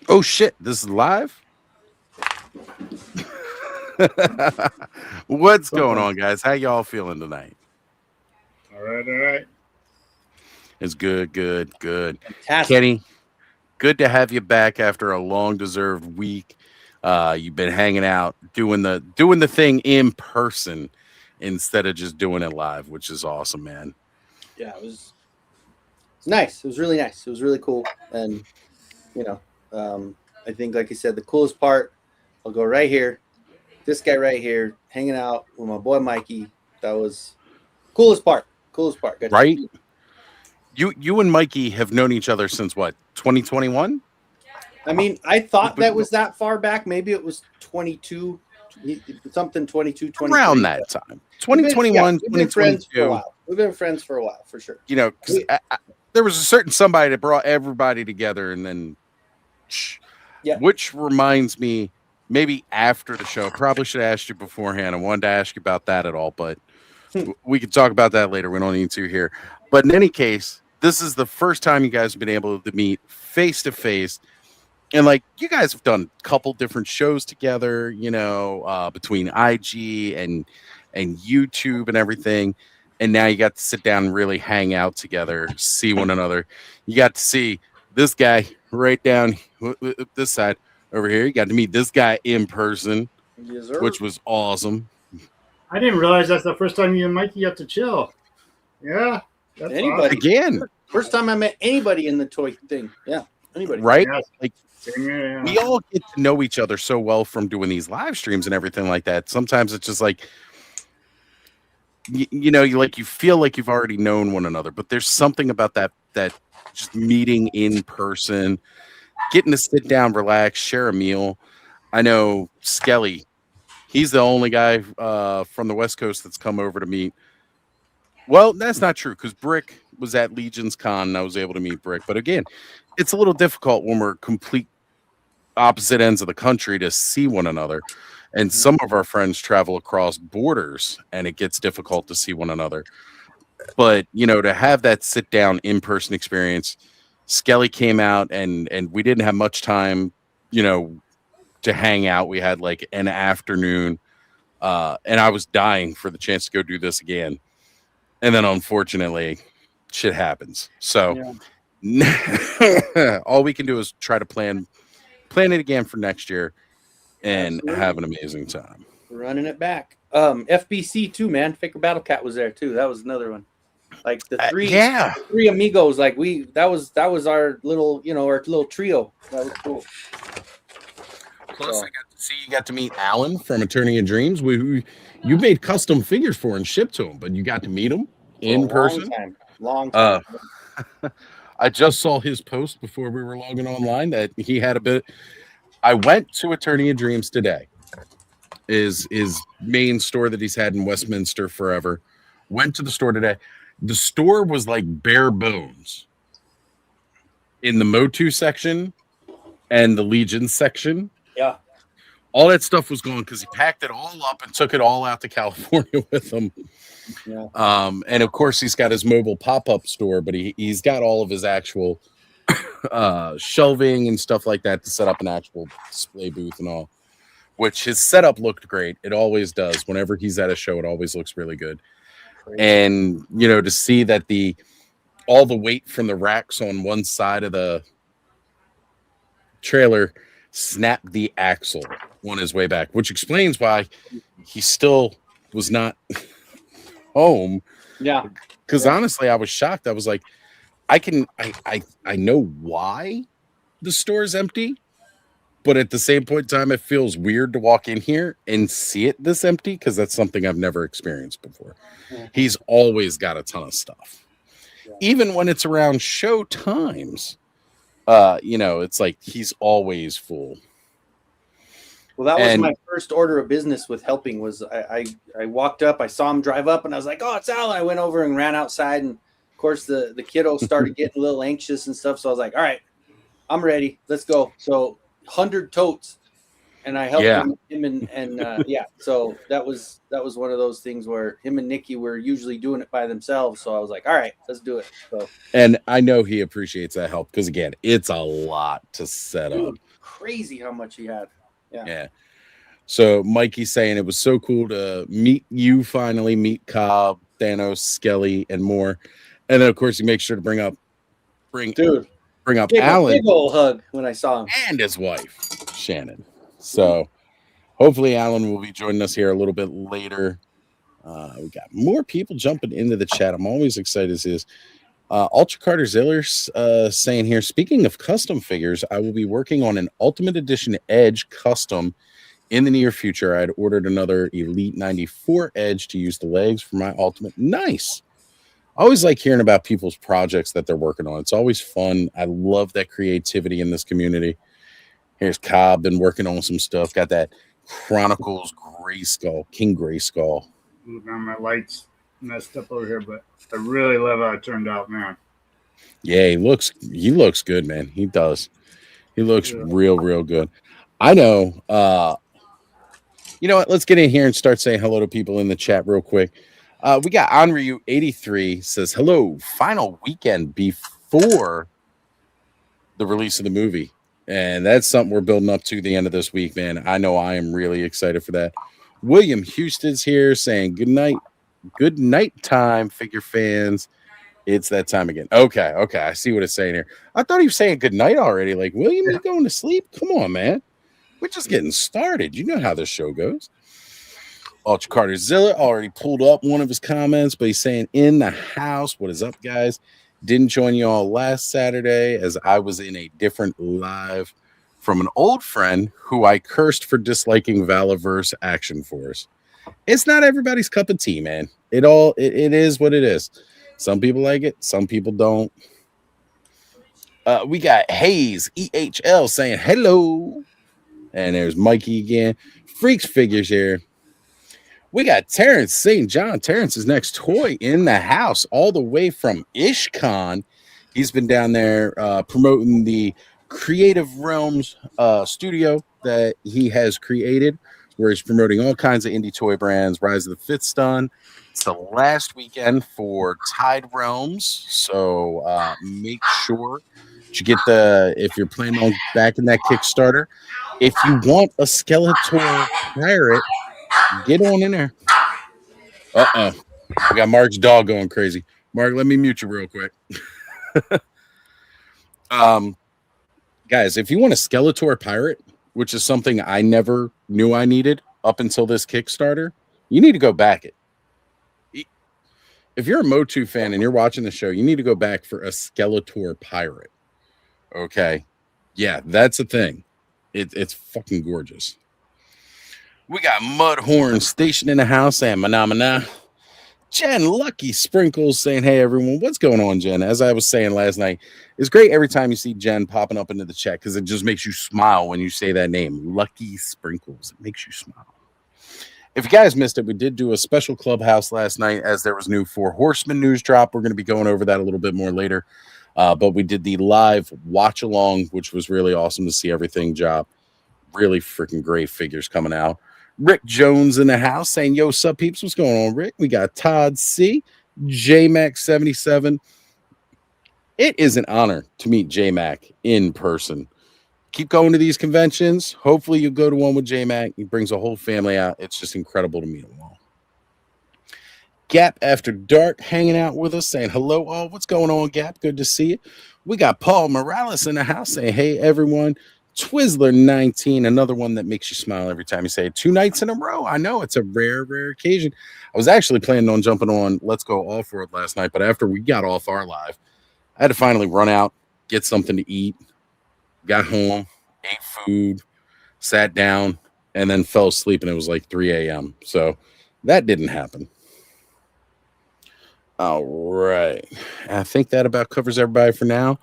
Oh shit, this is live? What's going Something. on, guys? How y'all feeling tonight? All right, all right. It's good, good, good. Fantastic. Kenny, good to have you back after a long deserved week. You've been hanging out, doing the thing in person instead of just doing it live, which is awesome, man. Yeah, it's nice. It was really nice. It was really cool. And you know, I think, like you said, the coolest part, I'll go right here. This guy right here, hanging out with my boy Mikey. That was coolest part. Coolest part. Got to Right? see. You and Mikey have known each other since what, 2021? I mean, I thought that was that far back. Maybe it was 22, something 22, Around 23. that time. We've been, yeah, 2021, we've been friends for a 2022. while. We've been friends for a while, for sure. Because We, there was a certain somebody that brought everybody together, and then yeah. which reminds me, maybe after the show, probably should have asked you beforehand. I wanted to ask you about that at all, but we can talk about that later. We don't need to here. But in any case, this is the first time you guys have been able to meet face to face. And like you guys have done a couple different shows together, between IG and YouTube and everything. And now you got to sit down and really hang out together, see one another. You got to see this guy right down this side over here. You got to meet this guy in person, Yes, sir. which was awesome. I didn't realize that's the first time you and Mikey got to chill. Yeah, that's Anybody. awesome. Again, First time I met anybody in the toy thing. Yeah, anybody. right? Yes. Like Same here, yeah. we all get to know each other so well from doing these live streams and everything like that. Sometimes it's just like you feel like you've already known one another, but there's something about that just meeting in person, getting to sit down, relax, share a meal. I know Skelly, he's the only guy from the West Coast that's come over to meet. Well, that's not true because Brick was at Legion's Con and I was able to meet Brick. But again, it's a little difficult when we're complete opposite ends of the country to see one another. And some of our friends travel across borders and it gets difficult to see one another. But, to have that sit down in person experience, Skelly came out and we didn't have much time, you know, to hang out. We had like an afternoon, and I was dying for the chance to go do this again. And then unfortunately, shit happens. So all we can do is try to plan it again for next year and Absolutely. have an amazing time. Running it back. FBC too, man. Faker Battle Cat was there too. That was another one. Like the Yeah. three amigos. Like that was our little, our little trio. That was cool. Plus, I got to see you got to meet Alan from Attorney of Dreams. You made custom figures for and shipped to him, but you got to meet him in person. Long time. I just saw his post before we were logging online that he had a bit. I went to Attorney of Dreams today. Is his main store that he's had in Westminster forever. Went to the store today. The store was like bare bones in the Motu section and the Legion section. Yeah. All that stuff was gone because he packed it all up and took it all out to California with him. Yeah. And of course, he's got his mobile pop-up store, but he's got all of his actual shelving and stuff like that to set up an actual display booth and all, which his setup looked great. It always does. Whenever he's at a show, it always looks really good. Crazy. And, to see that all the weight from the racks on one side of the trailer snapped the axle on his way back, which explains why he still was not home. Yeah. Because honestly, I was shocked. I was like, I know why the store is empty, but at the same point in time, it feels weird to walk in here and see it this empty because that's something I've never experienced before. He's always got a ton of stuff. Yeah. Even when it's around show times, it's like he's always full. Well, that was my first order of business with helping. Was I walked up, I saw him drive up, and I was like, "Oh, it's Alan!" I went over and ran outside, and of course the kiddo started getting a little anxious and stuff. So I was like, "All right, I'm ready. Let's go." So 100 totes, and I helped him and yeah. So that was one of those things where him and Nikki were usually doing it by themselves. So I was like, "All right, let's do it." So and I know he appreciates that help because again, it's a lot to set up. crazy how much he had. Yeah. So Mikey's saying it was so cool to meet you finally, meet Cobb, Thanos, Skelly, and more. And then of course he makes sure to bring up Dude, Alan big old hug when I saw him. and his wife, Shannon. So hopefully Alan will be joining us here a little bit later. We got more people jumping into the chat. I'm always excited to see this. Ultra Carter Zillers saying here, speaking of custom figures, I will be working on an Ultimate Edition Edge custom in the near future. I had ordered another Elite 94 Edge to use the legs for my Ultimate. Nice. I always like hearing about people's projects that they're working on. It's always fun. I love that creativity in this community. Here's Cobb, been working on some stuff. Got that Chronicles King Gray Skull. Now my lights messed up over here, but I really love how it turned out, man. Yeah, he looks good, man. He does. He looks real good. I know. You know what? Let's get in here and start saying hello to people in the chat real quick. We got Onryu83 says hello. Final weekend before the release of the movie, and that's something we're building up to the end of this week, man. I know I am really excited for that. William Houston's here saying good night time, figure fans. It's that time again. Okay. I see what it's saying here. I thought he was saying good night already. Like, William, you going to sleep? Come on, man. We're just getting started. You know how this show goes. Ultra Carter Zilla already pulled up one of his comments, but he's saying in the house. What is up, guys? Didn't join you all last Saturday as I was in a different live from an old friend who I cursed for disliking Valaverse Action Force. It's not everybody's cup of tea, man. It is what it is. Some people like it, some people don't. We got Hayes EHL saying hello. And there's Mikey again. Freaks Figures here. We got Terrence St. John. Terrence's next toy in the house, all the way from IshCon. He's been down there promoting the Creative Realms studio that he has created, where he's promoting all kinds of indie toy brands. Rise of the Fifth Stun. It's the last weekend for Tide Realms, so make sure that you get if you're planning on backing that Kickstarter. If you want a Skeletor pirate, get on in there. We got Mark's dog going crazy. Mark, let me mute you real quick. Guys, if you want a Skeletor pirate, which is something I never knew I needed up until this Kickstarter, you need to go back it. If you're a Motu fan and you're watching the show, you need to go back for a Skeletor pirate. Okay? Yeah, that's a thing. It's fucking gorgeous. We got Mudhorn stationed in the house and Manamana. Jen Lucky Sprinkles saying, hey, everyone. What's going on, Jen? As I was saying last night, it's great every time you see Jen popping up into the chat because it just makes you smile when you say that name. Lucky Sprinkles. It makes you smile. If you guys missed it, we did do a special Clubhouse last night as there was new Four Horsemen news drop. We're going to be going over that a little bit more later. But we did the live watch along, which was really awesome to see everything drop. Really freaking great figures coming out. Rick Jones in the house saying, yo, sup, peeps? What's going on, Rick? We got Todd C, JMac77. It is an honor to meet JMac in person. Keep going to these conventions. Hopefully you go to one with JMac. He brings a whole family out. It's just incredible to meet them all. Gap After Dark hanging out with us saying hello all. What's going on, Gap? Good to see you. We got Paul Morales in the house saying, hey, everyone. Twizzler 19, another one that makes you smile every time you say it. 2 nights in a row. I know it's a rare occasion. I was actually planning on jumping on Let's Go All For It last night, but after we got off our live, I had to finally run out, get something to eat, got home, ate food, sat down, and then fell asleep, and it was like 3 a.m. So that didn't happen. All right. I think that about covers everybody for now.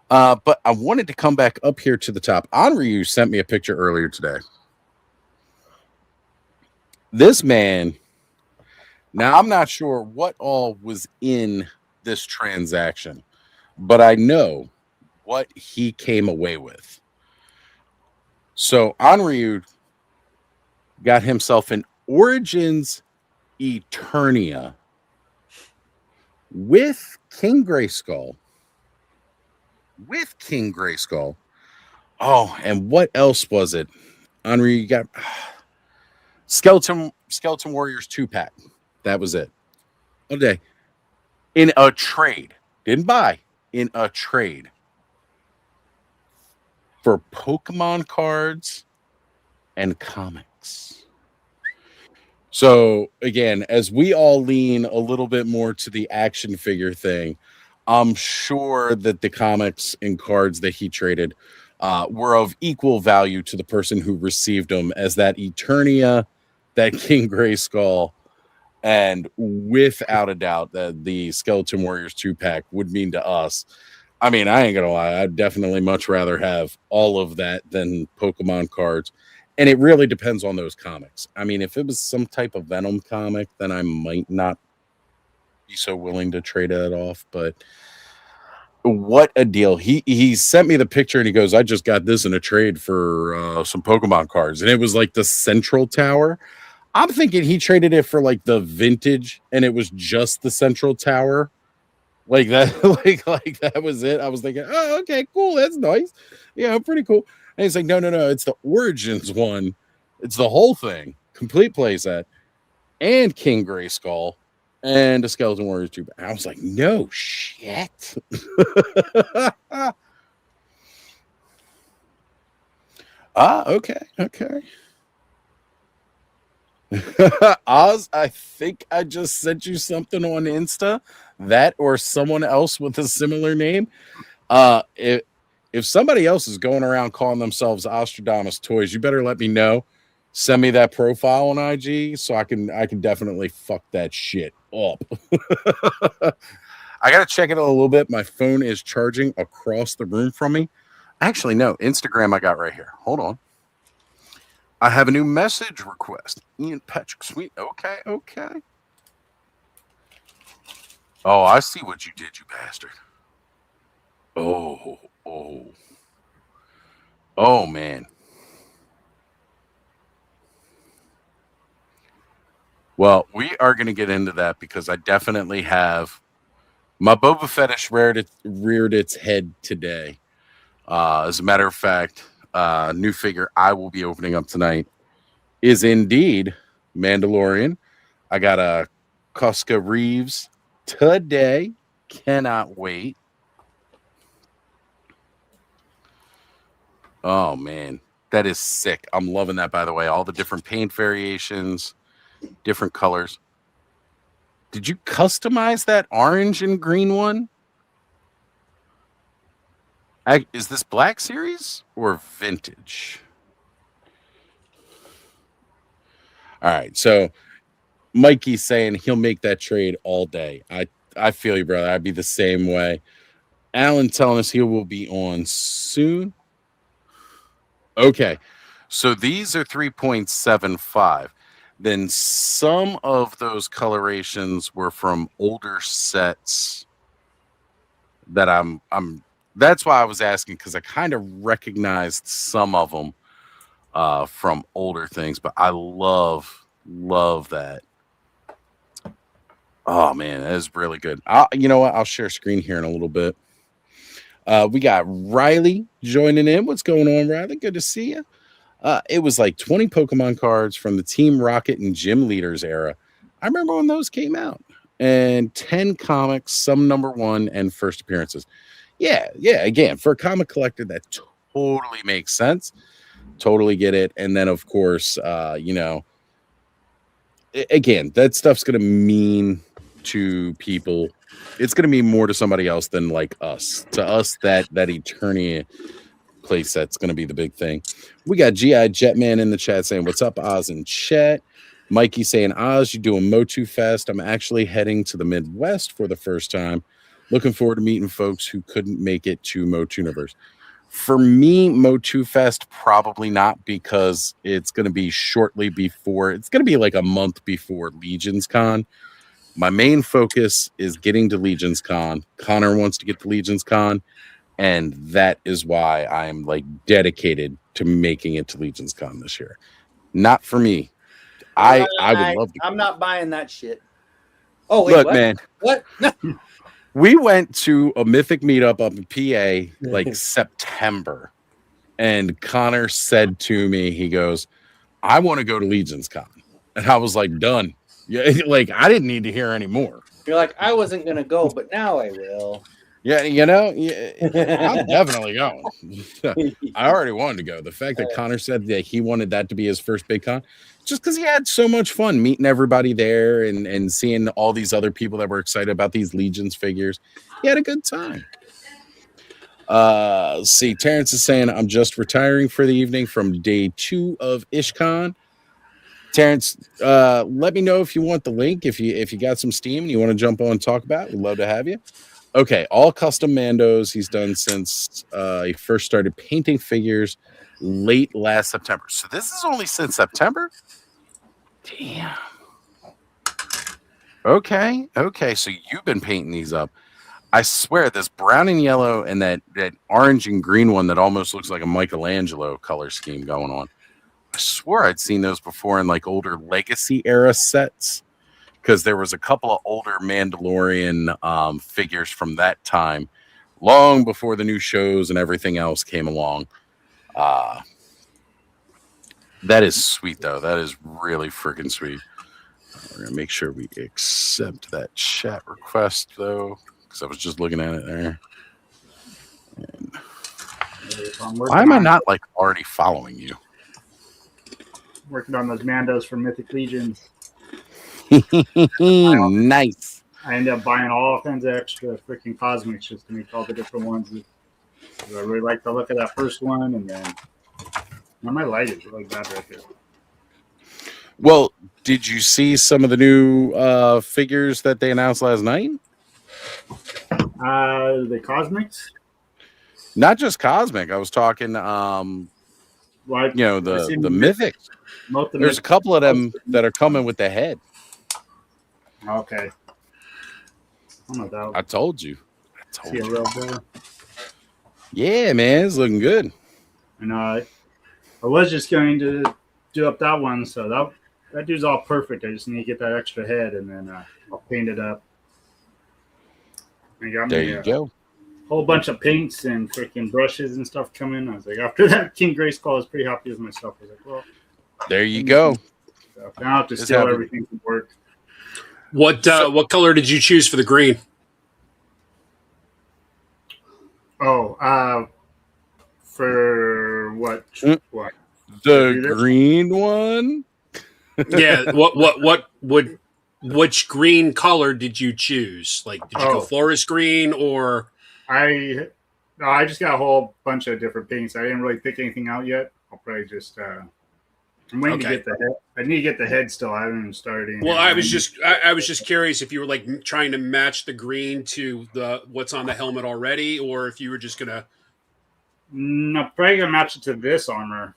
But I wanted to come back up here to the top. Onryu sent me a picture earlier today. This man, now I'm not sure what all was in this transaction, but I know what he came away with. So Onryu got himself an Origins Eternia with King Grayskull. Oh, and what else was it? Henri, you got Skeleton Warriors 2-pack. That was it. Okay. In a trade. Didn't buy. In a trade. For Pokemon cards and comics. So again, as we all lean a little bit more to the action figure thing, I'm sure that the comics and cards that he traded were of equal value to the person who received them, as that Eternia, that King Grayskull, and without a doubt that the Skeleton Warriors 2-pack would mean to us. I mean, I ain't gonna lie, I'd definitely much rather have all of that than Pokemon cards. And it really depends on those comics. I mean, if it was some type of Venom comic, then I might not be so willing to trade it off. But what a deal. He sent me the picture and he goes, I just got this in a trade for some Pokemon cards. And it was like the Central Tower. I'm thinking he traded it for like the vintage and it was just the Central Tower. Like that, like that was it. I was thinking, oh, okay, cool. That's nice. Yeah, pretty cool. And he's like, no, it's the Origins one. It's the whole thing. Complete playset. And King Grayskull. And a Skeleton Warriors 2. I was like, no shit. Okay. Oz, I think I just sent you something on Insta. That or someone else with a similar name. If somebody else is going around calling themselves Ostradamus Toys, you better let me know. Send me that profile on IG so I can definitely fuck that shit up. I gotta check it a little bit. My phone is charging across the room from me. Actually, no, Instagram I got right here. Hold on. I have a new message request. Ian Patrick Sweet. Okay. Oh, I see what you did, you bastard. Oh, man. Well, we are going to get into that because I definitely have my Boba Fetish reared its head today. As a matter of fact, new figure I will be opening up tonight is indeed Mandalorian. I got a Cosca Reeves today. Cannot wait. Oh, man. That is sick. I'm loving that, by the way. All the different paint variations, different colors. Did you customize that orange and green one? Is this Black Series or Vintage? All right. So Mikey's saying he'll make that trade all day. I feel you, brother. I'd be the same way. Alan telling us he will be on soon. Okay. So these are 3.75. Then some of those colorations were from older sets that I'm that's why I was asking, because I kind of recognized some of them from older things, but I love that. Oh man, that is really good. You know what? I'll share screen here in a little bit. We got Riley joining in. What's going on, Riley? Good to see you. It was like 20 Pokemon cards from the Team Rocket and Gym Leaders era. I remember when those came out. And 10 comics, some #1 and first appearances. Yeah. Again, for a comic collector, that totally makes sense. Totally get it. And then, of course, again, that stuff's going to mean to people. It's going to mean more to somebody else than like us. To us, that Eternia playset's going to be the big thing. We got G.I. Jetman in the chat saying, what's up, Oz in chat? Mikey saying, Oz, you doing Motu Fest? I'm actually heading to the Midwest for the first time. Looking forward to meeting folks who couldn't make it to Motuniverse. For me, Motu Fest, probably not, because it's going to be shortly before. It's going to be like a month before Legions Con. My main focus is getting to Legions Con. Connor wants to get to Legions Con, and that is why I'm like dedicated to making it to Legions Con this year. Not for me. I would love to. I'm not buying that shit. Oh, wait, look, what? Man. What? We went to a Mythic meetup up in PA like September. And Connor said to me, he goes, I want to go to Legion's Con. And I was like, done. Yeah, like I didn't need to hear any more. You're like, I wasn't gonna go, but now I will. Yeah, I'm definitely going. I already wanted to go. The fact that Connor said that he wanted that to be his first big con, just because he had so much fun meeting everybody there and seeing all these other people that were excited about these Legions figures. He had a good time. See, Terrence is saying, I'm just retiring for the evening from day 2 of IshCon. Terrence, let me know if you want the link, if you got some steam and you want to jump on and talk about it. We'd love to have you. Okay, all custom Mandos he's done since he first started painting figures late last September. So this is only since September? Damn. Okay. So you've been painting these up. I swear, this brown and yellow and that orange and green one that almost looks like a Michelangelo color scheme going on. I swore I'd seen those before in like older Legacy era sets. Because there was a couple of older Mandalorian figures from that time, long before the new shows and everything else came along. That is sweet, though. That is really freaking sweet. We're going to make sure we accept that chat request, though, because I was just looking at it there. And why am I not, like, already following you? Working on those Mandos for Mythic Legions. Nice. I ended up buying all kinds of extra freaking cosmics just to make all the different ones. I really like the look of that first one, and then my light is really bad right here. Well, did you see some of the new figures that they announced last night? The cosmics? Not just cosmic. I was talking, the mythics. There's a couple of them that are coming with the head. Okay. I told you. See a real better. Yeah, man, it's looking good. And I was just going to do up that one, so that dude's all perfect. I just need to get that extra head, and then I'll paint it up. There you go. Whole bunch of paints and freaking brushes and stuff coming. I was like, after that King Grayskull, I was pretty happy with myself. I was like, well, there you go. So now I have to steal everything from work. What color did you choose for the green? For what? What? The green one? Yeah. Which green color did you choose? Like, did you go forest green or? I just got a whole bunch of different paints. I didn't really pick anything out yet. I'll probably just. I'm waiting to get the head. I need to get the head still. I haven't even started anything. Well, I was just curious if you were like trying to match the green to what's on the helmet already, or if you were just gonna. No, probably gonna match it to this armor.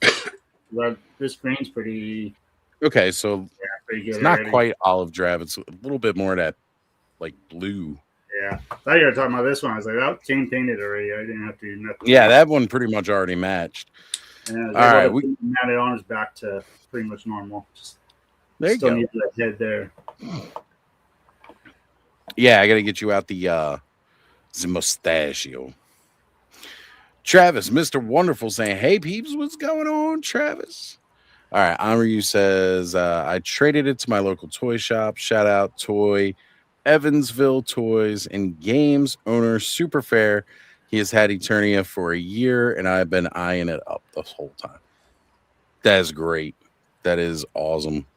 This green's pretty. Okay, so pretty good. It's not quite olive drab. It's a little bit more of that, like blue. Yeah, I thought you were talking about this one. I was like, that came painted already. I didn't have to do nothing. Yeah, that one pretty much already matched. Yeah, all right, we matted arms back to pretty much normal. There you still go. Need that head there. Yeah, I got to get you out the mustachio. Travis, Mr. Wonderful, saying, "Hey peeps, what's going on, Travis?" All right, Amaru says, "I traded it to my local toy shop. Shout out Toy Evansville Toys and Games owner, super fair. He has had Eternia for a year, and I've been eyeing it up this whole time." That is great. That is awesome.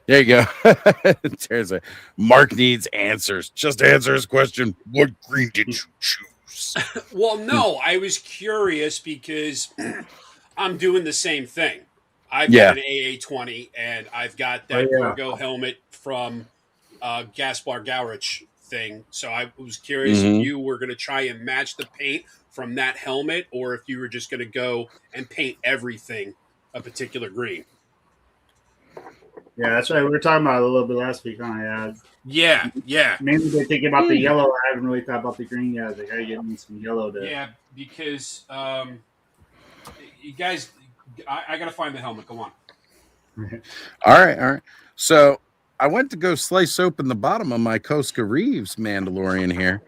There you go. There's Mark needs answers. Just answer his question. What green did you choose? Well, no, I was curious because I'm doing the same thing. I've got an AA-20, and I've got that Gorgo helmet from Gaspar Gaurich thing. So I was curious if you were going to try and match the paint from that helmet, or if you were just going to go and paint everything a particular green. Yeah, that's right. We were talking about it a little bit last week, huh? Yeah. Mainly they're thinking about the yellow. I haven't really thought about the green yet. I was like, I gotta get me some yellow to. Yeah, because you guys, I gotta find the helmet. Go on. All right. So I went to go slice open the bottom of my Koska Reeves Mandalorian here,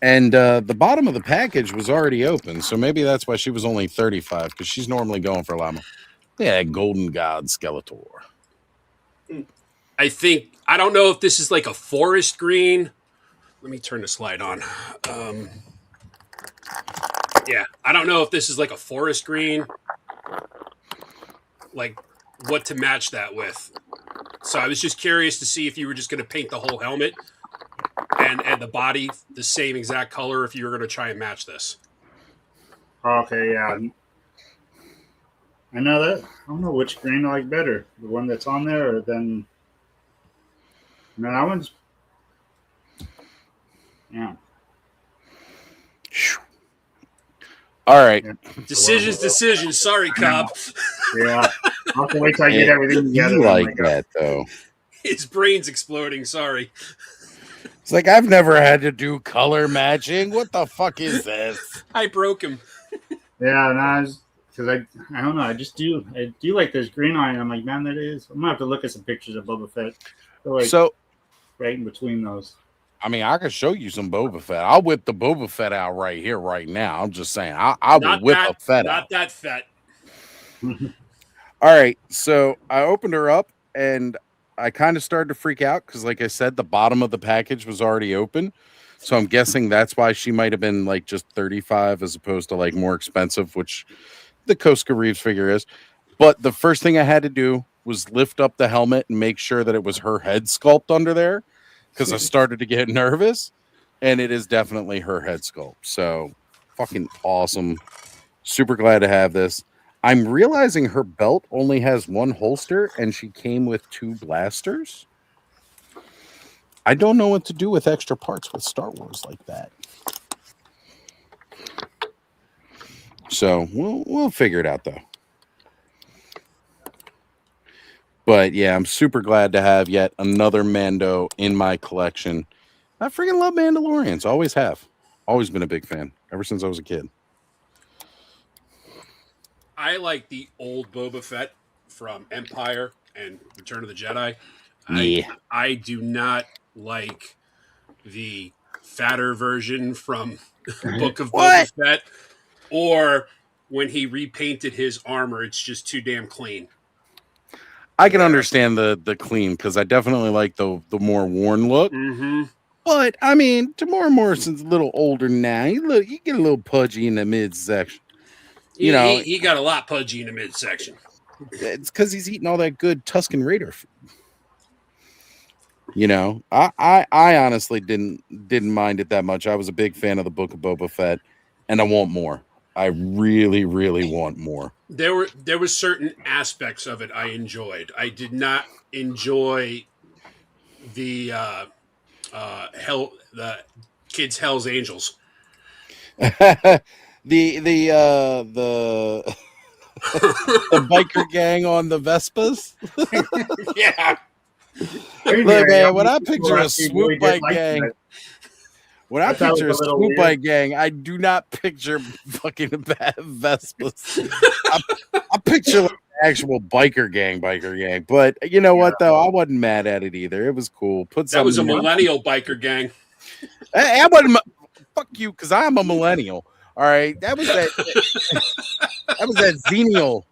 And the bottom of the package was already open, so maybe that's why she was only 35, because she's normally going for a lot more. Yeah, Golden God Skeletor. I don't know if this is like a forest green. Let me turn the slide on. Yeah, I don't know if this is like a forest green, like what to match that with. So I was just curious to see if you were just going to paint the whole helmet and the body the same exact color, if you were going to try and match this. Okay, yeah. I know that. I don't know which green I like better. The one that's on there or then... No, that one's... Yeah. All right. Yeah. Decisions. Sorry, Cobb. Yeah. I'll have to wait till I get everything together. You like that, though. His brain's exploding. Sorry. It's like, I've never had to do color matching. What the fuck is this? I broke him. Yeah, no, because I don't know. I do like this green line. I'm like, man, that is. I'm gonna have to look at some pictures of Boba Fett. So right in between those. I mean, I can show you some Boba Fett. I'll whip the Boba Fett out right here, right now. I'm just saying, I will whip a Fett out. Not that Fett. All right, so I opened her up, and I kind of started to freak out because, like I said, the bottom of the package was already open. So I'm guessing that's why she might have been like just 35 as opposed to like more expensive, which the Koska Reeves figure is. But the first thing I had to do was lift up the helmet and make sure that it was her head sculpt under there, because I started to get nervous, and it is definitely her head sculpt. So fucking awesome. Super glad to have this. I'm realizing her belt only has one holster, and she came with 2 blasters. I don't know what to do with extra parts with Star Wars like that. So we'll figure it out, though. But yeah, I'm super glad to have yet another Mando in my collection. I freaking love Mandalorians. Always have. Always been a big fan ever since I was a kid. I like the old Boba Fett from Empire and Return of the Jedi. Yeah. I do not like the fatter version from Book of Boba Fett, or when he repainted his armor. It's just too damn clean. I can understand the clean, because I definitely like the more worn look. Mm-hmm. But I mean, Tamora Morrison's a little older now. You get a little pudgy in the midsection. You know, he got a lot pudgy in the midsection. It's because he's eating all that good Tusken Raider food. You know, I honestly didn't mind it that much. I was a big fan of the Book of Boba Fett, and I want more. I really, really want more. There were certain aspects of it I enjoyed. I did not enjoy the kids' Hell's Angels. the biker gang on the Vespas. Yeah. Look, man, when I picture a swoop bike gang, I do not picture fucking Vespas. I picture like an actual biker gang. But you know what, though? I wasn't mad at it either. It was cool. That was a millennial biker gang. I wasn't. Fuck you, because I'm a millennial. All right, that was that. That was that Xenial.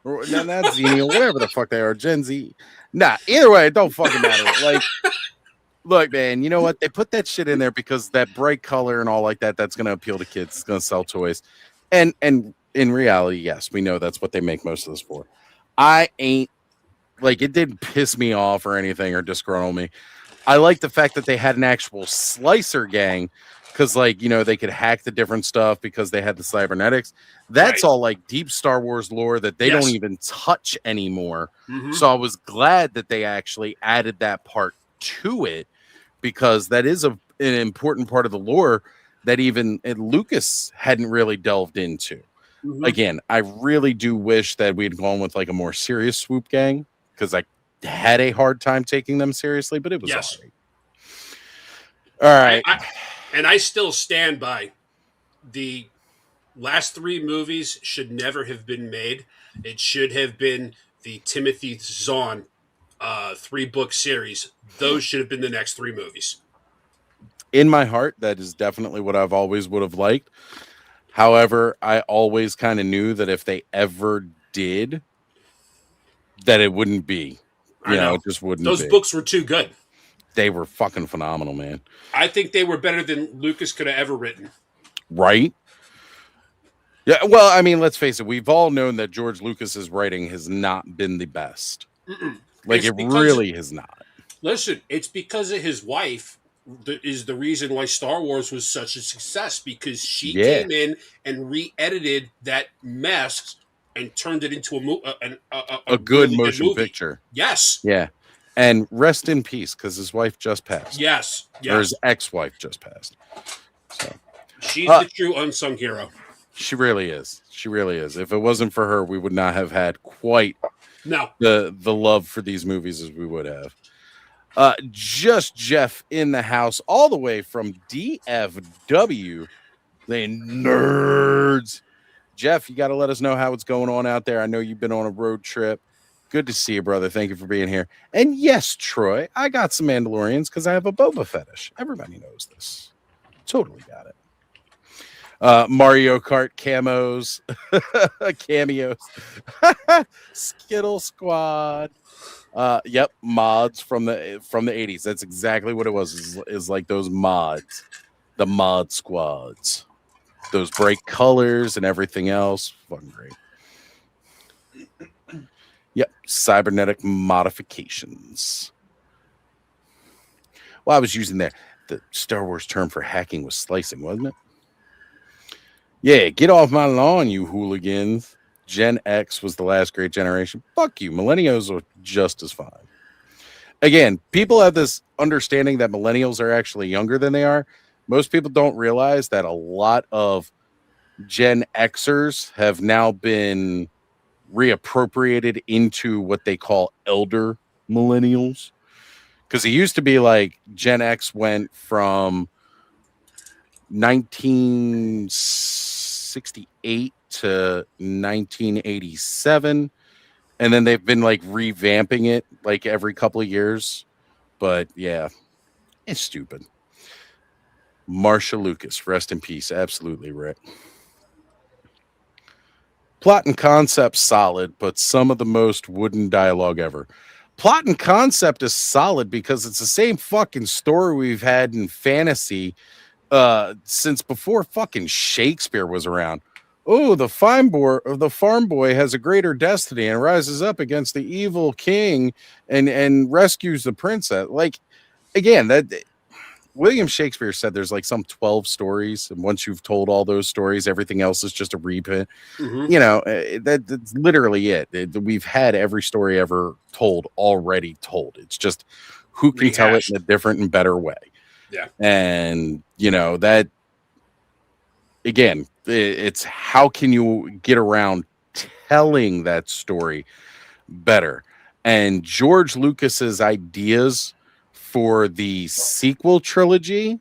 No, not Xenial. Whatever the fuck they are, Gen Z. Nah, either way, it don't fucking matter. Like, look, man, you know what? They put that shit in there because that bright color and all like that, that's going to appeal to kids. It's going to sell toys. And in reality, yes, we know that's what they make most of this for. I ain't, like, it didn't piss me off or anything or disgruntle me. I like the fact that they had an actual slicer gang, because, like, you know, they could hack the different stuff because they had the cybernetics. That's all like deep Star Wars lore that they don't even touch anymore. Mm-hmm. So I was glad that they actually added that part to it, because that is an important part of the lore that even Lucas hadn't really delved into. Mm-hmm. Again, I really do wish that we'd gone with like a more serious swoop gang, because I had a hard time taking them seriously, but it was all right. And I still stand by the last 3 movies should never have been made. It should have been the Timothy Zahn 3-book series. Those should have been the next 3 movies. in my heart, that is definitely what I've always would have liked. However, I always kind of knew that if they ever did, that it wouldn't be. You know, it just wouldn't Those be. books were too good. They were fucking phenomenal, man. I think they were better than Lucas could have ever written. Right? Yeah, well, I mean, let's face it. We've all known that George Lucas's writing has not been the best. Like, it really has not. Listen, it's because of his wife that is the reason why Star Wars was such a success, because she came in and re-edited that mess and turned it into a good really motion movie. picture. Yes. Yeah. And rest in peace, because his wife just passed. Yes. Or his ex-wife just passed. So she's the true unsung hero. She really is. She really is. If it wasn't for her, we would not have had quite the love for these movies as we would have. Just Jeff in the house, all the way from DFW. They nerds. Jeff, you got to let us know how it's going on out there. I know you've been on a road trip. Good to see you, brother. Thank you for being here. And yes, Troy, I got some Mandalorians because I have a Boba fetish. Everybody knows this. Totally got it. Mario Kart cameos, cameos, Skittle Squad. Yep, mods from the 80s. That's exactly what it was. Is like those mods, the mod squads, those bright colors and everything else. Fucking great. Yep, cybernetic modifications. Well, I was using the Star Wars term for hacking was slicing, wasn't it? Yeah, get off my lawn, you hooligans. Gen X was the last great generation. Fuck you. Millennials are just as fine. Again, people have this understanding that millennials are actually younger than they are. Most people don't realize that a lot of Gen Xers have now been reappropriated into what they call elder millennials. Because it used to be like Gen X went from 1968 to 1987, and then they've been like revamping it like every couple of years. But yeah, it's stupid. Marsha Lucas, rest in peace. Absolutely, Rick. Plot and concept solid, but some of the most wooden dialogue ever. Plot and concept is solid because it's the same fucking story we've had in fantasy since before fucking Shakespeare was around. Oh, the farm boy has a greater destiny and rises up against the evil king and rescues the princess. Like, again, that William Shakespeare said there's like some 12 stories, and once you've told all those stories, everything else is just a repeat. You know, that's literally it. We've had every story ever told already told. It's just who can tell it in a different and better way. Yeah. And, you know, that, again, it's how can you get around telling that story better? And George Lucas's ideas for the sequel trilogy,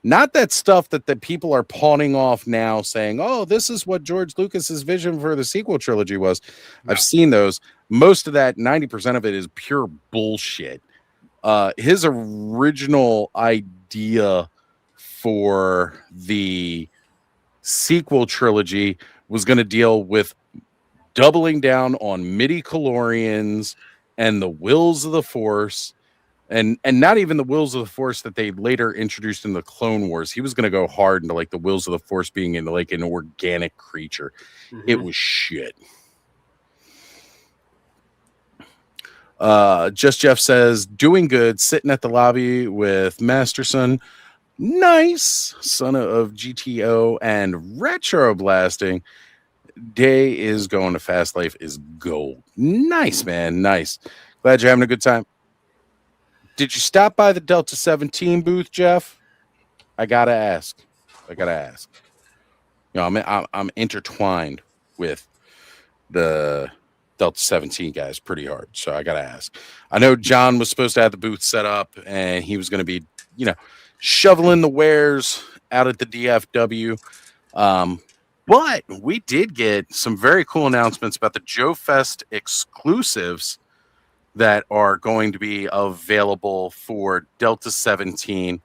not that stuff that the people are pawning off now saying, oh, this is what George Lucas's vision for the sequel trilogy was. No. I've seen those. Most of that, 90% of it is pure bullshit. His original idea for the sequel trilogy was going to deal with doubling down on midi-chlorians and the wills of the Force, and not even the wills of the Force that they later introduced in the Clone Wars. He was going to go hard into like the wills of the Force being in like an organic creature. It was shit. Just Jeff says, doing good, sitting at the lobby with Masterson. Nice. Son of GTO and retro blasting. Day is going to Fast Life is gold. Nice, man. Nice. Glad you're having a good time. Did you stop by the Delta 17 booth, Jeff? I gotta ask. You know, I'm intertwined with the Delta 17 guys pretty hard, so I gotta ask. I know John was supposed to have the booth set up, and he was going to be, you know, shoveling the wares out at the DFW. But we did get some very cool announcements about the Joe Fest exclusives that are going to be available for Delta 17.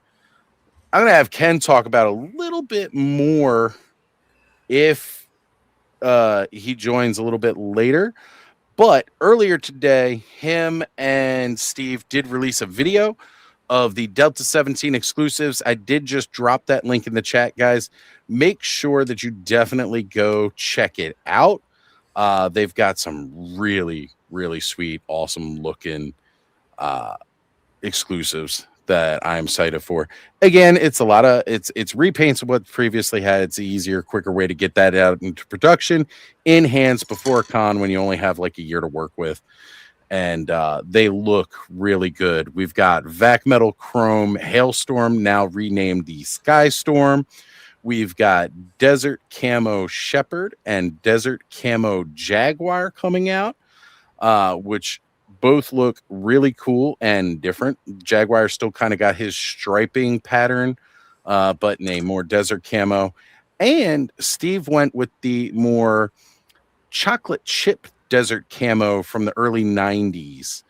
I'm going to have Ken talk about a little bit more if he joins a little bit later. But earlier today, him and Steve did release a video of the Delta 17 exclusives. I did just drop that link in the chat, guys. Make sure that you definitely go check it out. They've got some really, really sweet, awesome looking exclusives that I'm excited for. Again, it's a lot of it's repaints of what previously had. It's an easier, quicker way to get that out into production in hands before a con when you only have like a year to work with. And they look really good. We've got Vac Metal Chrome Hailstorm, now renamed the Sky Storm. We've got Desert Camo Shepherd and Desert Camo Jaguar coming out, which both look really cool and different. Jaguar still kind of got his striping pattern, but in a more desert camo. And Steve went with the more chocolate chip desert camo from the early 90s.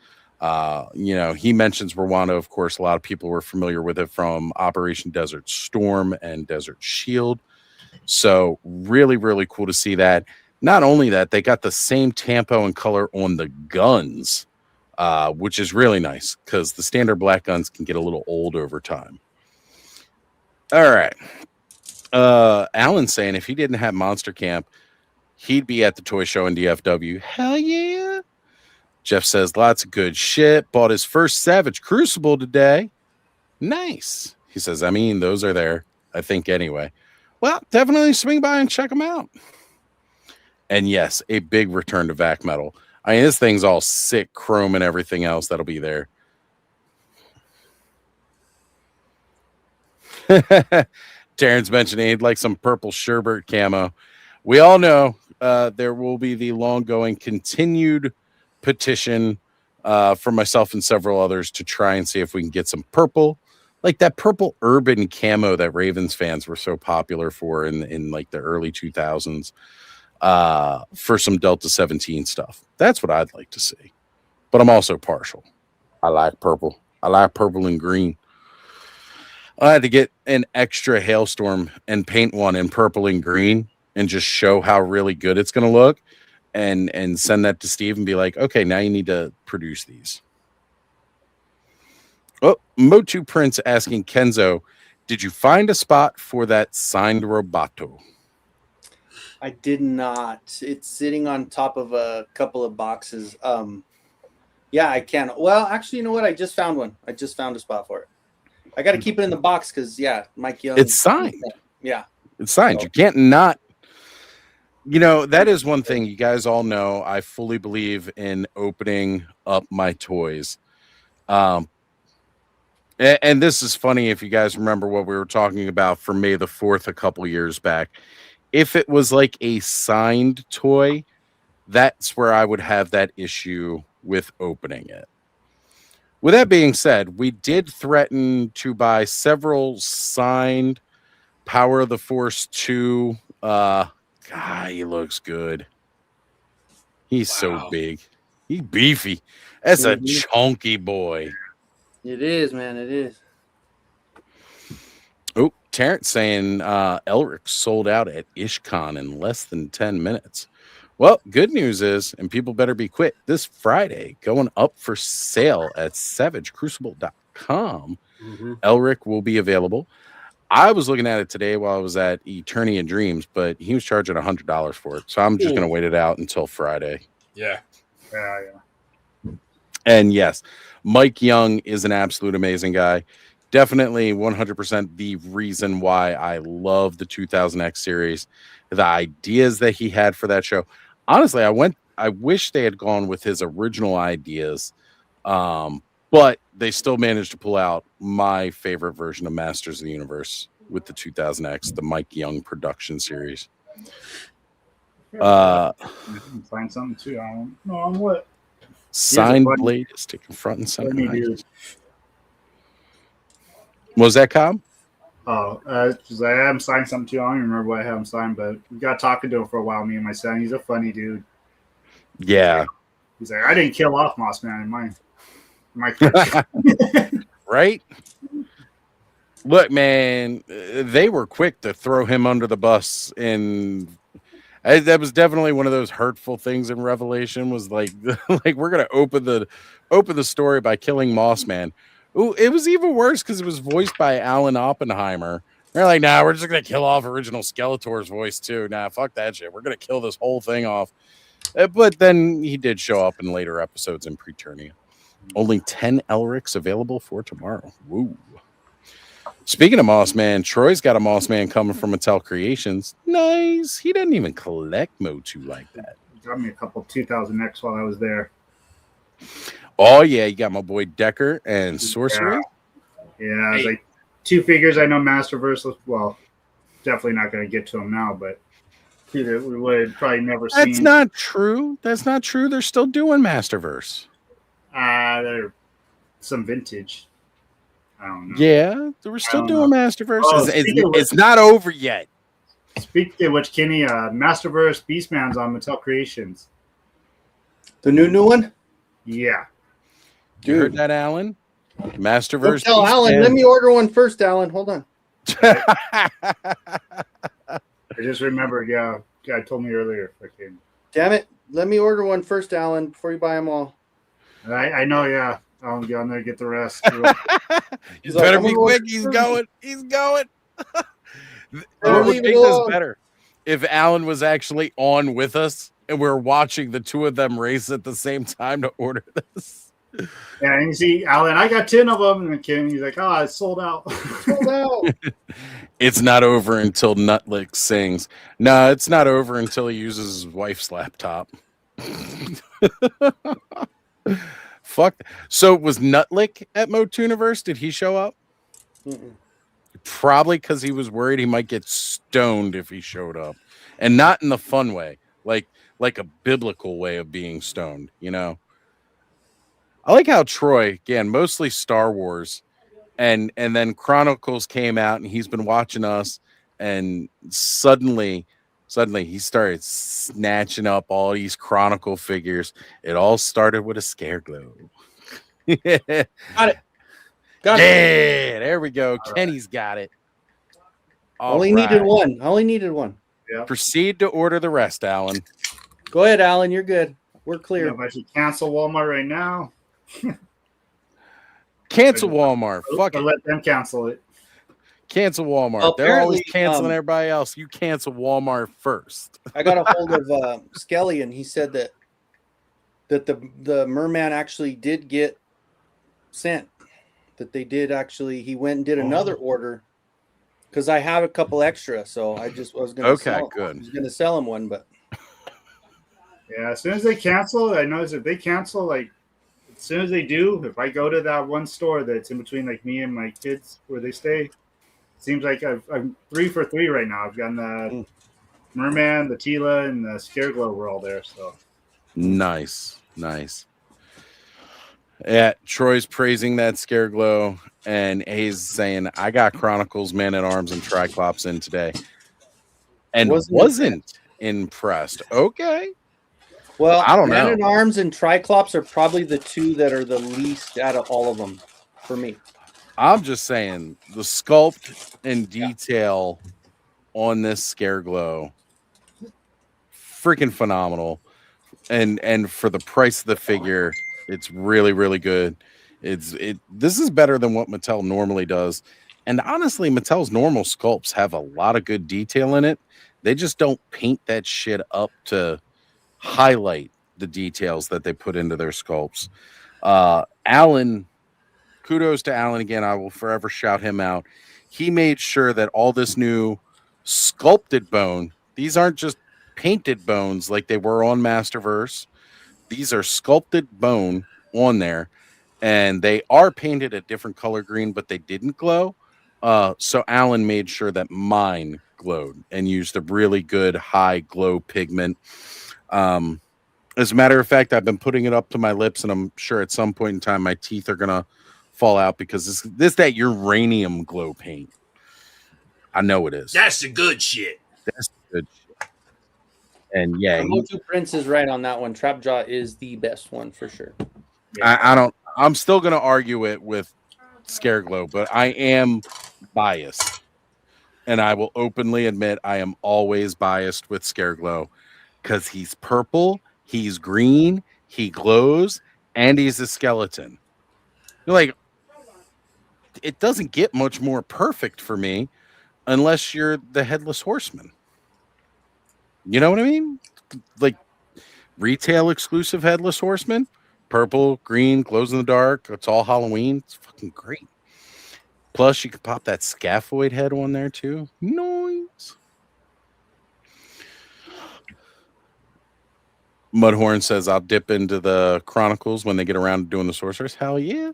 He mentions Rwanda. Of course, a lot of people were familiar with it from Operation Desert Storm and Desert Shield. So really, really cool to see that. Not only that, they got the same tempo and color on the guns, which is really nice because the standard black guns can get a little old over time. All right. Alan's saying if he didn't have Monster Camp, he'd be at the toy show in DFW. Hell yeah. Jeff says lots of good shit. Bought his first Savage Crucible today. Nice. He says, I mean, those are there, I think, anyway. Well, definitely swing by and check them out. And yes, a big return to Vac Metal. I mean, this thing's all sick chrome and everything else that'll be there. Terrence mentioned he'd like some purple sherbet camo. We all know there will be the long-going continued petition from myself and several others to try and see if we can get some purple, like that purple urban camo that Ravens fans were so popular for in like the early 2000s. For some Delta 17 stuff. That's what I'd like to see. But I'm also partial. I like purple. I like purple and green. I had to get an extra Hailstorm and paint one in purple and green and just show how really good it's going to look and send that to Steve and be like, okay, now you need to produce these. Oh, Motu Prince asking Kenzo, did you find a spot for that signed Roboto? I did not. It's sitting on top of a couple of boxes. Yeah, I can. Well, actually, you know what? I just found one. I just found a spot for it. I got to keep it in the box because, yeah, Mike Young. It's signed. Yeah. It's signed. So. You can't not. That is one thing you guys all know. I fully believe in opening up my toys. And this is funny if you guys remember what we were talking about for May the 4th a couple years back. If it was like a signed toy, that's where I would have that issue with opening it. With that being said, we did threaten to buy several signed Power of the Force 2. God, he looks good. He's so big. He's beefy. That's a chunky boy. It is, man. It is. Oh, Terrence saying Elric sold out at IshCon in less than 10 minutes. Well, good news is, and people better be quick, this Friday, going up for sale at savagecrucible.com, Elric will be available. I was looking at it today while I was at Eternia Dreams, but he was charging $100 for it. So I'm just going to wait it out until Friday. Yeah. Yeah. And yes, Mike Young is an absolute amazing guy. Definitely 100% the reason why I love the 2000X series. The ideas that he had for that show. Honestly, I wish they had gone with his original ideas, but they still managed to pull out my favorite version of Masters of the Universe with the 2000X, the Mike Young production series. Find something too. I don't know on what. Signed Blade is taking front and center. What was that, Cobb? Oh, because I had him sign something too. I don't even remember what I had him sign, but we got talking to him for a while, me and my son. He's a funny dude. Yeah. He's like, I didn't kill off Moss Man in my right? Look, man, they were quick to throw him under the bus, and that was definitely one of those hurtful things in Revelation. Was like, like we're gonna open the story by killing Moss Man. Ooh, it was even worse because it was voiced by Alan Oppenheimer. They're like, nah, we're just gonna kill off original Skeletor's voice too. Nah, fuck that shit. We're gonna kill this whole thing off. But then he did show up in later episodes in Preternia. Only 10 Elrics available for tomorrow. Woo. Speaking of Moss Man, Troy's got a Moss Man coming from Mattel Creations. Nice. He doesn't even collect Motu like that. Got me a couple 2000X while I was there. Oh, yeah. You got my boy Decker and Sorcery. Yeah, it's like 2 figures. I know Masterverse. Well, definitely not going to get to them now, but we would probably never see. That's not true. That's not true. They're still doing Masterverse. They're some vintage. I don't know. Yeah, we're still doing Masterverse. Oh, it's not over yet. Speaking of which, Kenny, Masterverse Beastman's on Mattel Creations. The new one? Yeah. You heard that, Alan? Masterverse. Tell Alan. Let me order one first, Alan. Hold on. I just remembered. Yeah, guy told me earlier. Okay. Damn it. Let me order one first, Alan, before you buy them all. I know, yeah. I'll get on there and get the rest. You better be quick. He's going. He's going. What would make this better if Alan was actually on with us and we're watching the two of them race at the same time to order this? Yeah, and you see, Alan, I got 10 of them. And he's like, oh, it's sold out. Sold out. It's not over until Nutlick sings. No, it's not over until he uses his wife's laptop. Fuck. So was Nutlick at Motuniverse? Did he show up? Mm-mm. Probably because he was worried he might get stoned if he showed up, and not in the fun way, like a biblical way of being stoned. You know. I like how Troy, again, mostly Star Wars, and then Chronicles came out, and he's been watching us, and suddenly he started snatching up all these Chronicle figures. It all started with a Scareglow. Got it. Yeah, there we go. All Kenny's got it. Only needed one. Yeah. Proceed to order the rest, Alan. Go ahead, Alan. You're good. We're clear. If I should cancel Walmart right now. Cancel Walmart. Fuck it. Let them cancel it. Cancel Walmart. Well, they're always canceling everybody else. You cancel Walmart first. I got a hold of Skelly, and he said that the merman actually did get sent. That they did actually. He went and did another order because I have a couple extra. So I was going to I was going to sell him one, but yeah. As soon as they cancel, I notice if they cancel, like as soon as they do, if I go to that one store that's in between like me and my kids where they stay. Seems like I'm 3 for 3 right now. I've gotten the Merman, the Tila, and the Scareglow were all there. So nice. Yeah, Troy's praising that Scareglow, and Hayes saying, "I got Chronicles, Man at Arms, and Triclops in today," and wasn't impressed. Okay. Well, I don't know. Man at Arms and Triclops are probably the two that are the least out of all of them for me. I'm just saying the sculpt and detail on this Scareglow, freaking phenomenal, and for the price of the figure, it's really, really good. This is better than what Mattel normally does, and honestly, Mattel's normal sculpts have a lot of good detail in it. They just don't paint that shit up to highlight the details that they put into their sculpts. Alan. Kudos to Alan again. I will forever shout him out. He made sure that all this new sculpted bone, these aren't just painted bones like they were on Masterverse. These are sculpted bone on there, and they are painted a different color green, but they didn't glow. So Alan made sure that mine glowed and used a really good high glow pigment. As a matter of fact, I've been putting it up to my lips, and I'm sure at some point in time my teeth are gonna fall out because this that uranium glow paint. I know it is. That's the good shit. That's the good shit. And yeah, Prince is right on that one. Trapjaw is the best one for sure. I'm still gonna argue it with Scareglow, but I am biased. And I will openly admit I am always biased with Scareglow because he's purple, he's green, he glows, and he's a skeleton. Like, it doesn't get much more perfect for me unless you're the Headless Horseman. You know what I mean? Like, retail exclusive Headless Horseman, purple, green, glows in the dark. It's all Halloween. It's fucking great. Plus, you could pop that scaphoid head on there too. Nice. Mudhorn says, I'll dip into the Chronicles when they get around to doing the Sorceress. Hell yeah.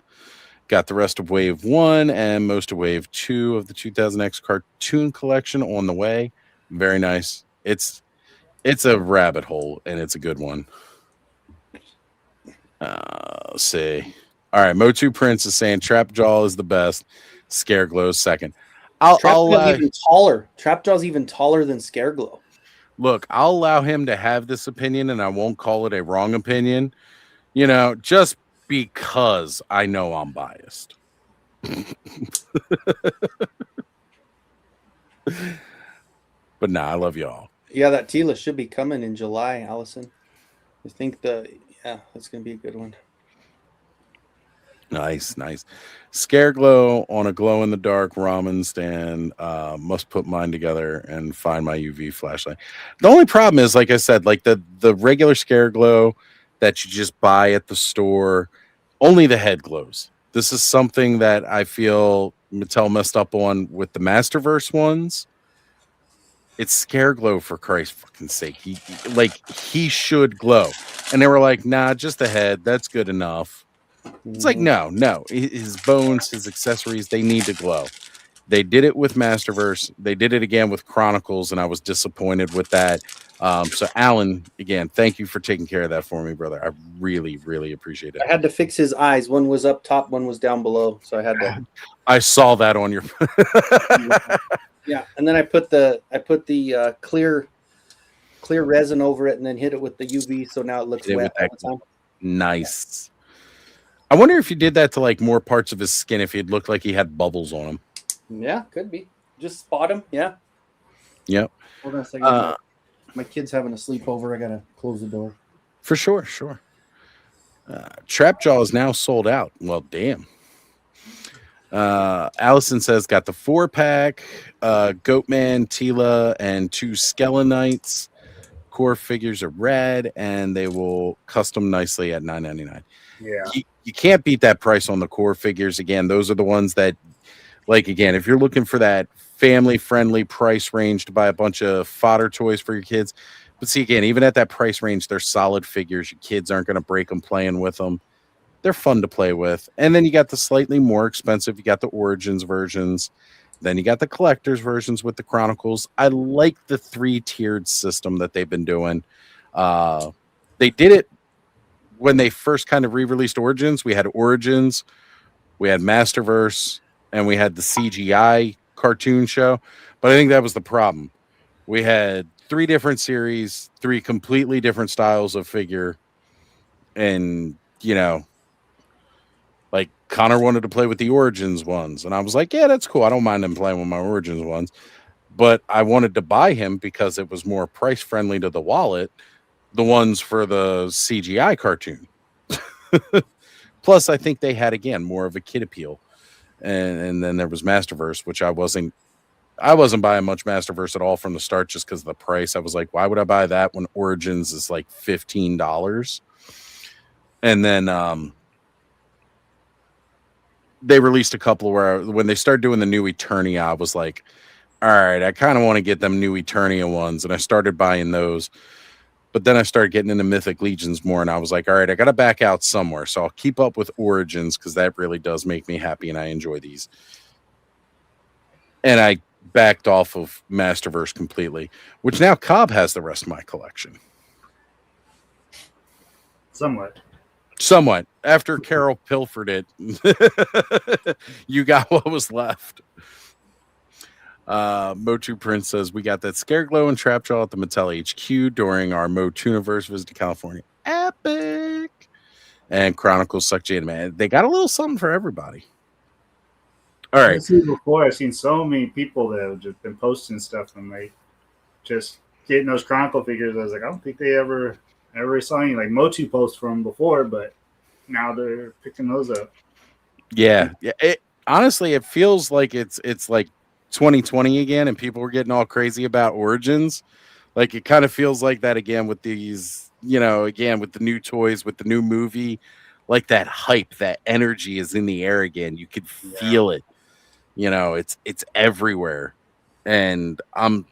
Got the rest of Wave 1 and most of Wave 2 of the 2000X cartoon collection on the way. Very nice. It's a rabbit hole, and it's a good one. Let's see. All right, Motu Prince is saying Trapjaw is the best. Scareglow is second. Trapjaw's even taller. Trapjaw's even taller than Scareglow. Look, I'll allow him to have this opinion, and I won't call it a wrong opinion. You know, just because I know I'm biased. But nah, I love y'all. Yeah, that Tila should be coming in July, Allison. I think that's gonna be a good one. Nice. Scareglow on a glow-in-the-dark ramen stand. Must put mine together and find my UV flashlight. The only problem is, like I said, like the regular Scareglow that you just buy at the store, only the head glows. This is something that I feel Mattel messed up on with the Masterverse ones. It's Scareglow, for Christ's fucking sake. He should glow. And they were like, nah, just the head. That's good enough. It's like, no. His bones, his accessories, they need to glow. They did it with Masterverse. They did it again with Chronicles, and I was disappointed with that. So, Alan, again, thank you for taking care of that for me, brother. I really, really appreciate it. I had to fix his eyes. One was up top, one was down below. So I had to. I saw that on your. Yeah, and then I put the clear resin over it, and then hit it with the UV, so now it looks wet all the time. Nice. I wonder if you did that to like more parts of his skin, if he'd look like he had bubbles on him. Yeah, could be. Just spot him. Yeah. Yep. Hold on a second. My kid's having a sleepover. I gotta close the door. For sure. Trapjaw is now sold out. Well, damn. Allison says got the 4-pack, Goatman, Tila, and 2 Skelenites. Core figures are red, and they will custom nicely at $9.99. Yeah, you can't beat that price on the core figures. Again, those are the ones that, like, again, if you're looking for that family-friendly price range to buy a bunch of fodder toys for your kids. But see, again, even at that price range, they're solid figures. Your kids aren't going to break them playing with them. They're fun to play with. And then you got the slightly more expensive. You got the Origins versions. Then you got the collector's versions with the Chronicles. I like the 3-tiered system that they've been doing. They did it when they first kind of re-released Origins. We had Origins, we had Masterverse, and we had the CGI cartoon show. But I think that was the problem. We had 3 different series, 3 completely different styles of figure. And, you know, like Connor wanted to play with the Origins ones. And I was like, yeah, that's cool. I don't mind him playing with my Origins ones. But I wanted to buy him because it was more price friendly to the wallet. The ones for the CGI cartoon. Plus, I think they had, again, more of a kid appeal. And then there was Masterverse, which I wasn't buying much Masterverse at all from the start just because of the price. I was like, why would I buy that when Origins is like $15? And then they released a couple where when they started doing the new Eternia, I was like, all right, I kind of want to get them new Eternia ones. And I started buying those. But then I started getting into Mythic Legions more, and I was like, all right, I got to back out somewhere. So I'll keep up with Origins because that really does make me happy, and I enjoy these. And I backed off of Masterverse completely, which now Cobb has the rest of my collection. Somewhat. After Carol pilfered it, you got what was left. Motu Prince says, we got that Scareglow and Trapjaw at the Mattel HQ during our Motuniverse visit to California. Epic! And Chronicles Suck Jada, man. They got a little something for everybody. All I've right. seen before. I've seen so many people that have just been posting stuff and like just getting those Chronicle figures. I was like, I don't think they ever saw any like Motu posts from before, but now they're picking those up. Yeah. Honestly, it feels like it's like 2020 again, and people were getting all crazy about Origins. Like it kind of feels like that again with these, again with the new toys, with the new movie. Like that hype, that energy is in the air again. You could feel it. It's everywhere, and I'm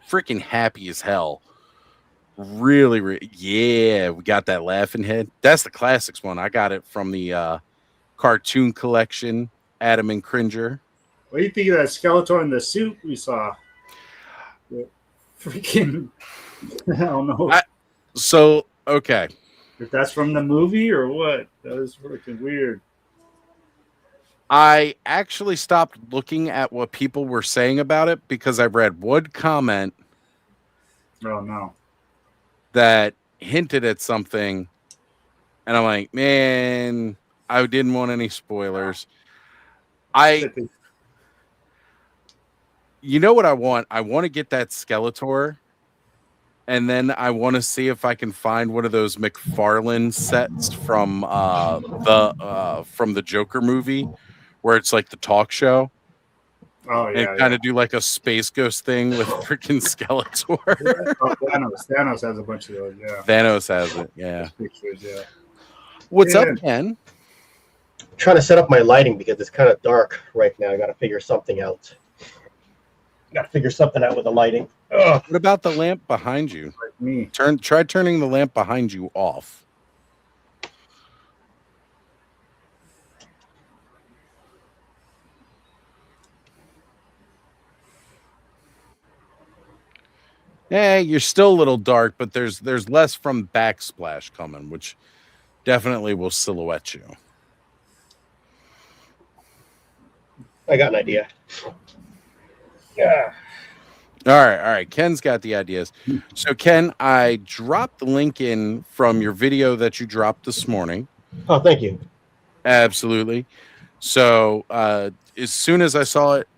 freaking happy as hell. Really, yeah. We got that laughing head. That's the classics one. I got it from the cartoon collection, Adam and Cringer. What do you think of that Skeletor in the suit we saw? Freaking, I don't know. Okay. If that's from the movie or what? That was freaking weird. I actually stopped looking at what people were saying about it because I read one comment. Oh, no. That hinted at something. And I'm like, man, I didn't want any spoilers. You know what I want? I want to get that Skeletor. And then I want to see if I can find one of those McFarlane sets from the Joker movie, where it's like the talk show. Oh yeah, and kind of do like a Space Ghost thing with freaking Skeletor. Thanos has a bunch of those. Yeah, Thanos has it. Yeah. Pictures, yeah. What's up, Ken? I'm trying to set up my lighting because it's kind of dark right now. I got to figure something out. With the lighting. Ugh. What about the lamp behind you? Like me. Try turning the lamp behind you off. Yeah, you're still a little dark, but there's less from backsplash coming, which definitely will silhouette you. I got an idea. Yeah. All right. Ken's got the ideas. So, Ken, I dropped the link in from your video that you dropped this morning. Oh, thank you. Absolutely. So, as soon as I saw it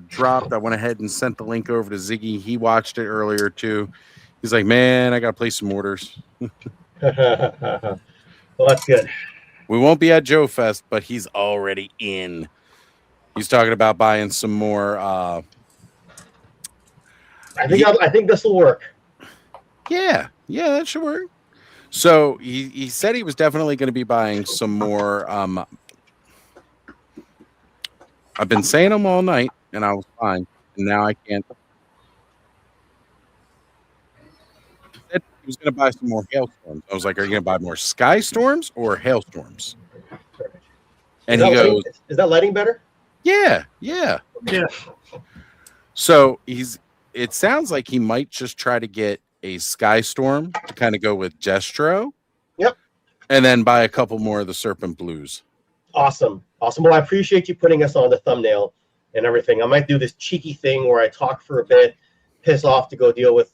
dropped, I went ahead and sent the link over to Ziggy. He watched it earlier, too. He's like, man, I got to place some orders. Well, that's good. We won't be at Joe Fest, but he's already in. He's talking about buying some more. I think this will work. Yeah, that should work. So he said he was definitely going to be buying some more. I've been saying them all night, and I was fine. And now I can't. He said he was going to buy some more hailstorms. I was like, "Are you going to buy more sky storms or hailstorms?" And he goes, "Is that lighting better?" Yeah. So it sounds like he might just try to get a Sky Storm to kind of go with Destro. Yep. And then buy a couple more of the Serpent Blues. Awesome. Well, I appreciate you putting us on the thumbnail and everything. I might do this cheeky thing where I talk for a bit, piss off to go deal with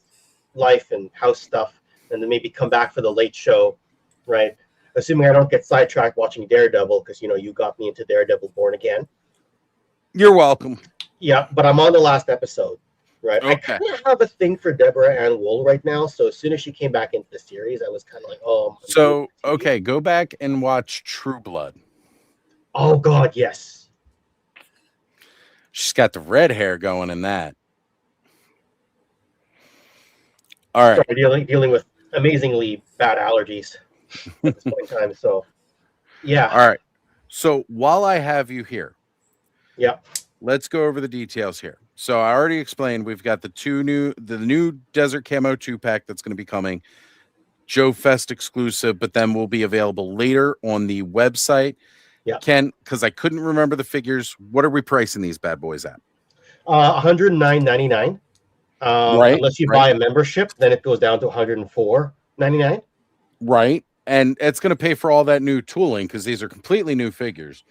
life and house stuff, and then maybe come back for the late show, right? Assuming I don't get sidetracked watching Daredevil, because, you got me into Daredevil Born Again. You're welcome. Yeah, but I'm on the last episode, right? Okay. I kind of have a thing for Deborah Ann Wool right now, so as soon as she came back into the series, I was kind of like, oh. So, okay, go back and watch True Blood. Oh, God, yes. She's got the red hair going in that. All right. Sorry, dealing with amazingly bad allergies at this point in time, so, yeah. All right. So, while I have you here, yeah, let's go over the details here. So I already explained we've got the new Desert Camo 2-pack that's going to be coming, Joe Fest exclusive, but then will be available later on the website. Yeah. Ken, because I couldn't remember the figures, what are we pricing these bad boys at? $109.99. Right. Unless you buy a membership, then it goes down to $104.99. Right. And it's going to pay for all that new tooling because these are completely new figures.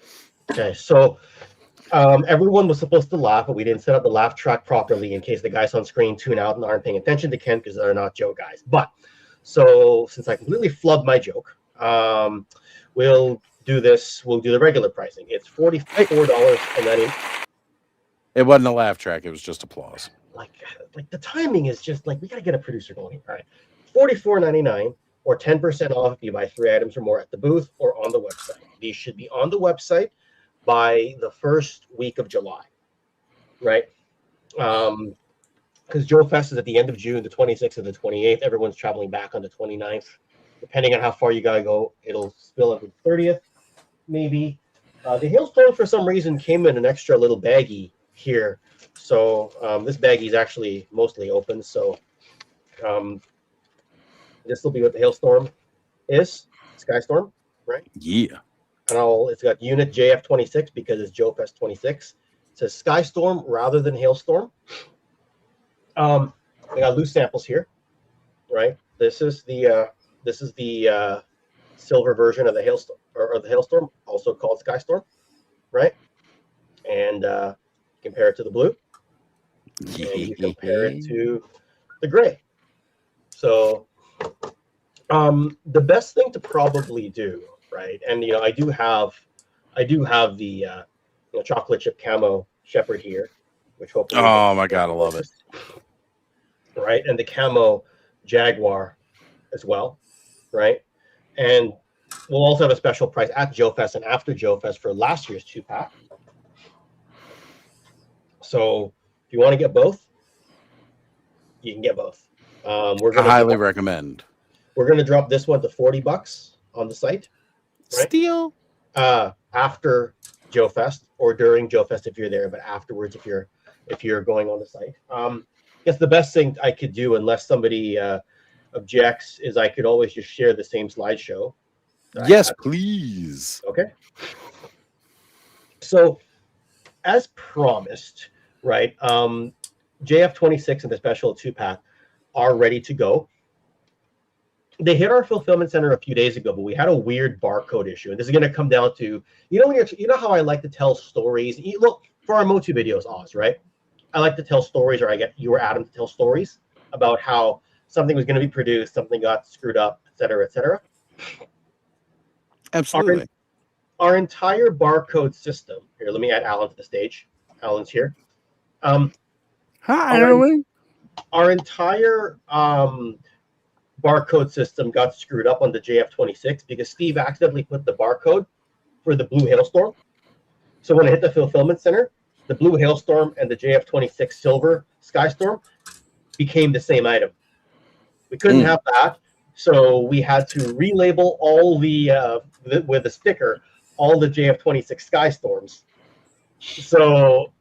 Okay, so everyone was supposed to laugh, but we didn't set up the laugh track properly in case the guys on screen tune out and aren't paying attention to Ken because they're not Joe guys. But so since I completely flubbed my joke, we'll do this, we'll do the regular pricing. It's $44.90. It wasn't a laugh track. It was just applause. Like the timing is just like, we got to get a producer going here. All right. $44.99 or 10% off if you buy 3 items or more at the booth or on the website. These should be on the website by the first week of July, right? Because Joe Fest is at the end of June, the 26th and the 28th. Everyone's traveling back on the 29th. Depending on how far you got to go, it'll spill up to the 30th, maybe. The hailstone, for some reason, came in an extra little baggie here. So this baggie is actually mostly open. So this will be what the hailstorm is, Skystorm, right? Yeah. And it's got unit JF26 because it's Joe Fest 26. It says Skystorm rather than hailstorm. I got loose samples here, right? This is the silver version of the hailstorm, or the hailstorm, also called Skystorm, right? And compare it to the blue, and you compare it to the gray. So the best thing to probably do, right? And I do have the chocolate chip camo shepherd here, which hopefully. Oh my god, I love it. Right, and the camo Jaguar as well, right? And we'll also have a special price at Joe Fest and after Joe Fest for last year's 2-pack. So if you want to get both, you can get both. I highly recommend. We're going to drop this one to $40 on the site. Right? Steal. After Joe Fest or during Joe Fest if you're there, but afterwards if you're going on the site. I guess the best thing I could do, unless somebody objects, is I could always just share the same slideshow. Yes, please. Okay. So, as promised, right? JF26 and the special 2-pack are ready to go. They hit our fulfillment center a few days ago, but we had a weird barcode issue, and this is going to come down to how I like to tell stories. Look for our Motu videos, Oz, right? I like to tell stories, or I get you or Adam to tell stories about how something was going to be produced, something got screwed up, et cetera, et cetera. Absolutely. Our entire barcode system. Here, let me add Alan to the stage. Alan's here. Hi, Alan. Our entire barcode system got screwed up on the JF26 because Steve accidentally put the barcode for the blue hailstorm. So when I hit the fulfillment center, the blue hailstorm and the JF26 silver Skystorm became the same item. We couldn't have that, so we had to relabel all with a sticker all the JF26 Skystorms. So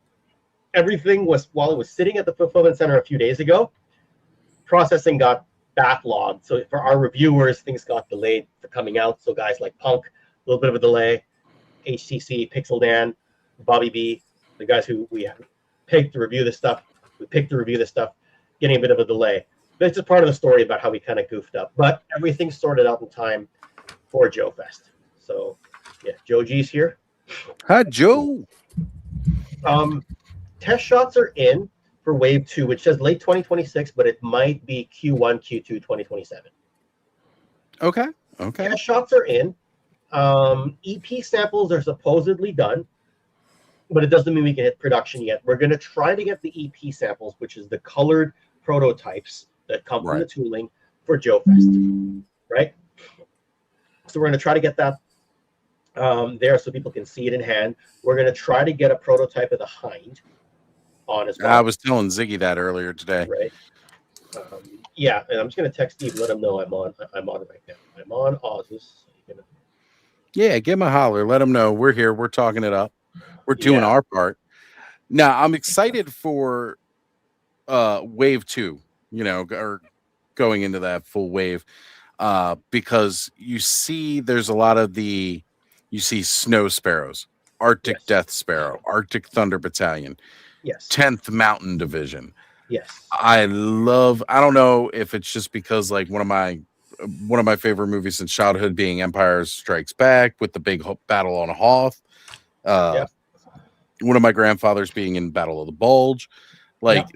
everything was, while it was sitting at the fulfillment center a few days ago, processing got backlogged. So for our reviewers, things got delayed for coming out. So guys like Punk, a little bit of a delay, HTC, Pixel Dan, Bobby B, the guys who we picked to review this stuff, getting a bit of a delay. That's just part of the story about how we kind of goofed up. But everything's sorted out in time for Joe Fest. So, yeah, Joe G's here. Hi, Joe. Test shots are in for Wave 2, which says late 2026, but it might be Q1, Q2, 2027. Okay. Test shots are in. EP samples are supposedly done, but it doesn't mean we can hit production yet. We're going to try to get the EP samples, which is the colored prototypes that come from the tooling for Joe Fest, right? So we're going to try to get that there so people can see it in hand. We're going to try to get a prototype of the Hind on as well. I was telling Ziggy that earlier today. Right. Yeah, and I'm just going to text Steve, let him know I'm on it right now. I'm on Ozus. Yeah, give him a holler. Let him know we're here. We're talking it up. We're doing our part. Now, I'm excited for Wave 2, or going into that full wave, because you see there's a lot of you see Snow Sparrows, Arctic Death Sparrow, Arctic Thunder Battalion, 10th Mountain Division. Yes. I don't know if it's just because like one of my favorite movies since childhood being Empire Strikes Back with the big battle on Hoth. One of my grandfathers being in Battle of the Bulge, that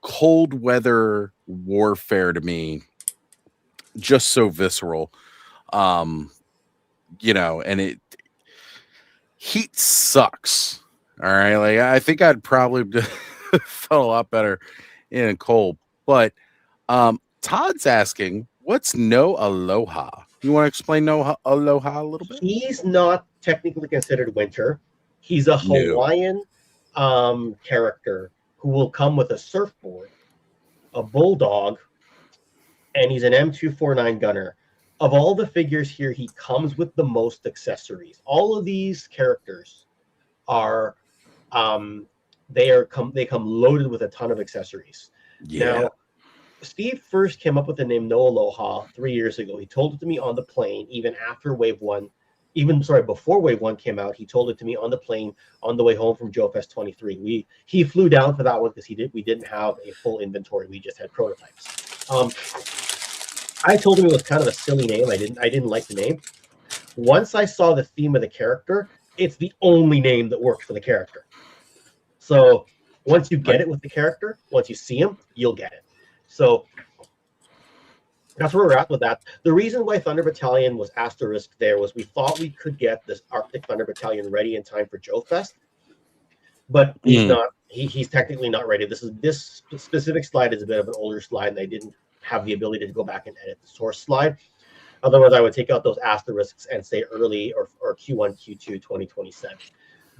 cold weather warfare to me, just so visceral. and heat sucks. All right. Like, I think I'd probably felt a lot better in cold. But Todd's asking, what's no aloha? You want to explain no aloha a little bit? He's not technically considered winter. He's a Hawaiian character who will come with a surfboard, a bulldog, and he's an M249 gunner. Of all the figures here, he comes with the most accessories. All of these characters are they come loaded with a ton of accessories. Yeah. Now, Steve first came up with the name No Aloha 3 years ago. He told it to me on the plane, before Wave 1 came out. He told it to me on the plane on the way home from Joe Fest 23. He flew down for that one because we didn't have a full inventory. We just had prototypes. I told him it was kind of a silly name. I didn't like the name. Once I saw the theme of the character, it's the only name that works for the character. So once you get it with the character, once you see him, you'll get it. So that's where we're at with that. The reason why Thunder Battalion was asterisked there was we thought we could get this Arctic Thunder Battalion ready in time for Joe Fest, but he's not. He's technically not ready. This specific slide is a bit of an older slide, and I didn't have the ability to go back and edit the source slide. Otherwise, I would take out those asterisks and say early or Q1, Q2, 2027.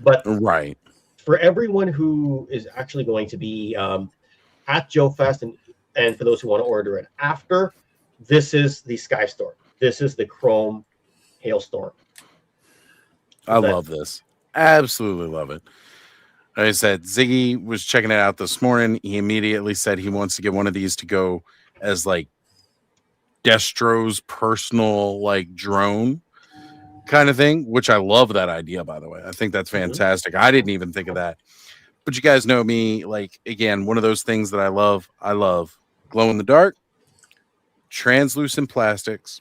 But right, for everyone who is actually going to be at Joe Fest, and for those who want to order it after, this is the Skystorm. This is the Chrome Hailstorm. I love this. Absolutely love it. Like I said, Ziggy was checking it out this morning. He immediately said he wants to get one of these to go as like Destro's personal like drone kind of thing, which I love that idea, by the way. I think that's fantastic. I didn't even think of that. But you guys know me, like, again, one of those things that I love glow in the dark, translucent plastics,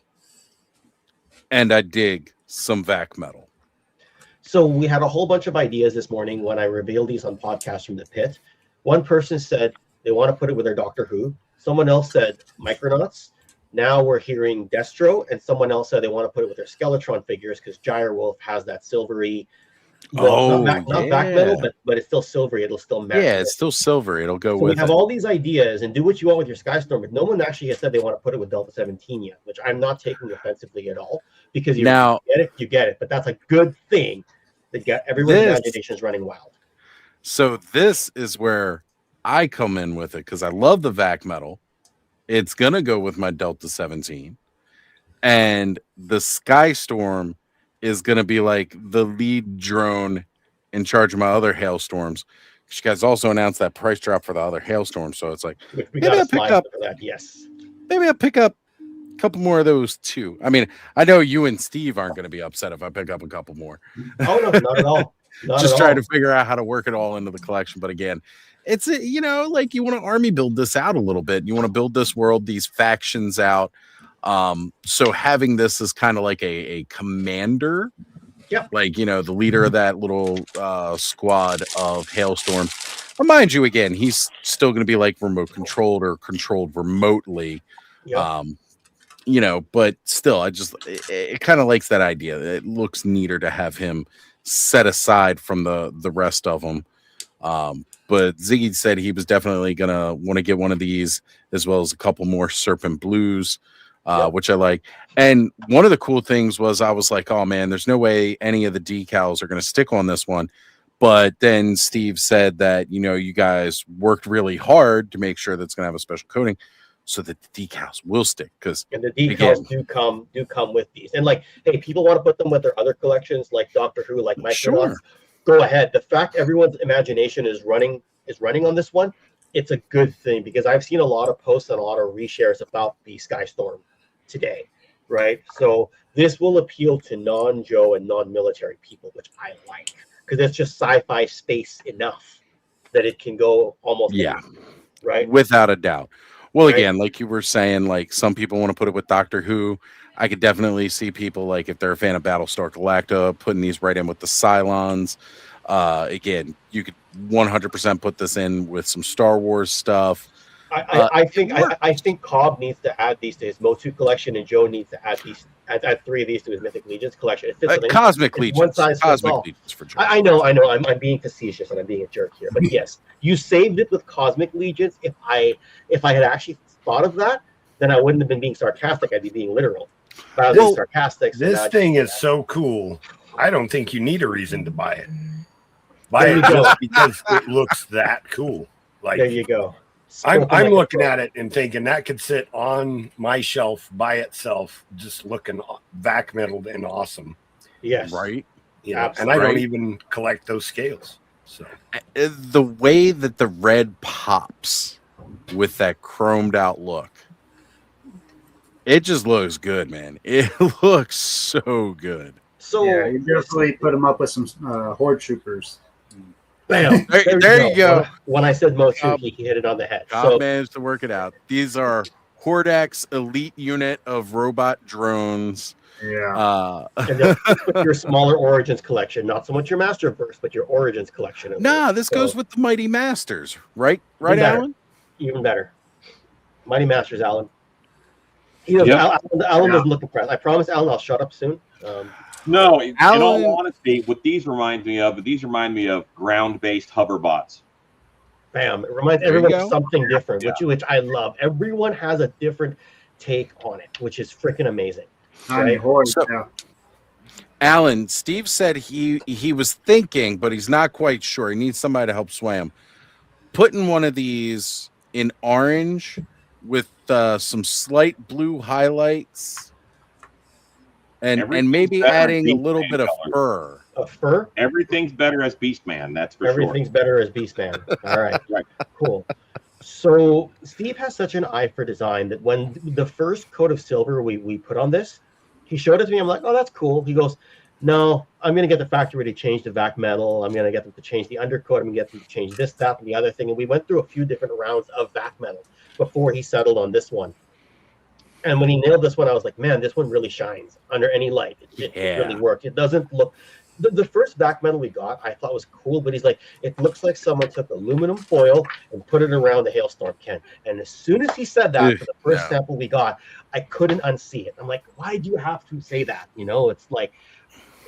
and I dig some vac metal. So we had a whole bunch of ideas this morning when I revealed these on Podcast from the Pit. One person said they want to put it with their Doctor Who. Someone else said Micronauts. Now we're hearing Destro, and someone else said they want to put it with their Skeletron figures because Gyre Wolf has that silvery. Not back metal, but it's still silvery. It'll still match. Yeah, it's still silver. It'll go so with. We have all these ideas, and do what you want with your Skystorm. But no one actually has said they want to put it with Delta 17 yet, which I'm not taking offensively at all because you get it. But that's a good thing that everyone's imagination is running wild. So this is where I come in with it because I love the vac metal. It's gonna go with my Delta 17, and the Skystorm is going to be like the lead drone in charge of my other hailstorms. You guys also announced that price drop for the other hailstorm. So it's like, maybe I'll pick up a couple more of those too. I mean, I know you and Steve aren't going to be upset if I pick up a couple more. Oh, no, not at all. Just trying to figure out how to work it all into the collection. But again, it's, like you want to army build this out a little bit. You want to build this world, these factions out. So having this as kind of like a commander, like, the leader of that little squad of Hailstorm. Remind you again, he's still going to be like remote controlled or controlled remotely. But still, it kind of likes that idea. It looks neater to have him set aside from the rest of them. But Ziggy said he was definitely going to want to get one of these as well as a couple more Serpent Blues. Which I like. And one of the cool things was I was like, oh man, there's no way any of the decals are going to stick on this one. But then Steve said that, you guys worked really hard to make sure that's going to have a special coating so that the decals will stick. And the decals do come with these. And like, hey, people want to put them with their other collections like Doctor Who, like Micronauts. Sure. Go ahead. The fact everyone's imagination is running on this one, it's a good thing because I've seen a lot of posts and a lot of reshares about the Skystorm today, right? So this will appeal to non-Joe and non-military people, which I like because it's just sci-fi space enough that it can go almost anywhere, right? Without a doubt. Well, again, like you were saying, like some people want to put it with Doctor Who. I could definitely see people like if they're a fan of Battlestar Galactica, putting these right in with the Cylons. Again, you could 100% put this in with some Star Wars stuff. I think Cobb needs to add these to his Motu collection, and Joe needs to add add 3 of these to his Mythic Legions collection. It fits Cosmic it's Legions. one size fits Cosmic all. Legions for sure. I know. I'm being facetious and I'm being a jerk here, but yes, you saved it with Cosmic Legions. If I had actually thought of that, then I wouldn't have been being sarcastic. I'd be being literal. But I was being sarcastic. So this thing is so cool. I don't think you need a reason to buy it. Buy There it you go. just because it looks that cool. Like, there you go. I'm Spoken like a looking pro. at it and thinking that could sit on my shelf by itself, just looking vac metaled and awesome. Yes. Right. You know, and Absolutely. I don't Right. even collect those scales. So The way that the red pops with that chromed out look, it just looks good, man. It looks so good. So Yeah, you definitely put them up with some Horde Troopers. bam. There you go. When I said Mochu, he hit it on the head. God So managed to work it out. These are Hordex elite unit of robot drones. Yeah. and then with your smaller Origins collection, not so much your Masterverse, but your Origins collection. Nah, this So, goes with the Mighty Masters, right? Right, better. Alan? even better. Mighty Masters, Alan. He knows, Yep. Alan doesn't look impressed. I promise, Alan, I'll shut up soon. No, in Alan- all honesty, what these remind me of ground-based hoverbots. Bam! It reminds There you everyone go. of something different, which I love. Everyone has a different take on it, which is freaking amazing. Tiny Right. Horde, So- yeah. Alan, Steve said he was thinking, but he's not quite sure. He needs somebody to help sway him. Putting one of these in orange with some slight blue highlights, and Everything's maybe better adding a in little Beastman bit of color. fur. A fur. Everything's better as Beastman, that's for Everything's better as Beastman. All right. Right. Cool. So Steve has such an eye for design that when the first coat of silver we put on this, he showed it to me. I'm like, oh, that's cool. He goes, no, I'm going to get the factory to change the vac metal. I'm going to get them to change the undercoat. I'm going to get them to change this, that, and the other thing. And we went through a few different rounds of vac metal before he settled on this one. And when he nailed this one, I was like, man, this one really shines under any light. It really worked. It doesn't look... The first vac metal we got, I thought was cool, but he's like, it looks like someone took aluminum foil and put it around the hailstorm can. And as soon as he said that for the first sample we got, I couldn't unsee it. I'm like, why do you have to say that? You know, it's like,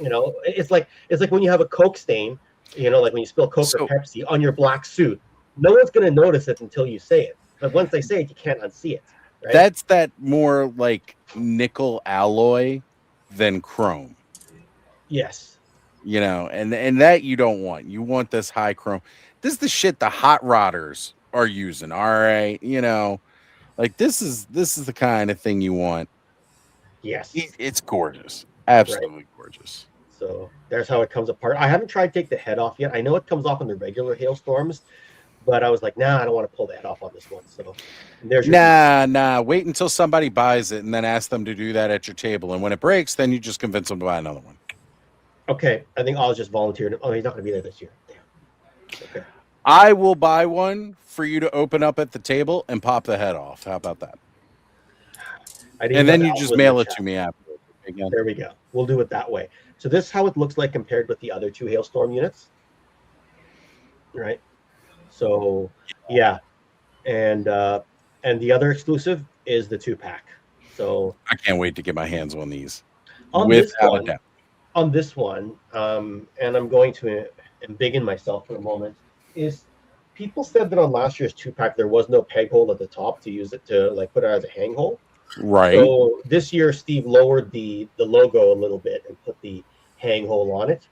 you know, it's like when you have a Coke stain, you know, like when you spill Coke or Pepsi on your black suit. No one's going to notice it until you say it. But once they say it, you can't unsee it. Right? That's that more like nickel alloy than chrome. Yes. You know, and that you don't want. You want this high chrome. This is the shit the hot rodders are using. All right, you know, like this is the kind of thing you want. Yes, it's gorgeous, absolutely gorgeous. So there's how it comes apart. I haven't tried to take the head off yet. I know it comes off in the regular hailstorms, but I was like, nah, I don't want to pull the head off on this one. So there's your nah. Wait until somebody buys it and then ask them to do that at your table. And when it breaks, then you just convince them to buy another one. Okay, I think I'll just volunteer. Oh, he's not going to be there this year. Damn. Okay. I will buy one for you to open up at the table and pop the head off. How about that? And then you just mail it to me after. Again. There we go. We'll do it that way. So this is how it looks like compared with the other two hailstorm units. Right. So yeah, and the other exclusive is the 2-pack. So I can't wait to get my hands on these. On Without a doubt. On this one, and I'm going to embiggen myself for a moment, is people said that on last year's 2-pack there was no peg hole at the top to use it to like put it as a hang hole. Right. So this year Steve lowered the logo a little bit and put the hang hole on it.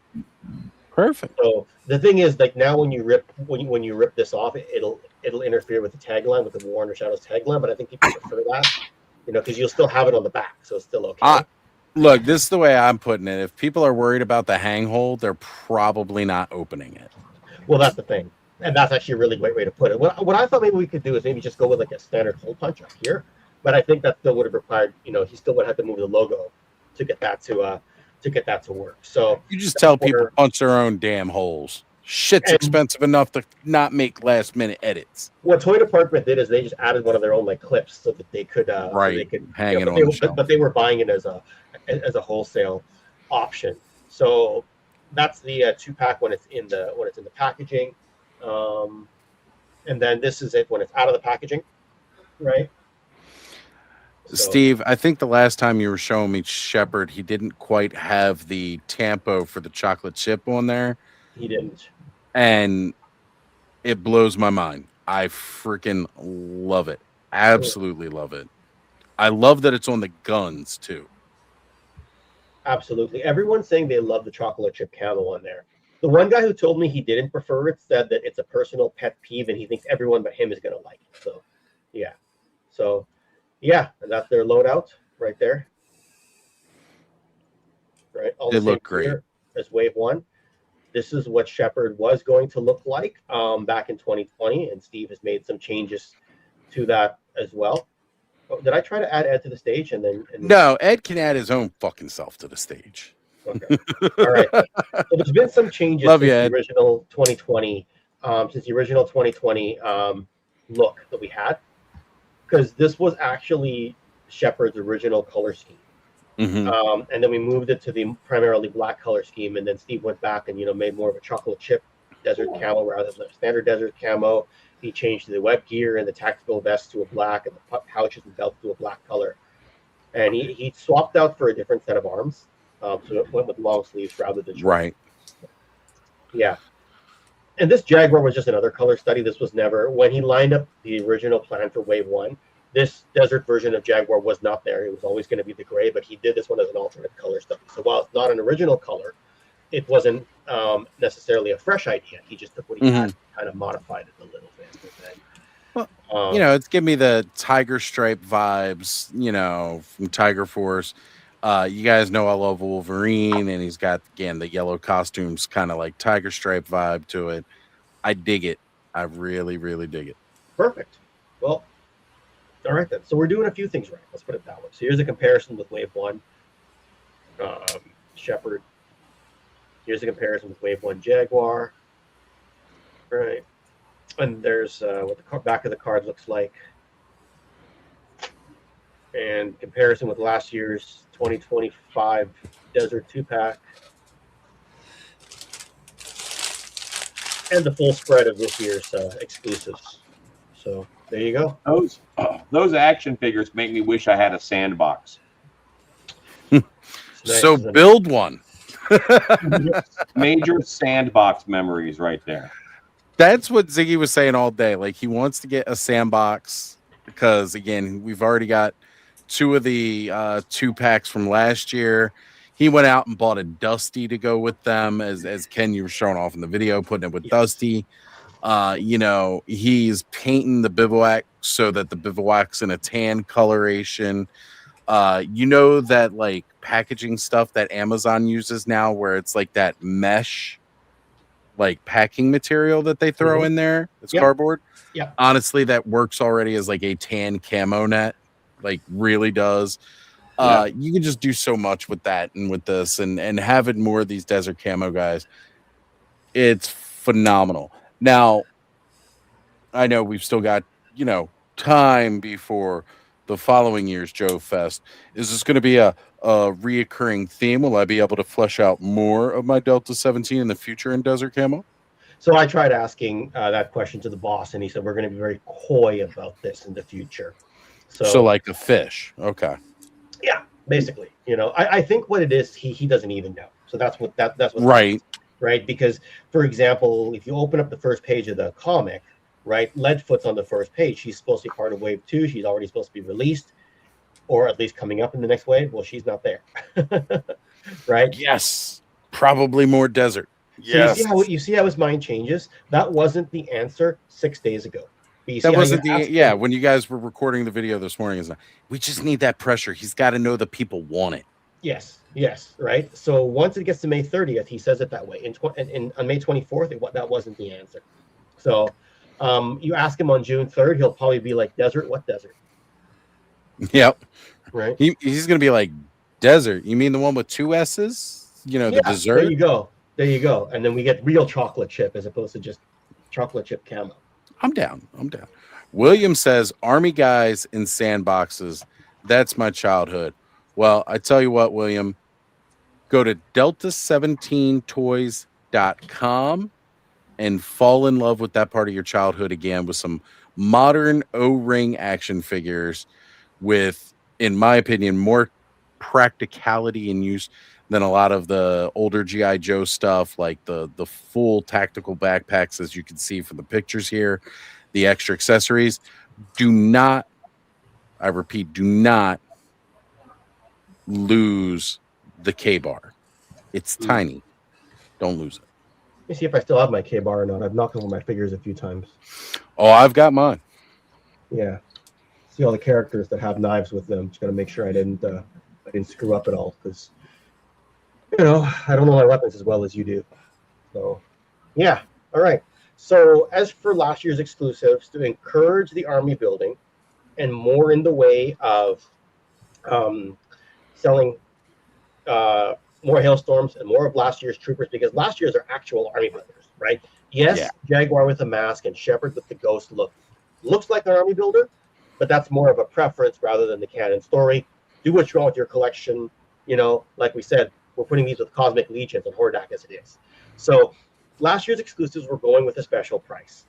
Perfect. So the thing is, like now when you rip this off, it'll interfere with the tagline, with the War Under Shadows tagline. But I think people prefer that, you know, because you'll still have it on the back, so it's still okay. Look, this is the way I'm putting it. If people are worried about the hang hole, they're probably not opening it. Well, that's the thing. And that's actually a really great way to put it. What I thought maybe we could do is maybe just go with like a standard hole punch up here. But I think that still would have required, you know, he still would have to move the logo to get that to work. So you just tell people punch their own damn holes. Shit's expensive enough to not make last minute edits. What Toy Department did is they just added one of their own like clips so that they could hang it on the shelf. But they were buying it as a wholesale option. So that's the 2-pack when it's in the packaging, and then this is it when it's out of the packaging, right? So, Steve, I think the last time you were showing me Shepard, he didn't quite have the tampo for the chocolate chip on there, he didn't. and it blows my mind. I freaking love it. Absolutely love it. I love that it's on the guns too. Absolutely. Everyone's saying they love the chocolate chip camo on there. The one guy who told me he didn't prefer it said that it's a personal pet peeve and he thinks everyone but him is going to like it. So, yeah. So, yeah, and that's their loadout right there. Right. All They the same look great. gear as Wave 1. This is what Shepard was going to look like back in 2020, and Steve has made some changes to that as well. Oh, did I try to add Ed to the stage and then? No, Ed can add his own fucking self to the stage. Okay. All right. So there's been some changes Love since you, the Ed. original 2020, look that we had, because this was actually Shepard's original color scheme. Mhm. And then we moved it to the primarily black color scheme, and then Steve went back and made more of a chocolate chip desert camo rather than a standard desert camo. He changed the web gear and the tactical vest to a black, and the pouches and belts to a black color. And he swapped out for a different set of arms, so it went with long sleeves rather than short. Right. Yeah. And this Jaguar was just another color study. This was never, when he lined up the original plan for Wave 1, this desert version of Jaguar was not there. It was always going to be the gray, but he did this one as an alternate color study. So while it's not an original color, it wasn't necessarily a fresh idea. He just took what he had and kind of modified it a little bit. Well, it's giving me the Tiger Stripe vibes, from Tiger Force. You guys know I love Wolverine, and he's got, again, the yellow costumes, kind of like Tiger Stripe vibe to it. I dig it. I really, really dig it. Perfect. Well, all right then. So we're doing a few things right. Let's put it that way. So here's a comparison with Wave 1 Shepard. Here's a comparison with Wave 1 Jaguar. Right. And there's what the back of the card looks like. And comparison with last year's 2025 Desert 2-pack. And the full spread of this year's exclusives. So there you go. Those action figures make me wish I had a sandbox. So build one. Major sandbox memories right there. That's what Ziggy was saying all day. Like, he wants to get a sandbox because, again, we've already got 2 of the 2-packs from last year. He went out and bought a Dusty to go with them, as Ken, you were showing off in the video, putting it with Dusty. He's painting the bivouac so that the bivouac's in a tan coloration. That like packaging stuff that Amazon uses now, where it's like that mesh, like packing material that they throw in there. It's cardboard. Yeah. Honestly, that works already as like a tan camo net. Like, really does. You can just do so much with that and with this, and having more of these desert camo guys. It's phenomenal. Now, I know we've still got, time before the following year's Joe Fest. Is this going to be a reoccurring theme? Will I be able to flesh out more of my Delta 17 in the future in desert camo? So I tried asking that question to the boss, and he said we're going to be very coy about this in the future. So like a fish. Okay. Yeah, basically. I think what it is, he doesn't even know. So that's what right. Right? Because, for example, if you open up the first page of the comic, right, Leadfoot's on the first page. She's supposed to be part of Wave 2. She's already supposed to be released, or at least coming up in the next wave. Well, she's not there. Right? Yes. Probably more desert. So yes. You see how his mind changes? That wasn't the answer 6 days ago. That wasn't when you guys were recording the video this morning. We just need that pressure. He's got to know the people want it. Yes, right. So once it gets to May 30th, he says it that way. On May 24th, that wasn't the answer. So you ask him on June 3rd, he'll probably be like, desert? What desert? Yep. Right. He's going to be like, desert? You mean the one with 2 S's? The dessert? There you go. And then we get real chocolate chip as opposed to just chocolate chip camo. I'm down. William says, Army guys in sandboxes. That's my childhood. Well, I tell you what, William, go to delta17toys.com and fall in love with that part of your childhood again with some modern O-ring action figures with in my opinion, more practicality in use than a lot of the older GI Joe stuff, like the full tactical backpacks, as you can see from the pictures here, the extra accessories. Do not, I repeat, do not lose the K-bar. It's tiny. Don't lose it. Let me see if I still have my K-bar or not. I've knocked over my figures a few times. Oh, I've got mine. Yeah. See all the characters that have knives with them. Just gotta make sure I didn't screw up at all, because I don't know my weapons as well as you do. So yeah. All right. So as for last year's exclusives, to encourage the army building and more in the way of selling more Hailstorms and more of last year's troopers, because last year's are actual army builders, right? Yes, yeah. Jaguar with a mask and Shepherd with the ghost looks like an army builder, but that's more of a preference rather than the canon story. Do what you want with your collection. Like we said, we're putting these with Cosmic Legions and Hordak as it is. So last year's exclusives were going with a special price.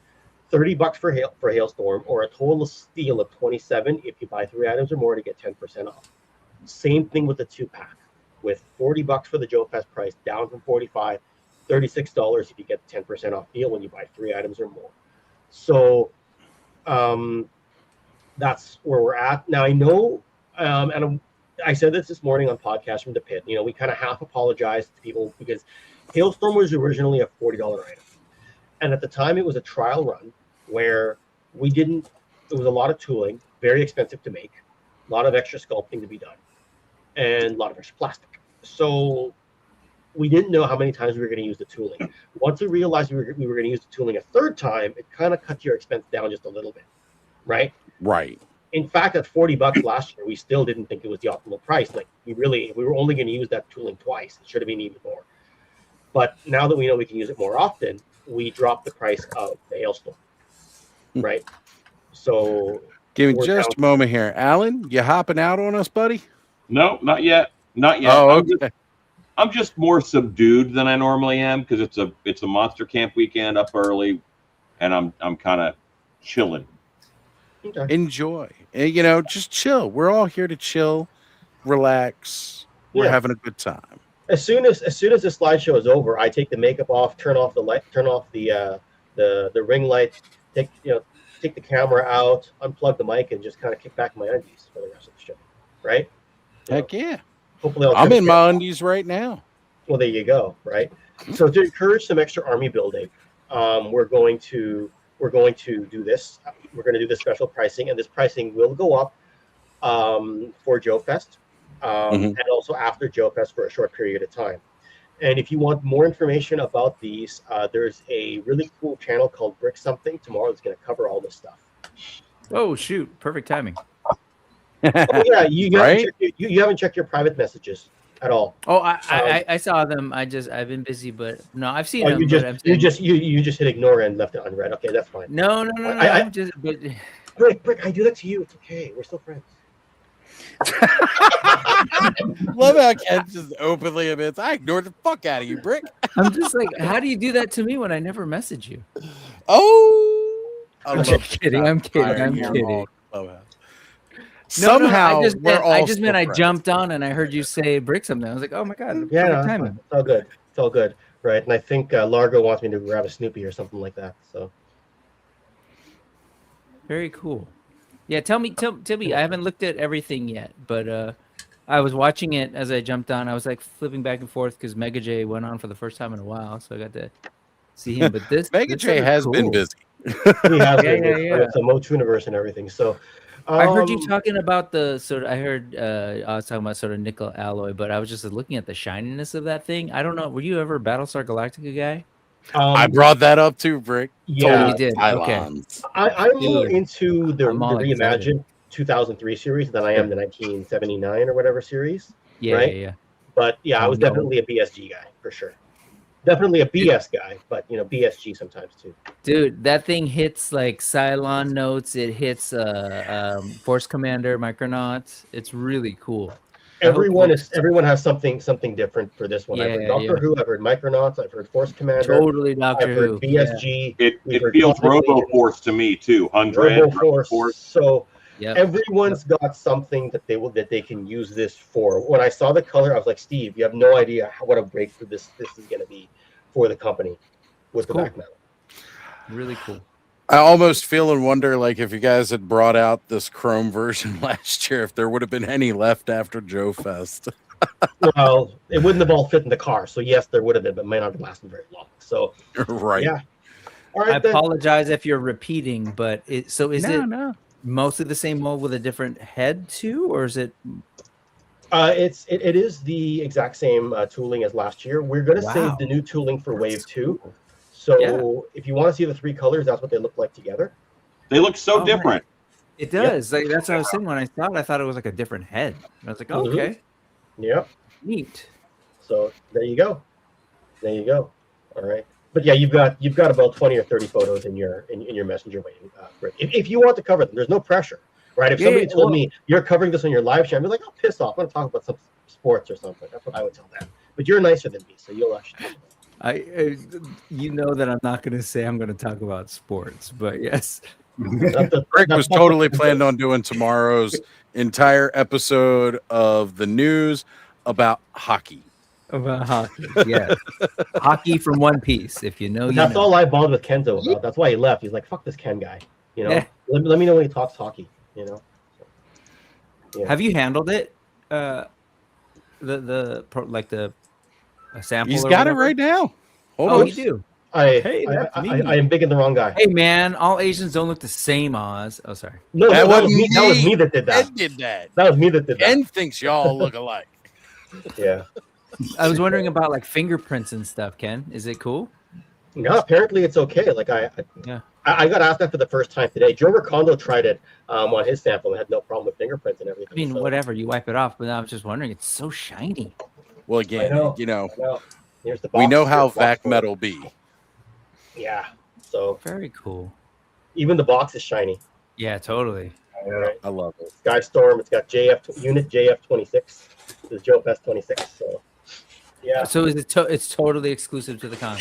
$30 for Hailstorm, or a total steal of $27 if you buy 3 items or more to get 10% off. Same thing with the 2-pack, with $40 for the Joe Fest price, down from $45, $36 if you get the 10% off deal when you buy 3 items or more. So that's where we're at. Now, I know, and I said this morning on Podcast from the Pit, we kind of half apologized to people because Hailstorm was originally a $40 item. And at the time, it was a trial run where it was a lot of tooling, very expensive to make, a lot of extra sculpting to be done, and a lot of extra plastic. So we didn't know how many times we were going to use the tooling. Once we realized we were going to use the tooling a third time, it kind of cut your expense down just a little bit, right? Right. In fact, at $40 last year, we still didn't think it was the optimal price. Like we were only going to use that tooling twice. It should have been even more. But now that we know we can use it more often, we dropped the price of the Hailstorm, right? So give me just a moment here. Alan, you hopping out on us, buddy? No, not yet. Not yet. Oh, okay. I'm just more subdued than I normally am because it's a monster camp weekend up early, and I'm kind of chilling. Okay. Enjoy. Just chill. We're all here to chill, relax. We're having a good time. As soon as the slideshow is over, I take the makeup off, turn off the light, turn off the ring light, take the camera out, unplug the mic, and just kind of kick back my undies for the rest of the show. Right? Heck yeah. Hopefully I'm in my undies right now. Well, there you go. Right. So to encourage some extra army building, we're going to do this. We're going to do this special pricing, and this pricing will go up for Joe Fest. And also after Joe Fest for a short period of time. And if you want more information about these, there's a really cool channel called Brick Something tomorrow that's going to cover all this stuff. Oh, shoot. Perfect timing. Oh, yeah, you haven't checked your private messages at all. Oh, I saw them. I've been busy, but no, I've seen them. You just hit ignore and left it unread. Okay, that's fine. No. Brick, I do that to you. It's okay. We're still friends. Love how Ken just openly admits I ignored the fuck out of you, Brick. I'm just like, how do you do that to me when I never message you? Oh, I'm kidding. Somehow I just meant I jumped on and I heard you say Brick something. I was like, oh my god, timing. It's all good, right? And I think Largo wants me to grab a Snoopy or something like that. So very cool. Yeah, tell me. I haven't looked at everything yet, but I was watching it as I jumped on. I was like flipping back and forth because Mega J went on for the first time in a while, so I got to see him. But this Mega J has been busy. He has been. It's a Motooniverse and everything. So I heard you talking about the sort of. I heard I was talking about sort of nickel alloy, but I was just looking at the shininess of that thing. I don't know. Were you ever a Battlestar Galactica guy? I brought that up too, Brick. Yeah, you did. Okay. I'm more into the reimagined 2003 series than I am the 1979 or whatever series. Yeah, right? yeah. But yeah, I was definitely a BSG guy for sure. Definitely a BS guy, but BSG sometimes too. Dude, that thing hits like Cylon notes. It hits Force Commander, Micronauts. It's really cool. Everyone has something different for this one. I've heard Doctor Who, I've heard Micronauts, I've heard Force Commander. Totally Doctor Who. BSG. It feels Robo Force to me too. 100 Robo Force. So Yeah. Everyone's got something that they can use this for. When I saw the color, I was like, Steve, you have no idea what a breakthrough this is going to be for the company with the back metal. Really cool. I almost feel and wonder, like, if you guys had brought out this chrome version last year, if there would have been any left after Joe Fest. Well, it wouldn't have all fit in the car, so yes, there would have been, but might not have lasted very long. So, Right. yeah. All I right, then. apologize if you're repeating, but is it No. mostly the same mold with a different head too, or is it? It is the exact same tooling as last year. We're going to save the new tooling for Wave 2. So if you want to see the 3 colors, that's what they look like together. They look so different. It does. Like, that's what I was saying when I saw it. I thought it was like a different head. And I was like, oh, okay, Yep. neat. So there you go. There you go. All right. But yeah, you've got about 20 or 30 photos in your messenger waiting. If you want to cover them, there's no pressure, right? If somebody told me you're covering this on your live show, I'd be like, oh, piss off. I'm going to talk about some sports or something. That's what I would tell them. But you're nicer than me, so you'll actually. You know that I'm not going to say I'm going to talk about sports, but yes. Rick was totally planning on doing tomorrow's entire episode of the news about hockey. About hockey, yeah. Hockey from One Piece, if you know. That's all I bonded with Kenzo about. That's why he left. He's like, fuck this Ken guy. You know, let me know when he talks hockey. You know. So, Have you handled it? A sample. He's got it right now. You do. I am big in the wrong guy. Hey man, all Asians don't look the same, Oz. Oh, sorry. No, that was me. That was me that did that. Ed did that. That was me that did that. Ken thinks y'all look alike. Yeah. I was wondering about like fingerprints and stuff. Ken, is it cool? No, apparently it's okay. Like I got asked that for the first time today. Joe Ricondo tried it on his sample and had no problem with fingerprints and everything. I mean, whatever, you wipe it off. But I was just wondering, it's so shiny. Well, again, Here's the box. we know how vac metal be. Yeah. So very cool. Even the box is shiny. Yeah, totally. Right. I love it. Skystorm. It's got unit JF26. This is Joe Fest 26. So yeah. So is it? It's totally exclusive to the con.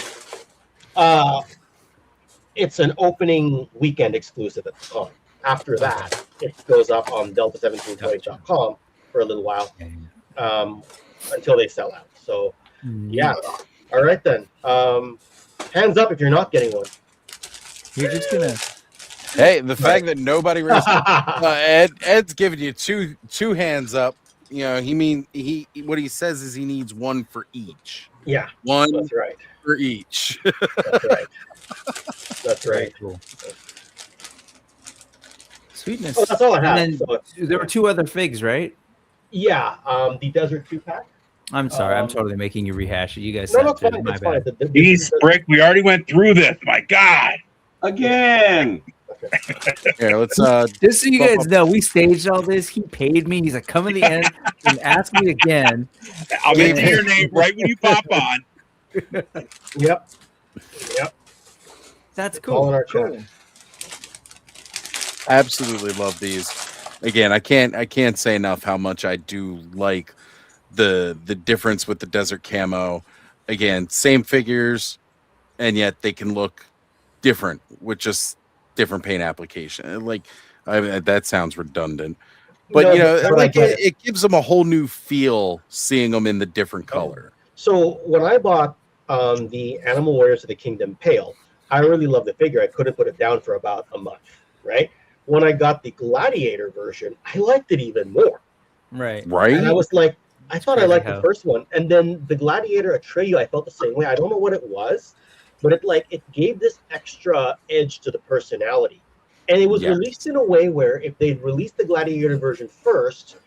It's an opening weekend exclusive at the con. After that, it goes up on delta1720.com for a little while until they sell out. So yeah. All right then. Hands up if you're not getting one. You're just gonna. Hey, the fact that nobody raised Ed's giving you two hands up. You know, what he says is he needs one for each. Yeah, one. That's right. For each. That's right. That's right. Cool. Sweetness. Oh, that's all I have. And then there were 2 other figs, right? Yeah. The Desert 2-pack. I'm sorry. I'm totally making you rehash it. You guys. No, that's fine. That's fine. These Brick, we already went through this. My God. Again. Here, let's just so you guys know, we staged all this. He paid me. He's like, come in the end and ask me again. I'll mention your name right when you pop on. Yep. That's cool. Cool. Absolutely love these. Again, I can't say enough how much I do like the difference with the desert camo. Again, same figures, and yet they can look different with just different paint application. Like that sounds redundant, but it gives them a whole new feel seeing them in the different color. So when I bought the Animal Warriors of the Kingdom Pale, I really loved the figure. I couldn't put it down for about a month, right? When I got the Gladiator version, I liked it even more. Right. And I was like, I thought I liked the first one. And then the Gladiator Atreyu, I felt the same way. I don't know what it was, but it gave this extra edge to the personality. And it was released in a way where if they'd released the Gladiator version first,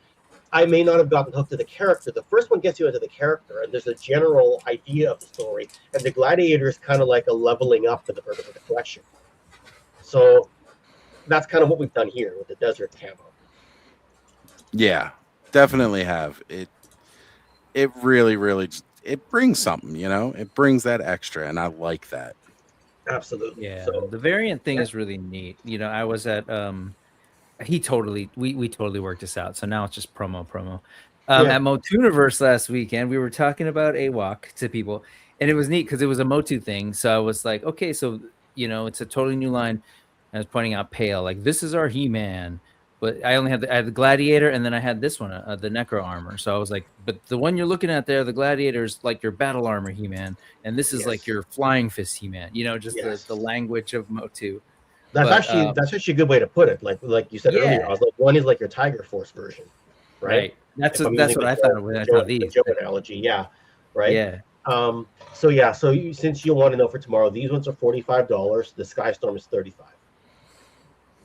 I may not have gotten hooked to the character. The first one gets you into the character, and there's a general idea of the story. And the Gladiator is kind of like a leveling up for the purpose of the collection. So that's kind of what we've done here with the Desert Camo. Yeah, definitely have. It really, really, it brings something, it brings that extra, and I like that. Absolutely. Yeah. So, the variant thing is really neat. I was at, we totally worked this out. So now it's just promo. At Motuniverse last weekend, we were talking about AWOC to people, and it was neat because it was a Motu thing. So I was like, okay, so, it's a totally new line. I was pointing out Pale, like, this is our He-Man. but I only had I had the gladiator, and then I had this one, the necro armor. So I was like, but the one you're looking at there, the gladiator is like your battle armor He-Man, and this is like your flying fist He-Man. You know, just the language of Motu. That's actually a good way to put it. Like you said earlier, I was like, one is like your Tiger Force version, right? That's what I thought when I saw these. Joe analogy, yeah, right. Yeah. So since you want to know for tomorrow, these ones are $45. The Skystorm is $35.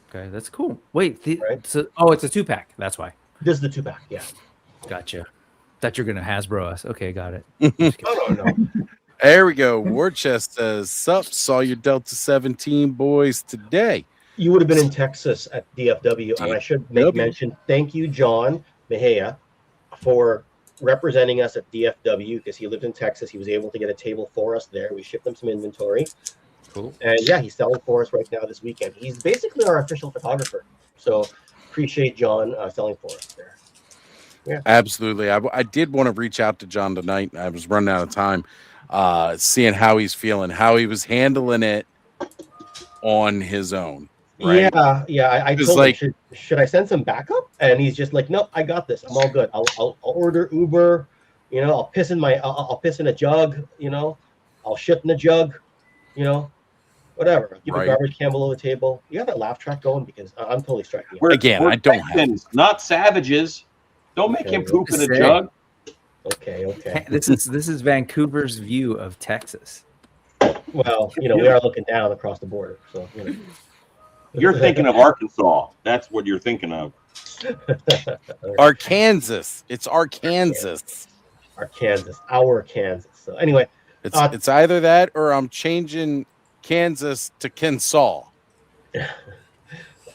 Okay, that's cool. Wait, right? So it's a 2-pack. That's why. This is the 2-pack. Yeah. Gotcha. Thought you're gonna Hasbro us. Okay, got it. No. There we go. War Chest says, "Sup? Saw your Delta 17 boys today." You would have been in Texas at DFW, and I should make mention. Thank you, John Mejia, for representing us at DFW because he lived in Texas. He was able to get a table for us there. We shipped him some inventory. Cool. And yeah, he's selling for us right now this weekend. He's basically our official photographer. So appreciate John selling for us there. Yeah, absolutely. I did want to reach out to John tonight. I was running out of time, seeing how he's feeling, how he was handling it on his own. Right? Yeah. I told him, should I send some backup? And he's just like, nope, I got this. I'm all good. I'll order Uber. You know, I'll piss in a jug. You know, I'll shit in a jug. You know, whatever. Give a garbage can below the table. You have that laugh track going because I'm totally striking. We're I don't have not savages. Don't make him poop in a jug. Okay. This is Vancouver's view of Texas. Well, we are looking down across the border, so. You're thinking of Arkansas. That's what you're thinking of. Arkansas. It's Arkansas. Our Kansas. So anyway, it's either that or I'm changing Kansas to Kensaw.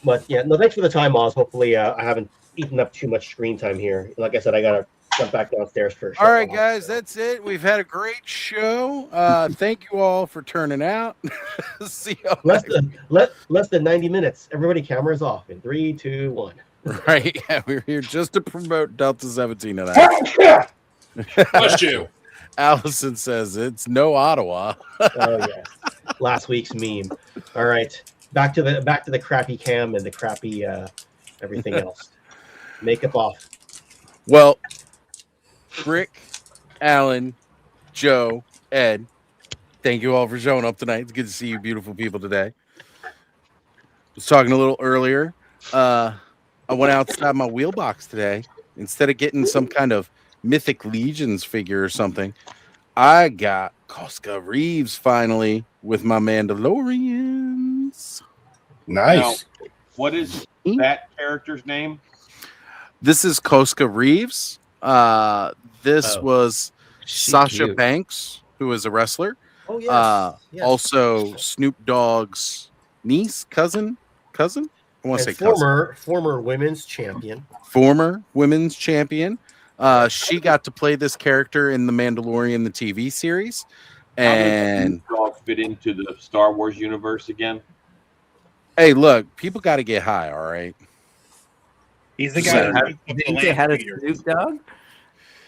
But yeah, no, thanks for the time, Oz. Hopefully, I haven't eaten up too much screen time here. Like I said, I gotta jump back downstairs first. All right, guys, that's it. We've had a great show. Thank you all for turning out. See you less than 90 minutes. Everybody, cameras off in 3, 2, 1. Right. Yeah, we're here just to promote Delta 17 tonight. Bless you. Allison says it's no Ottawa. Oh yeah. Last week's meme. All right. Back to the crappy cam and the crappy everything else. Makeup off. Well, Rick, Alan, Joe, Ed, thank you all for showing up tonight. It's good to see you beautiful people today. I was talking a little earlier. I went outside my wheel box today. Instead of getting some kind of Mythic Legions figure or something, I got Koska Reeves finally with my Mandalorians. Nice. Now, what is that character's name? This is Koska Reeves. This was Sasha Banks, who is a wrestler. Oh, yes. Also Snoop Dogg's niece, cousin. I want to say former women's champion. Former women's champion. She got to play this character in The Mandalorian, the TV series. And how does Snoop Dogg fit into the Star Wars universe again? Hey, look, people got to get high, all right? He's the guy that had a Snoop Dogg?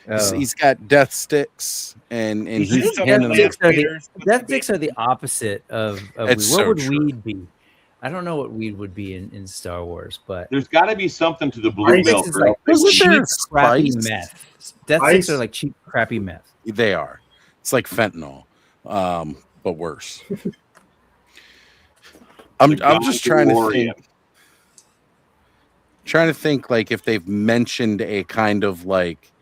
Oh. He's got death sticks, and he's death sticks are the opposite of weed. What would weed be? I don't know what weed would be in Star Wars, but there's got to be something to the blue milk. Cheap, crappy meth. Death sticks are like cheap, crappy meth. They are. It's like fentanyl, but worse. I'm just trying to think like if they've mentioned a kind of like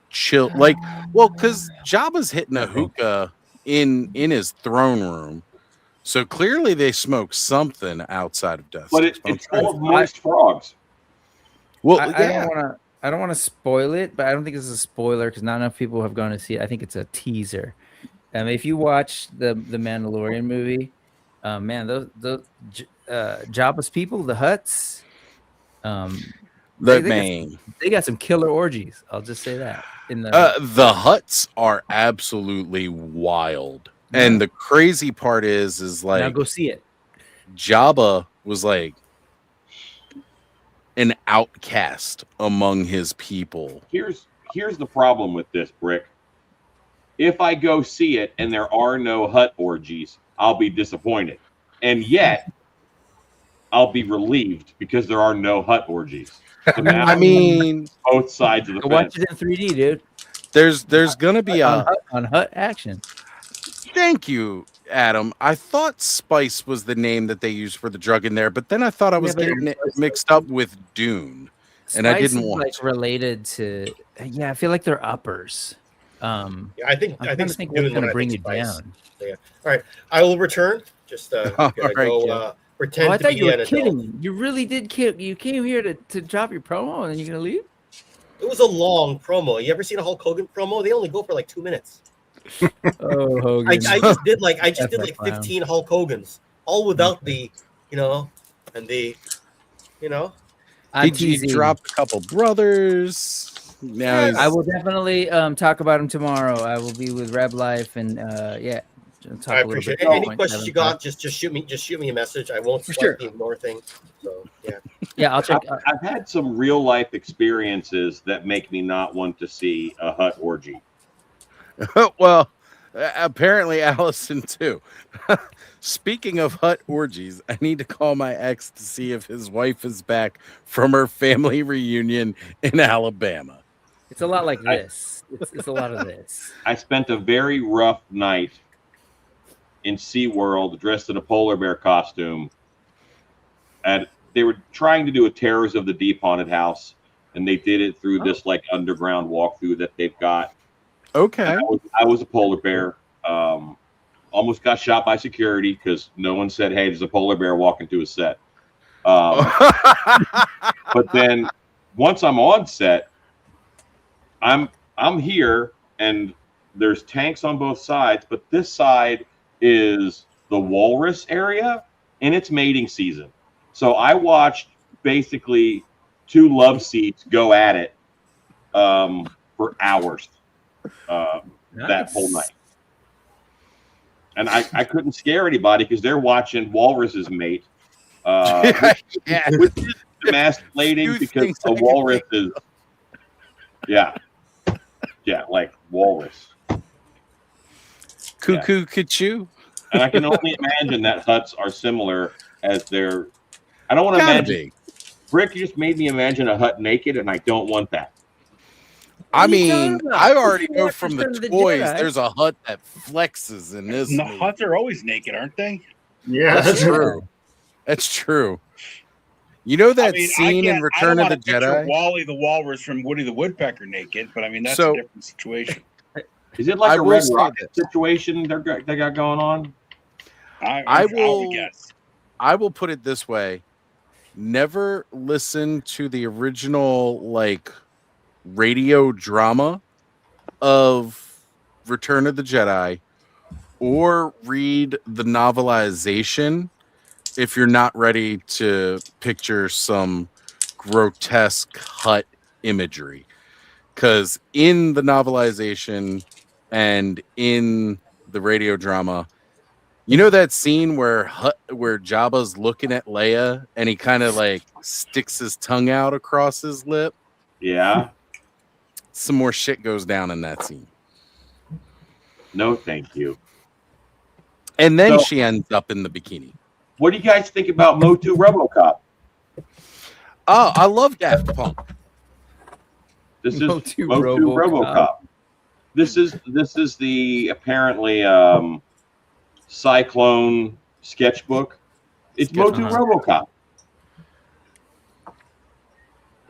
chill, like, well, because Jabba's hitting a hookah in his throne room, so clearly they smoke something outside of death. But it's full of moist frogs. Well, I don't want to spoil it, but I don't think it's a spoiler because not enough people have gone to see it. I think it's a teaser. If you watch the Mandalorian movie, man, those Jabba's people, the Hutts, they got some killer orgies. I'll just say that. The Hutts are absolutely wild, and the crazy part is like, now go see it. Jabba was like an outcast among his people. Here's the problem with this, Brick. If I go see it and there are no Hutt orgies, I'll be disappointed. And yet, I'll be relieved because there are no hut orgies. So now I mean, both sides of the Go watch fence. it in 3D, dude. there's gonna be on Hut Action. Thank you, Adam. I thought Spice was the name that they used for the drug in there, but then I thought I was but getting it mixed up with Dune, and I Spice didn't is want like to. related to. Yeah, I feel like they're uppers. Yeah, I think think Dune what's when gonna I bring think you Spice. down. Yeah. All right, I will return. Just All gonna right, go kid. pretend I to thought be you were an kidding adult. me. You really did kill. You came here to drop your promo and then you're gonna leave. It was a long promo. You ever seen a Hulk Hogan promo? They only go for like 2 minutes. Oh, Hogan. I just did like That's that clown. 15 Hulk Hogans, all without the, and the, On He TZ. dropped a couple brothers. Now he's I will definitely talk about him tomorrow. I will be with Reb Life and yeah, talk I a little appreciate bit. it. Any questions you got, just shoot me a message. I won't For swipe sure. the ignore thing. So yeah. Yeah, I'll check. I've had some real life experiences that make me not want to see a hut orgy. well, apparently Allison too. Speaking of hut orgies, I need to call my ex to see if his wife is back from her family reunion in Alabama. It's a lot like this. It's a lot of this. I spent a very rough night in SeaWorld dressed in a polar bear costume. And they were trying to do a Terrors of the Deep haunted house. And they did it through this like underground walkthrough that they've got. Okay. I was a polar bear. Almost got shot by security because no one said, "Hey, there's a polar bear walking to a set." But then once I'm on set, I'm here and there's tanks on both sides, but this side is the walrus area and it's mating season. So I watched basically 2 love seats go at it for hours that whole night. And I couldn't scare anybody because they're watching walruses mate. Which is emasculating because a walrus is, yeah, like walrus. Cuckoo, cuckoo. And I can only imagine that huts are similar as their. I don't want to imagine. Brick, you just made me imagine a hut naked, and I don't want that. I mean, I already know from the toys there's a hut that flexes in this. The huts are always naked, aren't they? Yeah, that's true. That's true. You know that scene in Return of the Jedi? Wally the Walrus from Woody the Woodpecker naked, but I mean that's a different situation. Is it like a Red Rocket situation they got going on? I will put it this way: never listen to the original like radio drama of Return of the Jedi, or read the novelization if you're not ready to picture some grotesque hut imagery. Because in the novelization and in the radio drama, you know that scene where Jabba's looking at Leia and he kind of like sticks his tongue out across his lip? Yeah. Some more shit goes down in that scene. No, thank you. And then she ends up in the bikini. What do you guys think about Motu RoboCop? Oh, I love Daft Punk. This is Motu RoboCop. This is the apparently Cyclone sketchbook. It's Motu RoboCop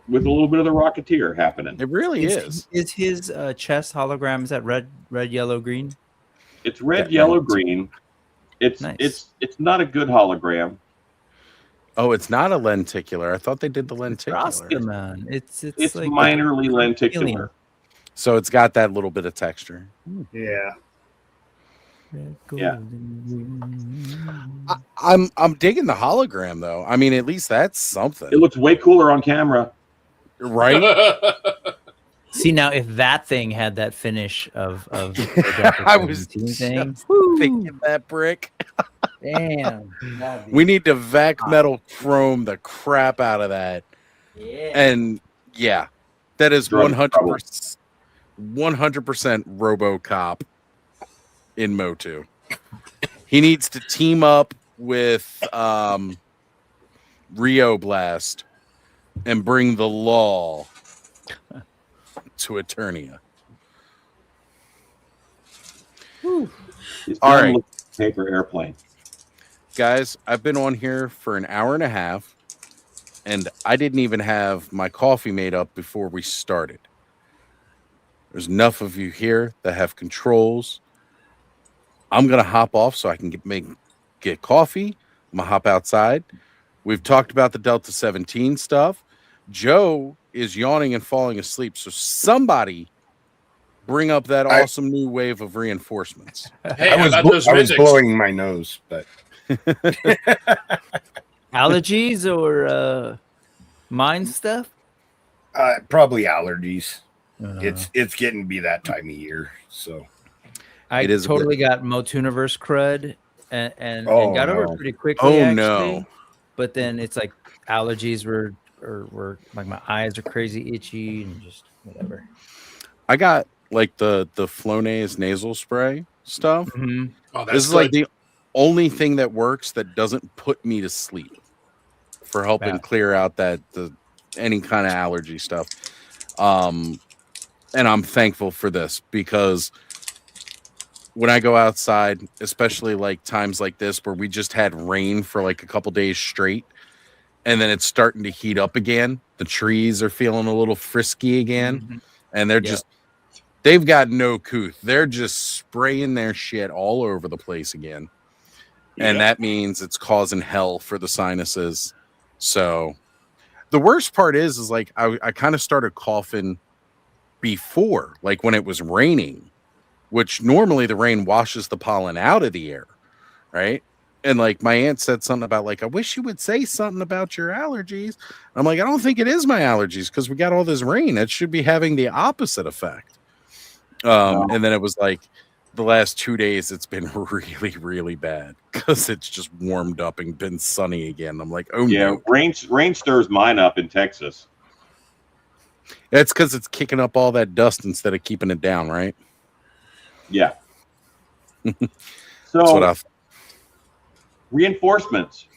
with a little bit of the Rocketeer happening. It really is. Is his chest hologram? Is that red, yellow, green? It's red, yellow, green. It's not a good hologram. Oh, it's not a lenticular. I thought they did the lenticular. It's like minorly lenticular. So it's got that little bit of texture. Yeah. Yeah. I'm digging the hologram though. I mean, at least that's something. It looks way cooler on camera. Right? See, now if that thing had that finish of I was thing, thinking that, Brick. Damn. We need to vac metal chrome the crap out of that. Yeah. And yeah, that is 100% RoboCop in Motu. He needs to team up with Rio Blast and bring the law to Eternia. All right. Paper airplane. Guys, I've been on here for an hour and a half, and I didn't even have my coffee made up before we started. There's enough of you here that have controls. I'm going to hop off so I can get coffee. I'm going to hop outside. We've talked about the Delta 17 stuff. Joe is yawning and falling asleep, so somebody bring up that awesome new wave of reinforcements. Hey, I was blowing my nose, but allergies or mind stuff? Probably allergies. It's getting to be that time of year, so I totally got Motuniverse crud and got over it pretty quickly. No! But then it's like allergies were like my eyes are crazy itchy and just whatever. I got like the Flonase nasal spray stuff. Mm-hmm. Oh, that's this is like the only thing that works that doesn't put me to sleep for helping clear out any kind of allergy stuff. And I'm thankful for this because when I go outside, especially like times like this where we just had rain for like a couple days straight, and then it's starting to heat up again. The trees are feeling a little frisky again, and they're they've got no couth. They're just spraying their shit all over the place again. And that means it's causing hell for the sinuses. So the worst part is like I kind of started coughing before, like when it was raining, which normally the rain washes the pollen out of the air, right? And like my aunt said something about like, I wish you would say something about your allergies. I'm like, I don't think it is my allergies because we got all this rain. It should be having the opposite effect. And then it was like the last 2 days, it's been really, really bad because it's just warmed up and been sunny again. I'm like, oh yeah, no. Rain stirs mine up in Texas. It's because it's kicking up all that dust instead of keeping it down, right? Yeah. So reinforcements.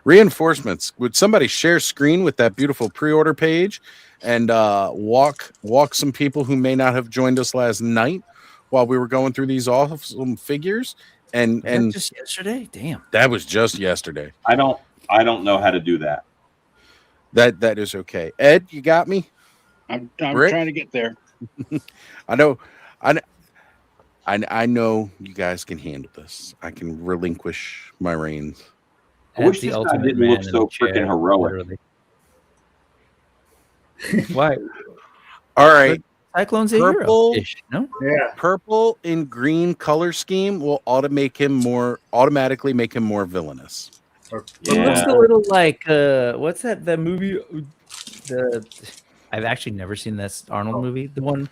Would somebody share screen with that beautiful pre-order page and walk some people who may not have joined us last night while we were going through these awesome figures? And just yesterday, damn, that was just yesterday. I don't know how to do that. That is okay. Ed, you got me. I'm trying to get there. I know you guys can handle this. I can relinquish my reins. I wish this guy didn't look so freaking heroic. Why? All right. Cyclone's purple, a hero. No? Yeah. Purple and green color scheme will automatically make him more villainous. It looks a little like what's that movie? I've actually never seen this Arnold movie. The one,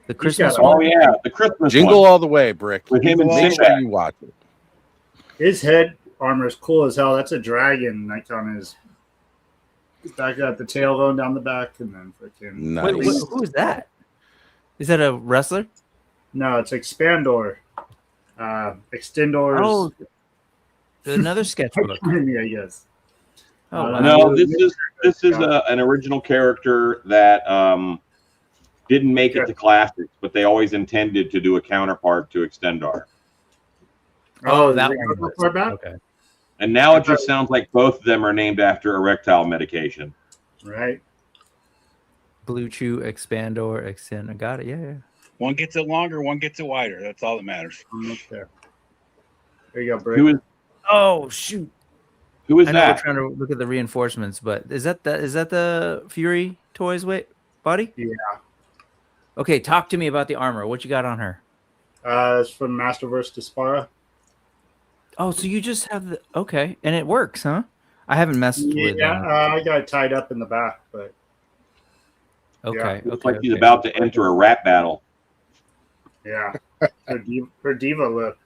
the Christmas one. Oh yeah, the Christmas Jingle one. All the Way, Brick. With him and make Sinbad. sure you watch it. His head armor is cool as hell. That's a dragon, like on his back, got the tail going down the back, and then freaking. Nice. Wait, who is that? Is that a wrestler? No, it's Expandor. Extendors. Oh, another sketchbook. Yeah, yes. Oh, No, this is an original character that didn't make it to classics, but they always intended to do a counterpart to Extendar. Oh, that one. Okay. And now it just sounds like both of them are named after erectile medication. Right. Blue Chew, Expandor, Extend. I got it. Yeah. One gets it longer, one gets it wider. That's all that matters. Up there. There you go, Brick. Oh shoot! Who is I know that? we're trying to look at the reinforcements, but is that the Fury Toys body? Yeah. Okay, talk to me about the armor. What you got on her? It's from Masterverse Dispara. Oh, so you just have the and it works, huh? I haven't messed with. Yeah, I got it tied up in the back, but. Okay. Looks like he's about to enter a rap battle. Yeah, her diva look,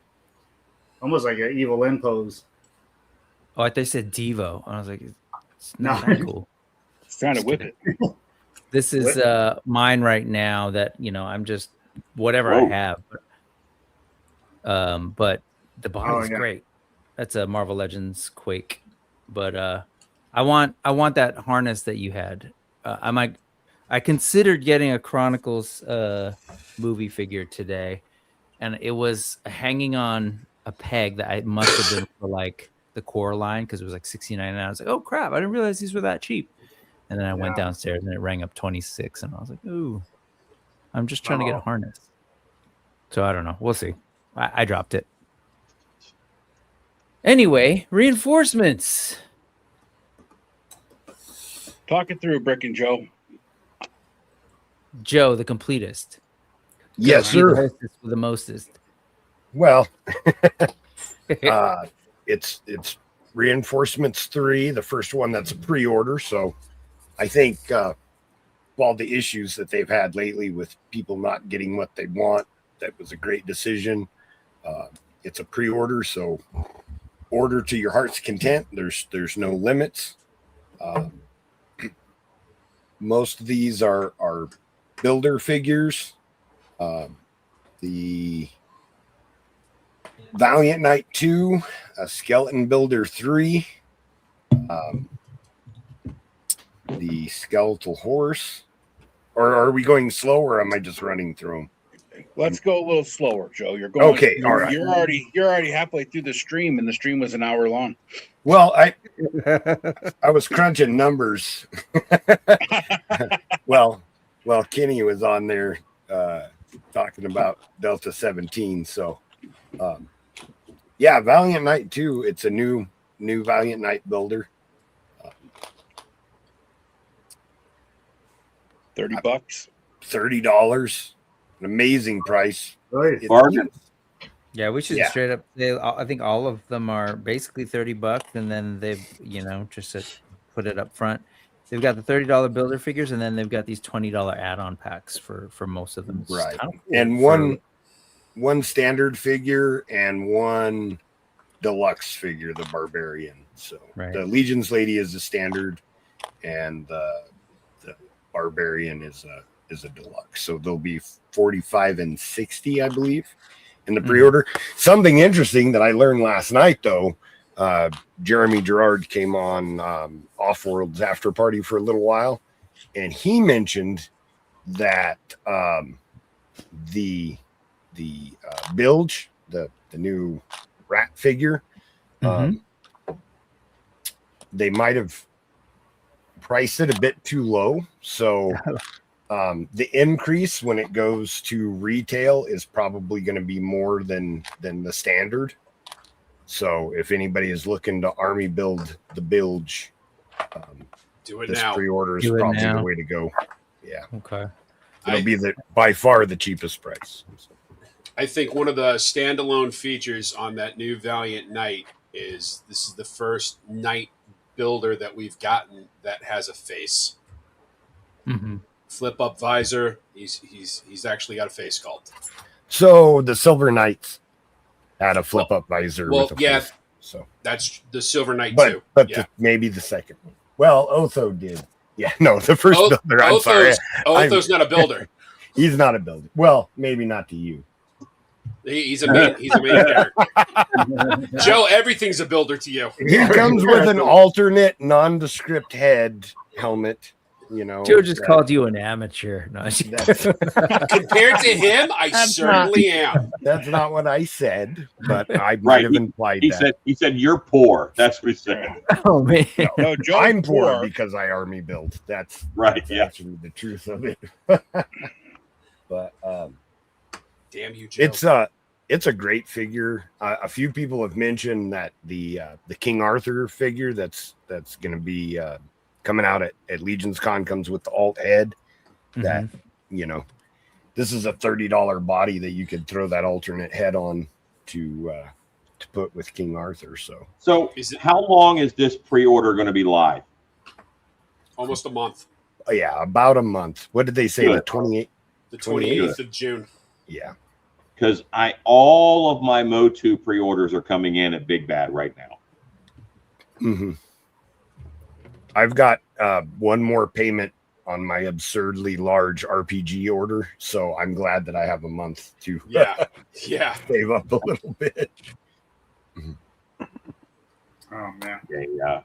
almost like an Evil Lyn pose. Oh, I thought you said Devo. I was like, it's No. not that cool. It's trying to whip it. This is mine right now. That I'm just whatever I have. But the body's great. That's a Marvel Legends Quake. but I want that harness that you had. I considered getting a Chronicles movie figure today, and it was hanging on a peg that I must have been for like the core line because it was like $69. I was like, oh crap, I didn't realize these were that cheap. And then I went downstairs and it rang up 26, and I was like, ooh, I'm just trying to get a harness. So I don't know. We'll see. I dropped it. Anyway, reinforcements. Talk it through, Brick and Joe. Joe, the completest. Yes, Be the sir. hostess with the mostest. Well, it's Reinforcements 3, the first one that's a pre-order. So I think all the issues that they've had lately with people not getting what they want, that was a great decision. It's a pre-order, so order to your heart's content. There's no limits. Most of these are builder figures. The Valiant Knight 2, a Skeleton Builder 3, the Skeletal Horse. Or are we going slow, or am I just running through them? Let's go a little slower, Joe. You're going Okay, all right. You're already halfway through the stream, and the stream was an hour long. Well, I was crunching numbers. well, Kenny was on there talking about Delta 17. So, Valiant Knight 2. It's a new Valiant Knight builder. $30. $30. An amazing price. Right. Bargain. Yeah, we should straight up say I think all of them are basically $30, and then they've just put it up front. They've got the $30 builder figures, and then they've got these $20 add-on packs for most of them. It's Right. kind of cool. And one standard figure and one deluxe figure, the Barbarian. So the Legion's Lady is the standard, and the Barbarian is a deluxe. So they'll be 45 and 60, I believe, in the pre-order. Something interesting that I learned last night, though, Jeremy Gerard came on Off-World's after party for a little while, and he mentioned that the Bilge, the new rat figure, they might have priced it a bit too low. So the increase when it goes to retail is probably going to be more than the standard. So if anybody is looking to army build the Bilge, do it this now. pre-order is probably the way to go. Yeah. Okay. It'll be by far the cheapest price. I think one of the standalone features on that new Valiant Knight is this is the first Knight builder that we've gotten that has a face. Flip up visor. He's actually got a face sculpt. So the Silver Knights had a flip up visor. Well, with a yeah. face, so That's the Silver Knight too. But maybe the second one. Well, Otho did. Yeah, no, the first builder. I'm sorry. Otho's not a builder. He's not a builder. Well, maybe not to you. He's a main character. Joe, everything's a builder to you. He comes with an alternate nondescript head helmet. Joe just called you an amateur. No, compared to him, I certainly am. That's not what I said, but I might have implied that. He said you're poor. That's what he said. Oh man, no, Joe's I'm poor because I army build. That's right. That's actually the truth of it. But damn you, Joe. It's a great figure. A few people have mentioned that the King Arthur figure that's going to be coming out at Legion's Con comes with the alt head. That this is a $30 body that you could throw that alternate head on to put with King Arthur. So how long is this pre-order going to be live? Almost a month. Oh, yeah, about a month. What did they say? Good. The 28th? The 28th of June. Yeah. Because all of my Motu pre-orders are coming in at Big Bad right now. I've got one more payment on my absurdly large RPG order, so I'm glad that I have a month to save up a little bit. Oh man. Yeah.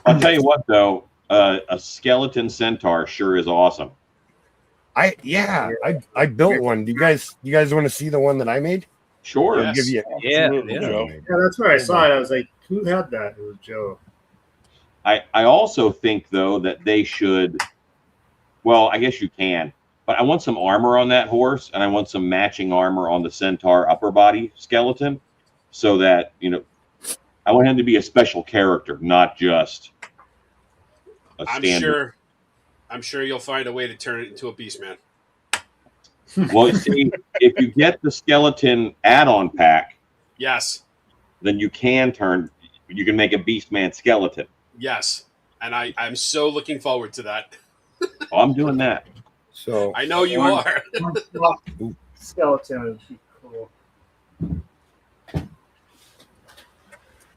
I'll tell you what, though, a skeleton centaur sure is awesome. I built one. Do you guys want to see the one that I made? Sure. Yes. Give you Absolutely, Joe. Yeah, that's where I saw it. I was like, who had that? It was Joe. I also think, though, that they should. Well, I guess you can, but I want some armor on that horse, and I want some matching armor on the centaur upper body skeleton, so that I want him to be a special character, not just a standard. I'm sure you'll find a way to turn it into a beast man. Well, you see, if you get the skeleton add-on pack, Yes. then you can make a beast man skeleton. Yes. And I'm so looking forward to that. Oh, I'm doing that. So I know you are. Skeleton would be cool.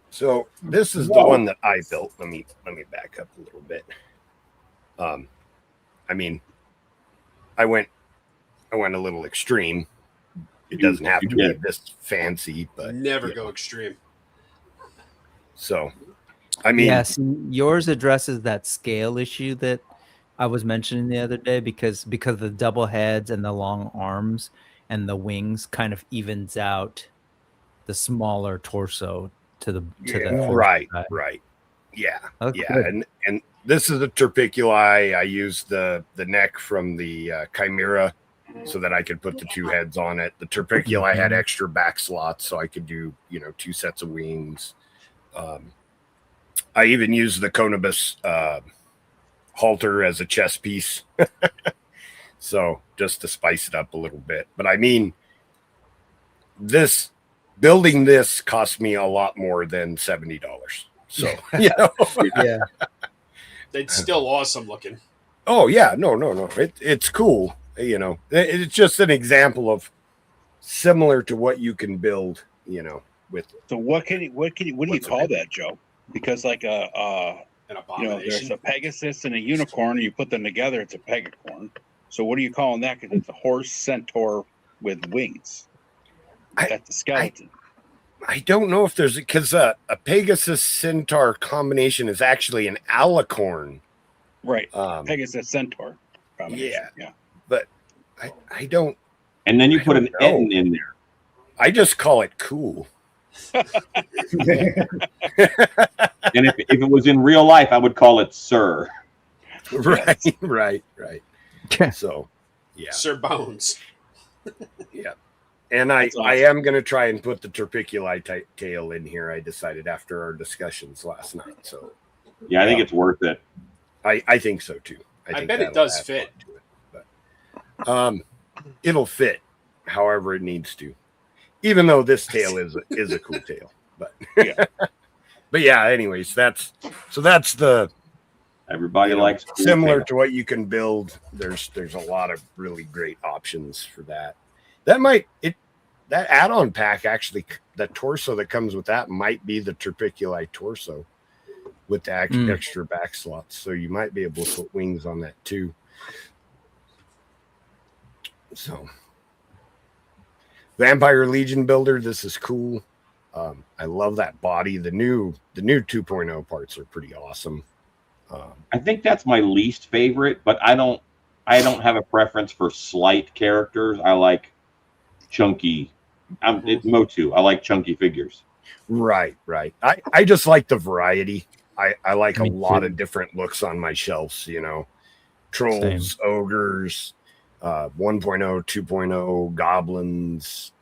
So this is the one that I built. Let me back up a little bit. I mean, I went a little extreme. It doesn't have to be this fancy, but Never go extreme. So, I mean, yes, yours addresses that scale issue that I was mentioning the other day because the double heads and the long arms and the wings kind of evens out the smaller torso to the right. side. Right. Yeah. That's yeah. good. And this is a Terpiculi. I used the neck from the Chimera so that I could put the two heads on it. The Terpiculi had extra back slots, so I could do, 2 sets of wings. I even used the Conibus halter as a chest piece. So just to spice it up a little bit. But I mean, building this cost me a lot more than $70. So, yeah. It's still awesome looking. Oh yeah, no. It's cool. It's just an example of similar to what you can build. With. So what do you call that, Joe? Because like An abomination. there's a Pegasus and a unicorn, and you put them together, it's a pegacorn. So what are you calling that? Because it's a horse centaur with wings. That's a skeleton. I don't know if there's because a Pegasus centaur combination is actually an alicorn. Right. Pegasus centaur combination. Yeah. But I don't. And then you put an N in there. I just call it cool. And if it was in real life, I would call it Sir. Right. So, yeah. Sir Bones. Yeah. And I am going to try and put the Terpiculi tail in here. I decided after our discussions last night. So, yeah, I think it's worth it. I think so too. I bet it does fit. But, it'll fit however it needs to. Even though this tail is a cool tail, but but yeah. Anyways, that's the everybody likes cool similar tail. to what you can build. There's a lot of really great options for that. That add-on pack actually, the torso that comes with that might be the Terpiculi torso with the extra back slots. So you might be able to put wings on that too. So. Vampire Legion builder, this is cool. I love that body. The new 2.0 parts are pretty awesome. I think that's my least favorite, but I don't have a preference for slight characters. I like chunky. It's Motu. I like chunky figures. Right. I just like the variety. I like a lot of different looks on my shelves. Trolls, Same. ogres. 1.0, 2.0, goblins,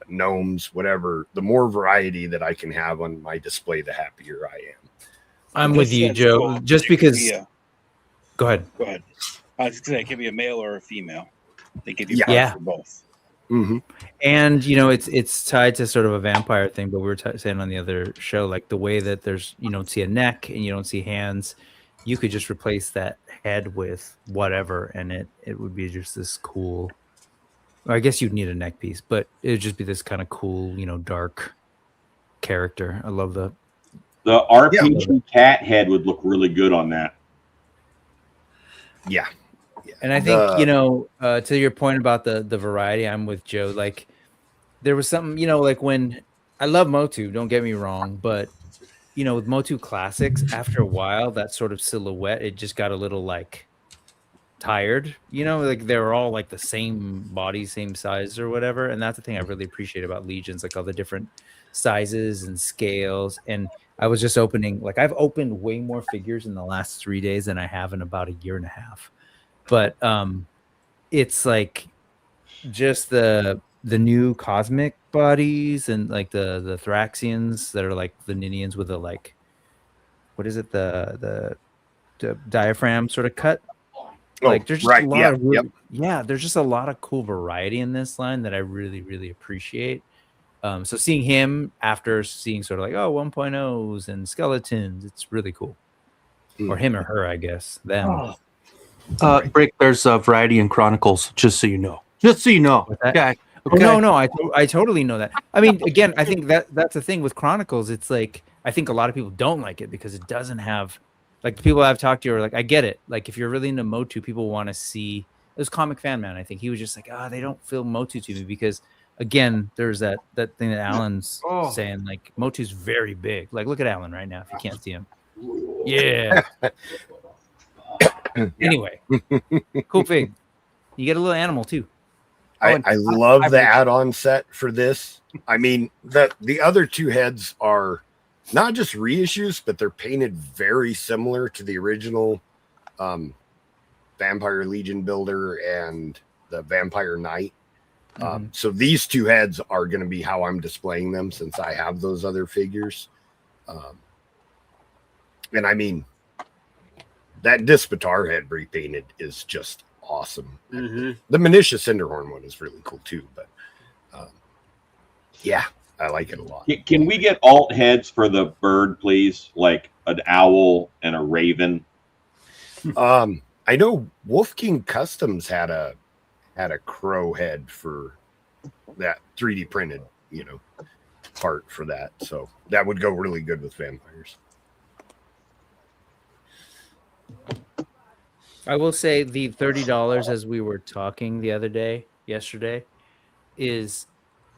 gnomes, whatever. The more variety that I can have on my display, the happier I am. I'm with you, Joe. Cool. Just because. Go ahead. Go ahead. I was going to say, it could be a male or a female. They give you Yeah. for both. Mm-hmm. And it's tied to sort of a vampire thing, but we were saying on the other show, like the way that you don't see a neck and you don't see hands, you could just replace that head with whatever, and it would be just this cool. I guess you'd need a neck piece, but it would just be this kind of cool, dark character. I love the RPG cat head would look really good on that. Yeah. And I think, to your point about the variety, I'm with Joe. Like there was something, like when I love Motu, don't get me wrong, but you know, with Motu Classics, after a while, that sort of silhouette, it just got a little like tired, you know, like they were all like the same body, same size or whatever. And that's the thing I really appreciate about Legions, like all the different sizes and scales. And I was just opening, like I've opened way more figures in the last 3 days than I have in about a year and a half. But it's like just the new cosmic bodies and like the Thraxians that are like the Ninians with the like, what is it, the diaphragm sort of cut. Like there's just a lot of there's just a lot of cool variety in this line that I really appreciate. So seeing him after seeing sort of like 1.0s and skeletons, it's really cool. Or him or her, I guess. Them. Brick, there's a variety in Chronicles, just so you know. Just so you know. Okay. Okay. Oh, no, I totally know that. I mean, again, I think that's the thing with Chronicles. It's like I think a lot of people don't like it because it doesn't have, like, the people I've talked to are like, I get it. Like, if you're really into Motu, people want to see. It was Comic Fan Man. I think he was just like, they don't feel Motu to me because, again, there's that thing that Alan's saying. Like, Motu's very big. Like, look at Alan right now if you can't see him. Yeah. Anyway, cool fig. You get a little animal too. I love the add-on set for this. I mean, the other two heads are not just reissues, but they're painted very similar to the original Vampire Legion builder and the Vampire Knight. So these two heads are going to be how I'm displaying them since I have those other figures. And I mean, that Dispatar head repainted is just awesome. The Manisha Cinderhorn one is really cool too, but yeah, I like it a lot. Can we get alt heads for the bird, please? Like an owl and a raven. I know Wolf King Customs had a crow head for that 3D printed, part for that. So that would go really good with vampires. I will say the $30 as we were talking yesterday, is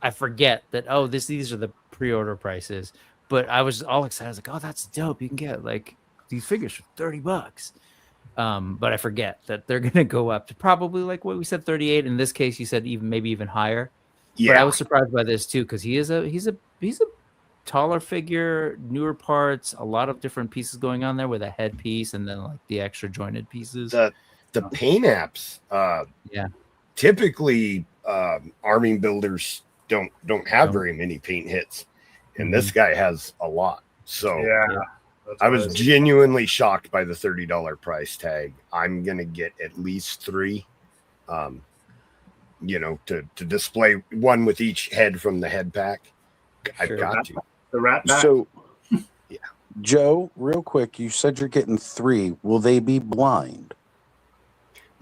I forget that these are the pre-order prices, but I was all excited. I was like, that's dope. You can get like these figures for $30. But I forget that they're gonna go up to probably like what we said, 38. In this case, you said maybe even higher. Yeah. But I was surprised by this too, because he's a taller figure, newer parts, a lot of different pieces going on there with a headpiece and then like the extra jointed pieces. The paint apps, typically army builders don't have very many paint hits, and this guy has a lot. So I was genuinely shocked by the $30 price tag. I'm gonna get at least 3, to display one with each head from the head pack. I've got to. The rat pack. So, Joe, real quick, you said you're getting 3. Will they be blind?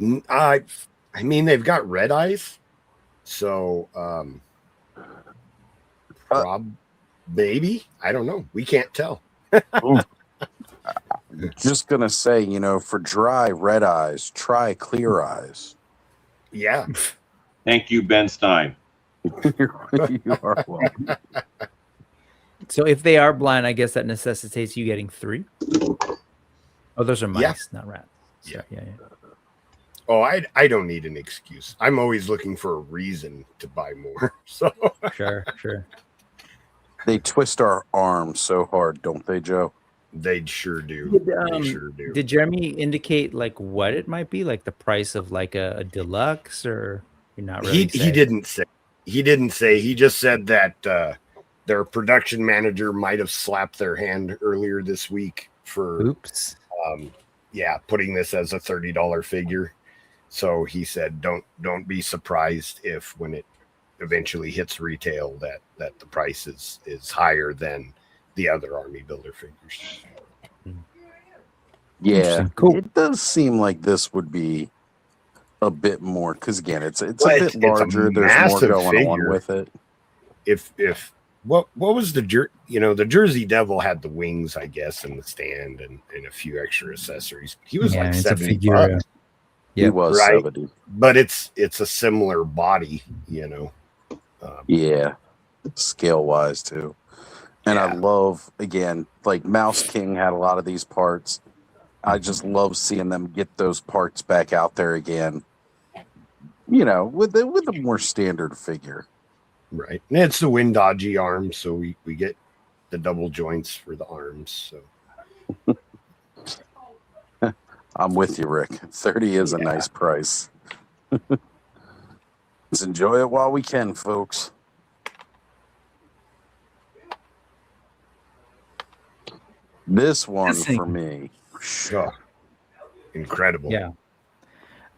I mean, they've got red eyes, so maybe, I don't know. We can't tell. Just gonna say, for dry red eyes, try clear eyes. Yeah. Thank you, Ben Stein. You are welcome. So if they are blind, I guess that necessitates you getting 3. Oh, those are mice, not rats. So, yeah. Oh, I don't need an excuse. I'm always looking for a reason to buy more. So sure. They twist our arms so hard, don't they, Joe? They sure do. They sure do. Did Jeremy indicate like what it might be, like the price of like a deluxe, or you're not really? He didn't say. He didn't say. He just said that their production manager might have slapped their hand earlier this week for putting this as a $30 figure. So he said, don't be surprised if when it eventually hits retail that the price is higher than the other army builder figures. Yeah, cool. It does seem like this would be a bit more, because again, it's a bit larger. There's more going on with it. If what was the Jersey Devil had the wings, I guess, and the stand and a few extra accessories. He was like $70. He was right? 70. But it's a similar body, Yeah. scale wise too. And I love, again, like Mouse King had a lot of these parts. I just love seeing them get those parts back out there again. You know, with a more standard figure. Right. And it's the wind dodgy arm, so we get the double joints for the arms. So I'm with you, Rick. 30 is a nice price. Let's enjoy it while we can, folks. This one for me. Oh, incredible. Yeah.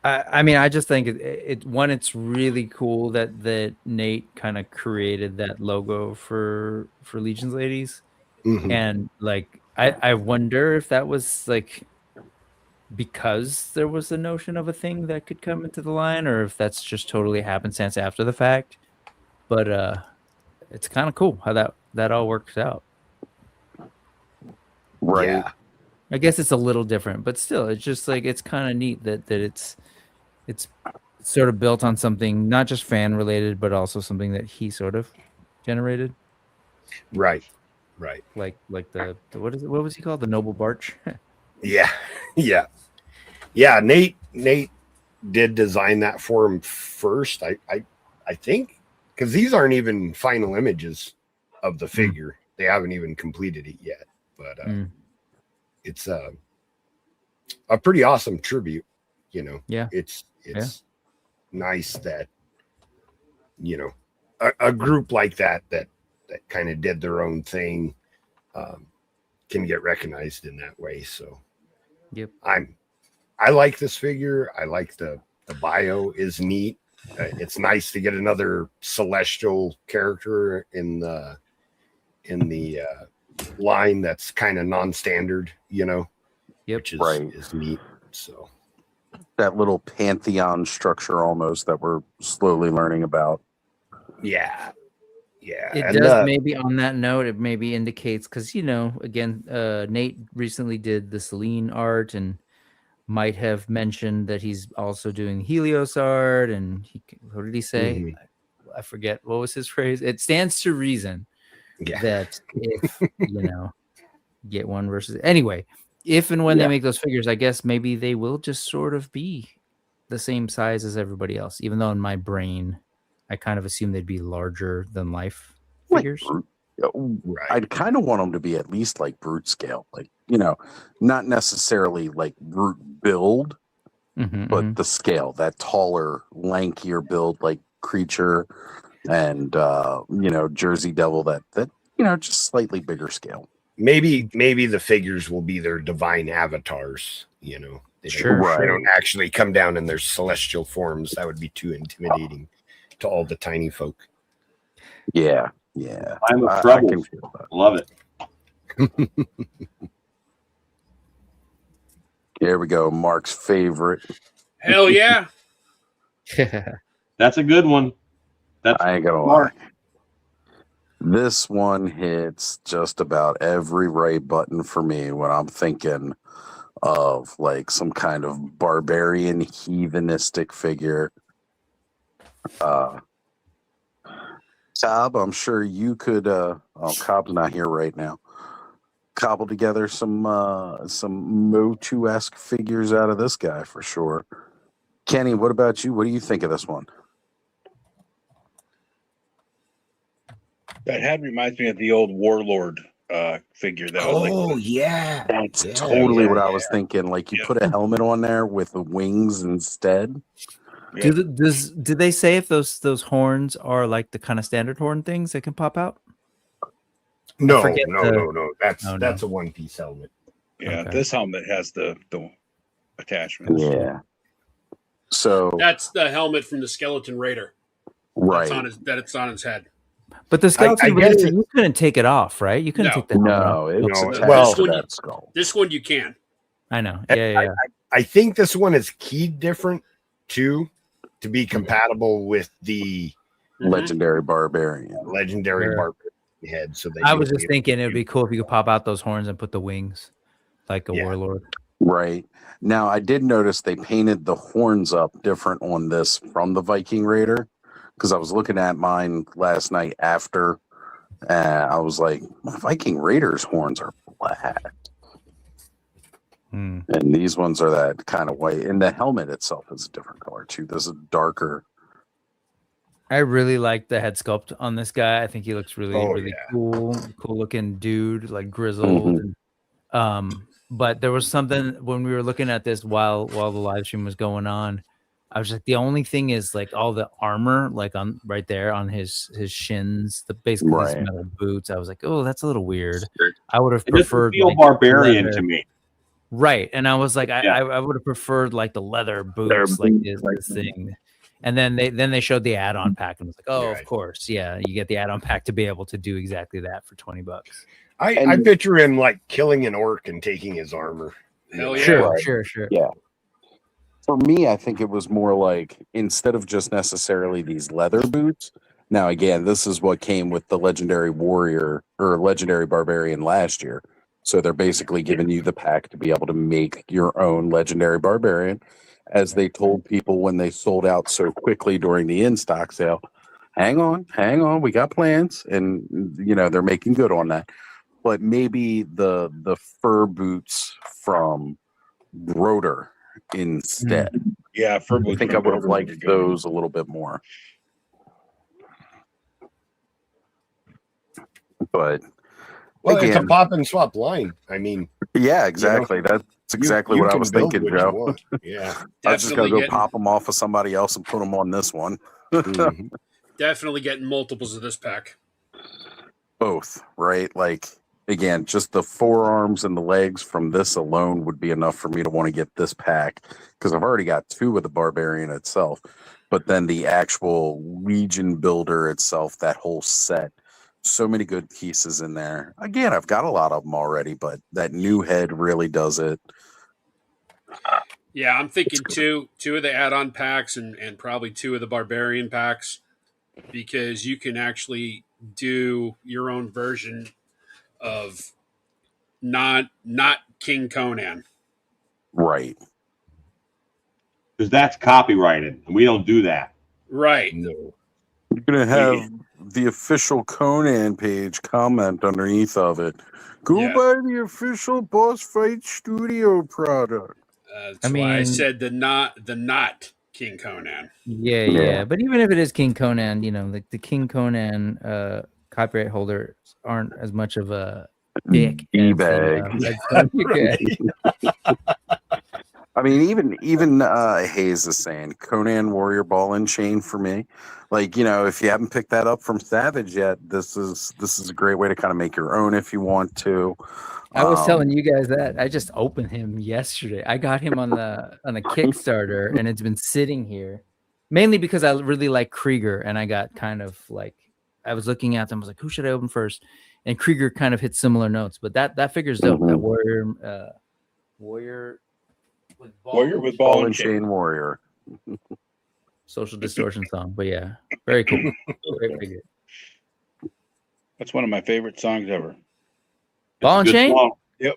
I mean, I just think it's really cool that Nate kind of created that logo for Legion's Ladies. Mm-hmm. And like, I wonder if that was like because there was the notion of a thing that could come into the line, or if that's just totally happenstance after the fact. But it's kind of cool how that all works out. Right. Yeah. I guess it's a little different, but still, it's just like it's kind of neat that it's sort of built on something not just fan related, but also something that he sort of generated. Right. Like the what was he called? The Noble Barch. Yeah. Nate did design that for him first. I think because these aren't even final images of the figure. They haven't even completed it yet, but it's a pretty awesome tribute. You know, it's nice that, you know, a group like that kind of did their own thing can get recognized in that way. So I like this figure. I like the bio is neat. It's nice to get another celestial character in the line that's kind of non-standard, you know, which is neat. So that little pantheon structure almost that we're slowly learning about. Yeah. It does maybe on that note, it maybe indicates because, you know, again, Nate recently did the Celine art and might have mentioned that he's also doing Helios art. And what did he say? Mm-hmm. I forget. What was his phrase? It stands to reason that if, you know, get one versus anyway, if and when they make those figures, I guess maybe they will just sort of be the same size as everybody else, even though in my brain, I kind of assume they'd be larger than life figures. Right. I'd kind of want them to be at least like brute scale, like, you know, not necessarily like brute build, but the scale, that taller, lankier build, like creature and, you know, Jersey Devil, that, you know, just slightly bigger scale. Maybe the figures will be their divine avatars, you know. They don't actually come down in their celestial forms. That would be too intimidating to all the tiny folk. Yeah. I'm a trouble. I can feel that. Love it. Here we go. Mark's favorite. Hell yeah. That's a good one. I ain't gonna lie. This one hits just about every right button for me when I'm thinking of like some kind of barbarian heathenistic figure. Cobb, I'm sure you could Cobb's not here right now. Cobble together some Motu-esque figures out of this guy for sure. Kenny, what about you? What do you think of this one? That head reminds me of the old Warlord figure. That was That's totally what I was thinking. Like you put a helmet on there with the wings instead. Yeah. Did they say if those horns are like the kind of standard horn things that can pop out? No. That's a one-piece helmet. Yeah, this helmet has the attachments. Yeah. So that's the helmet from the Skeleton Raider. Right. It's on his head. But the Skeleton Raider, you couldn't take it off, right? You couldn't take the helmet off. This one you can. I know. Yeah. I think this one is keyed different too, to be compatible with the legendary barbarian head. So I was just thinking it would be cool if you could pop out those horns and put the wings like a warlord. Right. Now I did notice they painted the horns up different on this from the Viking Raider. because I was looking at mine last night after, and I was like, my Viking Raiders horns are black. And these ones are that kind of white. And the helmet itself is a different color too. This is darker. I really like the head sculpt on this guy. I think he looks really cool looking dude, like grizzled. But there was something when we were looking at this while the live stream was going on. I was like, the only thing is like all the armor, like on right there on his shins, basically these metal boots. I was like, oh, that's a little weird. I would have preferred feel like barbarian leather. to me. Right. And I was like, I would have preferred like the leather boots, like this thing. And then they showed the add-on pack and was like, oh, of course. Yeah, you get the add-on pack to be able to do exactly that for $20. I picture him like killing an orc and taking his armor. Hell yeah. Sure. Yeah. For me, I think it was more like, instead of just necessarily these leather boots. Now, again, this is what came with the legendary warrior or legendary barbarian last year. So they're basically giving you the pack to be able to make your own legendary barbarian, as they told people when they sold out so quickly during the in-stock sale. Hang on, we got plans, and they're making good on that. But maybe the fur boots from Rotor instead. Yeah, fur boots. I think I would have liked those a little bit more. But it's a pop and swap line. I mean, yeah, exactly. That's exactly what I was thinking, Joe. Yeah, I was just gonna go pop them off of somebody else and put them on this one. Definitely getting multiples of this pack. Both, right? Like, again, just the forearms and the legs from this alone would be enough for me to want to get this pack, because I've already got 2 of the barbarian itself, but then the actual Legion builder itself, that whole set. So many good pieces in there. Again, I've got a lot of them already, but that new head really does it. Yeah, I'm thinking two of the add-on packs and probably 2 of the barbarian packs, because you can actually do your own version of not King Conan. Right. Because that's copyrighted, and we don't do that. Right. No. You're going to have the official Conan page comment underneath of it. Go buy the official Boss Fight Studio product. That's why I said the not King Conan. Yeah. But even if it is King Conan, like the King Conan copyright holders aren't as much of a dick. E-bag. I mean, even Hayes is saying Conan Warrior Ball and Chain for me. Like, if you haven't picked that up from Savage yet, this is a great way to kind of make your own if you want to. I was telling you guys that I just opened him yesterday. I got him on a Kickstarter, and it's been sitting here mainly because I really like Krieger, and I got kind of like, I was looking at them, I was like, who should I open first? And Krieger kind of hit similar notes, but that figure's dope. That warrior with ball and chain warrior. Social Distortion song, but yeah, very cool. Great figure. That's one of my favorite songs ever. Ball and Chain? Yep.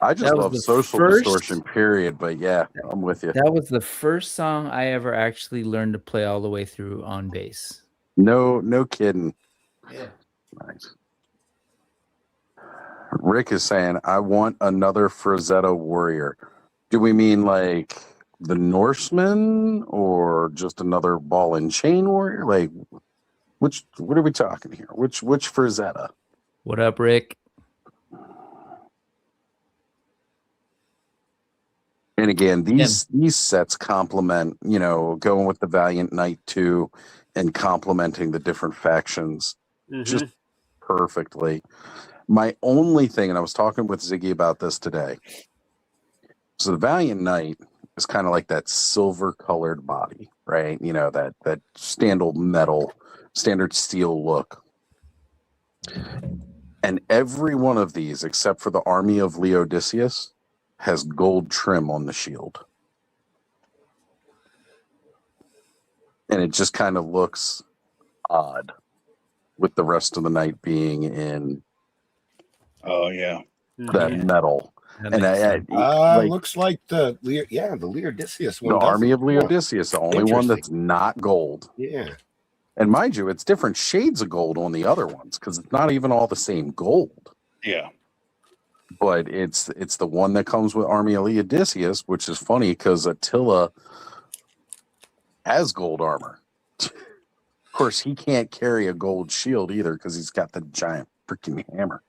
I just love Social Distortion, period. But yeah, I'm with you. That was the first song I ever actually learned to play all the way through on bass. No kidding. Yeah. Nice. Rick is saying, I want another Frazetta warrior. Do we mean like the Norseman or just another ball and chain warrior? Like, what are we talking here? Which Frazetta? What up, Rick? And again, these sets complement, going with the Valiant Knight 2 and complementing the different factions just perfectly. My only thing, and I was talking with Ziggy about this today, so the Valiant Knight is kind of like that silver colored body, right? That standard steel look. And every one of these, except for the Army of Leodicius, has gold trim on the shield. And it just kind of looks odd with the rest of the knight being in that metal. And looks like the Leodicius one. The Army of Leodicius, the only one that's not gold. Yeah. And mind you, it's different shades of gold on the other ones because it's not even all the same gold. Yeah. But it's the one that comes with Army Elite Odysseus, which is funny because Attila has gold armor. Of course, he can't carry a gold shield either because he's got the giant freaking hammer.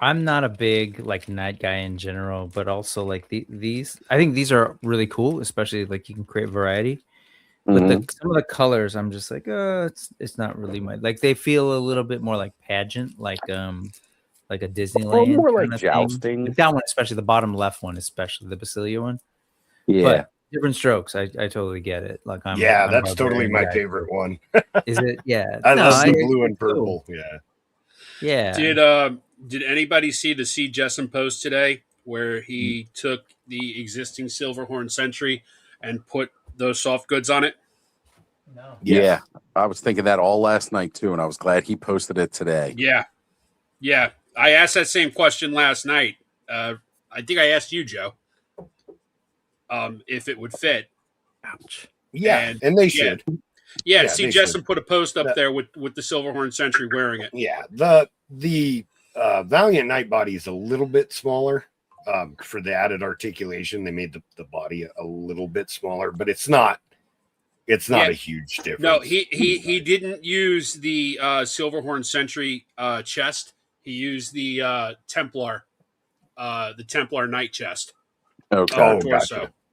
I'm not a big like knight guy in general, but also like these. I think these are really cool, especially like you can create variety. But some of the colors, I'm just like, it's not really my like. They feel a little bit more like pageant, like a Disneyland, more kind like of thing. jousting. Like that one, especially the bottom left one, especially the Basilia one. Yeah, but different strokes. I totally get it. Like I'm that's totally my favorite one. Is it? Yeah, I love the blue and purple. Cool. Yeah. Did anybody see the C. Jessen post today where he took the existing Silverhorn Sentry and put those soft goods on it? No. Yeah, I was thinking that all last night too, and I was glad he posted it today. Yeah. I asked that same question last night. I think I asked you, Joe, if it would fit. Ouch. Yeah, and they should. Yeah, see, Jessen put a post up there with the Silverhorn Sentry wearing it. Yeah, the Valiant Knight body is a little bit smaller for the added articulation. They made the body a little bit smaller, but it's not a huge difference. No, he didn't use the Silverhorn Sentry chest. He used the Templar Knight chest. Okay.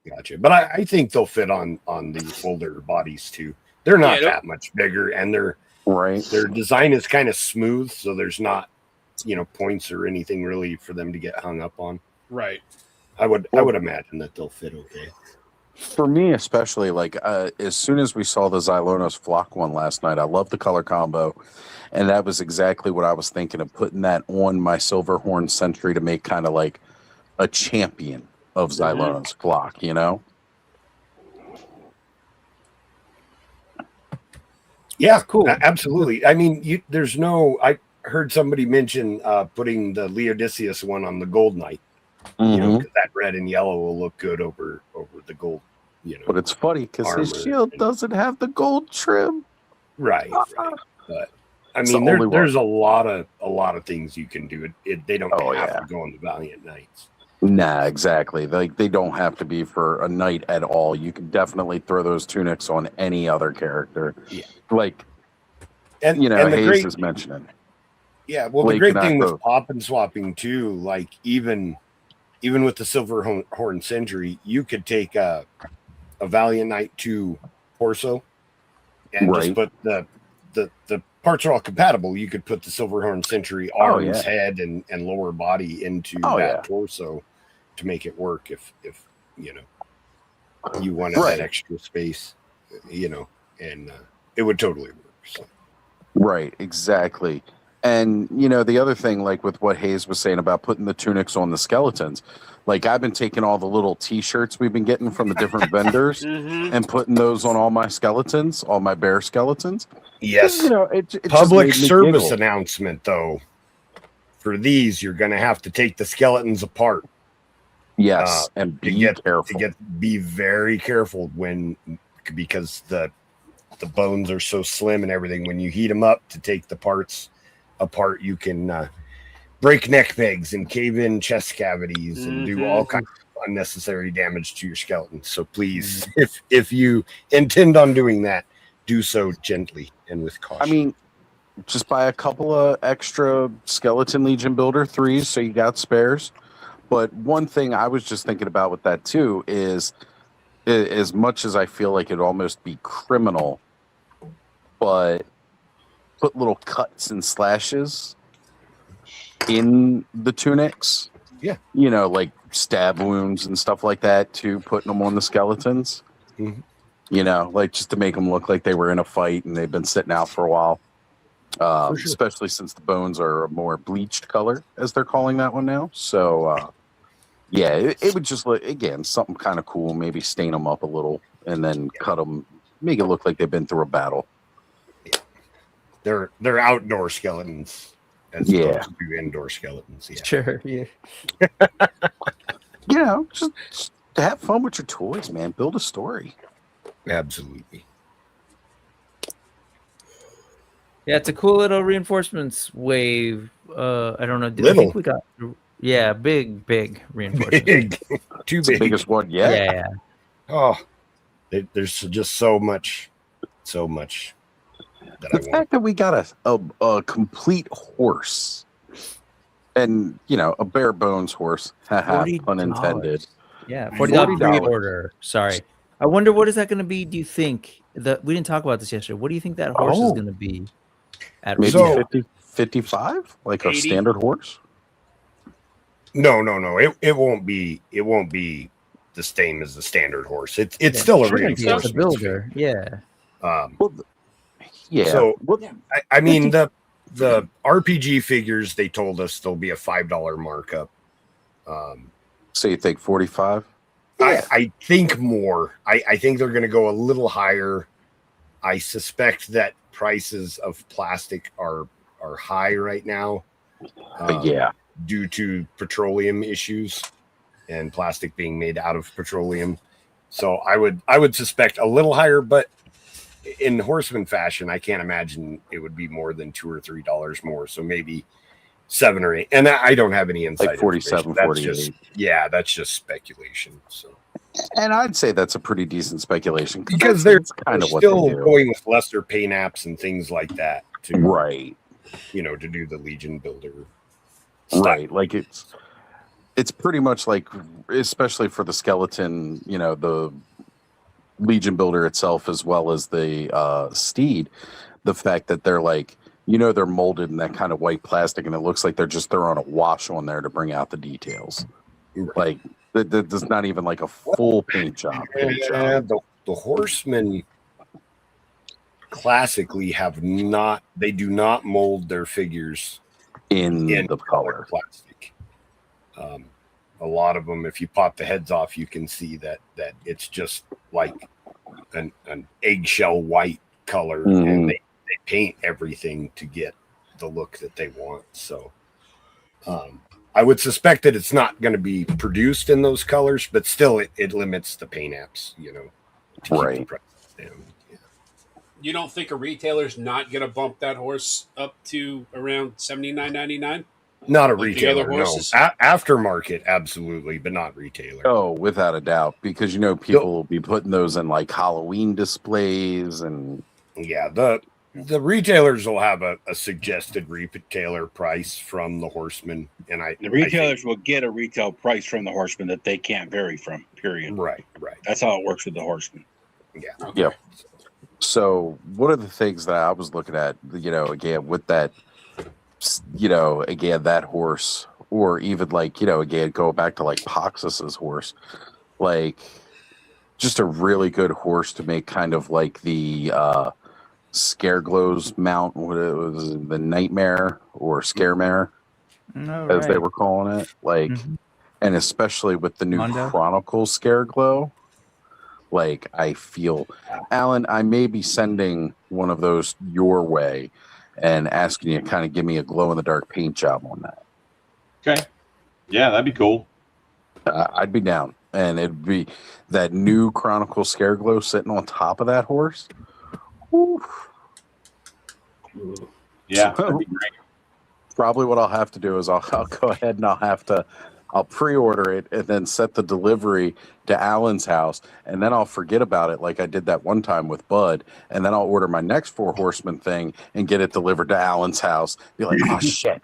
Gotcha. But I think they'll fit on the older bodies too. They're not that much bigger, and their design is kind of smooth, so there's not points or anything really for them to get hung up on. Right. I would imagine that they'll fit okay. For me, especially, like as soon as we saw the Xylonos Flock one last night, I love the color combo, and that was exactly what I was thinking of, putting that on my Silverhorn Sentry to make kind of like a champion of Xylonos Flock, Yeah, cool. Absolutely. I mean, I heard somebody mention putting the Leodicius one on the Gold Knight. Because that red and yellow will look good over the gold. But it's funny because his shield doesn't have the gold trim. Right. But I mean, there's a lot of things you can do. They don't have to go on the Valiant Knights. Nah, exactly. Like they don't have to be for a knight at all. You can definitely throw those tunics on any other character. Yeah. Like, and Hayes is mentioning. Yeah, well, the great thing with pop and swapping too, like even with the Silverhorn Sentry, you could take a Valiant Knight to Torso and just put the parts are all compatible. You could put the Silverhorn Sentry arms, head, and lower body into that torso to make it work if you wanted that extra space, and it would totally work. So. Right, exactly. And, the other thing, like with what Hayes was saying about putting the tunics on the skeletons, like I've been taking all the little T-shirts we've been getting from the different vendors and putting those on all my skeletons, all my bear skeletons. Yes. It Public service announcement, though. For these, you're going to have to take the skeletons apart. Yes, and be careful. Be very careful because the bones are so slim and everything. When you heat them up to take the parts apart, you can break neck pegs and cave in chest cavities and do all kinds of unnecessary damage to your skeleton. So please, if you intend on doing that, do so gently and with caution. I mean, just buy a couple of extra Skeleton Legion Builder 3s so you got spares. But one thing I was just thinking about with that too is, as much as I feel like it'd almost be criminal, but put little cuts and slashes in the tunics. Yeah. Like stab wounds and stuff like that too, putting them on the skeletons. Like just to make them look like they were in a fight and they've been sitting out for a while. Sure. Especially since the bones are a more bleached color, as they're calling that one now. So, it would just look, again, something kind of cool. Maybe stain them up a little and then cut them, make it look like they've been through a battle. Yeah. They're outdoor skeletons as opposed to indoor skeletons. Yeah. Sure. Yeah. Just have fun with your toys, man. Build a story. Absolutely. Yeah, it's a cool little reinforcements wave. I don't know. I Little. think we got big reinforcements. Big. Too It's the big. biggest one yet. Yeah. Oh, there's just so much that The I want. fact that we got a complete horse, and a bare bones horse, haha, pun intended. Yeah, $40 pre-order. Sorry. I wonder what is that going to be? Do you think we didn't talk about this yesterday? What do you think that horse is going to be? At Maybe So- 50, 55, like a 80? standard horse. No. It won't be the same as the standard horse. It's still a Sure, it's a reinforcement. builder. Yeah. Yeah. So I mean the RPG figures, they told us there'll be a $5 markup. So you think 45? I think more. I think they're going to go a little higher. I suspect that prices of plastic are high right now. Due to petroleum issues and plastic being made out of petroleum. So I would suspect a little higher, but in horseman fashion, I can't imagine it would be more than $2 or $3 more. So maybe 7 or 8. And I don't have any insight. Like 47, that's 48. that's just speculation. So, and I'd say that's a pretty decent speculation because they're kind of still what they do. going with lesser pay naps and things like that to Right. to do the Legion builder. Right. Like it's pretty much like, especially for the skeleton, the Legion builder itself, as well as the steed, the fact that they're like, they're molded in that kind of white plastic, and it looks like they're just throwing a wash on there to bring out the details. Like there's not even like a full paint job. The horsemen classically they do not mold their figures in the color plastic. A lot of them, if you pop the heads off, you can see that it's just like an eggshell white color, and they paint everything to get the look that they want. So I would suspect that it's not going to be produced in those colors, but still it limits the paint apps, to keep the prices down. Yeah. You don't think a retailer's not going to bump that horse up to around $79.99? Not a Like the retailer, other no. horses? Aftermarket, absolutely, but not retailer. Oh, without a doubt, because people will be putting those in like Halloween displays, and yeah, the retailers will have a suggested retailer price from the horseman, and the retailers will get a retail price from the horseman that they can't vary from. Period. Right. That's how it works with the horseman. Yeah. Yeah. So one of the things that I was looking at, again with that, again that horse, or even like again go back to like Poxus's horse, like just a really good horse to make kind of like the Scareglows mount, what it was, the Nightmare or Scaremare, as they were calling it, like, and especially with the new Chronicle Scareglow, like I feel, Alan, I may be sending one of those your way and asking you to kind of give me a glow in the dark paint job on that. Okay, yeah, that'd be cool. I'd be down, and it'd be that new Chronicle Scareglow sitting on top of that horse. Woo. Yeah, that'd be great. Probably what I'll have to do is I'll go ahead and I'll pre-order it and then set the delivery to Alan's house, and then I'll forget about it like I did that one time with Bud, and then I'll order my next 4 Horsemen thing and get it delivered to Alan's house. Be like, oh shit.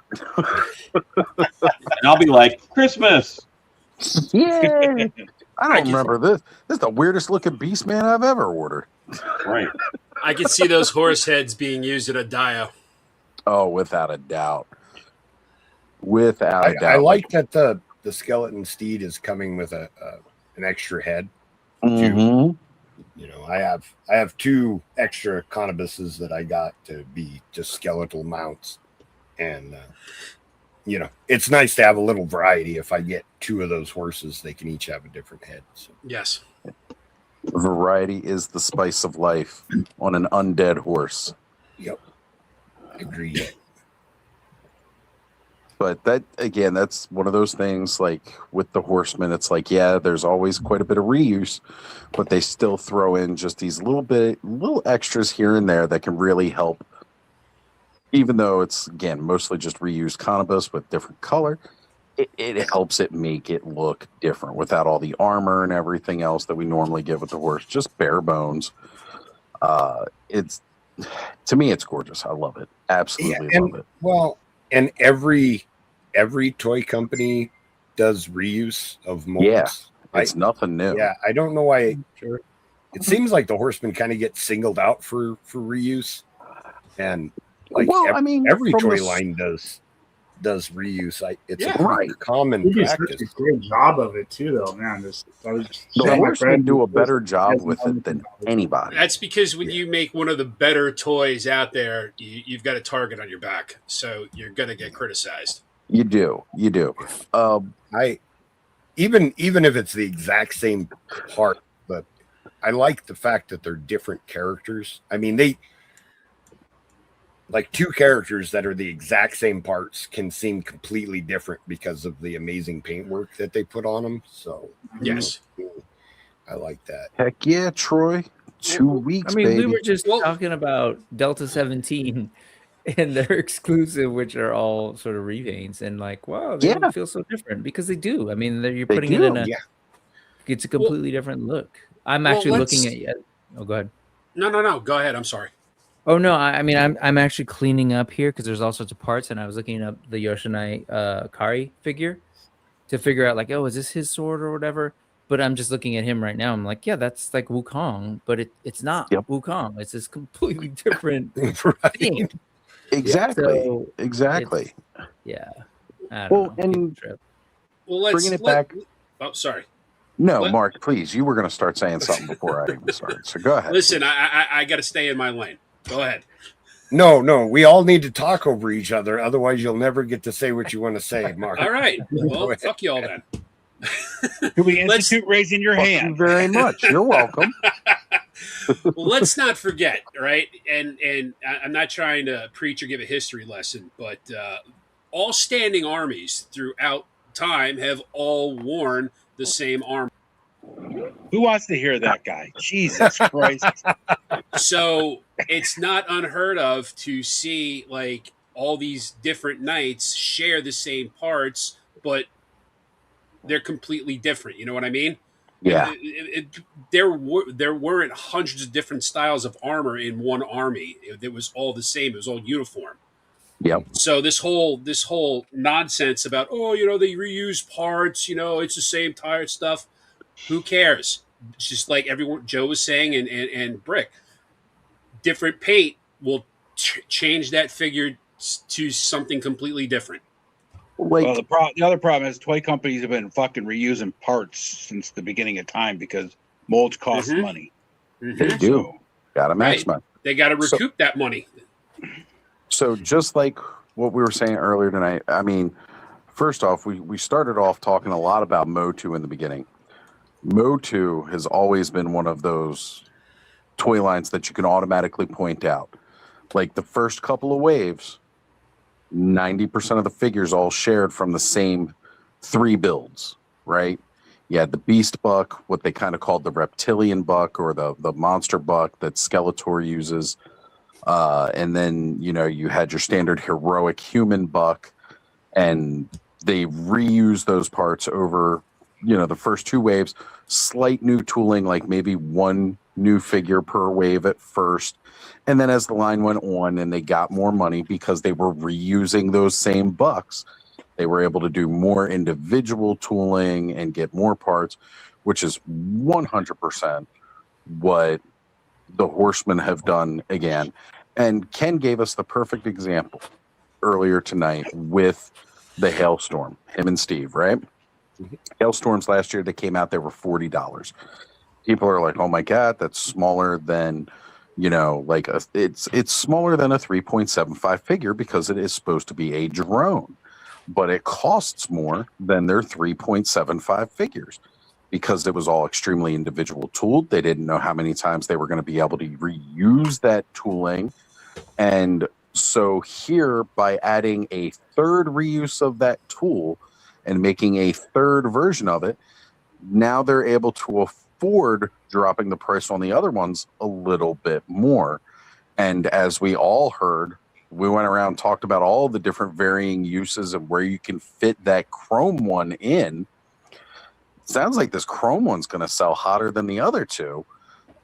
And I'll be like, Christmas. Yeah. I don't remember this. This is the weirdest looking beast man I've ever ordered. Right. I could see those horse heads being used at a dio. Oh, without a doubt. Without a doubt. I like that the skeleton steed is coming with an extra head. Mm-hmm. I have 2 extra Conobuses that I got to be just skeletal mounts, and it's nice to have a little variety. If I get 2 of those horses, they can each have a different head. So. Yes. Variety is the spice of life on an undead horse. Yep. Agreed. But that, again, that's one of those things like with the horsemen, it's like, yeah, there's always quite a bit of reuse, but they still throw in just these little extras here and there that can really help even though it's, again, mostly just reused cannabis with different color, it helps it make it look different without all the armor and everything else that we normally give with the horse. Just bare bones. It's, to me, it's gorgeous. I love it. Absolutely love it. Well, and every toy company does reuse of molds. Yeah, it's nothing new. Yeah, I don't know why. Sure. It seems like the Horseman kind of gets singled out for reuse, and like every toy line does reuse. It's a pretty common practice. Such a great job of it too, though, man. The Horsemen do a better job with it than anybody. That's because when you make one of the better toys out there, you've got a target on your back, so you're gonna get criticized. You do. Even if it's the exact same part, but I like the fact that they're different characters. I mean, they like two characters that are the exact same parts can seem completely different because of the amazing paintwork that they put on them. So yes, I like that. Heck yeah, Troy. 2 weeks. I mean, baby. we were just talking about Delta 17 and their exclusive, which are all sort of revains, and like, wow, they don't feel so different because they do. I mean, you're putting it in it's a completely different look. I'm actually looking at. Oh, go ahead. No. Go ahead. I'm sorry. Oh no, I mean, I'm actually cleaning up here because there's all sorts of parts, and I was looking up the Yoshinai Kari figure to figure out like, oh, is this his sword or whatever? But I'm just looking at him right now. I'm like, yeah, that's like Wukong, but it's not Wukong. It's this completely different thing. Exactly. So exactly. Yeah. I don't know. Let's bringing it back. Oh, sorry. No, Mark, please. You were going to start saying something before I even started. So go ahead. Listen, I got to stay in my lane. Go ahead. No, we all need to talk over each other. Otherwise, you'll never get to say what you want to say, Mark. All right. Well, fuck you all then. Can we institute raising your hand? Thank you very much. You're welcome. Well, let's not forget, right? And I'm not trying to preach or give a history lesson, but all standing armies throughout time have all worn the same armor. Who wants to hear that guy? Jesus Christ. So it's not unheard of to see like all these different knights share the same parts, but they're completely different. You know what I mean? Yeah. There weren't hundreds of different styles of armor in one army. It was all the same. It was all uniform. Yep. So this whole nonsense about they reuse parts. It's the same tired stuff. Who cares? It's just like Joe was saying, and Brick. Different paint will change that figure to something completely different. Well, the other problem is toy companies have been fucking reusing parts since the beginning of time because molds cost money. They do. Got to match money. They got to recoup that money. So just like what we were saying earlier tonight, I mean, first off, we started off talking a lot about Motu in the beginning. Motu has always been one of those toy lines that you can automatically point out. Like the first couple of waves, 90% of the figures all shared from the same 3 builds, right? You had the Beast Buck, what they kind of called the Reptilian Buck or the Monster Buck that Skeletor uses. And then, you had your standard heroic human buck, and they reused those parts over, the first 2 waves, slight new tooling, like maybe 1 new figure per wave at first. And then as the line went on and they got more money because they were reusing those same bucks, they were able to do more individual tooling and get more parts, which is 100% what the Horsemen have done again. And Ken gave us the perfect example earlier tonight with the Hailstorm, him and Steve, right? Hailstorms last year, they came out, they were $40. People are like, oh my God, that's smaller than, it's smaller than a 3.75 figure because it is supposed to be a drone, but it costs more than their 3.75 figures because it was all extremely individual tooled. They didn't know how many times they were going to be able to reuse that tooling. And so here, by adding a third reuse of that tool and making a third version of it, now they're able to afford dropping the price on the other ones a little bit more. And as we all heard We went around, talked about all the different varying uses of where you can fit that chrome one in. Sounds like this chrome one's going to sell hotter than the other two.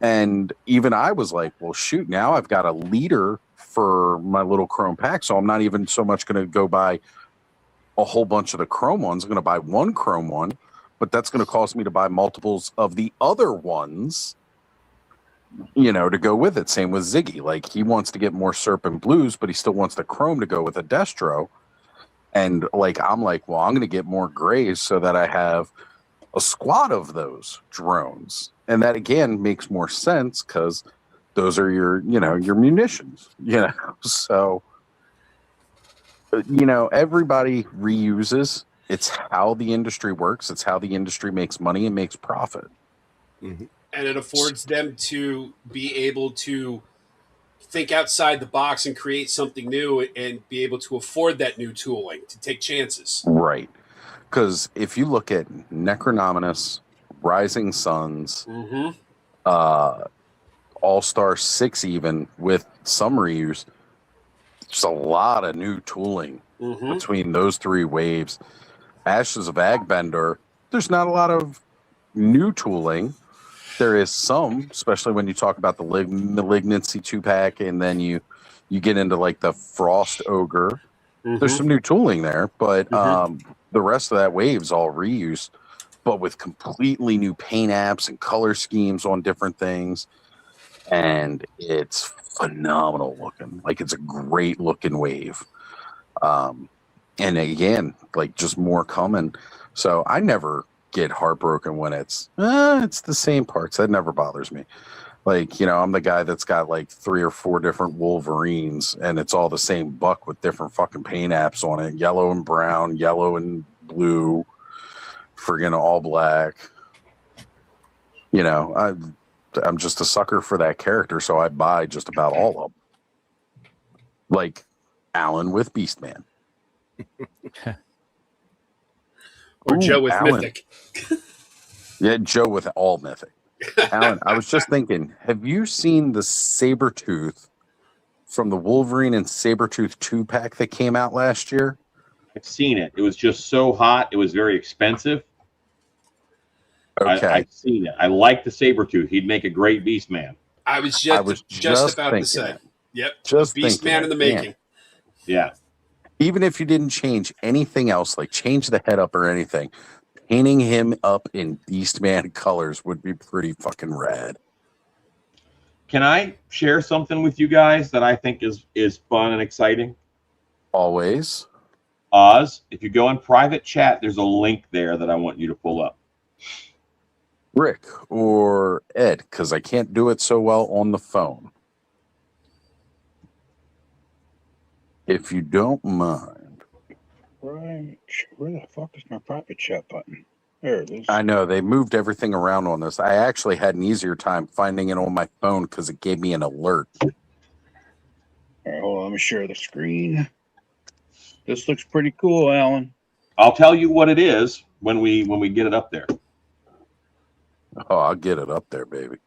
And even I was like, well, shoot, now I've got a liter for my little chrome pack. So I'm not even so much going to go buy a whole bunch of the chrome ones. I'm going to buy one chrome one, but that's going to cost me to buy multiples of the other ones, you know, to go with it. Same with Ziggy. Like, he wants to get more Serpent Blues, but he still wants the chrome to go with a Destro. And like, I'm like, well, I'm going to get more grays so that I have a squad of those drones. And that again makes more sense because those are your, you know, your munitions, you know. So, you know, everybody reuses. It's how the industry works. It's how the industry makes money and makes profit. Mm-hmm. And it affords them to be able to think outside the box and create something new and be able to afford that new tooling, to take chances. Right. Because if you look at Necronominus, Rising Suns, mm-hmm. All-Star 6 even, with some reuse, there's a lot of new tooling mm-hmm. between those three waves. Ashes of Agbender, there's not a lot of new tooling. There is some, especially when you talk about the Malignancy 2-pack, and then you get into like the Frost Ogre. Mm-hmm. There's some new tooling there, but mm-hmm. The rest of that wave's all reuse, but with completely new paint apps and color schemes on different things. And it's phenomenal looking. Like, it's a great looking wave. And again, like, just more coming. So I never get heartbroken when it's the same parts. That never bothers me. Like, you know, I'm the guy that's got like 3 or 4 different Wolverines, and it's all the same buck with different fucking paint apps on it. Yellow and brown, yellow and blue, friggin' all black. You know, I'm just a sucker for that character, so I buy just about all of them. Like Alan with Beastman. Or Joe with Alan. Mythic. Yeah, Joe with all Mythic. Alan, I was just thinking, have you seen the Sabretooth from the Wolverine and Sabretooth 2-pack that came out last year? I've seen it. It was just so hot. It was very expensive. Okay. I've seen it. I like the Sabretooth. He'd make a great Beast Man. I was just about to say. Yep. Just Beast Man in the making. Man. Yeah. Even if you didn't change anything else, like change the head up or anything, painting him up in Beastman colors would be pretty fucking rad. Can I share something with you guys that I think is fun and exciting? Always. Oz, if you go in private chat, there's a link there that I want you to pull up. Rick or Ed, because I can't do it so well on the phone. If you don't mind. Right. Where the fuck is my private chat button? There it is. I know, they moved everything around on this. I actually had an easier time finding it on my phone because it gave me an alert. All right, hold on, let me share the screen. This looks pretty cool, Alan. I'll tell you what it is when we get it up there. Oh, I'll get it up there, baby.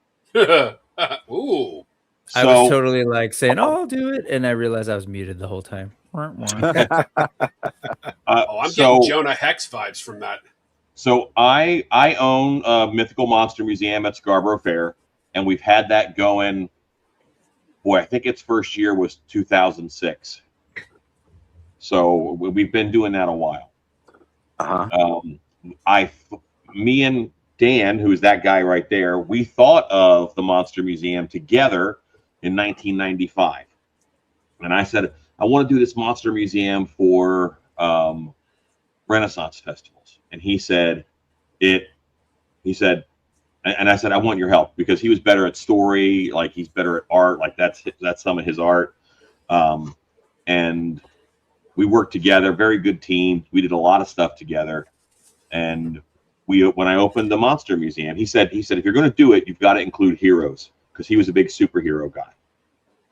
Ooh. I was totally like saying, "Oh, I'll do it," and I realized I was muted the whole time. I'm getting Jonah Hex vibes from that. So I own a Mythical Monster Museum at Scarborough Fair, and we've had that going. Boy, I think its first year was 2006. So we've been doing that a while. Me and Dan, who's that guy right there, we thought of the Monster Museum together in 1995. And I said, I want to do this Monster Museum for Renaissance festivals. And he said, and I said, I want your help, because he was better at story, like he's better at art, like that's some of his art. And we worked together, very good team. We did a lot of stuff together. And when I opened the Monster Museum, he said, if you're going to do it, you've got to include heroes, because he was a big superhero guy.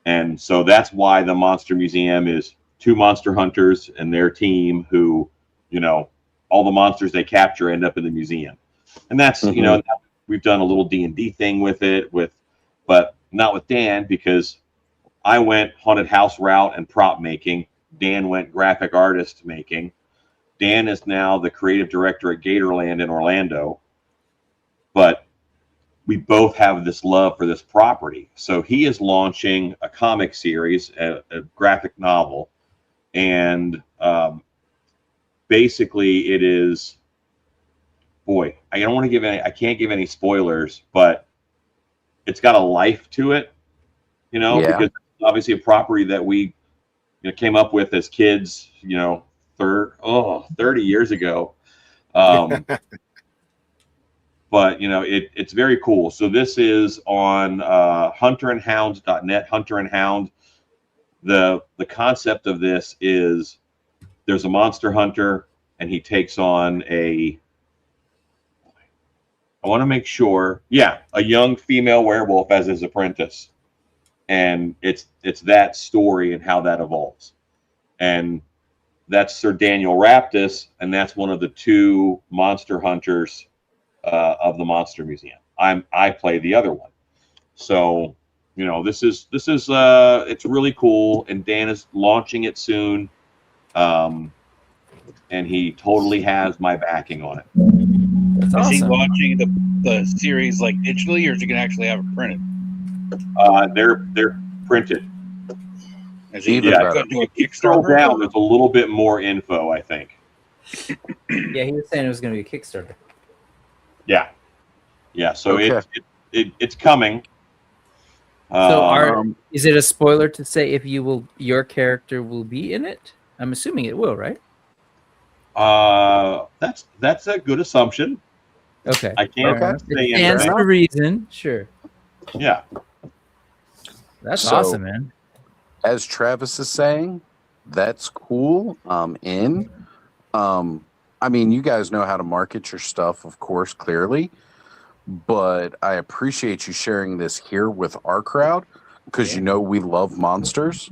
And so that's why the Monster Museum is 2 monster hunters and their team who, you know, all the monsters they capture end up in the museum. And that's, you know, we've done a little D&D thing with it, but not with Dan, because I went haunted house route and prop making. Dan went graphic artist making. Dan is now the creative director at Gatorland in Orlando. But we both have this love for this property. So he is launching a comic series, a graphic novel. And basically it is, boy, I don't want to give any, I can't give any spoilers, but it's got a life to it, you know, because obviously a property that we came up with as kids, 30 years ago. But it's very cool. So this is on hunterandhounds.net. Hunter and Hound. The concept of this is there's a monster hunter and he takes on a young female werewolf as his apprentice. And it's that story and how that evolves. And that's Sir Daniel Raptus, and that's one of the 2 monster hunters of the Monster Museum. I play the other one. So, this is it's really cool, and Dan is launching it soon. And he totally has my backing on it. That's awesome. Is he launching the series like digitally, or is he gonna actually have it printed? They're printed. Is he gonna do a Kickstarter? Down, there's a little bit more info, I think. Yeah, he was saying it was going to be a Kickstarter. Yeah. So it's coming. So is it a spoiler to say if your character will be in it? I'm assuming it will, right? That's a good assumption. Okay. I can't say it stands to reason. Sure. Yeah. That's awesome, man. As Travis is saying, that's cool. In. I mean, you guys know how to market your stuff, of course, clearly. But I appreciate you sharing this here with our crowd because we love monsters.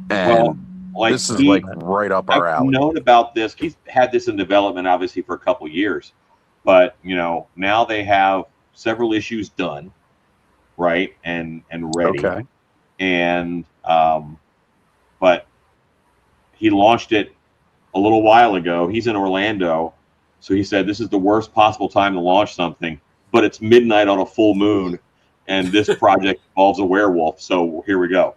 And this is right up our alley. I've known about this. He's had this in development, obviously, for a couple years. But, now they have several issues done, right, and ready. Okay. And but he launched it a little while ago. He's in Orlando, so he said this is the worst possible time to launch something, but it's midnight on a full moon, and this project involves a werewolf, so here we go.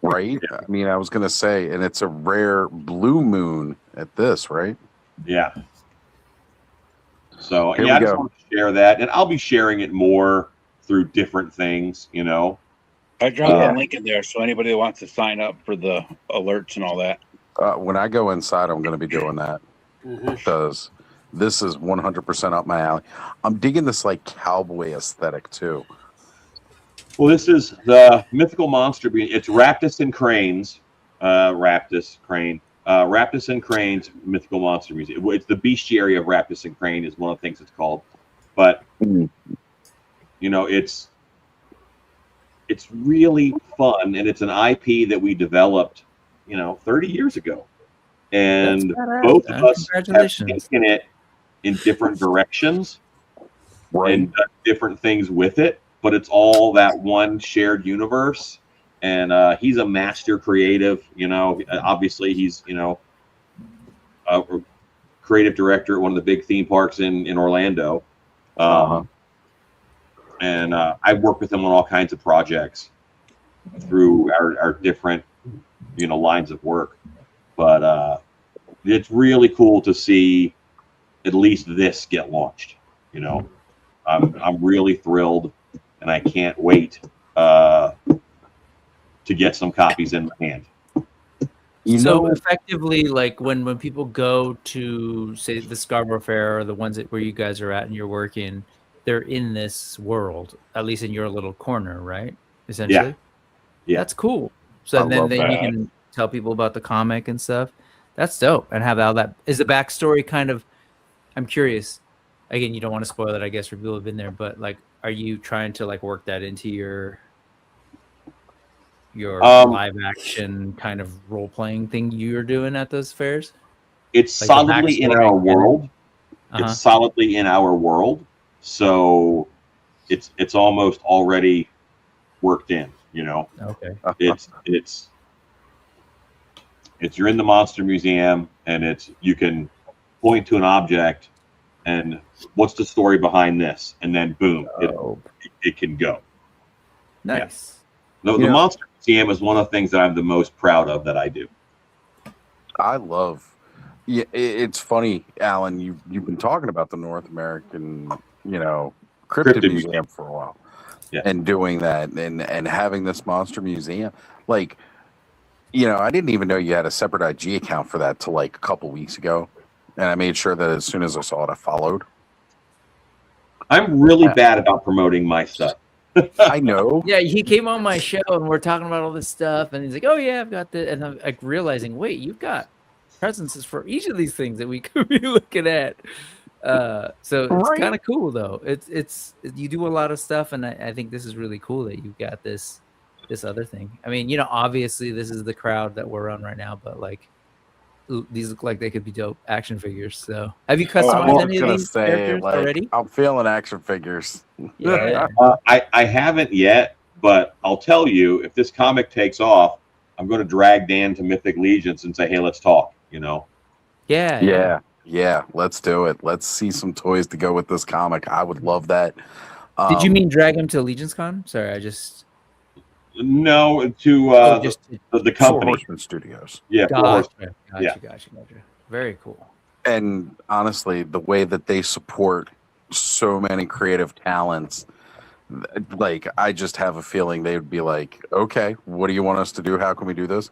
Right? I mean, I was gonna say, and it's a rare blue moon at this, right? Yeah. So I just want to share that, and I'll be sharing it more through different things, I dropped a link in there, so anybody that wants to sign up for the alerts and all that. When I go inside, I'm going to be doing that because this is 100% up my alley. I'm digging this cowboy aesthetic too. Well, this is the mythical monster. It's Raptus and Cranes, Raptus and Cranes Mythical Monster Museum. It's the bestiary of Raptus and Crane is one of the things it's called, but it's really fun, and it's an IP that we developed, 30 years ago. And both of us have taken it in different directions and done different things with it, but it's all that one shared universe. And he's a master creative, obviously he's, a creative director at one of the big theme parks in Orlando. And I work with him on all kinds of projects through our different, lines of work. But it's really cool to see at least this get launched. I'm really thrilled, and I can't wait to get some copies in my hand. So effectively, when people go to, say, the Scarborough Fair or the ones where you guys are at and you're working, they're in this world, at least in your little corner, right? Essentially. Yeah. That's cool. So then you can tell people about the comic and stuff. That's dope. And have all that. Is the backstory kind of, I'm curious. Again, you don't want to spoil it, I guess, for people who've been there, but are you trying to work that into your live action kind of role playing thing you're doing at those fairs? It's solidly in our world. It's solidly in our world. So it's almost already worked in, You know, Okay. It's you're in the Monster Museum, and you can point to an object, and what's the story behind this, and then boom, it can go. Nice. Yeah. The Monster Museum is one of the things that I'm the most proud of that I do. I love. Yeah, it's funny, Alan. You've been talking about the North American, Cryptid Museum for a while, and doing that, and having this Monster Museum. Like, I didn't even know you had a separate IG account for that till like a couple weeks ago, and I made sure that as soon as I saw it, I followed. I'm really bad about promoting my stuff. I know. Yeah, he came on my show and we're talking about all this stuff, and he's like, "Oh yeah, I've got this," and I'm like realizing, wait, you've got presences for each of these things that we could be looking at. So it's kind of cool though. It's you do a lot of stuff, and I think this is really cool that you've got this other thing. I mean, obviously this is the crowd that we're on right now, but like these look like they could be dope action figures. So have you customized any of these characters already? I'm feeling action figures. Yeah. I haven't yet, but I'll tell you, if this comic takes off, I'm going to drag Dan to Mythic Legions and say, hey, let's talk, Yeah, let's do it. Let's see some toys to go with this comic. I would love that. Did you mean drag him to Legions Con? Sorry, I just... No, to just the company. Four Horsemen Studios. Yeah, Gotcha. Very cool. And honestly, the way that they support so many creative talents, like, I just have a feeling they would be like, okay, what do you want us to do? How can we do this?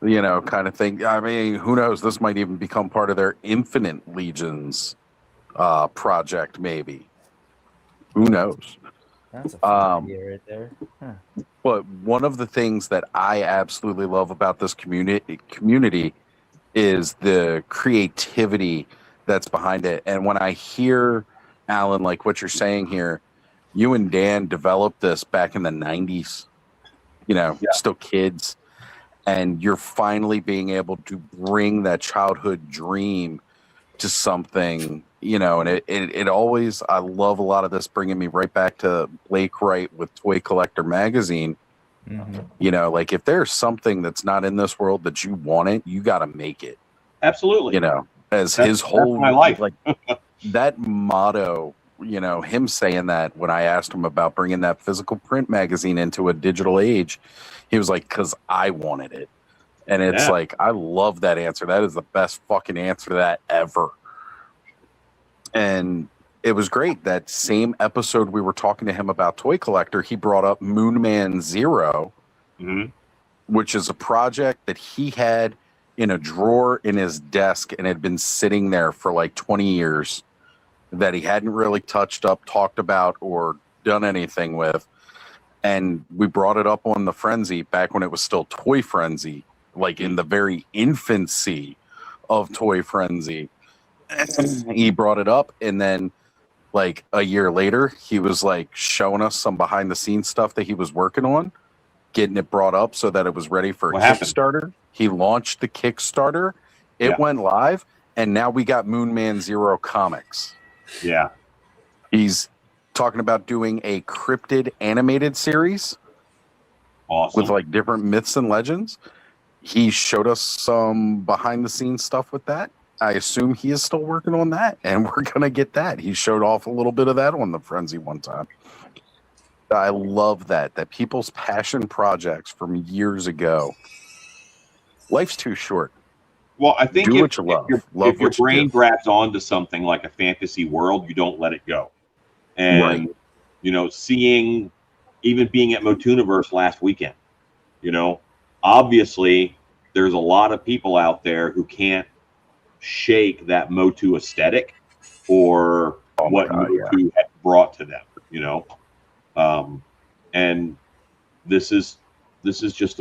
Kind of thing. I mean, who knows? This might even become part of their Infinite Legions project, maybe. Who knows? That's a fun idea right there. Huh. But one of the things that I absolutely love about this community is the creativity that's behind it. And when I hear, Alan, like what you're saying here, you and Dan developed this back in the 90s, still kids, and you're finally being able to bring that childhood dream to something, and it always, I love a lot of this bringing me right back to Blake Wright with Toy Collector Magazine. Mm-hmm. Like if there's something that's not in this world that you want it, you got to make it. Absolutely. That's his whole my life. Like that motto, him saying that when I asked him about bringing that physical print magazine into a digital age, he was like, because I wanted it. And it's like, I love that answer. That is the best fucking answer to that ever. And it was great. That same episode we were talking to him about Toy Collector, he brought up Moon Man Zero, which is a project that he had in a drawer in his desk and had been sitting there for like 20 years that he hadn't really touched up, talked about, or done anything with. And we brought it up on the Frenzy back when it was still Toy Frenzy, like in the very infancy of Toy Frenzy. He brought it up, and then like a year later, he was like showing us some behind the scenes stuff that he was working on, getting it brought up so that it was ready for Kickstarter. He launched the Kickstarter. It went live, and now we got Moon Man Zero comics. Yeah. He's talking about doing a cryptid animated series. Awesome. With like different myths and legends. He showed us some behind the scenes stuff with that. I assume he is still working on that, and we're going to get that. He showed off a little bit of that on the Frenzy one time. I love that people's passion projects from years ago. Life's too short. Well, I think what you love. If your brain grabs onto something like a fantasy world, you don't let it go. And, seeing, even being at Motuniverse last weekend, obviously there's a lot of people out there who can't shake that Motu aesthetic or what Motu had brought to them, and this is just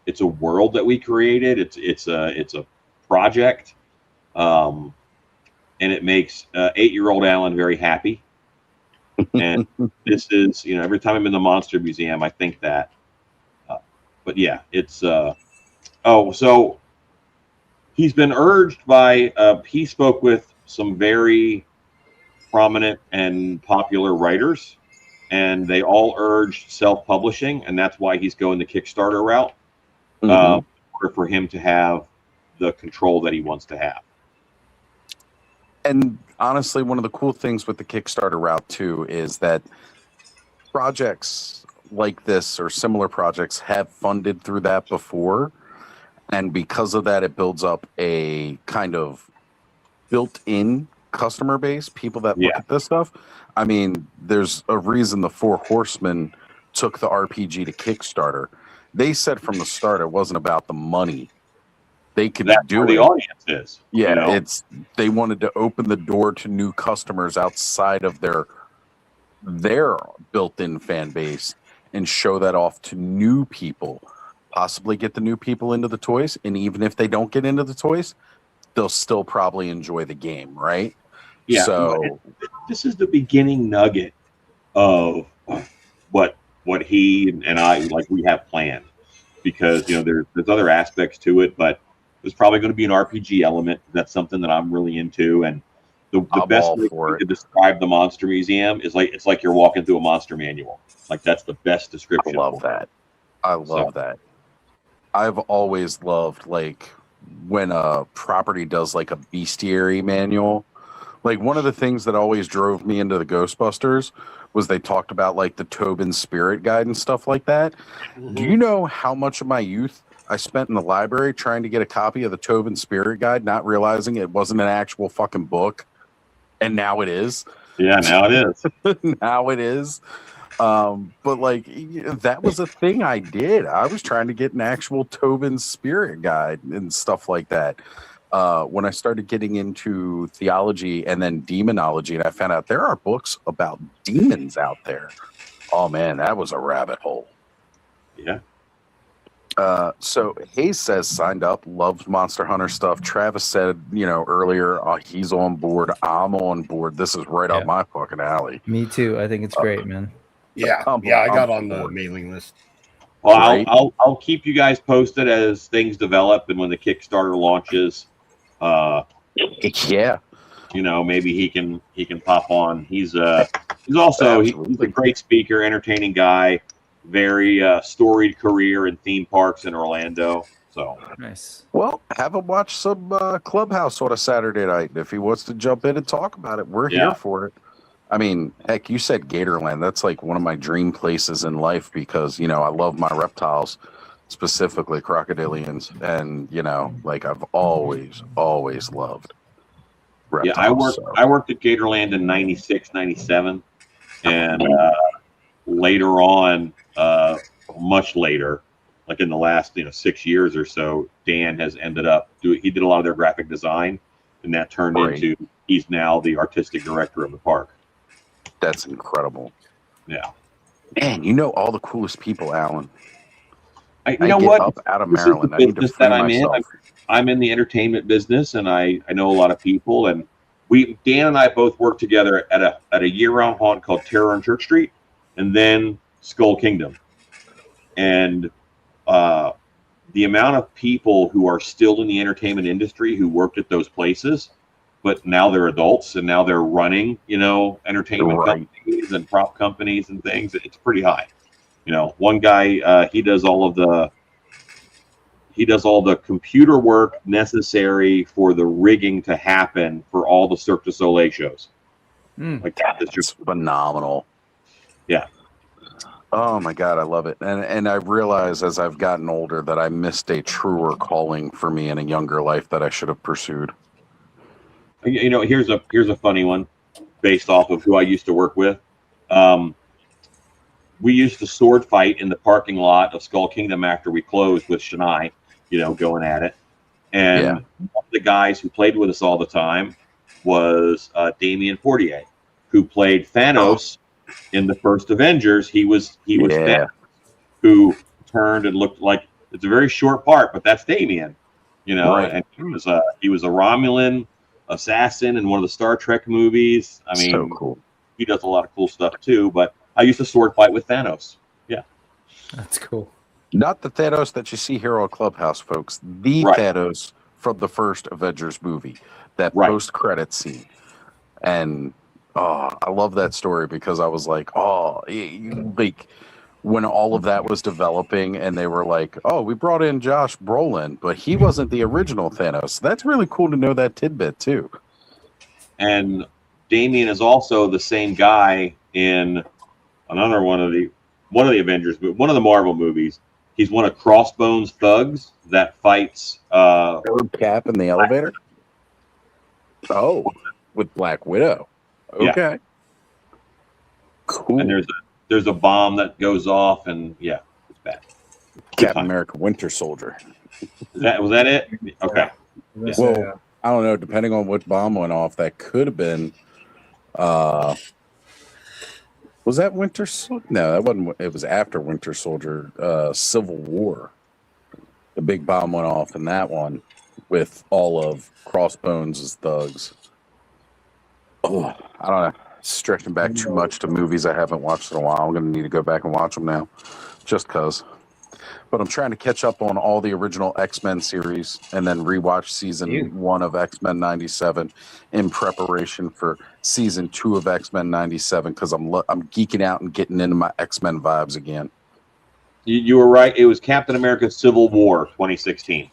it's a world that we created. It's a project, and it makes 8-year-old Alan very happy. And this is, every time I'm in the Monster Museum, I think that. But yeah, it's so he's been urged by, he spoke with some very prominent and popular writers and they all urged self-publishing, and that's why he's going the Kickstarter route, in order for him to have the control that he wants to have. And honestly, one of the cool things with the Kickstarter route too is that projects like this or similar projects have funded through that before, and because of that, it builds up a kind of built-in customer base, people that look at this stuff. I mean, there's a reason the Four Horsemen took the RPG to Kickstarter. They said from the start it wasn't about the money. They could do where it. the audience is. Yeah, you know? it's they wanted to open the door to new customers outside of their built-in fan base and show that off to new people. Possibly get the new people into the toys, and even if they don't get into the toys, they'll still probably enjoy the game, right? Yeah. So this is the beginning nugget of what he and I we have planned, because there's other aspects to it, but there's probably going to be an RPG element. That's something that I'm really into, and the best way to describe the Monster Museum is it's like you're walking through a monster manual. Like, that's the best description. I love that. I love that. I've always loved when a property does a bestiary manual. Like, one of the things that always drove me into the Ghostbusters was they talked about the Tobin Spirit Guide and stuff like that. Do you know how much of my youth I spent in the library trying to get a copy of the Tobin Spirit Guide, not realizing it wasn't an actual fucking book? And now it is. Yeah, now it is. Now it is. But that was a thing I did. I was trying to get an actual Tobin Spirit Guide and stuff like that. When I started getting into theology and then demonology, and I found out there are books about demons out there. Oh man, that was a rabbit hole. Yeah. So Hayes says signed up, loves Monster Hunter stuff. Travis said, earlier, he's on board. I'm on board. This is right up my fucking alley. Me too. I think it's great, man. Yeah, I got on the mailing list. Well, I'll keep you guys posted as things develop, and when the Kickstarter launches. Maybe he can pop on. He's also he's a great speaker, entertaining guy, very storied career in theme parks in Orlando. So nice. Well, have him watch some Clubhouse on a Saturday night. If he wants to jump in and talk about it, we're here for it. I mean, heck, you said Gatorland. That's one of my dream places in life because, I love my reptiles, specifically crocodilians. And, I've always loved reptiles. I worked at Gatorland in 96, 97. And later on, much later, in the last 6 years or so, Dan has ended up he did a lot of their graphic design, and that turned into he's now the artistic director of the park. That's incredible. Yeah. Man, all the coolest people, Alan. You know what? Up out of Maryland. I need to free myself. I'm in the entertainment business, and I know a lot of people. And Dan and I both worked together at a year-round haunt called Terror on Church Street, and then Skull Kingdom. And the amount of people who are still in the entertainment industry who worked at those places, but now they're adults and now they're running, entertainment companies and prop companies and things. It's pretty high. One guy, he does all the computer work necessary for the rigging to happen for all the Cirque du Soleil shows. That's just phenomenal. Yeah. Oh my God, I love it. And I realize as I've gotten older that I missed a truer calling for me in a younger life that I should have pursued. Here's a funny one based off of who I used to work with. We used to sword fight in the parking lot of Skull Kingdom after we closed with Shania, going at it. And one of the guys who played with us all the time was Damien Fortier, who played Thanos in the first Avengers. He was Thanos, who turned and looked like it's a very short part, but that's Damien, and he was a Romulan assassin in one of the Star Trek movies. I mean, so cool. He does a lot of cool stuff too, but I used to sword fight with Thanos. Yeah. That's cool. Not the Thanos that you see here on Clubhouse, folks. The Thanos from the first Avengers movie. That post-credit scene. And, Oh, I love that story because I was like, oh, like when all of that was developing and they were like, oh, we brought in Josh Brolin, but he wasn't the original Thanos. That's really cool to know that tidbit too. And Damien is also the same guy in another one of the Avengers, one of the Marvel movies. He's one of Crossbones' thugs that fights Cap in the elevator. Oh, with Black Widow. Okay. Yeah. Cool. And there's a bomb that goes off, and yeah, it's bad. Captain America Winter Soldier. Was that it? Okay. Yeah. Well, I don't know. Depending on what bomb went off, that could have been. Was that Winter Soldier? No, that wasn't. It was after Winter Soldier. Civil War. The big bomb went off in that one with all of Crossbones' thugs. Oh, I don't know. Stretching back too much to movies I haven't watched in a while. I'm going to need to go back and watch them now, just because. But I'm trying to catch up on all the original X-Men series and then rewatch season 1 of X-Men 97 in preparation for season 2 of X-Men 97 because I'm geeking out and getting into my X-Men vibes again. You were right. It was Captain America Civil War 2016.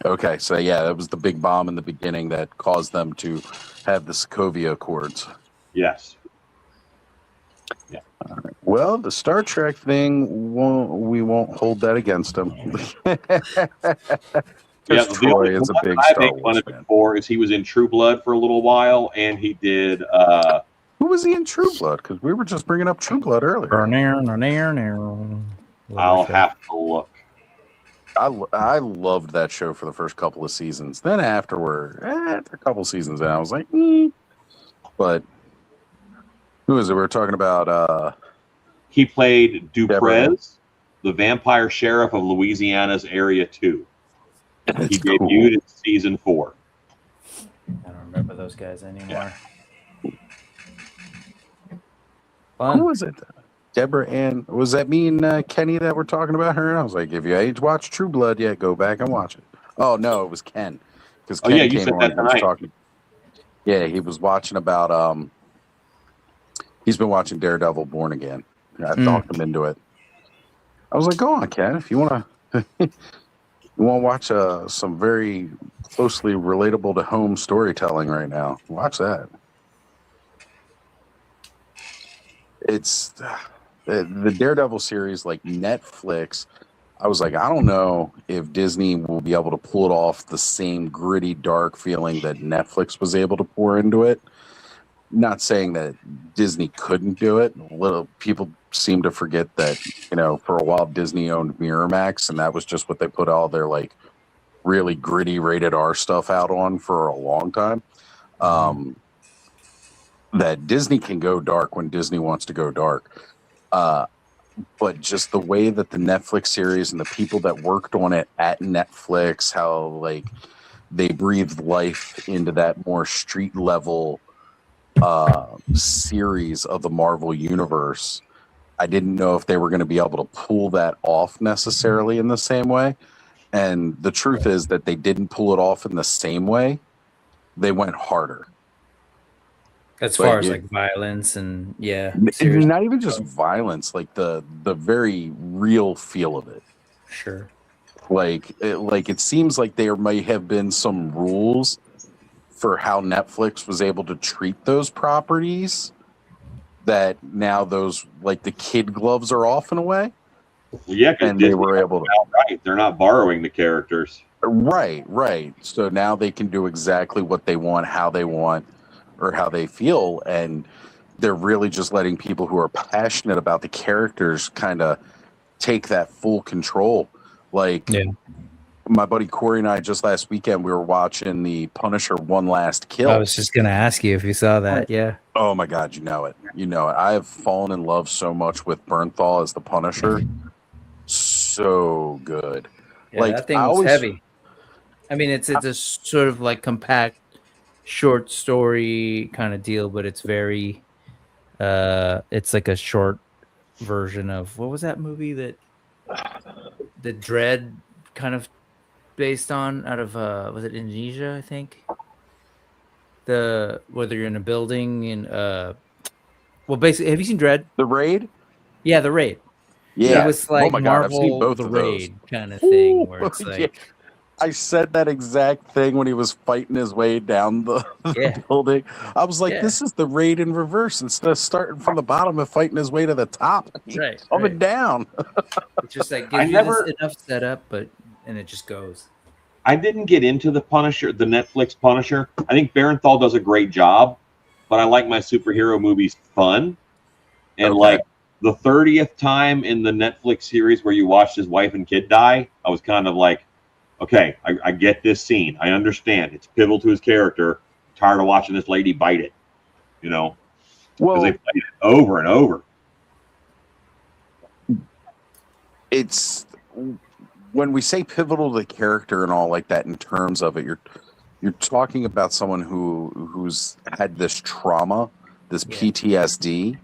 Okay, so yeah, that was the big bomb in the beginning that caused them to have the Sokovia Accords. Yes. Yeah. Right. Well, the Star Trek thing, we won't hold that against him. Yeah, Troy is a big Star Wars fan. For is he was in True Blood for a little while, and he did. Who was he in True Blood? Because we were just bringing up True Blood earlier. I'll have to look. I loved that show for the first couple of seasons. Then after a couple of seasons, I was like, But who is it? We were talking about. He played Duprez, the vampire sheriff of Louisiana's Area 2. He debuted in season 4. I don't remember those guys anymore. Who was it? Deborah Ann. Was that me and Kenny that were talking about her? And I was like, if you age watch True Blood yet, go back and watch it. Oh, no, it was Ken. Because Ken you came said on that and was tonight. talking. Yeah, he was watching about. He's been watching Daredevil Born Again. I talked him into it. I was like, go on, Ken. If you want to you want to watch some very closely relatable to home storytelling right now, watch that. It's the Daredevil series, like Netflix. I was like, I don't know if Disney will be able to pull it off the same gritty, dark feeling that Netflix was able to pour into it. Not saying that Disney couldn't do it. Little people seem to forget that, for a while Disney owned Miramax, and that was just what they put all their like really gritty rated R stuff out on for a long time. That Disney can go dark when Disney wants to go dark. But just the way that the Netflix series and the people that worked on it at Netflix, how like they breathed life into that more street level series of the Marvel universe. I didn't know if they were going to be able to pull that off necessarily in the same way. And the truth is that they didn't pull it off in the same way. They went harder. As far as like violence and not even just violence, like the very real feel of it. Sure. Like it seems like there may have been some rules for how Netflix was able to treat those properties that now those like the kid gloves are off in a way. Yeah, and they were able to. Right, they're not borrowing the characters. Right. So now they can do exactly what they want, how they want, or how they feel, and they're really just letting people who are passionate about the characters kind of take that full control. Like, my buddy Corey and I just last weekend we were watching the Punisher One Last Kill. I was just gonna ask you if you saw that. Yeah. Oh my God, you know it. I have fallen in love so much with Bernthal as the Punisher. So good. Yeah, like that thing was heavy. I mean, it's a sort of like compact, short story kind of deal, but it's very. It's like a short version of what was that movie that the Dread kind of based on out of was it Indonesia, I think. Whether you're in a building and Well, basically, have you seen Dread? The Raid? Yeah, The Raid. Yeah. It was like my God, I've seen Marvel both The of those. Raid kind of thing, where it's Yeah. like, I said that exact thing when he was fighting his way down the Yeah. building. I was like, Yeah. this is the Raid in reverse. Instead of starting from the bottom and fighting his way to the top. Right, Coming right. down. It's just like I gives you never- this enough setup, and it just goes. I didn't get into the Punisher, the Netflix Punisher. I think Barenthal does a great job, but I like my superhero movies fun. And Okay. like the 30th time in the Netflix series where you watched his wife and kid die, I was kind of like, okay, I get this scene. I understand. It's pivotal to his character. I'm tired of watching this lady bite it, you know, because they played it over and over. It's when we say pivotal to the character and all like that in terms of it, you're talking about someone who's had this trauma, this PTSD,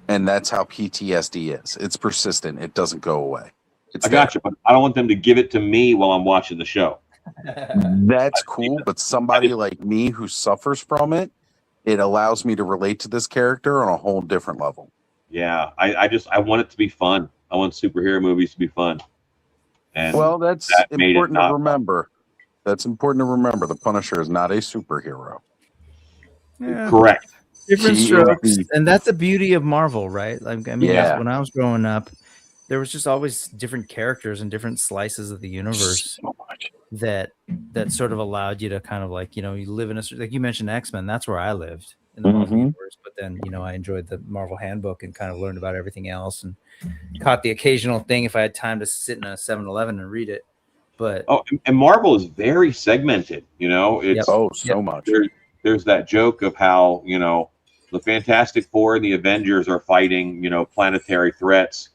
and that's how PTSD is. It's persistent. It doesn't go away. I got you, but I don't want them to give it to me while I'm watching the show. That's cool, but somebody like me who suffers from it, it allows me to relate to this character on a whole different level. Yeah, I want it to be fun. I want superhero movies to be fun. And well, that's that made it important to not remember. That's important to remember. The Punisher is not a superhero. Yeah. Correct. Different He strokes, is the- and that's the beauty of Marvel, right? Like, I mean, Yeah. when I was growing up, there was just always different characters and different slices of the universe So much. that sort of allowed you to kind of like, you know, you live in a, like you mentioned X-Men, that's where I lived in the Marvel universe. But then, you know, I enjoyed the Marvel Handbook and kind of learned about everything else and caught the occasional thing if I had time to sit in a 7-Eleven and read it. But and Marvel is very segmented. You know, it's so much. There's that joke of how, you know, the Fantastic Four and the Avengers are fighting, you know, planetary threats.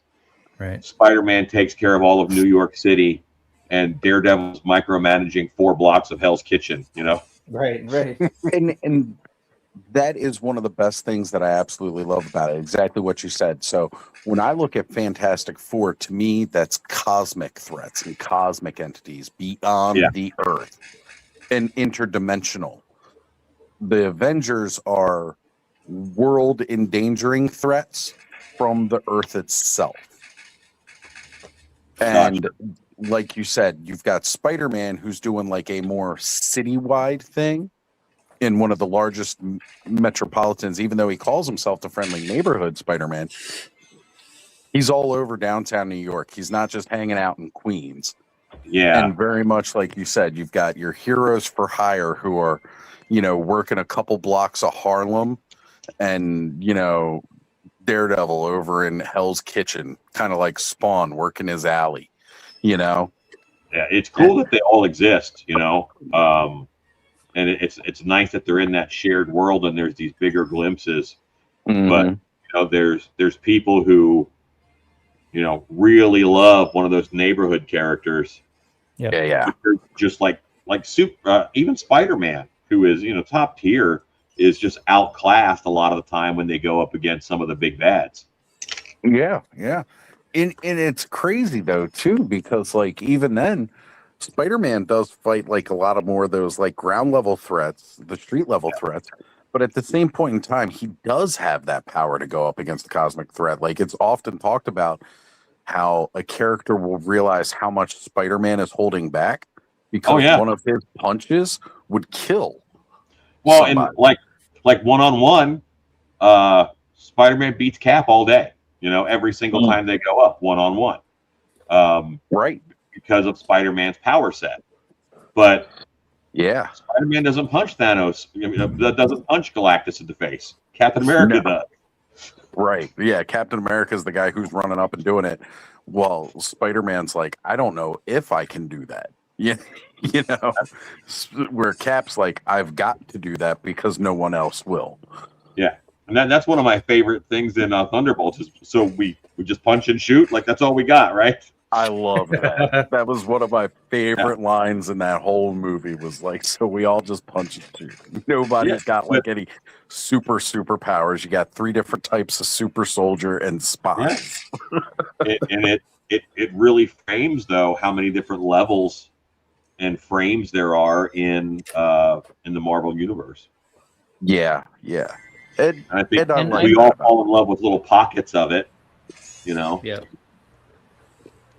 Right. Spider-Man takes care of all of New York City, and Daredevil's micromanaging 4 blocks of Hell's Kitchen. You know. Right. and that is one of the best things that I absolutely love about it. Exactly what you said. So when I look at Fantastic Four, to me, that's cosmic threats and cosmic entities beyond the Earth and interdimensional. The Avengers are world endangering threats from the Earth itself. And like you said, you've got Spider-Man who's doing like a more citywide thing in one of the largest metropolitans, even though he calls himself the friendly neighborhood Spider-Man. He's all over downtown New York. He's not just hanging out in Queens. Yeah. And very much like you said, you've got your heroes for hire who are, you know, working a couple blocks of Harlem, and, you know, Daredevil over in Hell's Kitchen, kind of like Spawn working his alley, you know? Yeah, it's cool that they all exist, you know. And it's nice that they're in that shared world and there's these bigger glimpses. But you know, there's people who, you know, really love one of those neighborhood characters. Yeah. Just like even Spider-Man, who is, you know, top tier, is just outclassed a lot of the time when they go up against some of the big bads. Yeah. And it's crazy though too, because like even then, Spider-Man does fight like a lot of more of those like ground level threats, the street level threats. But at the same point in time, he does have that power to go up against the cosmic threat. Like it's often talked about how a character will realize how much Spider-Man is holding back because one of his punches would kill. Well, somebody. and like one-on-one, Spider-Man beats Cap all day. You know, every single time they go up one-on-one. Right. Because of Spider-Man's power set. But yeah, Spider-Man doesn't punch Thanos. I mean, doesn't punch Galactus in the face. Captain America does. Right. Yeah, Captain America is the guy who's running up and doing it. Well, Spider-Man's like, I don't know if I can do that. Yeah, you know, where Cap's like, I've got to do that because no one else will. Yeah, and that's one of my favorite things in Thunderbolts is so we just punch and shoot, like that's all we got, right? I love that. That was one of my favorite lines in that whole movie. Was like, so we all just punch and shoot. Nobody's got like any superpowers. You got 3 different types of super soldier and spies. It really frames though how many different levels and frames there are in the Marvel universe. Yeah. And I think like we all fall in love with little pockets of it, you know. Yeah.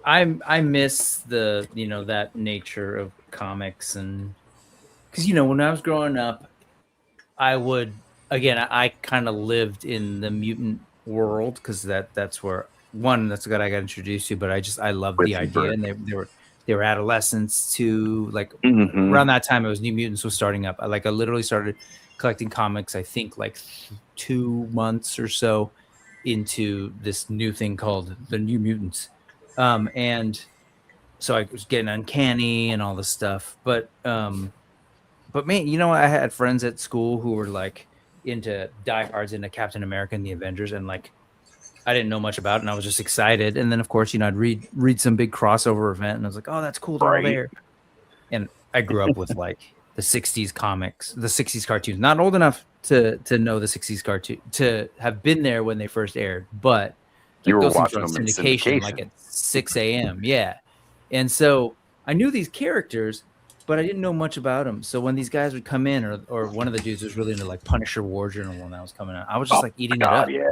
I miss the that nature of comics, and because when I was growing up, I would I kind of lived in the mutant world because that's where that's what I got introduced to, but I loved the idea, and they were adolescents too. Like around that time, it was New Mutants was starting up. I literally started collecting comics. I think like 2 months or so into this new thing called the New Mutants, and so I was getting Uncanny and all this stuff, but man, I had friends at school who were like into diehards into Captain America and the Avengers, and like I didn't know much about it, and I was just excited. And then of course, I'd read some big crossover event, and I was like, oh, that's cool, they're all there. And I grew up with like the 60s comics, the 60s cartoons. Not old enough to know the 60s cartoon, to have been there when they first aired, but like, you were those watching things them on in syndication like at 6 a.m. Yeah. And so I knew these characters, but I didn't know much about them. So when these guys would come in, or one of the dudes was really into like Punisher War Journal when that was coming out, I was just like eating it up. Yeah.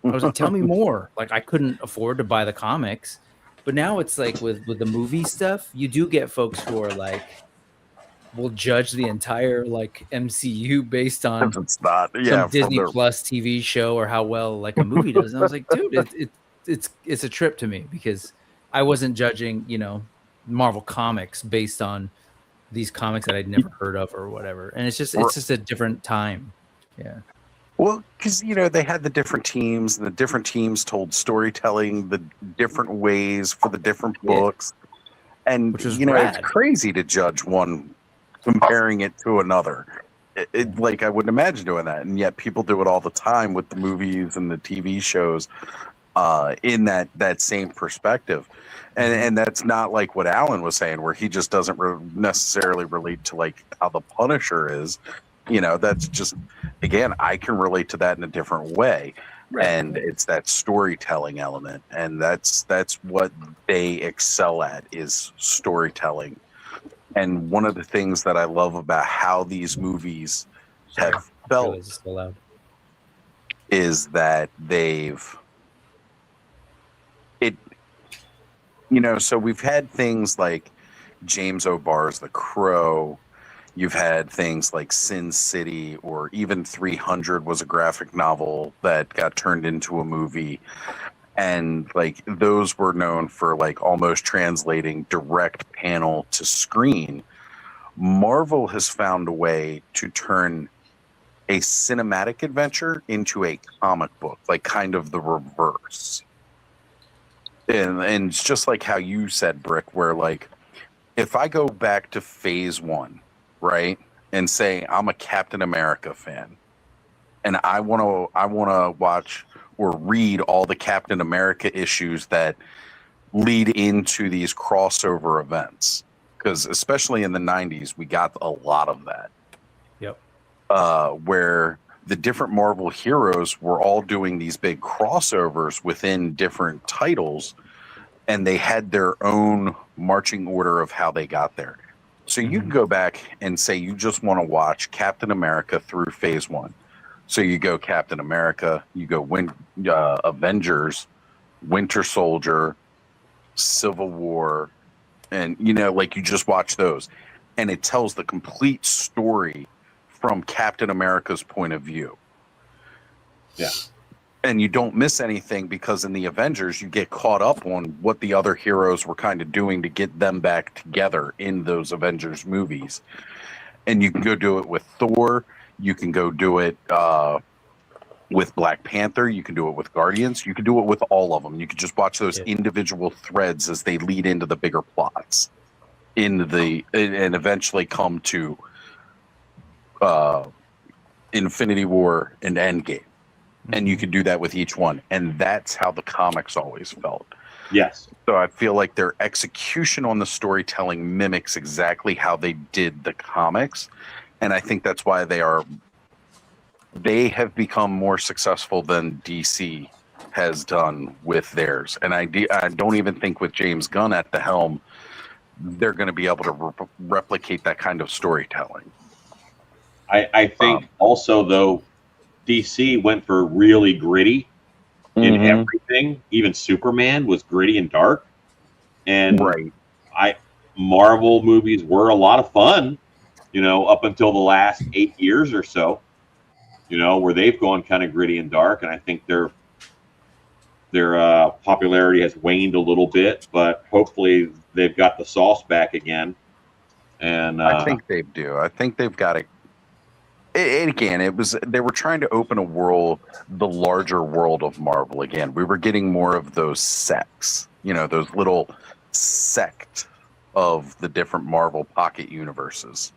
I was like, tell me more. Like I couldn't afford to buy the comics, but now it's like with the movie stuff, you do get folks who are like, will judge the entire like MCU based on it's not, some Disney Plus TV show or how well like a movie does. And I was like, dude, it's a trip to me because I wasn't judging, Marvel comics based on these comics that I'd never heard of or whatever. And it's just a different time. Yeah. Well, because they had the different teams, and the different teams told storytelling the different ways for the different books, and which is it's crazy to judge one comparing it to another. Like I wouldn't imagine doing that, and yet people do it all the time with the movies and the TV shows, in that same perspective, and that's not like what Alan was saying, where he just doesn't necessarily relate to like how the Punisher is. That's just, again, I can relate to that in a different way. Right. And it's that storytelling element. And that's what they excel at, is storytelling. And one of the things that I love about how these movies have felt is that so we've had things like James O'Barr's The Crow. You've had things like Sin City, or even 300 was a graphic novel that got turned into a movie. And like those were known for like almost translating direct panel to screen. Marvel has found a way to turn a cinematic adventure into a comic book, like kind of the reverse. And it's just like how you said, Brick, where like if I go back to Phase 1, right, and say I'm a Captain America fan, and I want to watch or read all the Captain America issues that lead into these crossover events, because especially in the 90s we got a lot of that. Yep. Where the different Marvel heroes were all doing these big crossovers within different titles, and they had their own marching order of how they got there. So you can go back and say you just want to watch Captain America through Phase 1. So you go Captain America, you go Avengers, Winter Soldier, Civil War, and like you just watch those, and it tells the complete story from Captain America's point of view. Yeah. And you don't miss anything, because in the Avengers, you get caught up on what the other heroes were kind of doing to get them back together in those Avengers movies. And you can go do it with Thor. You can go do it with Black Panther. You can do it with Guardians. You can do it with all of them. You can just watch those individual threads as they lead into the bigger plots, and eventually come to Infinity War and Endgame. And you can do that with each one. And that's how the comics always felt. Yes. So I feel like their execution on the storytelling mimics exactly how they did the comics. And I think that's why they have become more successful than DC has done with theirs. And I don't even think with James Gunn at the helm, they're going to be able to replicate that kind of storytelling. I think also, though, DC went for really gritty in everything. Even Superman was gritty and dark. And Marvel movies were a lot of fun, up until the last 8 years or so, where they've gone kind of gritty and dark. And I think their popularity has waned a little bit, but hopefully they've got the sauce back again. And I think they do. I think they've got it. And again, they were trying to open a world, the larger world of Marvel again. We were getting more of those sects, those little sect of the different Marvel pocket universes,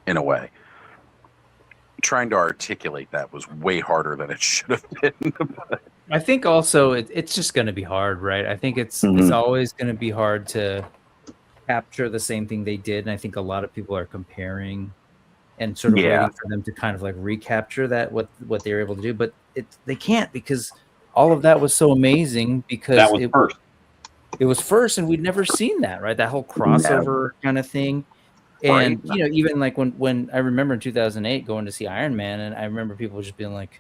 in a way. Trying to articulate that was way harder than it should have been. I think also it's just going to be hard, right? I think it's always going to be hard to capture the same thing they did, and I think a lot of people are comparing and sort of waiting for them to kind of like recapture that what they were able to do, but they can't, because all of that was so amazing, because that was first. It was first, and we'd never seen that, right? That whole crossover kind of thing. And even like when I remember in 2008 going to see Iron Man, and I remember people just being like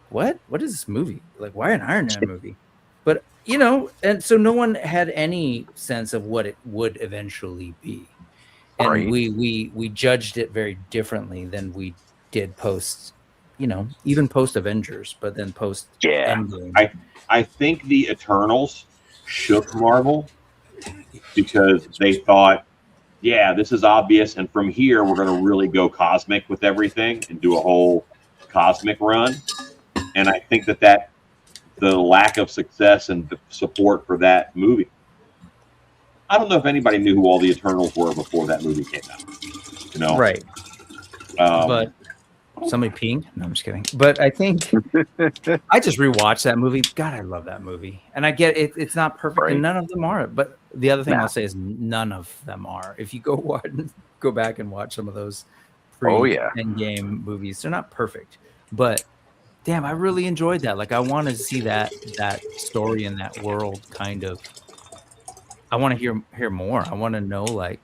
what is this movie? Like, why an Iron Man movie? But and so no one had any sense of what it would eventually be. And we judged it very differently than we did post, even post Avengers, but then post Endgame. I think the Eternals shook Marvel because they thought, this is obvious, and from here we're going to really go cosmic with everything and do a whole cosmic run. And I think that the lack of success and the support for that movie. I don't know if anybody knew who all the Eternals were before that movie came out. Right. But somebody peeing? No, I'm just kidding. But I think I just rewatched that movie. God, I love that movie. And I get it. It's not perfect, and none of them are. But the other thing I'll say is none of them are. If you go back and watch some of those pre-Endgame movies, they're not perfect. But damn, I really enjoyed that. Like, I want to see that story in that world kind of. I want to hear more. I want to know what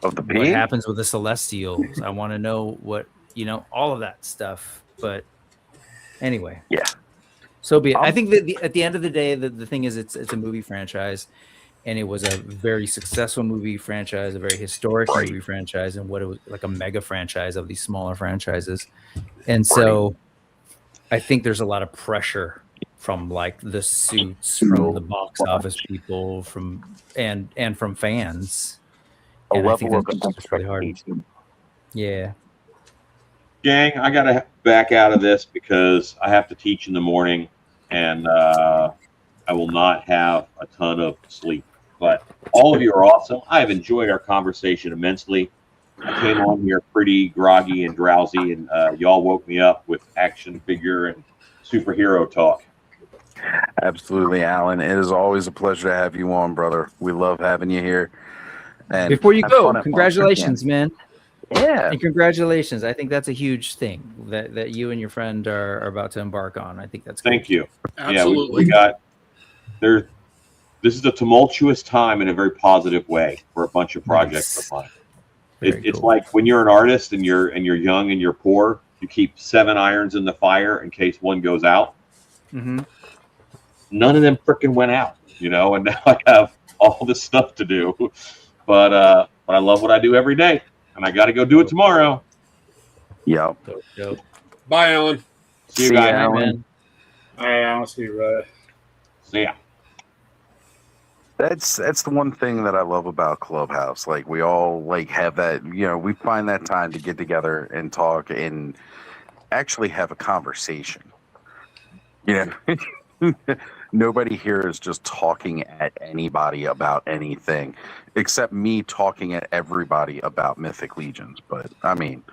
happens with the Celestials. I want to know what all of that stuff. But anyway, so be it. I think that at the end of the day, the thing is, it's a movie franchise, and it was a very successful movie franchise, a very historic movie franchise, and what it was like a mega franchise of these smaller franchises. And so, I think there's a lot of pressure from like the suits, from the box office people, and from fans. A and level of it's really hard. Yeah. Gang, I got to back out of this because I have to teach in the morning, and I will not have a ton of sleep. But all of you are awesome. I have enjoyed our conversation immensely. I came on here pretty groggy and drowsy, and y'all woke me up with action figure and superhero talk. Absolutely, Alan. It is always a pleasure to have you on, brother. We love having you here. And before you go, congratulations, man. Yeah. And congratulations. I think that's a huge thing that you and your friend are about to embark on. I think that's good. Thank you. Absolutely. We got there. This is a tumultuous time in a very positive way for a bunch of projects of mine. It's like when you're an artist and you're young and you're poor, you keep 7 irons in the fire in case one goes out. Mm-hmm. None of them freaking went out, and now I have all this stuff to do. But I love what I do every day, and I got to go do it tomorrow. Yep. Bye, Alan. See you guys, Alan. I'll see you. See ya. That's the one thing that I love about Clubhouse. Like, we all have that, we find that time to get together and talk and actually have a conversation. Nobody here is just talking at anybody about anything, except me talking at everybody about Mythic Legions. But I mean,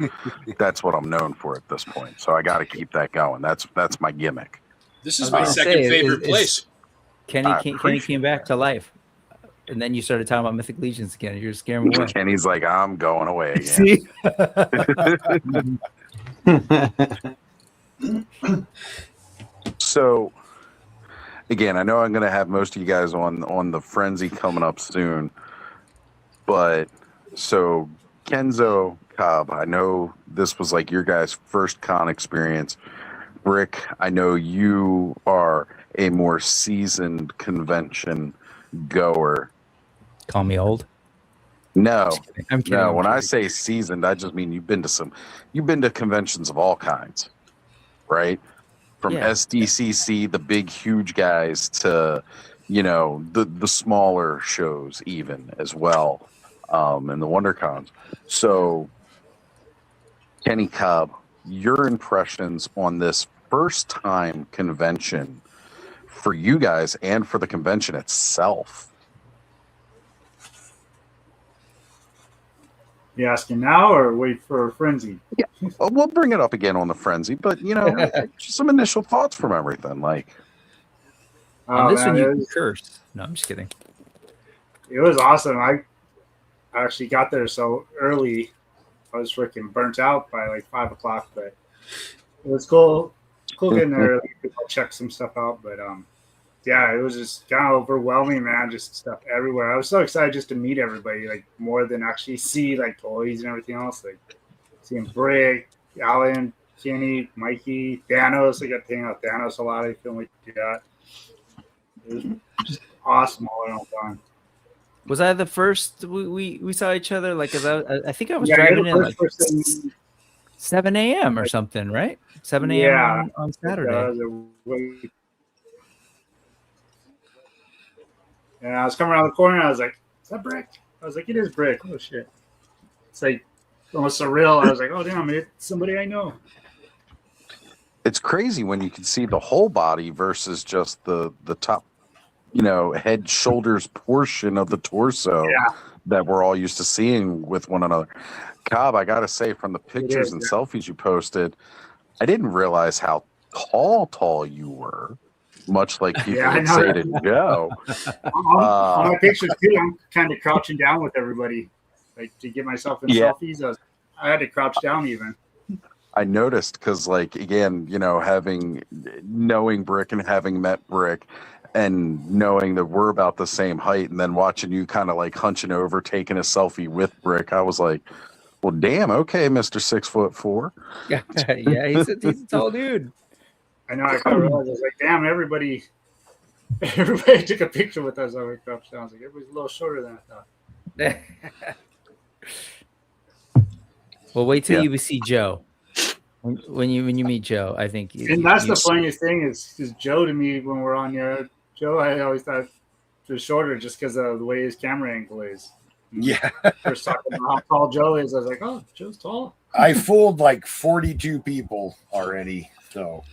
that's what I'm known for at this point. So I got to keep that going. That's my gimmick. This is my second favorite place. Kenny came back to life, and then you started talking about Mythic Legions again. You're scaring me away. Kenny's like, I'm going away again. See? So, again, I know I'm going to have most of you guys on the Frenzy coming up soon. But, so, Kenzo Cobb, I know this was like your guys' first con experience. Brick, I know you are a more seasoned convention goer. Call me old. No, I'm kidding. no. When I say seasoned, I just mean you've been to conventions of all kinds, right? From SDCC, the big, huge guys, to the smaller shows, even as well, and the WonderCons. So, Kenny Cobb, your impressions on this first time convention for you guys and for the convention itself? You asking now or wait for Frenzy? Yeah, we'll bring it up again on the Frenzy, but just some initial thoughts from everything. Like, on this one, you can curse. No, I'm just kidding. It was awesome. I actually got there so early. I was freaking burnt out by like 5 o'clock, but it was cool. Cool getting there early. I'll check some stuff out, but yeah, it was just kind of overwhelming, man. Just stuff everywhere. I was so excited just to meet everybody, like more than actually see like toys and everything else. Like seeing Brick, Alan, Kenny, Mikey, Thanos. I got to hang out with Thanos a lot. I feel like do that. It was just awesome all around time. Was I the first we saw each other? Like, I think I was driving in like 7 a.m. or something, right? 7 a.m. on Saturday. And I was coming around the corner, and I was like, "Is that Brick?" I was like, "It is Brick." Oh shit! It's like almost surreal. I was like, "Oh damn, it's somebody I know." It's crazy when you can see the whole body versus just the top, head, shoulders portion of the torso that we're all used to seeing with one another. Cobb, I gotta say, from the pictures and selfies you posted, I didn't realize how tall you were. Much like people would say to Joe. On my pictures too, I'm kind of crouching down with everybody, like to get myself in selfies. I had to crouch down even. I noticed because, like, again, knowing Brick and having met Brick, and knowing that we're about the same height, and then watching you kind of like hunching over, taking a selfie with Brick, I was like, "Well, damn, okay, Mr. 6'4". Yeah, he's a tall dude. I know. I kind of realized I was like, "Damn, everybody took a picture with us." I was like, everybody's a little shorter than I thought. Well, wait till you see Joe. When you meet Joe, I think. And that's the funniest thing is Joe to me when we're on here. Joe, I always thought was shorter just because of the way his camera angle is. Yeah. First talking about how tall Joe is, I was like, "Oh, Joe's tall." I fooled like 42 people already, so.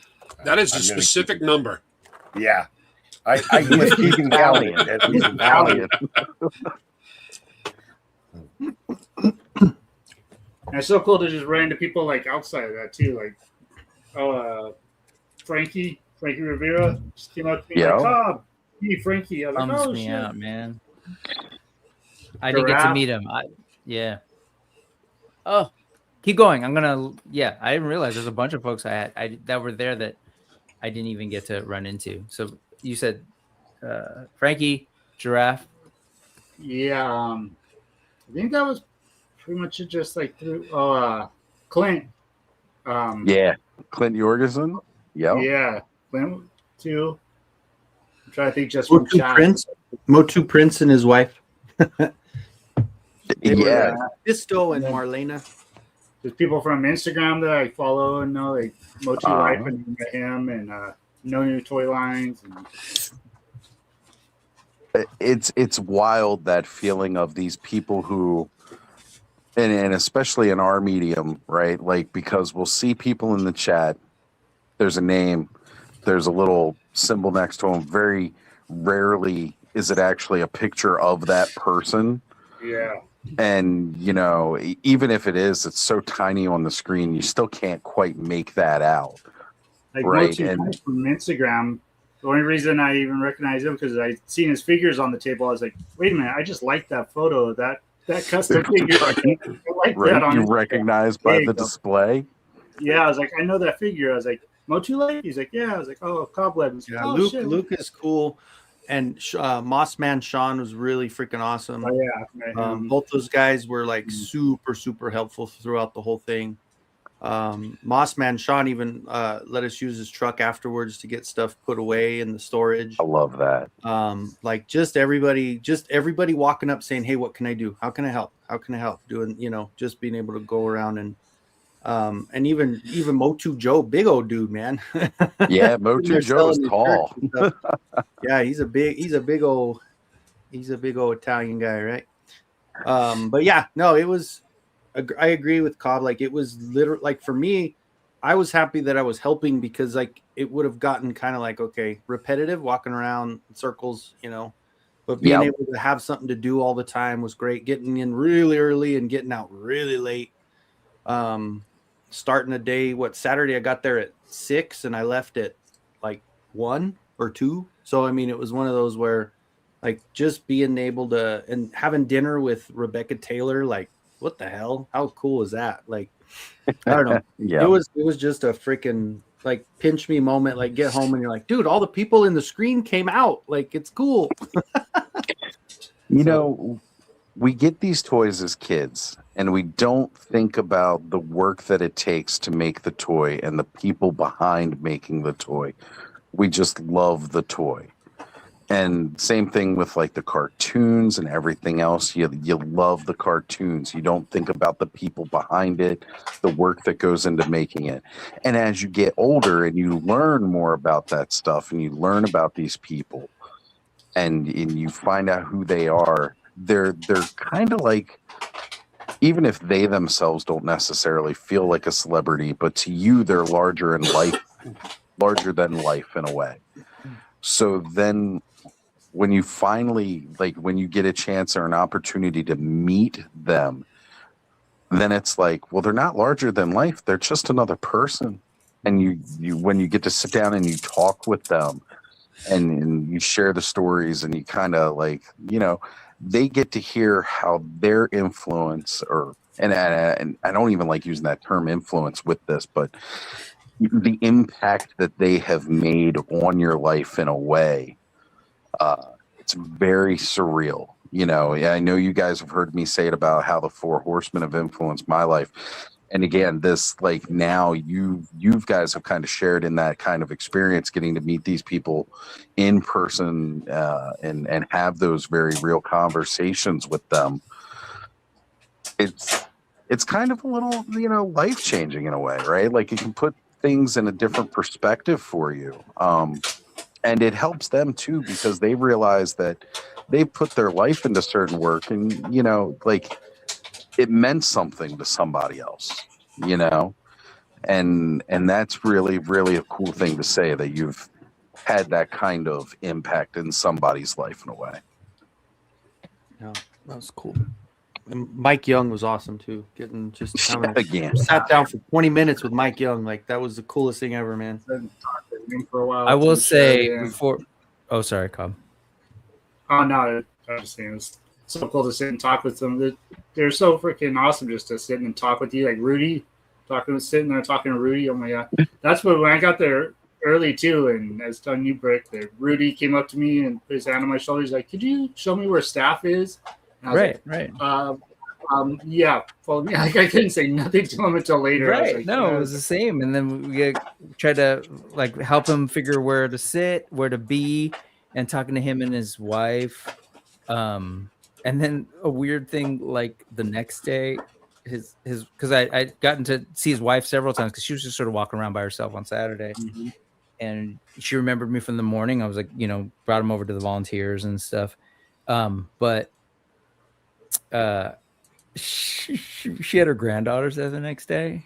That is a specific number. Yeah. I was keeping valiant. At least valiant. And it's so cool to just run into people like outside of that too. Like, Frankie Rivera just came up to me like, "Oh, hey, Frankie." I was like, Bums "Oh, me shit." out, man. I didn't get to meet him. Oh, keep going. I didn't realize there's a bunch of folks that were there that I didn't even get to run into. So you said Frankie, Giraffe. Yeah, I think that was pretty much just like through Clint. Clint Jorgensen. Yep. Yeah, Clint too. I'm trying to think just Motu Prince and his wife. Pisto and Marlena. There's people from Instagram that I follow and know, like Mochi Life and him, and No New Toy Lines. And it's wild, that feeling of these people who, and especially in our medium, right? Like, because we'll see people in the chat. There's a name. There's a little symbol next to them. Very rarely is it actually a picture of that person. Yeah. And, even if it is, it's so tiny on the screen, you still can't quite make that out. Like right. Mochi Life from Instagram, the only reason I even recognize him because I'd seen his figures on the table. I was like, wait a minute, I just like that photo of that custom figure. Right. You recognize by the display. Yeah, I was like, I know that figure. I was like, Mochi Life? He's like, yeah. I was like, oh, Cobweb. Yeah, Luke is cool. and Moss Man Sean was really freaking awesome. Oh yeah, both those guys were like super helpful throughout the whole thing. Moss Man Sean even let us use his truck afterwards to get stuff put away in the storage. I love that. Like just everybody walking up saying, "Hey, what can I do? How can I help? How can I help?" Doing, just being able to go around and even Motu Joe, big old dude, man. Yeah, Motu Joe is tall. Yeah, he's a big old Italian guy, right? But yeah, no, it was. I agree with Cobb. Like it was literally like for me, I was happy that I was helping because like it would have gotten kind of like repetitive, walking around in circles, But being able to have something to do all the time was great. Getting in really early and getting out really late. Starting a day, Saturday I got there at 6 and I left at like 1 or 2. So I mean it was one of those where like just being able to and having dinner with Rebecca Taylor, like what the hell? How cool is that? Like I don't know. Yeah. It was just a freaking like pinch me moment, like get home and you're like, dude, all the people in the screen came out. Like it's cool. We get these toys as kids and we don't think about the work that it takes to make the toy and the people behind making the toy. We just love the toy. And same thing with like the cartoons and everything else. You love the cartoons. You don't think about the people behind it, the work that goes into making it. And as you get older and you learn more about that stuff and you learn about these people and you find out who they are, they're kind of like, even if they themselves don't necessarily feel like a celebrity, but to you, they're larger than life in a way. So then when you finally, like when you get a chance or an opportunity to meet them, then it's like, well, they're not larger than life. They're just another person. And you when you get to sit down and you talk with them and you share the stories and you kind of like, they get to hear how their influence and I don't even like using that term influence with this, but the impact that they have made on your life in a way, it's very surreal. I know you guys have heard me say it about how the 4 horsemen have influenced my life. And again, this like now you guys have kind of shared in that kind of experience, getting to meet these people in person and have those very real conversations with them. It's kind of a little, life changing in a way, right? Like it can put things in a different perspective for you. And it helps them too, because they realize that they put their life into certain work and, like it meant something to somebody else, and that's really, really a cool thing to say, that you've had that kind of impact in somebody's life in a way. Yeah, that was cool. And Mike Young was awesome too. Sat down for 20 minutes with Mike Young. Like that was the coolest thing ever, man. For a while, I will say before. Oh, sorry, Cobb. Oh no, I was saying it was so cool to sit and talk with them. They're so freaking awesome just to sit and talk with you, like Rudy, sitting there talking to Rudy. Oh my god, that's when I got there early too, and I was telling you, Brick, that Rudy came up to me and put his hand on my shoulder. He's like, "Could you show me where staff is?" Right. Yeah, follow me. I couldn't say nothing to him until later. Right. Like, no, it was the same. And then we tried to like help him figure where to sit, where to be, and talking to him and his wife. And then a weird thing, like the next day, his because I gotten to see his wife several times because she was just sort of walking around by herself on Saturday. Mm-hmm. And she remembered me from the morning. I was like, brought him over to the volunteers and stuff. But she had her granddaughters there the next day.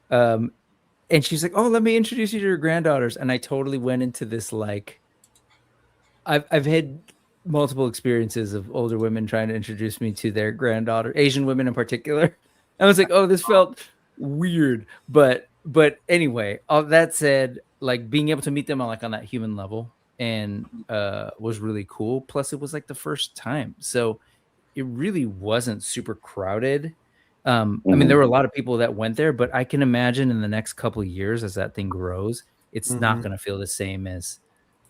And she's like, "Oh, let me introduce you to your granddaughters." And I totally went into this like, I've had multiple experiences of older women trying to introduce me to their granddaughter, Asian women in particular. I was like, "Oh, this felt weird," but anyway, all that said, like being able to meet them on that human level and was really cool. Plus, it was like the first time, so it really wasn't super crowded. I mean, there were a lot of people that went there, but I can imagine in the next couple of years, as that thing grows, it's not going to feel the same as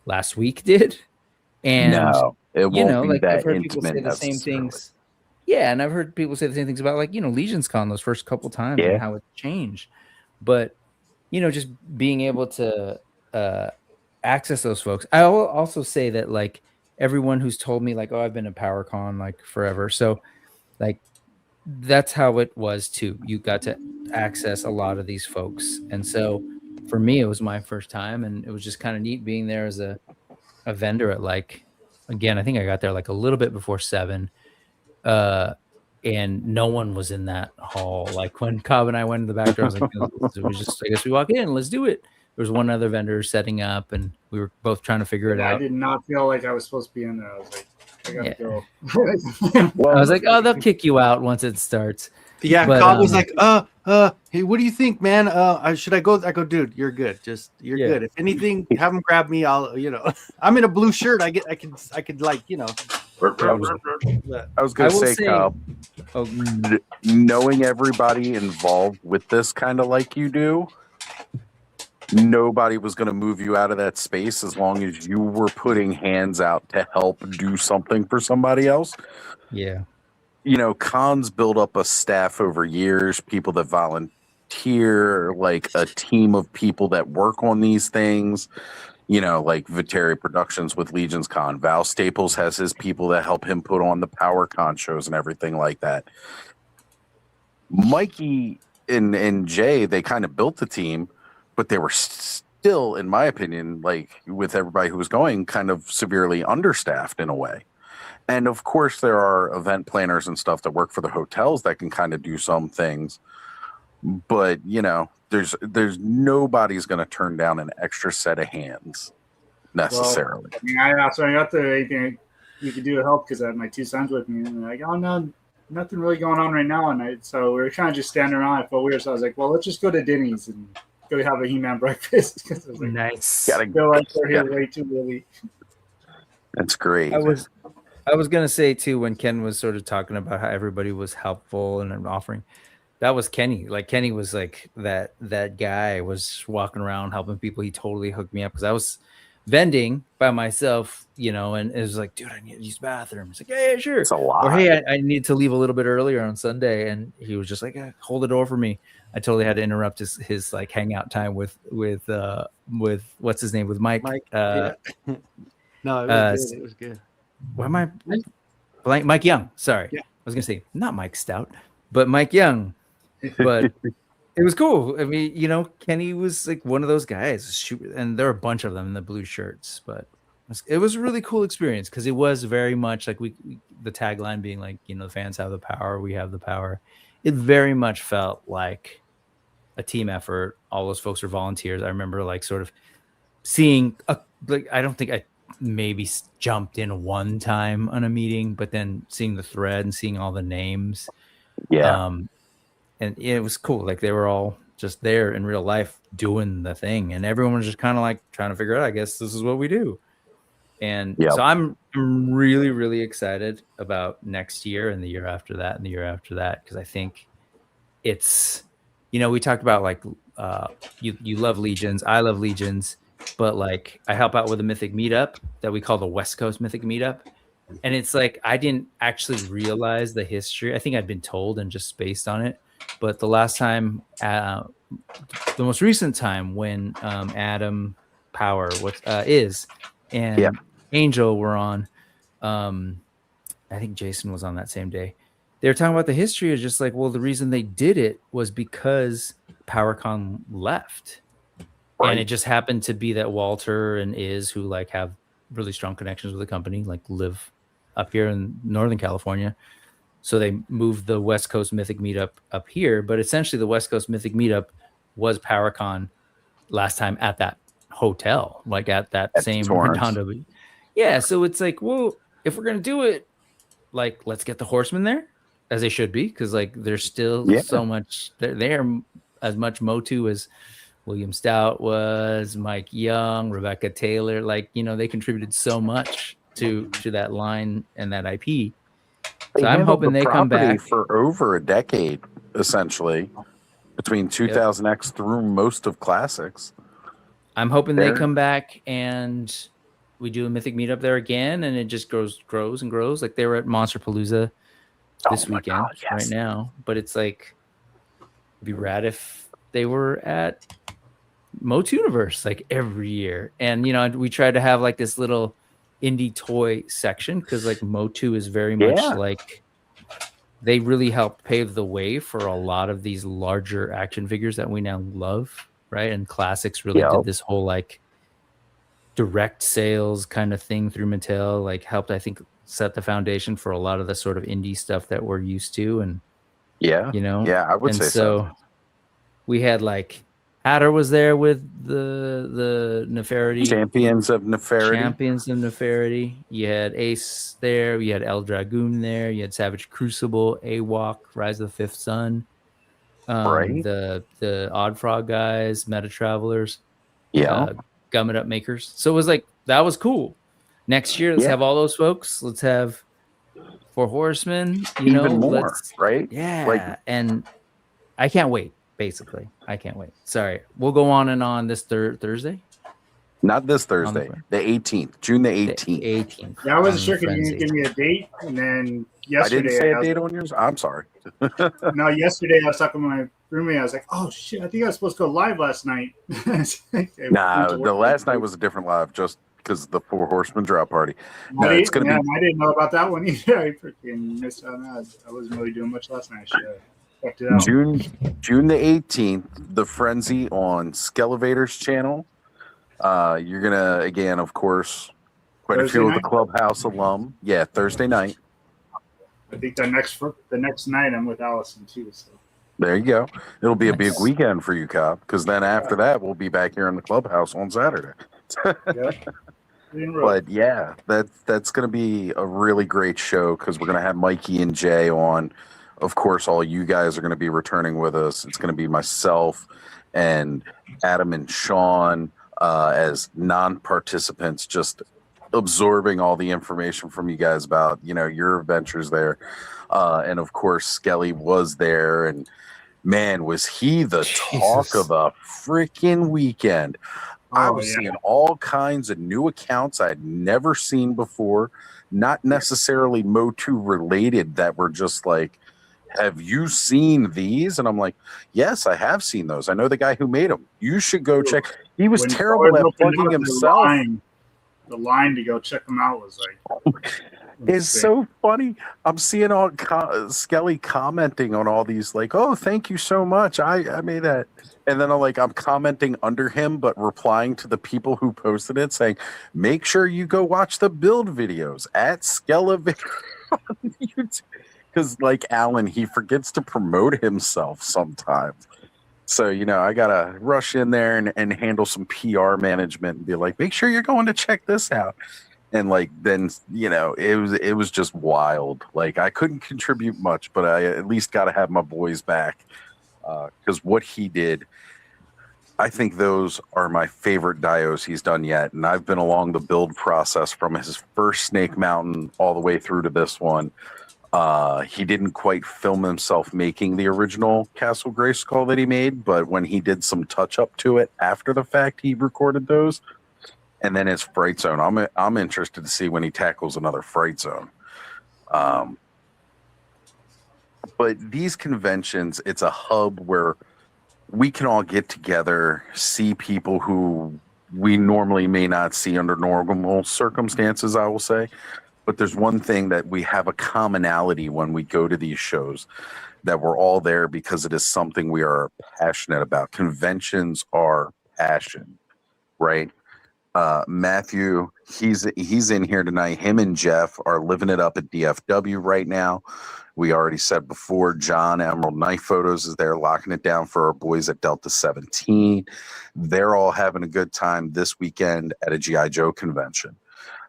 last week did. And no, it won't be like that I've heard people say intimate the same necessarily. things. Yeah, and I've heard people say the same things about like, Legion's Con those first couple times and how it's changed. But, just being able to access those folks. I will also say that like everyone who's told me like, oh, I've been to PowerCon like forever. So like that's how it was too. You got to access a lot of these folks. And so for me, it was my first time, and it was just kind of neat being there as a vendor at like, again, I think I got there like a little bit before 7. And no one was in that hall. Like when Cobb and I went in the back door, I was like, it was just, I guess we walk in, let's do it. There was one other vendor setting up, and we were both trying to figure it out. I did not feel like I was supposed to be in there. I was like, I gotta go. I was like, oh, they'll kick you out once it starts. Yeah, but, Cobb was like, hey, what do you think, man? Should I go? I go, dude, you're good. You're good. If anything, have them grab me. I'll, I'm in a blue shirt. I could like, I was gonna say, Cobb, knowing everybody involved with this kind of like you do, nobody was going to move you out of that space as long as you were putting hands out to help do something for somebody else. Yeah. Cons build up a staff over years, people that volunteer, like a team of people that work on these things, like Viteri Productions with Legion's Con. Val Staples has his people that help him put on the PowerCon shows and everything like that. Mikey and Jay, they kind of built the team, but they were still, in my opinion, like with everybody who was going, kind of severely understaffed in a way. And of course, there are event planners and stuff that work for the hotels that can kind of do some things. But, there's nobody's going to turn down an extra set of hands necessarily. Well, I asked when I got there anything you could do to help because I had my 2 sons with me. And they're like, oh, no, nothing really going on right now. And so we were kind of just standing around. I felt weird. So I was like, well, let's just go to Denny's and go have a He-Man breakfast. I was like, nice. I feel like we're here way too early. That's great. I was gonna say too, when Ken was sort of talking about how everybody was helpful and offering, that was Kenny. Like Kenny was like that guy was walking around helping people. He totally hooked me up because I was vending by myself, and it was like, dude, I need to use the bathroom. It's like, yeah, sure. It's a lot. Or hey, I need to leave a little bit earlier on Sunday, and he was just like, hold the door for me. I totally had to interrupt his like hangout time with what's his name, with Mike. Yeah. No, it was good. Why am I blank? Mike Young. Sorry. Yeah. I was gonna say not Mike Stout, but Mike Young. But it was cool. I mean, Kenny was like one of those guys, and there are a bunch of them in the blue shirts. But it was a really cool experience because it was very much like the tagline being like, the fans have the power, we have the power. It very much felt like a team effort. All those folks are volunteers. I remember like sort of seeing I don't think I maybe jumped in one time on a meeting, but then seeing the thread and seeing all the names. Yeah. And it was cool. Like they were all just there in real life doing the thing, and everyone was just kind of like trying to figure out, I guess this is what we do. And so I'm really, really excited about next year and the year after that and the year after that. Cause I think it's, we talked about like, you love Legions. I love Legions. But like I help out with a Mythic meetup that we call the West Coast Mythic meetup. And it's like I didn't actually realize the history. I think I'd been told and just based on it. But the last time, the most recent time when Adam Power and Angel were on, I think Jason was on that same day. They were talking about the history of just like, well, the reason they did it was because PowerCon left. Right. And it just happened to be that Walter and who like have really strong connections with the company, like live up here in Northern California. So they moved the West Coast Mythic meetup up here. But essentially the West Coast Mythic meetup was PowerCon last time at that hotel, like at that same Redondo. Yeah. So it's like, well, if we're going to do it, like, let's get the horsemen there as they should be. Cause like, there's still so much, they're as much Motu as William Stout was, Mike Young, Rebecca Taylor, like, they contributed so much to that line and that IP. So I'm hoping they come back for over a decade, essentially, between 2000X through most of Classics. I'm hoping they come back and we do a Mythic meetup there again, and it just grows and grows. Like they were at Monster Palooza this weekend right now, but it's like it'd be rad if they were at Motu Universe like every year. And you know, we tried to have like this little indie toy section because like Motu is very much like they really helped pave the way for a lot of these larger action figures that we now love, right? And Classics really did this whole like direct sales kind of thing through Mattel, like helped I think set the foundation for a lot of the sort of indie stuff that we're used to. And you know, I would say so. We had like Hatter was there with the Neferity Champions of Neferity. You had Ace there. You had El Dragoon there. You had Savage Crucible, AWOC, Rise of the Fifth Sun. The Odd Frog guys, Meta Travelers. Gum It Up Makers. So it was like, that was cool. Next year, let's have all those folks. Let's have Four Horsemen. Even more, right? Yeah. Like, and I can't wait. Basically, I can't wait. Sorry, we'll go on and on this Thursday. Not this Thursday, the 18th, June the 18th. 18th. Yeah, I wasn't sure if you didn't give me a date, and then yesterday I didn't say a date on yours. I'm sorry. No, yesterday I was talking to my roommate. I was like, "Oh shit, I think I was supposed to go live last night." Nah, the last night was a different live, just because the Four Horsemen drop party. No, it's gonna be. I didn't know about that one either. I freaking missed out on that. I wasn't really doing much last night. June the 18th, the Frenzy on Skelevator's channel. You're gonna again, of course, quite a few of the Clubhouse alum. Yeah, Thursday night. I think the next night I'm with Allison too. So there you go. It'll be a big weekend for you, Cobb, because then after that we'll be back here in the Clubhouse on Saturday. But yeah, that's gonna be a really great show because we're gonna have Mikey and Jay on. Of course, all you guys are going to be returning with us. It's going to be myself and Adam and Sean as non-participants, just absorbing all the information from you guys about, your adventures there. And of course, Skelly was there, and man, was he the talk of the freaking weekend. I was seeing all kinds of new accounts I'd never seen before, not necessarily Motu related, that were just like, have you seen these? And I'm like, yes, I have seen those. I know the guy who made them. You should go check. He was terrible at plugging himself. The line to go check them out was like, it's so funny. I'm seeing all Skelly commenting on all these, like, oh, thank you so much. I made that. And then I'm commenting under him, but replying to the people who posted it saying, make sure you go watch the build videos at Skelevator on YouTube. Because like Alan, he forgets to promote himself sometimes. So, I got to rush in there and handle some PR management and be like, make sure you're going to check this out. And then, it was just wild. Like, I couldn't contribute much, but I at least got to have my boys back. Because what he did, I think those are my favorite dios he's done yet. And I've been along the build process from his first Snake Mountain all the way through to this one. He didn't quite film himself making the original Castle Grayskull that he made, but when he did some touch up to it after the fact, he recorded those. And then his Fright Zone, I'm interested to see when he tackles another Fright Zone. But these conventions, it's a hub where we can all get together, see people who we normally may not see under normal circumstances, I will say. But there's one thing that we have a commonality when we go to these shows, that we're all there because it is something we are passionate about. Conventions are passion, right? Matthew, he's in here tonight. Him and Jeff are living it up at DFW right now. We already said before, John Emerald Knife Photos is there locking it down for our boys at Delta 17. They're all having a good time this weekend at a G.I. Joe convention.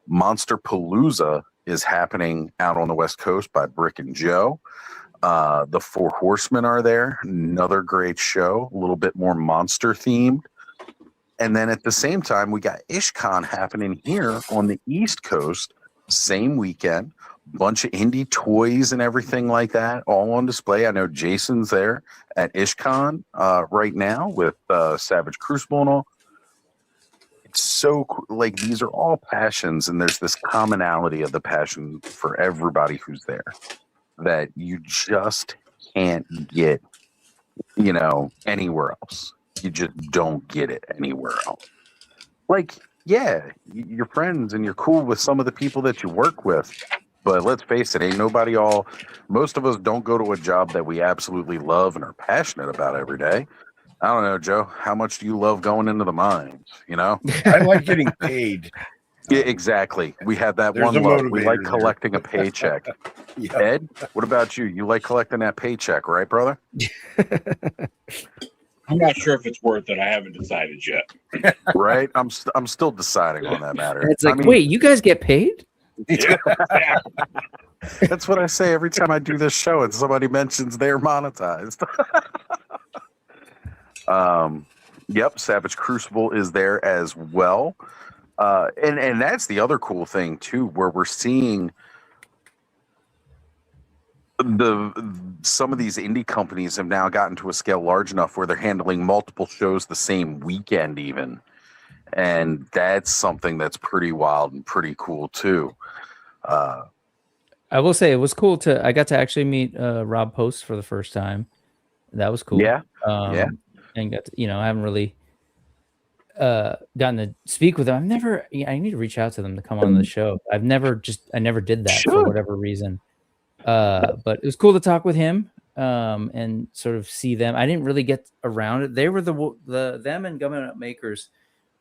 Monster Palooza is happening out on the West Coast by Brick and Joe. The Four Horsemen are there. Another great show, a little bit more monster themed. And then at the same time, we got IshCon happening here on the East Coast, same weekend. Bunch of indie toys and everything like that, all on display. I know Jason's there at IshCon right now with Savage Crucible and all. it's so like these are all passions, and there's this commonality of the passion for everybody who's there that you just can't get, anywhere else. You just don't get it anywhere else. Like, yeah, you're friends and you're cool with some of the people that you work with, but let's face it, most of us don't go to a job that we absolutely love and are passionate about every day. I don't know, Joe. How much do you love going into the mines? I like getting paid. Yeah, exactly. We have that There's one a love. We like motivator there. collecting a paycheck. Yeah. Ed, what about you? You like collecting that paycheck, right, brother? I'm not sure if it's worth it. I haven't decided yet. Right? I'm still deciding on that matter. It's like, wait, you guys get paid? Yeah. That's what I say every time I do this show and somebody mentions they're monetized. Yep, Savage Crucible is there as well. And that's the other cool thing too, where we're seeing some of these indie companies have now gotten to a scale large enough where they're handling multiple shows the same weekend even. And that's something that's pretty wild and pretty cool too. I will say it was cool I got to actually meet Rob Post for the first time. That was cool. Yeah. And got to, I haven't really gotten to speak with them. I need to reach out to them to come on the show. I never did that for whatever reason. But it was cool to talk with him and sort of see them. I didn't really get around it. They were them and Government Makers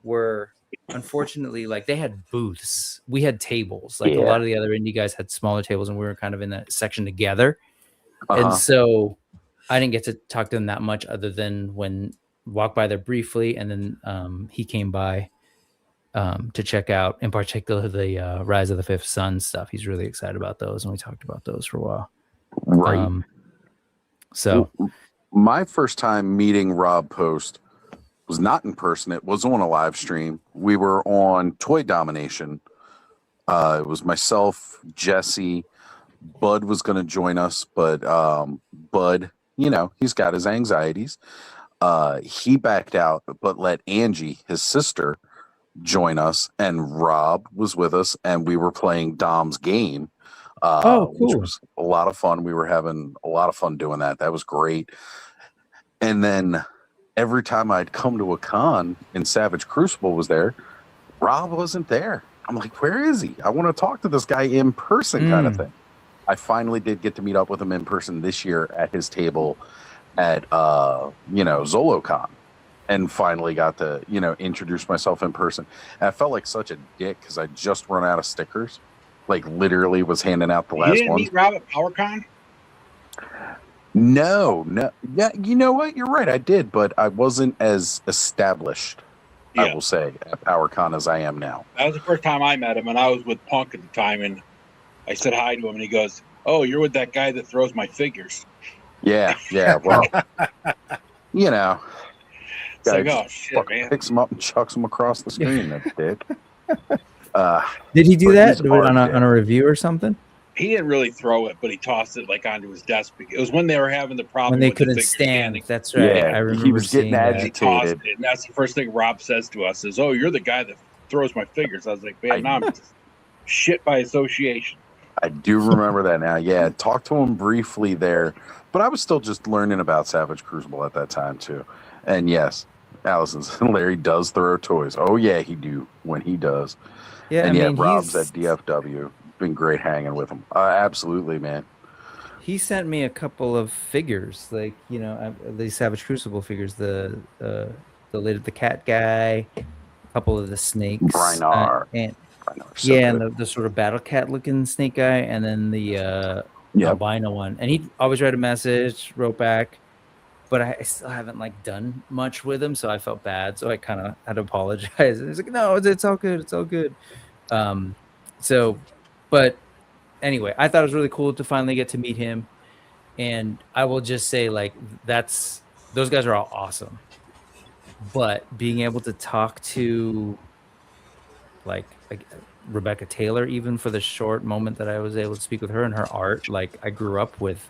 were unfortunately like they had booths. We had tables. Like a lot of the other indie guys had smaller tables, and we were kind of in that section together. And so I didn't get to talk to them that much, other than when walked by there briefly, and then he came by to check out, in particular, the Rise of the Fifth Sun stuff. He's really excited about those, and we talked about those for a while. Right. So my first time meeting Rob Post was not in person. It was on a live stream. We were on Toy Domination. It was myself, Jesse, Bud was going to join us, but Bud, he's got his anxieties. He backed out, but let Angie, his sister, join us, and Rob was with us, and we were playing Dom's game, cool. which was a lot of fun. We were having a lot of fun doing that. That was great. And then every time I'd come to a con and Savage Crucible was there, Rob wasn't there. I'm like, where is he? I want to talk to this guy in person, kind of thing. I finally did get to meet up with him in person this year at his table at ZoloCon, and finally got to introduce myself in person. And I felt like such a dick because I just run out of stickers, like literally was handing out the last one. You didn't meet Rob at PowerCon? No. Yeah, you know what? You're right. I did, but I wasn't as established, I will say, at PowerCon as I am now. That was the first time I met him, and I was with Punk at the time, and I said hi to him, and he goes, "Oh, you're with that guy that throws my figures." Yeah. Well, It's like, oh shit, man! Picks them up and chucks them across the screen. That dick. Did he do that? he's Do it on hard, a review or something? He didn't really throw it, but he tossed it like onto his desk. It was when they were having the problem When they with the couldn't figures stand. standing. That's right. Yeah, I remember he was getting seeing that. He tossed agitated. it, and that's the first thing Rob says to us is, "Oh, you're the guy that throws my figures." I was like, "Man, I'm just shit by association." I do remember that now. Yeah, talked to him briefly there, but I was still just learning about Savage Crucible at that time too. And yes, Allison's Larry does throw toys. Oh yeah, he do when he does. Yeah, and Rob's at DFW. Been great hanging with him. Absolutely, man. He sent me a couple of figures, like the Savage Crucible figures, the cat guy, a couple of the snakes, Brynar, and so and the sort of battle cat looking snake guy, and then the albino one. And he always wrote a message, wrote back, but I still haven't done much with him, so I felt bad. So I kind of had to apologize. And he's like, "No, it's all good. It's all good." But anyway, I thought it was really cool to finally get to meet him. And I will just say, those guys are all awesome. But being able to talk to like Rebecca Taylor, even for the short moment that I was able to speak with her and her art, I grew up with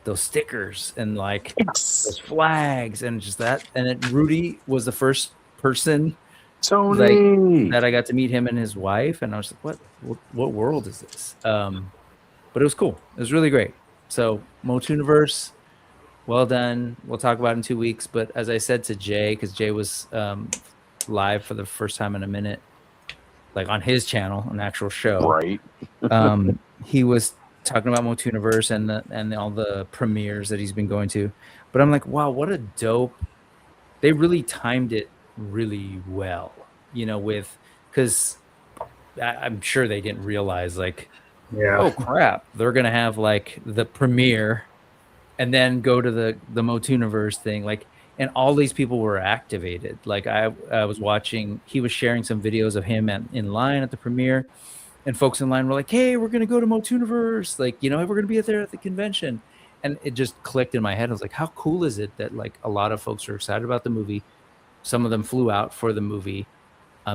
those stickers and those flags and just that. And Rudy was the first person Tony. That I got to meet him and his wife, and I was like, what world is this? But it was cool. It was really great. So Motooniverse, well done. We'll talk about it in 2 weeks. But as I said to Jay, because Jay was live for the first time in a minute, like on his channel, an actual show. Right. He was talking about Motooniverse and all the premieres that he's been going to. But I'm like, wow, what a dope. They really timed it really well, because I'm sure they didn't realize, like, oh crap, they're gonna have like the premiere and then go to the Motooniverse thing, like, and all these people were activated. Like I was watching, he was sharing some videos of him in line at the premiere, and folks in line were like, hey, we're gonna go to Motooniverse, like, we're gonna be there at the convention. And it just clicked in my head. I was like, how cool is it that like a lot of folks are excited about the movie? Some of them flew out for the movie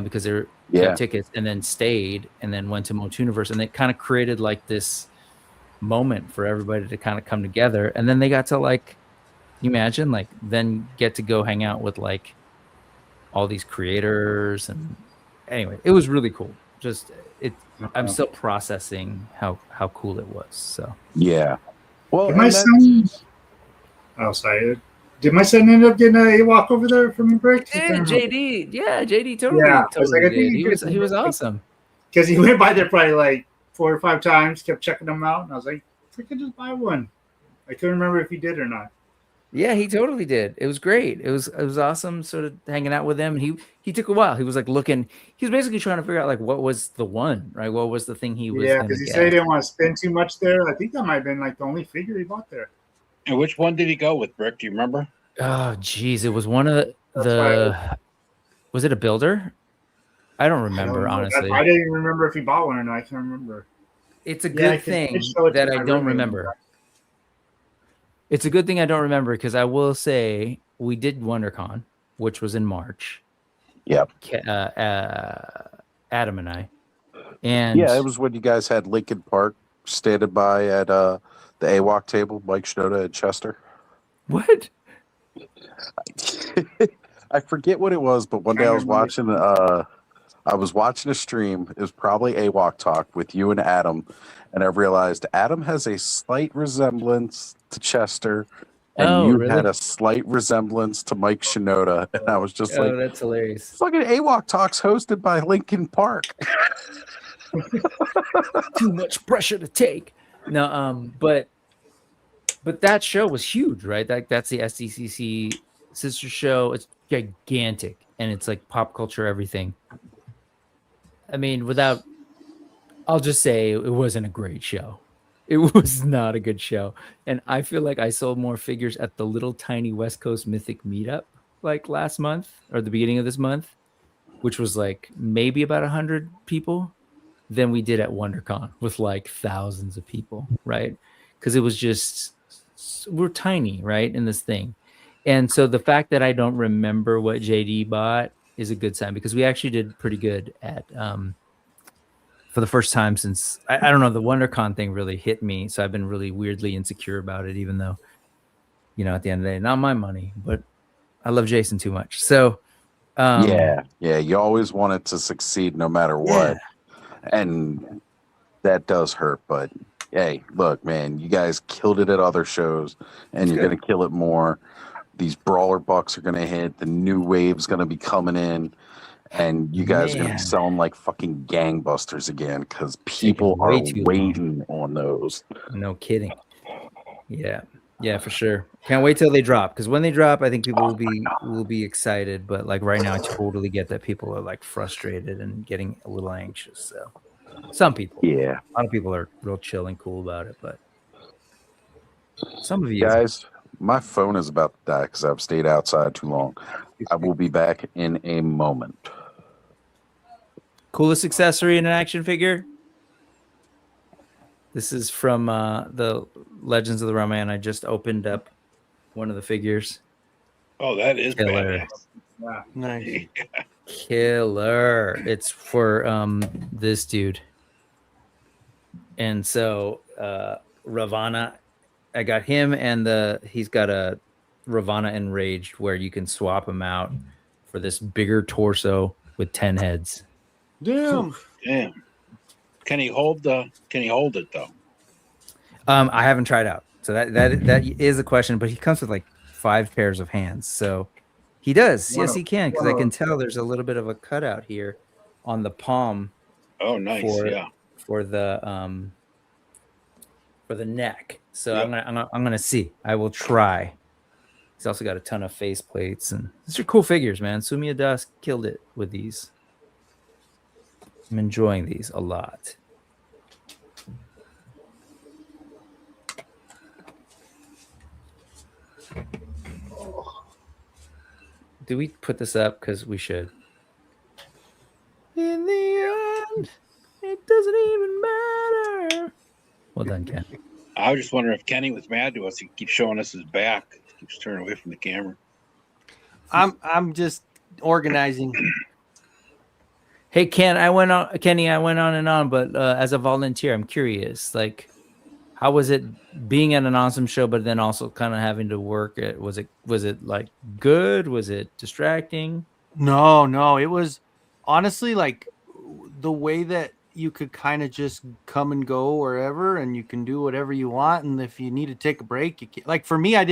because they got tickets and then stayed and then went to Motooniverse. And it kind of created like this moment for everybody to kind of come together. And then they got to, like, you imagine, like, then get to go hang out with like all these creators. And anyway, it was really cool. Just I'm still processing how cool it was. So yeah. Well, did my son end up getting a walk over there from Brick? JD, JD totally did. He was awesome. Because he went by there probably like 4 or 5 times, kept checking them out, and I was like, I could just buy one. I couldn't remember if he did or not. Yeah, he totally did. It was great. It was awesome sort of hanging out with him. And he took a while. He was like looking, he was basically trying to figure out like what was the one, right? What was the thing he was because he said he didn't want to spend too much there. I think that might have been like the only figure he bought there. And which one did he go with, Brick? Do you remember? Oh, geez. It was one of was it a builder? I don't remember, honestly. I didn't even remember if he bought one or not. I can't remember. It's a good thing that I don't remember. It's a good thing I don't remember, because I will say we did WonderCon, which was in March. Yep. Adam and I. And yeah, it was when you guys had Lincoln Park standing by at the AWOC table, Mike Shinoda and Chester. What? I forget what it was, but one day I was watching a stream. It was probably AWOC Talk with you and Adam, and I realized Adam has a slight resemblance to Chester, and you had a slight resemblance to Mike Shinoda, and I was just like, that's hilarious. Fucking AWOC Talk's hosted by Lincoln Park. Too much pressure to take. No, but that show was huge, right? That's the SDCC sister show. It's gigantic, and it's like pop culture everything. I mean, I'll just say it wasn't a great show. It was not a good show. And I feel like I sold more figures at the little tiny West Coast Mythic meetup like last month or the beginning of this month, which was like maybe about 100 people, than we did at WonderCon with like thousands of people, right? Because it was just, we're tiny, right, in this thing. And so the fact that I don't remember what JD bought is a good sign, because we actually did pretty good at for the first time since I don't know, the WonderCon thing really hit me, so I've been really weirdly insecure about it, even though, at the end of the day, not my money, but I love Jason too much. So yeah, you always want it to succeed no matter what, and that does hurt. But hey, look, man, you guys killed it at other shows, and you're going to kill it more. These brawler bucks are going to hit. The new wave's going to be coming in. And you guys are going to be selling like fucking gangbusters again, because people are waiting on those. No kidding. Yeah, for sure. Can't wait till they drop, because when they drop, I think people will be excited. But like right now, I totally get that people are like frustrated and getting a little anxious. So some people, a lot of people are real chill and cool about it. But some of you guys, my phone is about to die because I've stayed outside too long. I will be back in a moment. Coolest accessory in an action figure? This is from the Legends of the Ramayana. I just opened up one of the figures. Oh, that is killer. Yeah. Nice. Killer. It's for this dude. And so Ravana, I got him, and he's got a Ravana Enraged where you can swap him out for this bigger torso with 10 heads. Damn. Damn. Can he hold it though? I haven't tried out, so that is a question. But he comes with like 5 pairs of hands, so he does. Yes, he can, because I can tell there's a little bit of a cutout here on the palm. Oh, nice. For the neck. So yep. I'm gonna see. I will try. He's also got a ton of face plates, and these are cool figures, man. Sumiya Das killed it with these. I'm enjoying these a lot. Do we put this up? Because we should. In the end, it doesn't even matter. Well done, Ken. I was just wondering if Kenny was mad to us. He keeps showing us his back. He keeps turning away from the camera. I'm just organizing. Hey, Kenny, I went on and on, but as a volunteer, I'm curious. Like, how was it being at an awesome show, but then also kind of having to work? Was it like good? Was it distracting? No, it was honestly like the way that you could kind of just come and go wherever, and you can do whatever you want. And if you need to take a break, you can. Like for me, I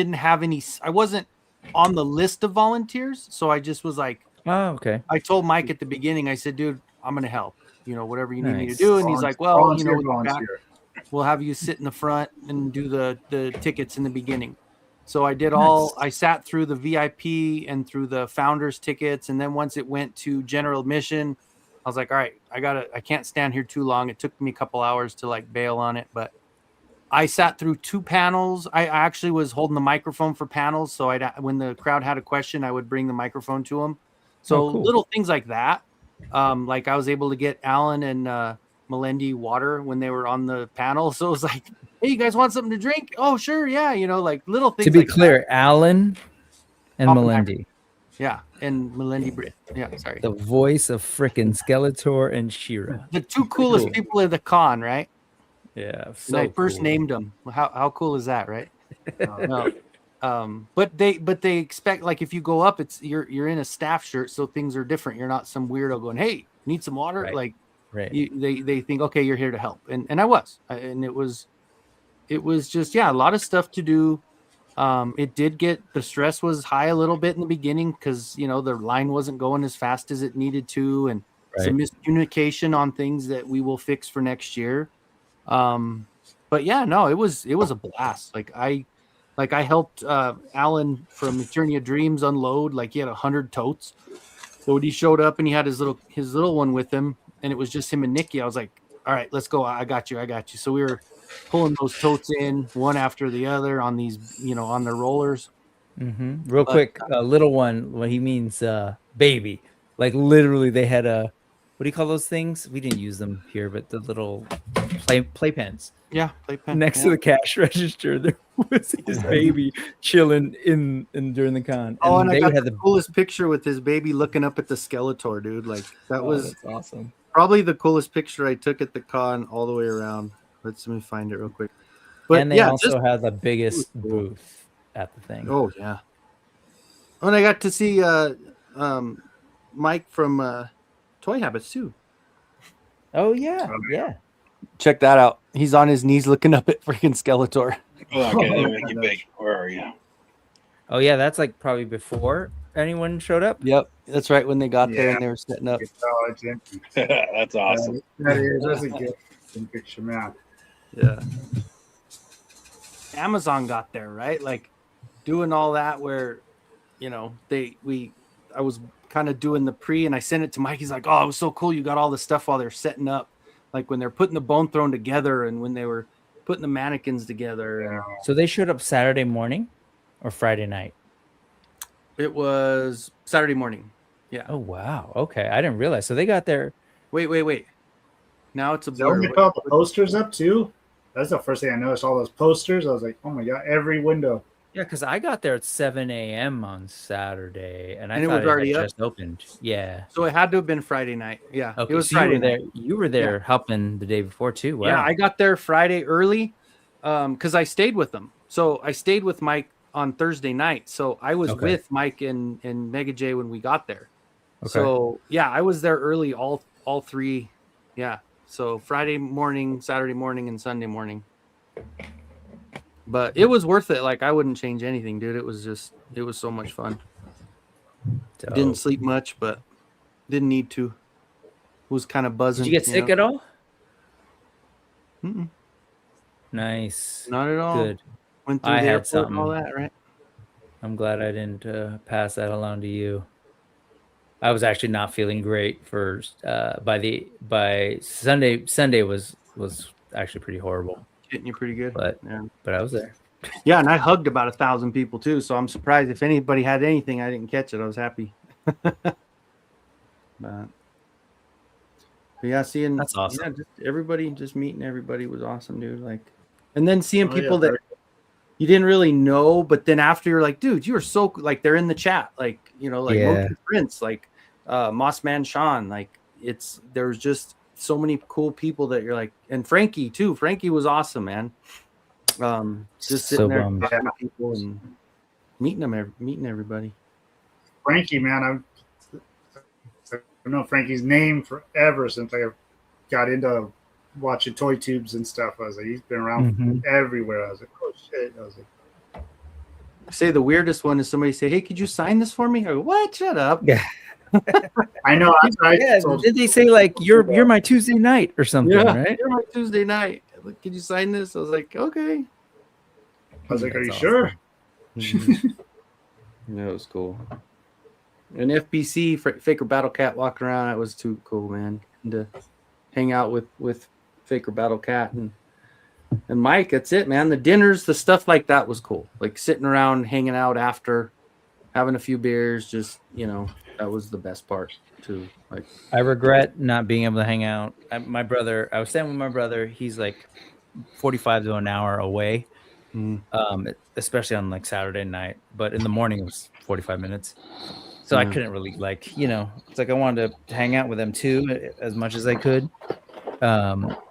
wasn't on the list of volunteers, so I just was like, oh, okay. I told Mike at the beginning, I said, dude, I'm going to help, whatever you need me to do. And he's like, well, we'll have you sit in the front and do the tickets in the beginning. So I did I sat through the VIP and through the founders tickets. And then once it went to general admission, I was like, all right, I can't stand here too long. It took me a couple hours to like bail on it, but I sat through 2 panels. I actually was holding the microphone for panels. So when the crowd had a question, I would bring the microphone to them. So cool. Little things like that. Like I was able to get Alan and Melendi water when they were on the panel. So it was like, hey, you guys want something to drink? Oh, sure. Yeah. Like little things. To be like clear, that. Alan and Melendi. Yeah. And Melendi Britt. Yeah. Sorry. The voice of frickin' Skeletor and She-Ra. The 2 coolest people at the con, right? Yeah. So I first named them. How cool is that, right? No. But they expect, like, if you go up, you're in a staff shirt, so things are different. You're not some weirdo going, hey, need some water? Right. Like, right. They think, okay, you're here to help. And I was, and it was just, a lot of stuff to do. The stress was high a little bit in the beginning because, the line wasn't going as fast as it needed to, and some miscommunication on things that we will fix for next year. But yeah, no, it was a blast. Like I helped Alan from Eternia Dreams unload. Like he had 100 totes. So when he showed up and he had his little one with him, and it was just him and Nikki, I was like, all right, let's go. I got you. So we were pulling those totes in one after the other on these, on their rollers. Mm-hmm. Real quick, little one, what he means, baby. Like literally they had what do you call those things? We didn't use them here, but the little playpens. Yeah, playpen. Next to the cash register, there was his baby chilling in during the con. And I got the coolest picture with his baby looking up at the Skeletor, dude. Like that was awesome. Probably the coolest picture I took at the con all the way around. Let me find it real quick. But and they also had the biggest booth at the thing. Oh yeah. Oh, and I got to see Mike from Toy Habits too. Oh yeah, yeah. Check that out. He's on his knees looking up at freaking Skeletor. Oh, okay, they make you big. Where are you? Oh yeah, that's like probably before anyone showed up. Yep, that's right when they got there and they were setting up. That's awesome. That's a good picture, man. Yeah. Amazon got there, right? Like doing all that where, I was kind of doing the pre and I sent it to Mike. He's like, oh, it was so cool. You got all the stuff while they're setting up. Like when they're putting the Bone Throne together and when they were putting the mannequins together. So they showed up Saturday morning or Friday night? It was Saturday morning. Yeah. Oh, wow. Okay. I didn't realize. So they got there. Wait. Now it's a blur. They put all the posters up too? That's the first thing I noticed. All those posters. I was like, oh my God, every window. Yeah, because I got there at 7 a.m. on Saturday, and it was already just opened. Yeah. So it had to have been Friday night. Yeah. Okay, it was so Friday. You were there helping the day before too. Wow. Yeah, I got there Friday early because I stayed with them. So I stayed with Mike on Thursday night. So I was with Mike and Mega J when we got there. Okay. So yeah, I was there early all 3. Yeah. So Friday morning, Saturday morning, and Sunday morning. But it was worth it. Like I wouldn't change anything, dude. It was so much fun. Dope. Didn't sleep much, but didn't need to. Was kind of buzzing. Did you get sick at all? Mm-mm. Nice. Not at all. Good. Went through I the had airport something. and all that, right? I'm glad I didn't pass that along to you. I was actually not feeling great for by Sunday. Sunday was actually pretty horrible. Hitting you pretty good. But I was there. Yeah, and I hugged about 1,000 people too. So I'm surprised if anybody had anything, I didn't catch it. I was happy. But yeah, seeing that's awesome. Yeah, just meeting everybody was awesome, dude. Like, and then seeing people that you didn't really know, but then after you're like, dude, you were so like they're in the chat, like like Frenz, like Mossman Sean, like there's just so many cool people that you're like, and Frankie too. Frankie was awesome, man. Just sitting there talking to people and meeting everybody. Frankie, man, I've known Frankie's name forever since I got into watching toy tubes and stuff. I was like, he's been around everywhere. I was like, oh shit. I was like, say the weirdest one is somebody say, hey, could you sign this for me? I go, what? Shut up. Yeah. I know. Did they say like you're my Tuesday night or something, right? You're my Tuesday night. Like, could you sign this? I was like, okay. I was like, are you sure? That was cool. And FBC, Faker Battle Cat walking around, that was too cool, man. And to hang out with Faker Battle Cat and Mike, that's it, man. The dinners, the stuff like that was cool. Like sitting around, hanging out after, having a few beers, just, that was the best part too. Like, I regret not being able to hang out. I was staying with my brother. He's like 45 to an hour away, especially on like Saturday night. But in the morning, it was 45 minutes. So I couldn't really it's like I wanted to hang out with them too as much as I could.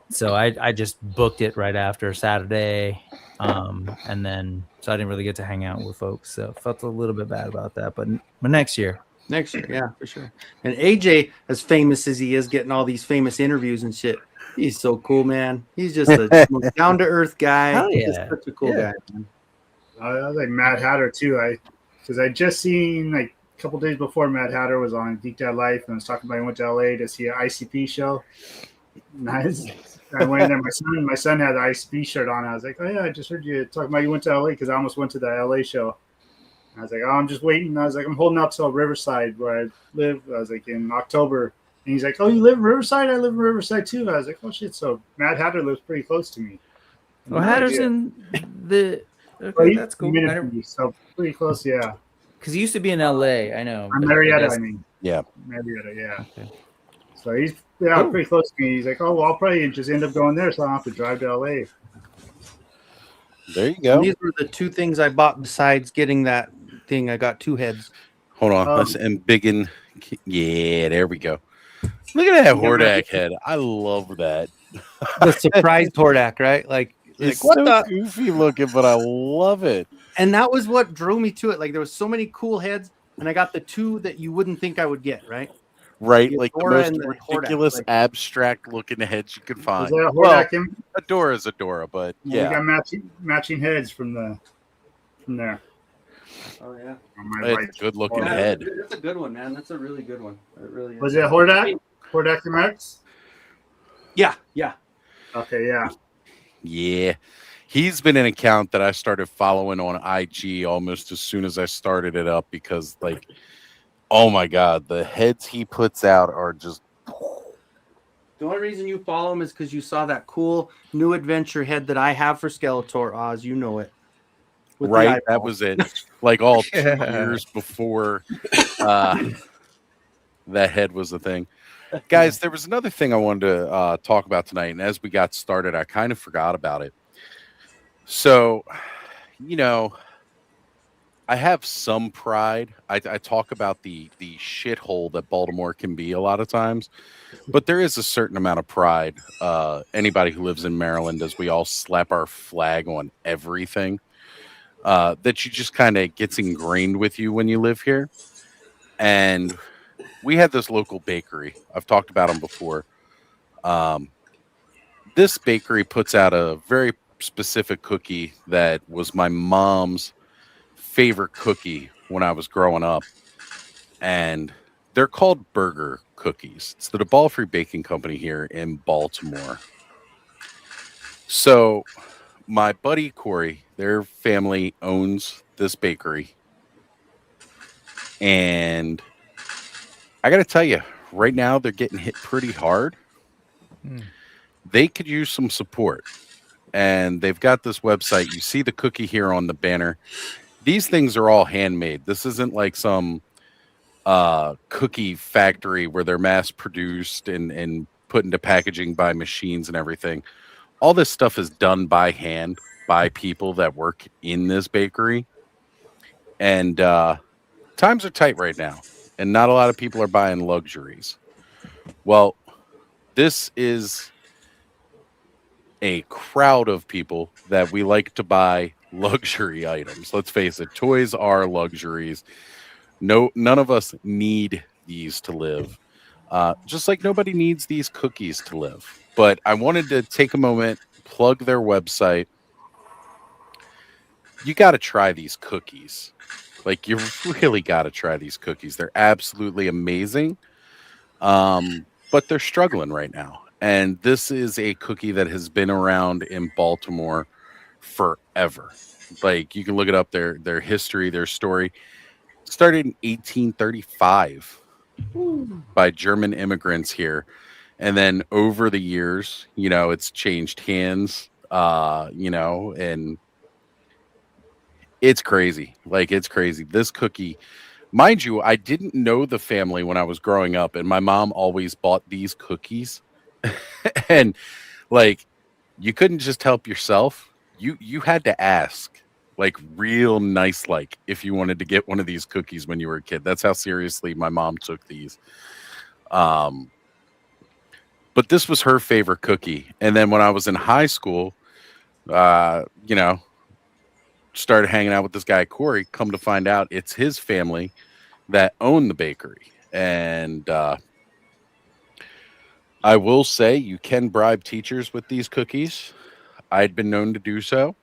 So I just booked it right after Saturday. And then so I didn't really get to hang out with folks. So felt a little bit bad about that. But next year. Yeah, for sure. And AJ, as famous as he is, getting all these famous interviews and shit, he's so cool, man. He's just a down to earth guy. Hell yeah. He's such a cool guy, man. I was like Mad Hatter too. Because I just seen like a couple days before Mad Hatter was on Geek Dad Life and was talking about he went to LA to see an ICP show. Nice. I went in there. My son had the ICP shirt on. I was like, oh yeah, I just heard you talking about you went to LA because I almost went to the LA show. I was like, oh, I'm just waiting. I was like, I'm holding out till Riverside where I live. I was like, in October. And he's like, oh, you live in Riverside? I live in Riverside too. I was like, oh shit. So Mad Hatter lives pretty close to me. Well, Hatter's in the. Okay, that's cool. So pretty close, yeah. Because he used to be in LA, I know. Marietta, I mean. Yeah. Marietta, yeah. Okay. So he's pretty close to me. He's like, oh, well, I'll probably just end up going there, so I don't have to drive to LA. There you go. And these were the two things I bought besides getting that thing. I got 2 heads. Hold on. Let's embiggen. Yeah, there we go. Look at that Hordak head. I love that. The surprise Hordak, right? Like it's what so goofy looking, but I love it. And that was what drew me to it. Like there was so many cool heads, and I got the 2 that you wouldn't think I would get, right? Right, like the most ridiculous, abstract looking heads you can find. Adora's Adora, but yeah. You got matching heads from there. Oh yeah. It's a good looking head. That's a good one, man. That's a really good one. It really is. Was it Hordak? Hordak MX? Yeah. Okay, yeah. Yeah. He's been an account that I started following on IG almost as soon as I started it up because, like, oh my God, the heads he puts out are just. The only reason you follow him is because you saw that cool new adventure head that I have for Skeletor, Oz. You know it. Right, that was it. Like all 2 years before that head was a thing. Guys, there was another thing I wanted to talk about tonight, and as we got started, I kind of forgot about it. So, I have some pride. I talk about the shithole that Baltimore can be a lot of times, but there is a certain amount of pride. Anybody who lives in Maryland, as we all slap our flag on everything, that you just kind of gets ingrained with you when you live here. And we had this local bakery. I've talked about them before. This bakery puts out a very specific cookie that was my mom's favorite cookie when I was growing up. And they're called burger cookies. It's the DeBall Baking Company here in Baltimore. So my buddy Corey, their family owns this bakery. And I got to tell you, right now they're getting hit pretty hard. They could use some support. And they've got this website. You see the cookie here on the banner. These things are all handmade. This isn't like some cookie factory where they're mass produced and put into packaging by machines and everything. All this stuff is done by hand by people that work in this bakery. And times are tight right now. And not a lot of people are buying luxuries. Well, this is a crowd of people that we like to buy luxury items. Let's face it, toys are luxuries. No, none of us need these to live. Just like nobody needs these cookies to live. But I wanted to take a moment, plug their website. You got to try these cookies. Like, you really got to try these cookies. They're absolutely amazing. But they're struggling right now. And this is a cookie that has been around in Baltimore forever. Like, you can look it up, their history, their story. It started in 1835 by German immigrants here. And then over the years, you know, it's changed hands, you know, and it's crazy. Like, it's crazy. This cookie, mind you, I didn't know the family when I was growing up, and my mom always bought these cookies. And like, you couldn't just help yourself. You had to ask, like, real nice, like, if you wanted to get one of these cookies when you were a kid. That's how seriously my mom took these. But this was her favorite cookie. And then when I was in high school, you know, started hanging out with this guy Corey. Come to find out, it's his family that owned the bakery. And I will say, you can bribe teachers with these cookies. I'd been known to do so.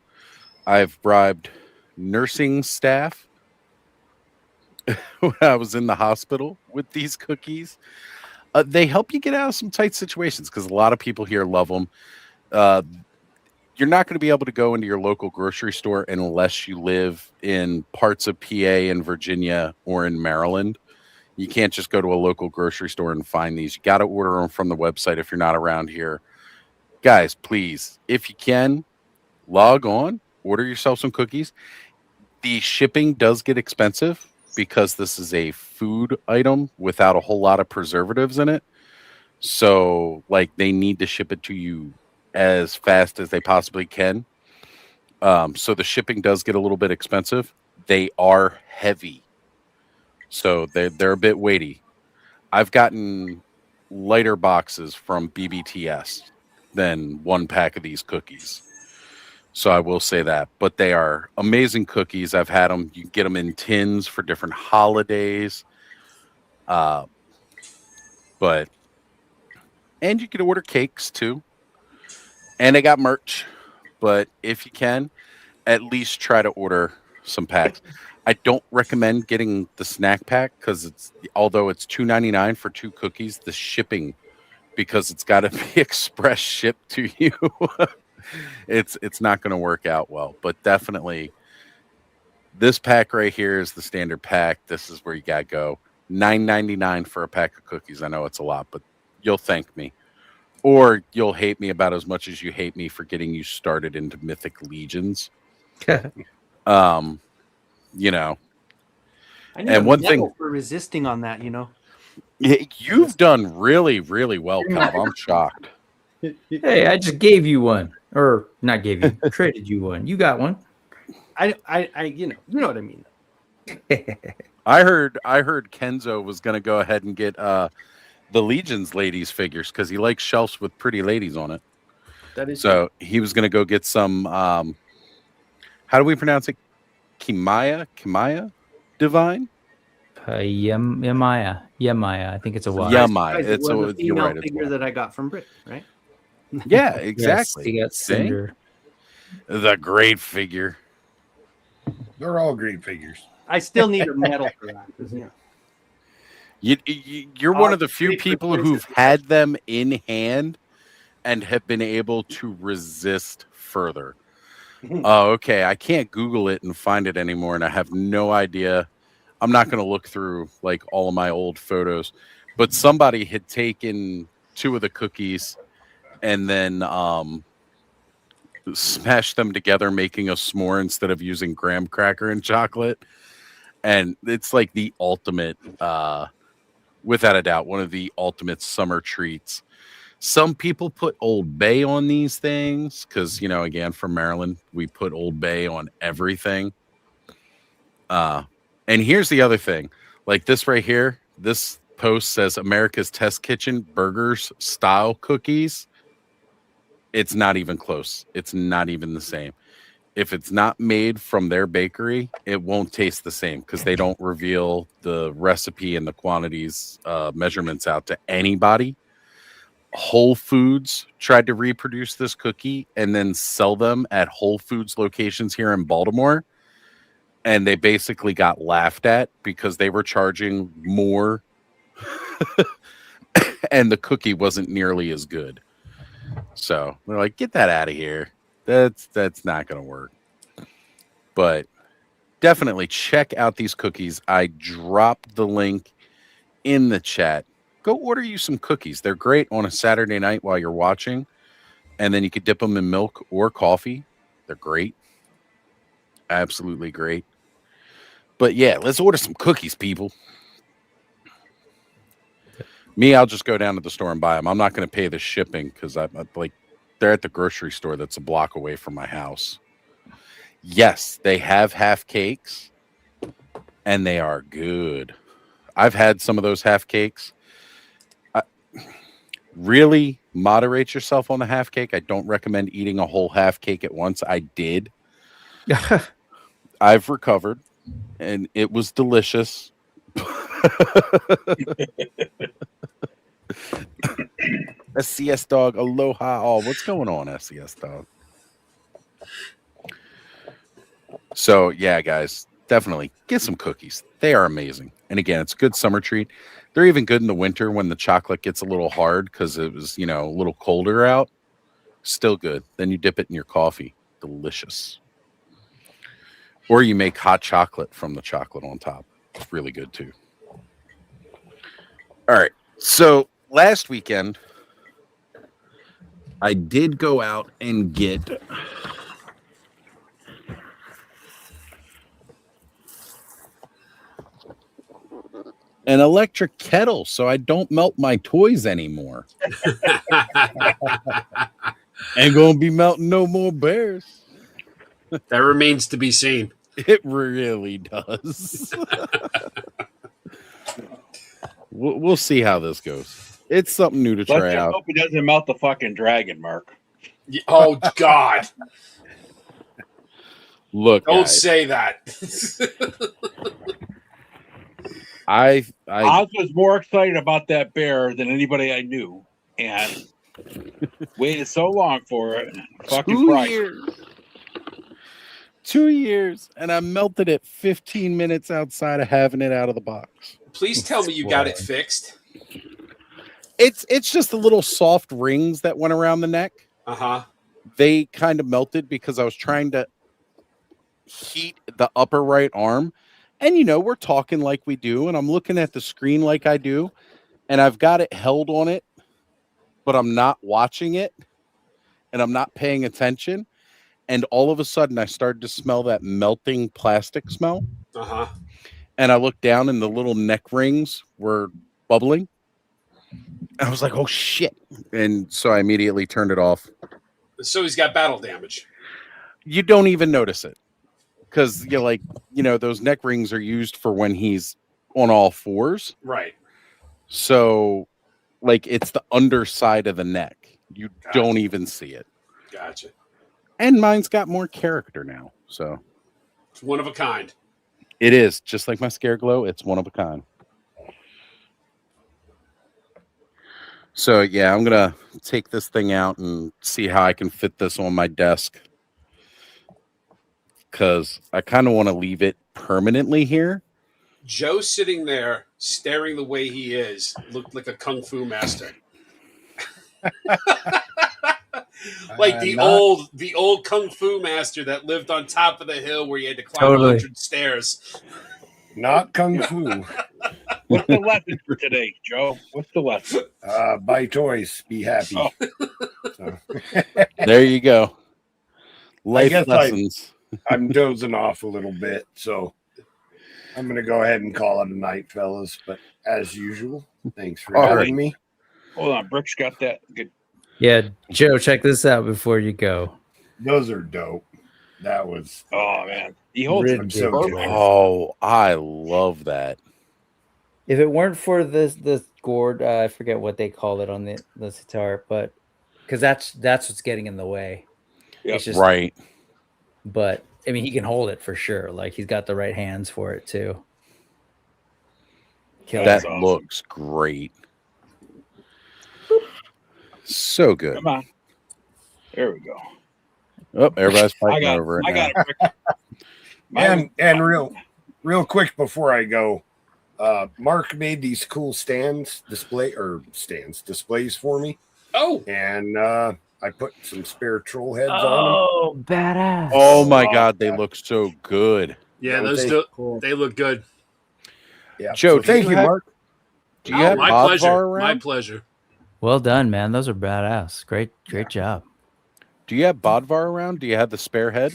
I've bribed nursing staff when I was in the hospital with these cookies. They help you get out of some tight situations because a lot of people here love them. You're not going to be able to go into your local grocery store unless you live in parts of PA and Virginia or in Maryland. You can't just go to a local grocery store and find these. You got to order them from the website if you're not around here. Guys, please, if you can, log on, order yourself some cookies. The shipping does get expensive because this is a food item without a whole lot of preservatives in it. So, like, they need to ship it to you as fast as they possibly can. So the shipping does get a little bit expensive. They are heavy. So they're a bit weighty. I've gotten lighter boxes from BBTS than one pack of these cookies. So I will say that. But they are amazing cookies. I've had them. You can get them in tins for different holidays. And you can order cakes too. And they got merch. But if you can, at least try to order some packs. I don't recommend getting the snack pack because although it's $2.99 for 2 cookies, the shipping, because it's got to be express shipped to you, it's not going to work out well. But definitely, this pack right here is the standard pack. This is where you got to go. $9.99 for a pack of cookies. I know it's a lot, but you'll thank me. Or you'll hate me about as much as you hate me for getting you started into Mythic Legions. You know, and one thing for resisting on that, you know, you've done really, really well, Cal. I'm shocked. Hey, I just gave you one, or not gave you, traded you one. You got one. I, you know what I mean. I heard Kenzo was going to go ahead and get the Legions ladies figures because he likes shelves with pretty ladies on it. That is so. True. He was going to go get some. How do we pronounce it? Kimaya Divine. Yemaya. I think it's a Y. Yemaya. Guys, it It's was a you're female right. It's figure Y. that I got from Brit, right? Yeah, Yes, exactly. you got See? Cinder. The great figure. They're all great figures. I still need a medal for that. 'Cause, You're one of the few people who've had them in hand and have been able to resist further. Oh, okay. I can't Google it and find it anymore, and I have no idea. I'm not going to look through like all of my old photos, but somebody had taken 2 of the cookies and then smashed them together, making a s'more instead of using graham cracker and chocolate. And it's like the ultimate, without a doubt, one of the ultimate summer treats. Some people put Old Bay on these things because, again, from Maryland, we put Old Bay on everything. And here's the other thing. Like this right here, this post says America's Test Kitchen Burgers Style Cookies. It's not even close. It's not even the same. If it's not made from their bakery, it won't taste the same because they don't reveal the recipe and the quantities, measurements out to anybody. Whole Foods tried to reproduce this cookie and then sell them at Whole Foods locations here in Baltimore. And they basically got laughed at because they were charging more and the cookie wasn't nearly as good. So they're like, get that out of here. That's not going to work. But definitely check out these cookies. I dropped the link in the chat. Go order you some cookies. They're great on a Saturday night while you're watching. And then you could dip them in milk or coffee. They're great. Absolutely great. But yeah, let's order some cookies, people. Me, I'll just go down to the store and buy them. I'm not going to pay the shipping because I'm like, they're at the grocery store that's a block away from my house. Yes, they have half cakes and they are good. I've had some of those half cakes. Really moderate yourself on the half cake. I don't recommend eating a whole half cake at once. I did. I've recovered and it was delicious. SCS dog, aloha. Oh, what's going on, SCS dog? So, yeah, guys, definitely get some cookies. They are amazing. And again, it's a good summer treat. They're even good in the winter when the chocolate gets a little hard because it was, a little colder out. Still good. Then you dip it in your coffee. Delicious. Or you make hot chocolate from the chocolate on top. It's really good, too. All right. So, last weekend, I did go out and get an electric kettle so I don't melt my toys anymore. Ain't gonna be melting no more bears. That remains to be seen. It really does. We'll see how this goes. It's something new to try out. Hope he doesn't melt the fucking dragon, Mark. Oh God! Look, don't guys, say that. I was more excited about that bear than anybody I knew, and waited so long for it. Fucking 2 years. 2 years, and I melted it 15 minutes outside of having it out of the box. Please tell me you got it fixed. It's just the little soft rings that went around the neck. Uh-huh. They kind of melted because I was trying to heat the upper right arm. And, we're talking like we do, and I'm looking at the screen like I do, and I've got it held on it, but I'm not watching it, and I'm not paying attention. And all of a sudden, I started to smell that melting plastic smell. Uh-huh. And I looked down, and the little neck rings were bubbling. I was like, oh, shit. And so I immediately turned it off. So he's got battle damage. You don't even notice it. Because those neck rings are used for when he's on all fours. Right. So, it's the underside of the neck. You don't even see it. Gotcha. And mine's got more character now. So. It's one of a kind. It is just like my Scare Glow. It's one of a kind. So yeah, I'm gonna take this thing out and see how I can fit this on my desk, because I kind of want to leave it permanently here. Joe sitting there staring the way he is looked like a kung fu master. Like the old kung fu master that lived on top of the hill where you had to climb 100 stairs. Not kung fu. What's the lesson for today, Joe? What's the lesson? Buy toys, be happy. Oh. So. There you go. Life lessons. I'm dozing off a little bit, so I'm going to go ahead and call it a night, fellas. But as usual, thanks for having me. Hold on, Brooks got that good. Yeah, Joe, check this out before you go. Those are dope. That was. Oh man, he holds them so good. Oh, I love that. If it weren't for this gourd, I forget what they call it on the sitar, but because that's what's getting in the way. Yep. It's just, right. But I mean, he can hold it for sure. Like he's got the right hands for it too. That awesome. Looks great. So good. Come on. There we go. Oh, everybody's fighting over it. I got it. And real quick before I go, Mark made these cool displays for me. Oh. And I put some spare troll heads on them. Oh, badass. Oh my God, they look so good. Yeah, they look good. Yeah. Joe, so thank you, Mark. Do you have my Bodvar pleasure. around? My pleasure. Well done, man. Those are badass. Great job. Do you have Bodvar around? Do you have the spare head?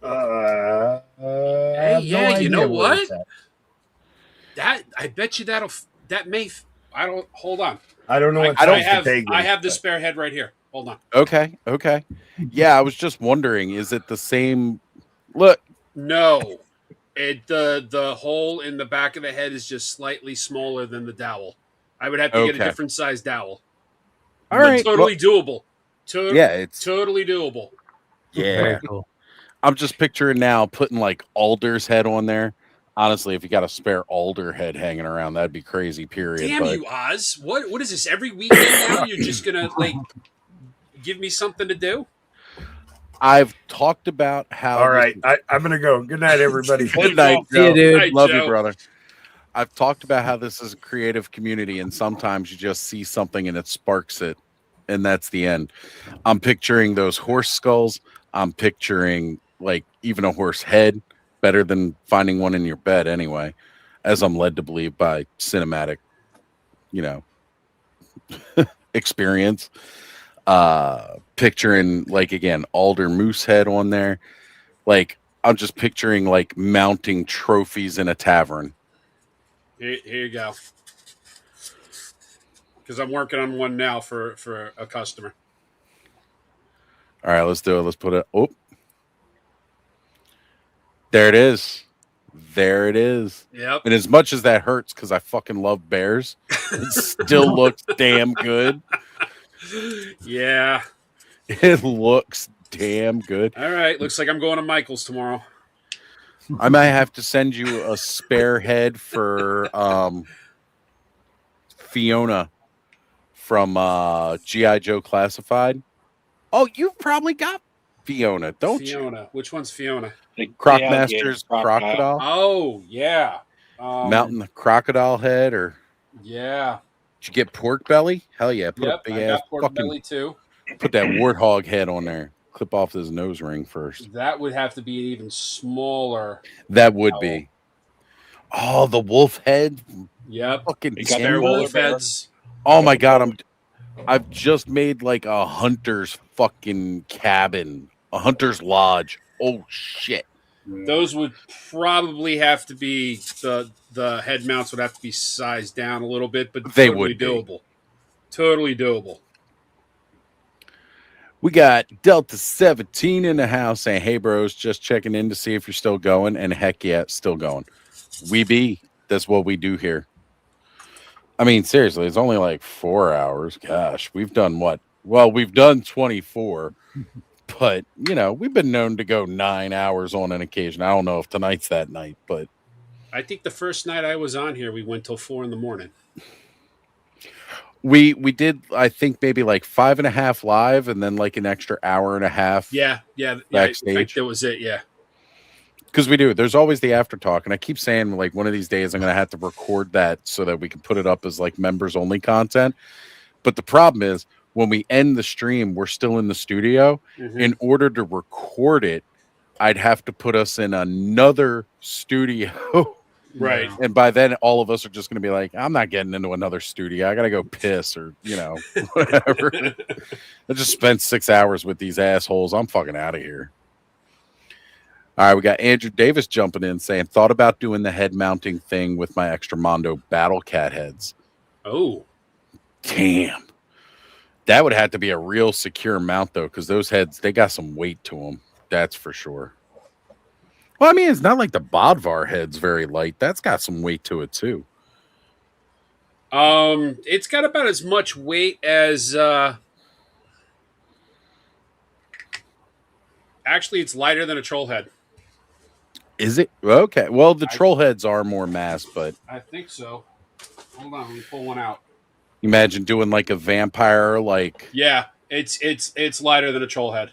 Hey, yeah, you know what? That I bet you that may. I don't. Hold on. I don't know. I have the spare head right here. Hold on. Okay. Yeah, I was just wondering. Is it the same? Look. No. The hole in the back of the head is just slightly smaller than the dowel. I would have to get a different size dowel. All right. Totally doable. It's totally doable. Yeah. Very cool. I'm just picturing now putting like Alder's head on there. Honestly, if you got a spare Alder head hanging around, that'd be crazy. Period. Damn you, Oz! What is this? Every weekend now you're just gonna give me something to do? I've talked about how. All right, I'm gonna go. Good night, everybody. Good night, See you, dude. Night, Love Joe. you, brother. I've talked about how this is a creative community, and sometimes you just see something and it sparks it, and that's the end. I'm picturing those horse skulls. I'm picturing even a horse head, better than finding one in your bed anyway, as I'm led to believe by cinematic, experience. Picturing again, Alder moose head on there. I'm just picturing mounting trophies in a tavern. Here you go. Because I'm working on one now for a customer. All right, let's do it. Let's put it. Oh, there it is. There it is. Yep. And as much as that hurts, because I fucking love bears, it still looks damn good. Yeah. It looks damn good. All right. Looks like I'm going to Michael's tomorrow. I might have to send you a spare head for Fiona from G.I. Joe Classified. Oh, you've probably got Fiona, don't you? Fiona. Which one's Fiona? Crocmaster's crocodile. Oh, yeah. Mountain the crocodile head, or yeah. Did you get pork belly? Hell yeah. Put Yep, a big I ass got pork belly too. Put that warthog head on there. Clip off his nose ring first. That would have to be an even smaller. That would be. Oh, the wolf head. Yep. Fucking spare wolf heads. Oh my God, I've just made a hunter's fucking cabin, a hunter's lodge. Oh shit. Those would probably have to be the head mounts would have to be sized down a little bit, but they totally would be doable. Totally doable. We got Delta 17 in the house saying, "Hey bros, just checking in to see if you're still going." And heck yeah, still going. We be. That's what we do here. I mean, seriously, it's only 4 hours. Gosh, we've done what? Well, we've done 24. But, we've been known to go 9 hours on an occasion. I don't know if tonight's that night, but I think the first night I was on here, we went till 4 a.m. we did, I think, maybe like 5.5 live and then like an extra hour and a half. Yeah. Backstage. I think that was it. Yeah. Because we do. There's always the after talk. And I keep saying, like, one of these days I'm going to have to record that so that we can put it up as like members only content. But the problem is, when we end the stream, we're still in the studio. Mm-hmm. In order to record it, I'd have to put us in another studio. Right. And by then, all of us are just going to be like, I'm not getting into another studio. I got to go piss or, whatever. I just spent 6 hours with these assholes. I'm fucking out of here. All right, we got Andrew Davis jumping in saying, thought about doing the head mounting thing with my Extra Mondo Battle Cat heads. Oh. Damn. That would have to be a real secure mount, though, because those heads, they got some weight to them. That's for sure. Well, I mean, it's not like the Bodvar head's very light. That's got some weight to it, too. It's got about as much weight as... Actually, it's lighter than a troll head. Is it? Okay. Well, the troll heads are more mass, but... I think so. Hold on, let me pull one out. Imagine doing like a vampire, like... Yeah, it's lighter than a troll head.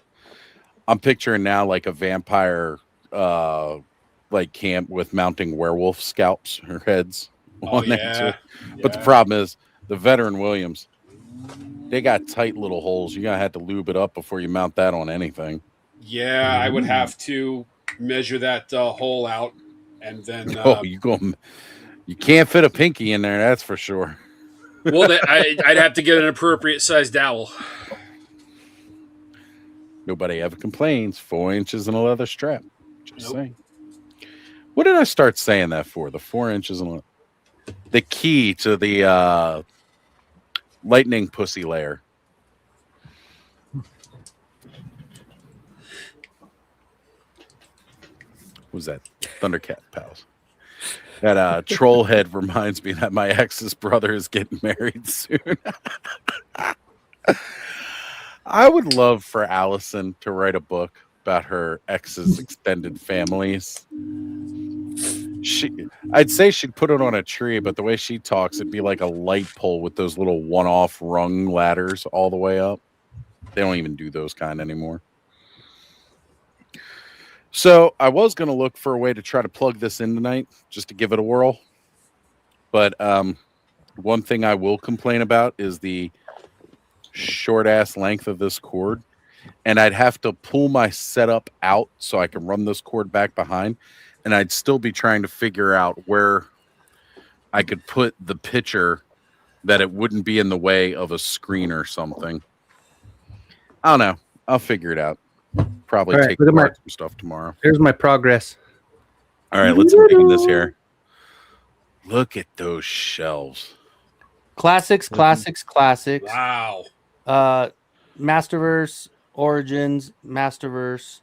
I'm picturing now like a vampire, like camp with mounting werewolf scalps or heads on there too. But the problem is the veteran Williams, they got tight little holes. You're gonna have to lube it up before you mount that on anything. Yeah, I would have to measure that hole out, and then you can't fit a pinky in there. That's for sure. Well, I'd have to get an appropriate sized dowel. Nobody ever complains. 4 inches and a leather strap. Just saying. What did I start saying that for? The 4 inches and the key to the lightning pussy layer. Who's that? Thundercat pals. That troll head reminds me that my ex's brother is getting married soon. I would love for Allison to write a book about her ex's extended families. I'd say she'd put it on a tree, but the way she talks, it'd be like a light pole with those little one-off rung ladders all the way up. They don't even do those kind anymore. So I was going to look for a way to try to plug this in tonight, just to give it a whirl. But one thing I will complain about is the short-ass length of this cord. And I'd have to pull my setup out so I can run this cord back behind. And I'd still be trying to figure out where I could put the picture that it wouldn't be in the way of a screen or something. I don't know. I'll figure it out. Probably take apart some stuff tomorrow. Here's my progress. All right, let's open this here. Look at those shelves. Classics. Wow. Masterverse, Origins, Masterverse,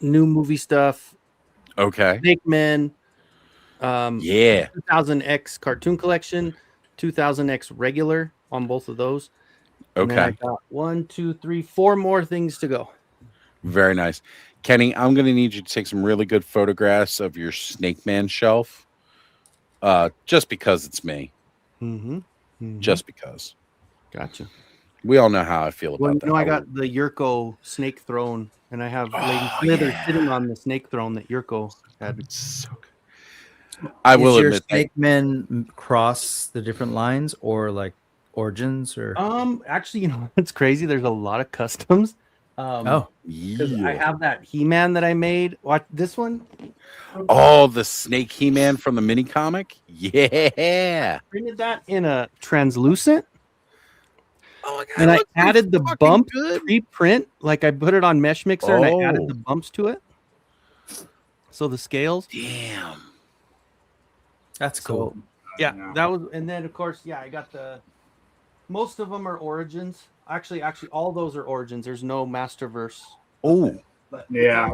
new movie stuff. Okay. Snake Men. 2000X cartoon collection, 2000X regular on both of those. Okay. I got 1, 2, 3, 4 more things to go. Very nice. Kenny, I'm going to need you to take some really good photographs of your Snake Man shelf. Just because it's me. Just because. Gotcha. We all know how I feel about that. I got the Yurko snake throne, and I have Lady Slither sitting on the snake throne that Yurko had. It's so good. I will admit your Snake Men cross the different lines or like Origins or actually, it's crazy. There's a lot of customs. Because I have that He-Man that I made. Watch this one. Oh, the Snake He-Man from the mini comic. Yeah, Printed that in a translucent. Oh my god! And I added the bump pre-print. Like I put it on Mesh Mixer and I added the bumps to it. So the scales. Damn. That's cool. Yeah, that was, and then of course, I got most of them are Origins. Actually, all those are Origins. There's no Masterverse. Oh, yeah.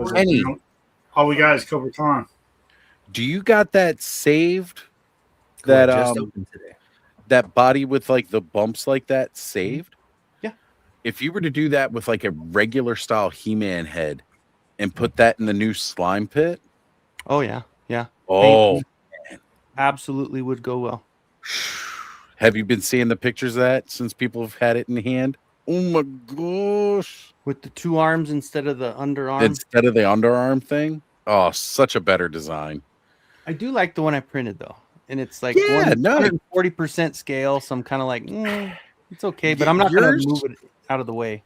All we got is Cobra Khan. Do you got that saved? That body with like the bumps like that saved? Yeah. if you were to do that with like a regular style He-Man head and put that in the new slime pit, oh yeah, yeah. oh, absolutely would go well. Have you been seeing the pictures of that since people have had it in hand? Oh my gosh! With the 2 arms instead of the underarm. Instead of the underarm thing. Oh, such a better design. I do like the one I printed though, and it's like 140% scale. So I'm kind of like, it's okay, but I'm not gonna move it out of the way.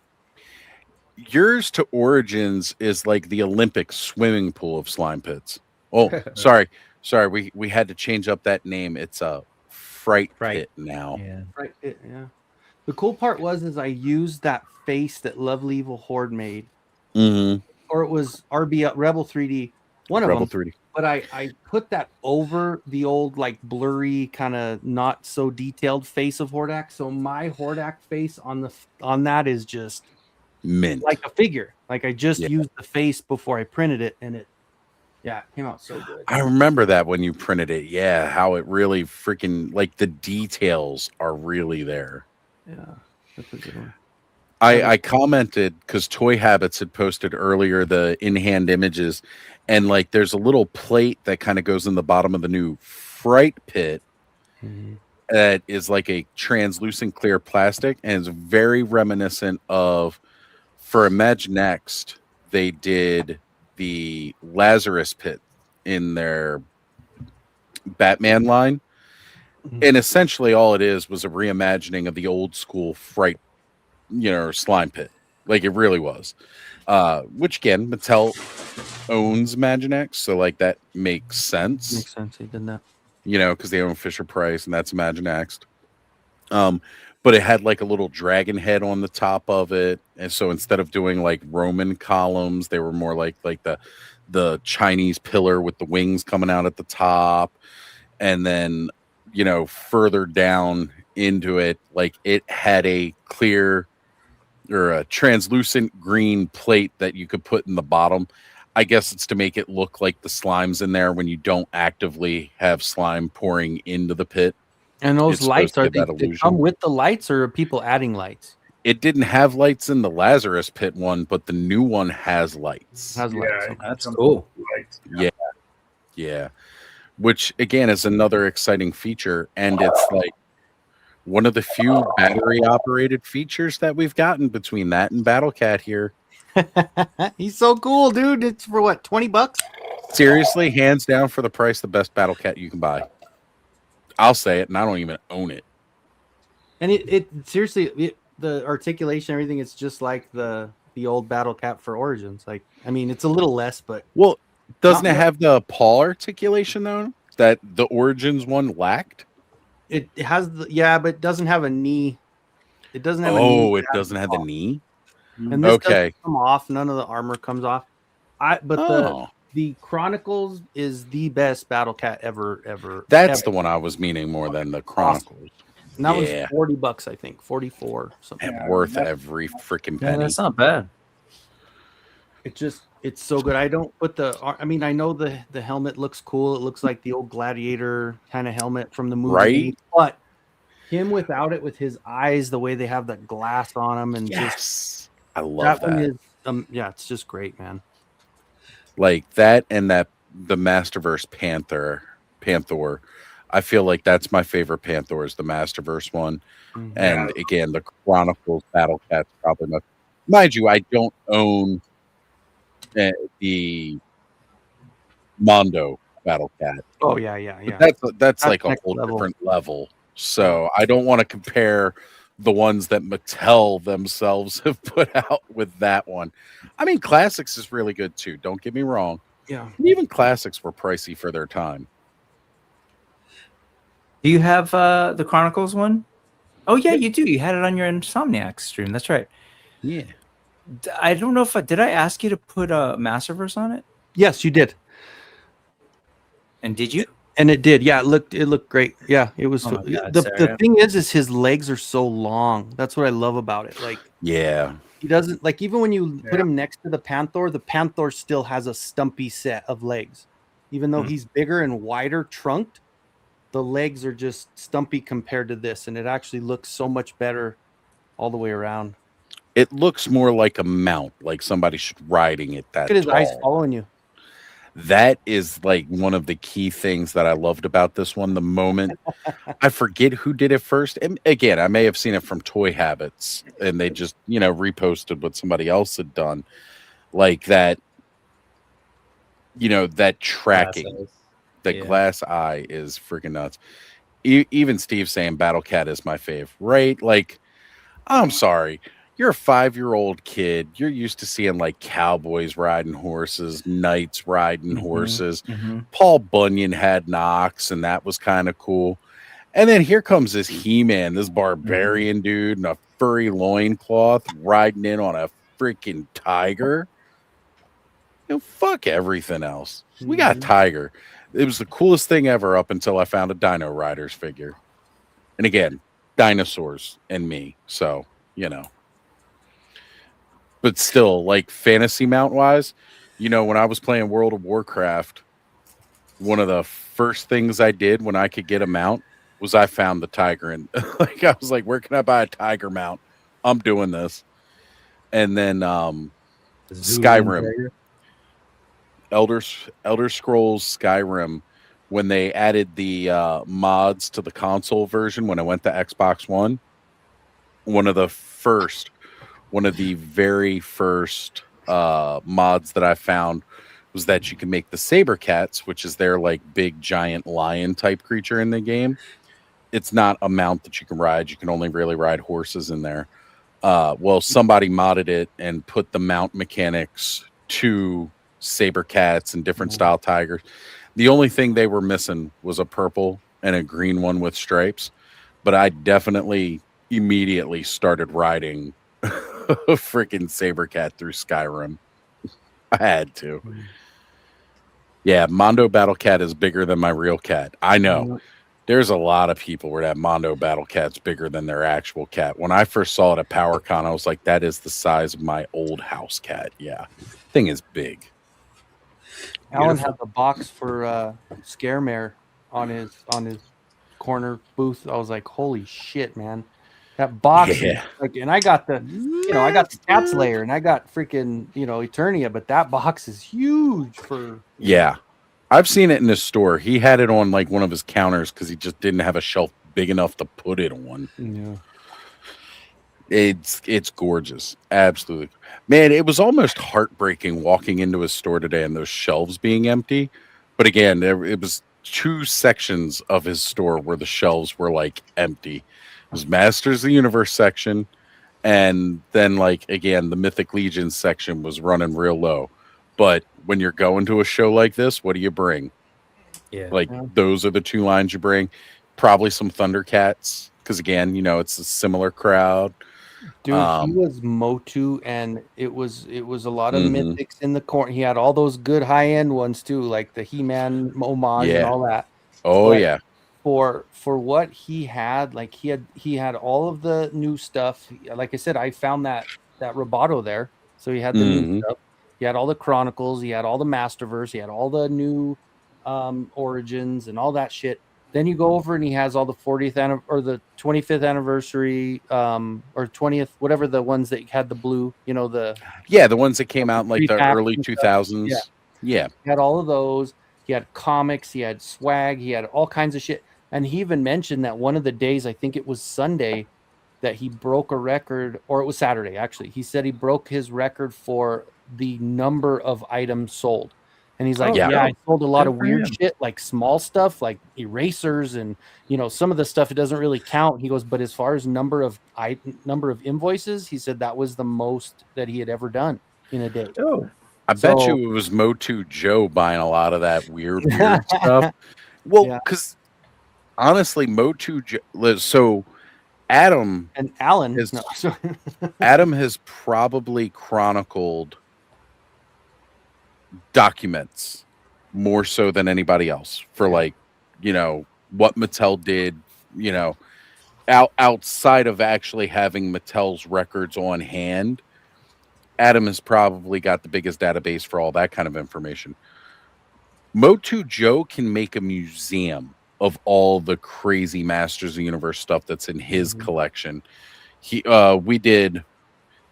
Yours to Origins is like the Olympic swimming pool of slime pits. Oh, sorry. We had to change up that name. It's a fright pit now. Yeah. Fright pit, yeah. The cool part is I used that face that Lovely Evil Horde made. Mm-hmm. Or it was Rebel 3D. One of them. 3D. But I put that over the old like blurry kind of not so detailed face of Hordak. So my Hordak face on that is just mint, like a figure. Like I just used the face before I printed it, and it came out so good. I remember that when you printed it. Yeah, how it really freaking like the details are really there. Yeah, that's a good one. I commented because Toy Habits had posted earlier the in-hand images, and like there's a little plate that kind of goes in the bottom of the new Fright Pit that is like a translucent clear plastic, and it's very reminiscent of, for Imaginext, they did the Lazarus Pit in their Batman line. And essentially all it was a reimagining of the old school Fright, slime pit. Like it really was. Which again, Mattel owns Imaginext, so like that makes sense. Makes sense. He did that. Because they own Fisher Price, and that's Imaginext. But it had like a little dragon head on the top of it, and so instead of doing like Roman columns, they were more like the Chinese pillar with the wings coming out at the top, and then further down into it, like it had a clear or a translucent green plate that you could put in the bottom. I guess it's to make it look like the slime's in there when you don't actively have slime pouring into the pit. And those lights, they come with the lights, or are people adding lights? It didn't have lights in the Lazarus Pit one, but the new one has lights. That's cool. Yeah. Which again is another exciting feature, and it's like one of the few battery operated features that we've gotten between that and Battle Cat here. He's so cool, dude. It's for what, $20? Seriously, hands down, for the price, the best Battle Cat you can buy. I'll say it, and I don't even own it. And it seriously, the articulation, everything, it's just like the old Battle Cat for Origins. Like, I mean, it's a little less, but doesn't it have the paw articulation though that the Origins one lacked? It has but it doesn't have a knee. It doesn't have a knee. Oh, it doesn't have the knee. And this doesn't come off. None of the armor comes off. The Chronicles is the best Battle Cat ever. That's the one I was meaning more than the Chronicles. And that was $40, I think, 44 something. And worth every freaking penny. Yeah, that's not bad. It's so good. I don't put I know the helmet looks cool. It looks like the old Gladiator kind of helmet from the movie. Right. But him without it, with his eyes, the way they have that glass on them, and I love that. One is, it's just great, man. Like that, and the Masterverse Panther. I feel like that's my favorite Panther, is the Masterverse one. Mm-hmm. And again, the Chronicles Battle Cat's probably my. Mind you, I don't own the Mondo Battle Cat. Oh yeah. That's like a whole different level. So I don't want to compare the ones that Mattel themselves have put out with that one. I mean, Classics is really good too. Don't get me wrong. Yeah. And even Classics were pricey for their time. Do you have the Chronicles one? Oh yeah, you do. You had it on your Insomniac stream. That's right. Yeah. I don't know if did I ask you to put a Masterverse on it? Yes, you did. And did you? And it did. Yeah, it looked great. Yeah, it was. The thing is his legs are so long. That's what I love about it. Like, yeah, he doesn't like, even when you put him next to the Panther still has a stumpy set of legs, even though he's bigger and wider trunked. The legs are just stumpy compared to this, and it actually looks so much better all the way around. it looks more like a mount, like somebody should riding it that Look at his eyes tall. following you. That is like one of the key things that I loved about this one. The moment I forget who did it first. And again, I may have seen it from Toy Habits and they just, reposted what somebody else had done. Like that, that tracking, glass eye is freaking nuts. Even Steve saying Battle Cat is my fave, right? Like, I'm sorry. You're a 5-year-old kid. You're used to seeing like cowboys riding horses, knights riding horses. Paul Bunyan had an ox, and that was kind of cool. And then here comes this He-Man, this barbarian dude in a furry loincloth riding in on a freaking tiger. Fuck everything else. We got a tiger. It was the coolest thing ever up until I found a Dino Riders figure. And again, dinosaurs and me. So, But still, like fantasy mount wise, when I was playing World of Warcraft, one of the first things I did when I could get a mount was I found the tiger. And like I was like, where can I buy a tiger mount? I'm doing this. And then Skyrim. Elder Scrolls Skyrim, when they added the mods to the console version when I went to Xbox One, one of the very first mods that I found was that you can make the saber cats, which is their like big giant lion type creature in the game. It's not a mount that you can ride. You can only really ride horses in there. Well, somebody modded it and put the mount mechanics to saber cats and different style tigers. The only thing they were missing was a purple and a green one with stripes. But I definitely immediately started riding a freaking saber cat through Skyrim. I had to. Yeah, Mondo Battle Cat is bigger than my real cat. I know. There's a lot of people where that Mondo Battle Cat's bigger than their actual cat. When I first saw it at PowerCon, I was like, that is the size of my old house cat. Yeah. Thing is big. Alan had the box for Scaremare on his corner booth. I was like, holy shit, man. That box is like, and I got the I got the stats layer and I got freaking Eternia, but that box is huge for I've seen it in the store. He had it on like one of his counters because he just didn't have a shelf big enough to put it on. Yeah. It's gorgeous. Absolutely. Man, it was almost heartbreaking walking into his store today and those shelves being empty. But again, it was 2 sections of his store where the shelves were like empty. It was Masters of the Universe section. And then like, again, the Mythic Legion section was running real low. But when you're going to a show like this, what do you bring? Those are the 2 lines you bring. Probably some Thundercats. Because again, it's a similar crowd. Dude, he was Motu, and it was a lot of mythics in the corner. He had all those good high end ones too, like the He-Man homage and all that. But for what he had, like he had all of the new stuff. Like I said, I found that Roboto there, so he had the new stuff. He had all the Chronicles. He had all the Masterverse. He had all the new Origins and all that shit. Then you go over and he has all the 40th or the 25th anniversary or 20th, whatever the ones that had the blue, the ones that came out in like the early 2000s. Yeah. He had all of those. He had comics. He had swag. He had all kinds of shit. And he even mentioned that one of the days, I think it was Sunday, that he broke a record, or it was Saturday, actually. He said he broke his record for the number of items sold. And he's like, I sold a lot of weird shit, like small stuff, like erasers and, some of the stuff, it doesn't really count. He goes, but as far as number of invoices, he said that was the most that he had ever done in a day. Oh, I bet you it was Motu Joe buying a lot of that weird stuff. Well, because honestly, Motu Joe, so Adam and Alan, Adam has probably chronicled documents more so than anybody else for like what Mattel did outside of actually having Mattel's records on hand. Adam has probably got the biggest database for all that kind of information. Motu Joe can make a museum of all the crazy Masters of the Universe stuff that's in his collection. We did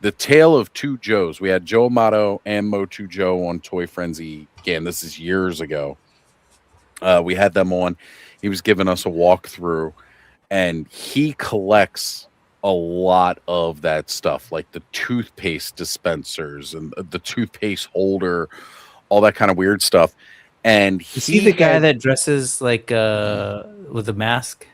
the tale of two Joes. We had Joe Amato and Motu Joe on Toy Frenzy. Again, this is years ago. We had them on. He was giving us a walkthrough, and he collects a lot of that stuff, like the toothpaste dispensers and the toothpaste holder, all that kind of weird stuff. And you see the guy that dresses like with a mask?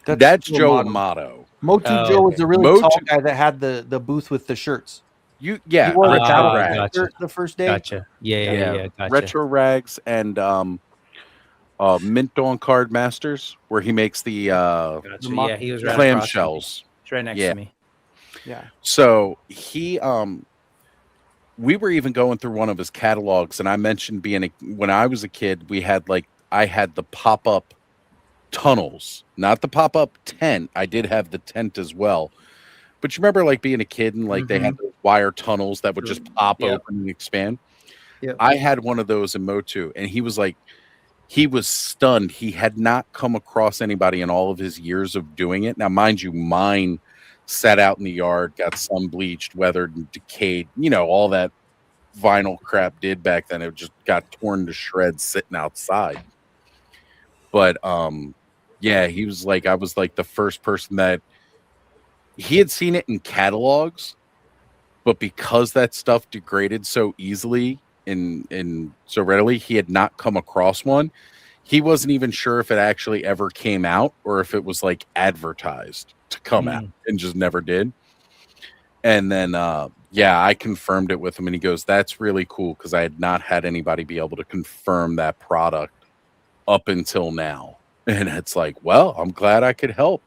That's Joe Amato. Motu Joe was the really tall guy that had the booth with the shirts. He wore the Retro Rags. shirt the first day. Gotcha. Yeah. Gotcha. Retro Rags and Mint on Card Masters, where he makes the yeah, he was right clamshells. It's right next to me. Yeah. So he we were even going through one of his catalogs, and I mentioned when I was a kid, I had the pop-up tunnels, not the pop-up tent. I did have the tent as well. But you remember like being a kid and like they had those wire tunnels that would just pop open and expand? Yep. I had one of those in Motu, and he was stunned. He had not come across anybody in all of his years of doing it. Now, mind you, mine sat out in the yard, got sun bleached, weathered, and decayed. You know, all that vinyl crap did back then. It just got torn to shreds sitting outside. But yeah, he was like, I was like the first person that he had seen it in catalogs, but because that stuff degraded so easily and so readily, he had not come across one. He wasn't even sure if it actually ever came out or if it was like advertised to come out and just never did. And then I confirmed it with him, and he goes, "That's really cool," because I had not had anybody be able to confirm that product up until now. And it's like, well, I'm glad I could help.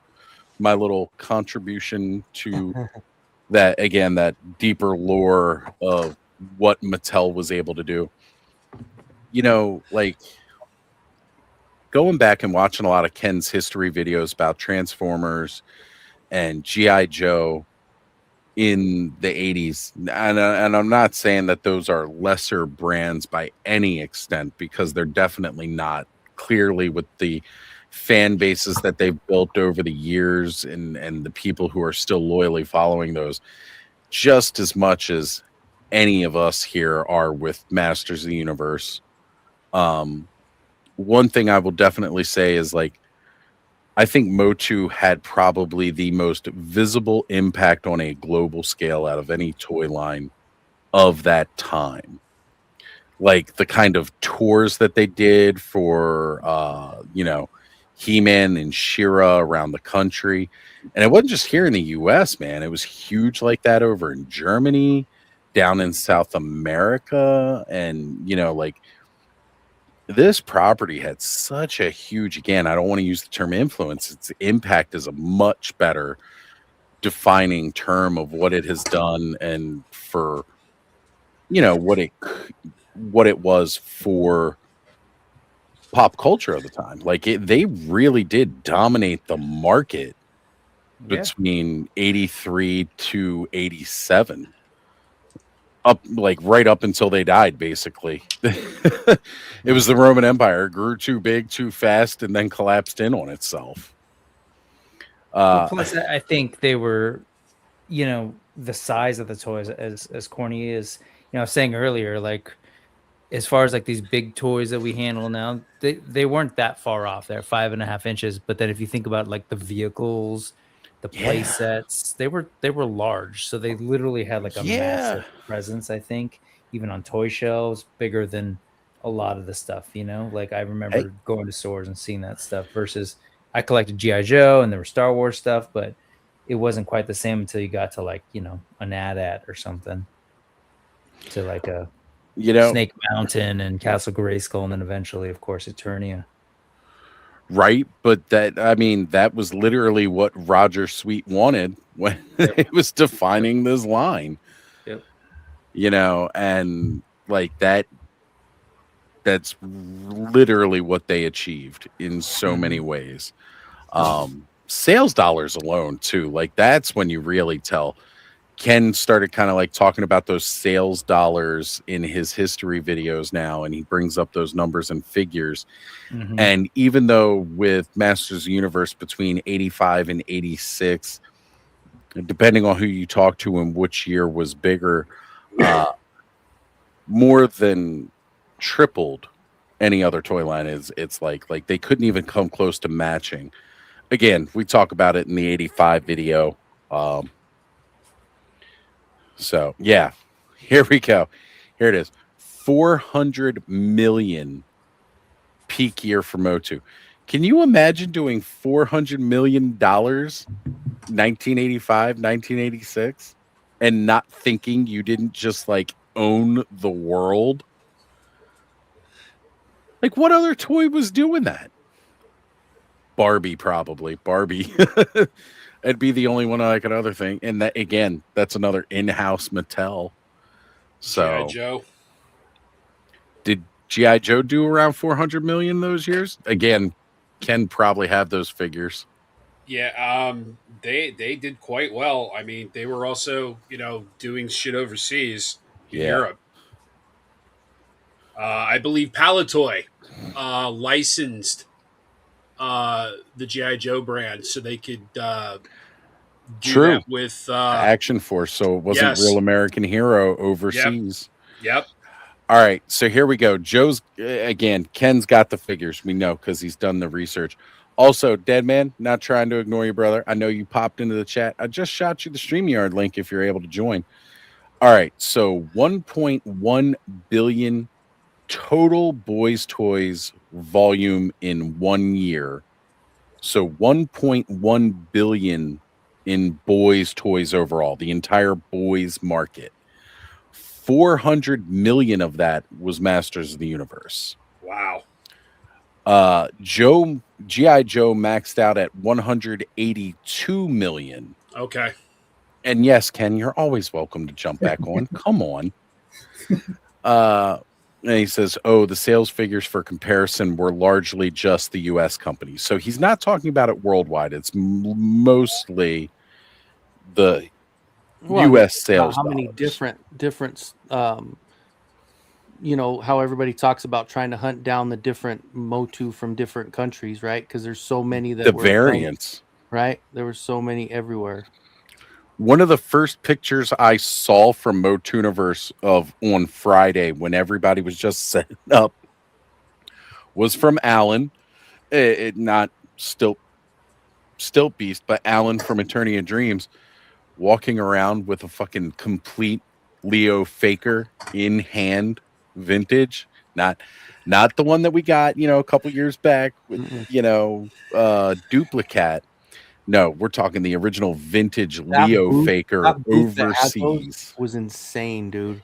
My little contribution to that, again, that deeper lore of what Mattel was able to do. You know, like going back and watching a lot of Ken's history videos about Transformers and G.I. Joe in the 80s. And I'm not saying that those are lesser brands by any extent, because they're definitely not. Clearly, with the fan bases that they've built over the years and the people who are still loyally following those, just as much as any of us here are with Masters of the Universe. One thing I will definitely say is, like, I think Motu had probably the most visible impact on a global scale out of any toy line of that time. Like the kind of tours that they did for, He-Man and She-Ra around the country. And it wasn't just here in the US, man. It was huge like that over in Germany, down in South America. And, this property had such a huge, again, I don't want to use the term influence. Its impact is a much better defining term of what it has done and for, what it was for pop culture at the time. Like they really did dominate the market between 83 to 87. Right up until they died, basically. It was the Roman Empire. It grew too big, too fast, and then collapsed in on itself. Plus, I think they were, the size of the toys, as corny as, I was saying earlier, like, as far as like these big toys that we handle now, they weren't that far off. They're 5.5 inches. But then if you think about like the vehicles, the play sets, they were large. So they literally had like a massive presence, I think, even on toy shelves, bigger than a lot of the stuff, like I remember going to stores and seeing that stuff versus I collected G.I. Joe and there was Star Wars stuff, but it wasn't quite the same until you got to like, an AT-AT or something, to like a Snake Mountain and Castle Grayskull, and then eventually, of course, Eternia. Right, but that was literally what Roger Sweet wanted when it was defining this line. Yep. And like that's literally what they achieved in so many ways. Sales dollars alone too, like that's when you really tell. Ken started kind of like talking about those sales dollars in his history videos now, and he brings up those numbers and figures. And even though with Masters of the Universe between 85 and 86, depending on who you talk to and which year was bigger, more than tripled any other toy line. It's like they couldn't even come close to matching. Again, we talk about it in the 85 video. So yeah, here we go. Here it is. 400 million peak year for Motu. Can you imagine doing $400 million 1985, 1986 and not thinking you didn't just like own the world? Like, what other toy was doing that? Barbie, probably. Barbie. It'd be the only one like another thing. And that, again, that's another in-house Mattel. So G.I. Joe. Did G.I. Joe do around 400 million those years? Again, Ken probably have those figures. Yeah, they did quite well. I mean, they were also, doing shit overseas in Europe. I believe Palitoy licensed the G.I. Joe brand so they could do that with Action Force, so it wasn't Real American Hero overseas. Yep. All right, so here we go. Joe's, again, Ken's got the figures. We know because he's done the research. Also, Deadman, not trying to ignore you, brother. I know you popped into the chat. I just shot you the StreamYard link if you're able to join. All right, so 1.1 billion total Boys Toys volume in 1 year. So 1.1 billion in Boys Toys overall, the entire boys market. 400 million of that was Masters of the Universe. Wow. G.I. Joe maxed out at 182 million. Okay. And yes, Ken, you're always welcome to jump back on. Come on. And he says, the sales figures for comparison were largely just the U.S. companies. So he's not talking about it worldwide. It's mostly the U.S. sales. How many different how everybody talks about trying to hunt down the different Motu from different countries, right? Because there's so many that the were variants, right? There were so many everywhere. One of the first pictures I saw from Motuniverse on Friday when everybody was just setting up was from Alan. Not still Beast, but Alan from Eternity of Dreams walking around with a fucking complete Leo Faker in hand vintage. Not the one that we got, a couple years back with, duplicate. No, we're talking the original vintage Leo Faker overseas. Was insane, dude.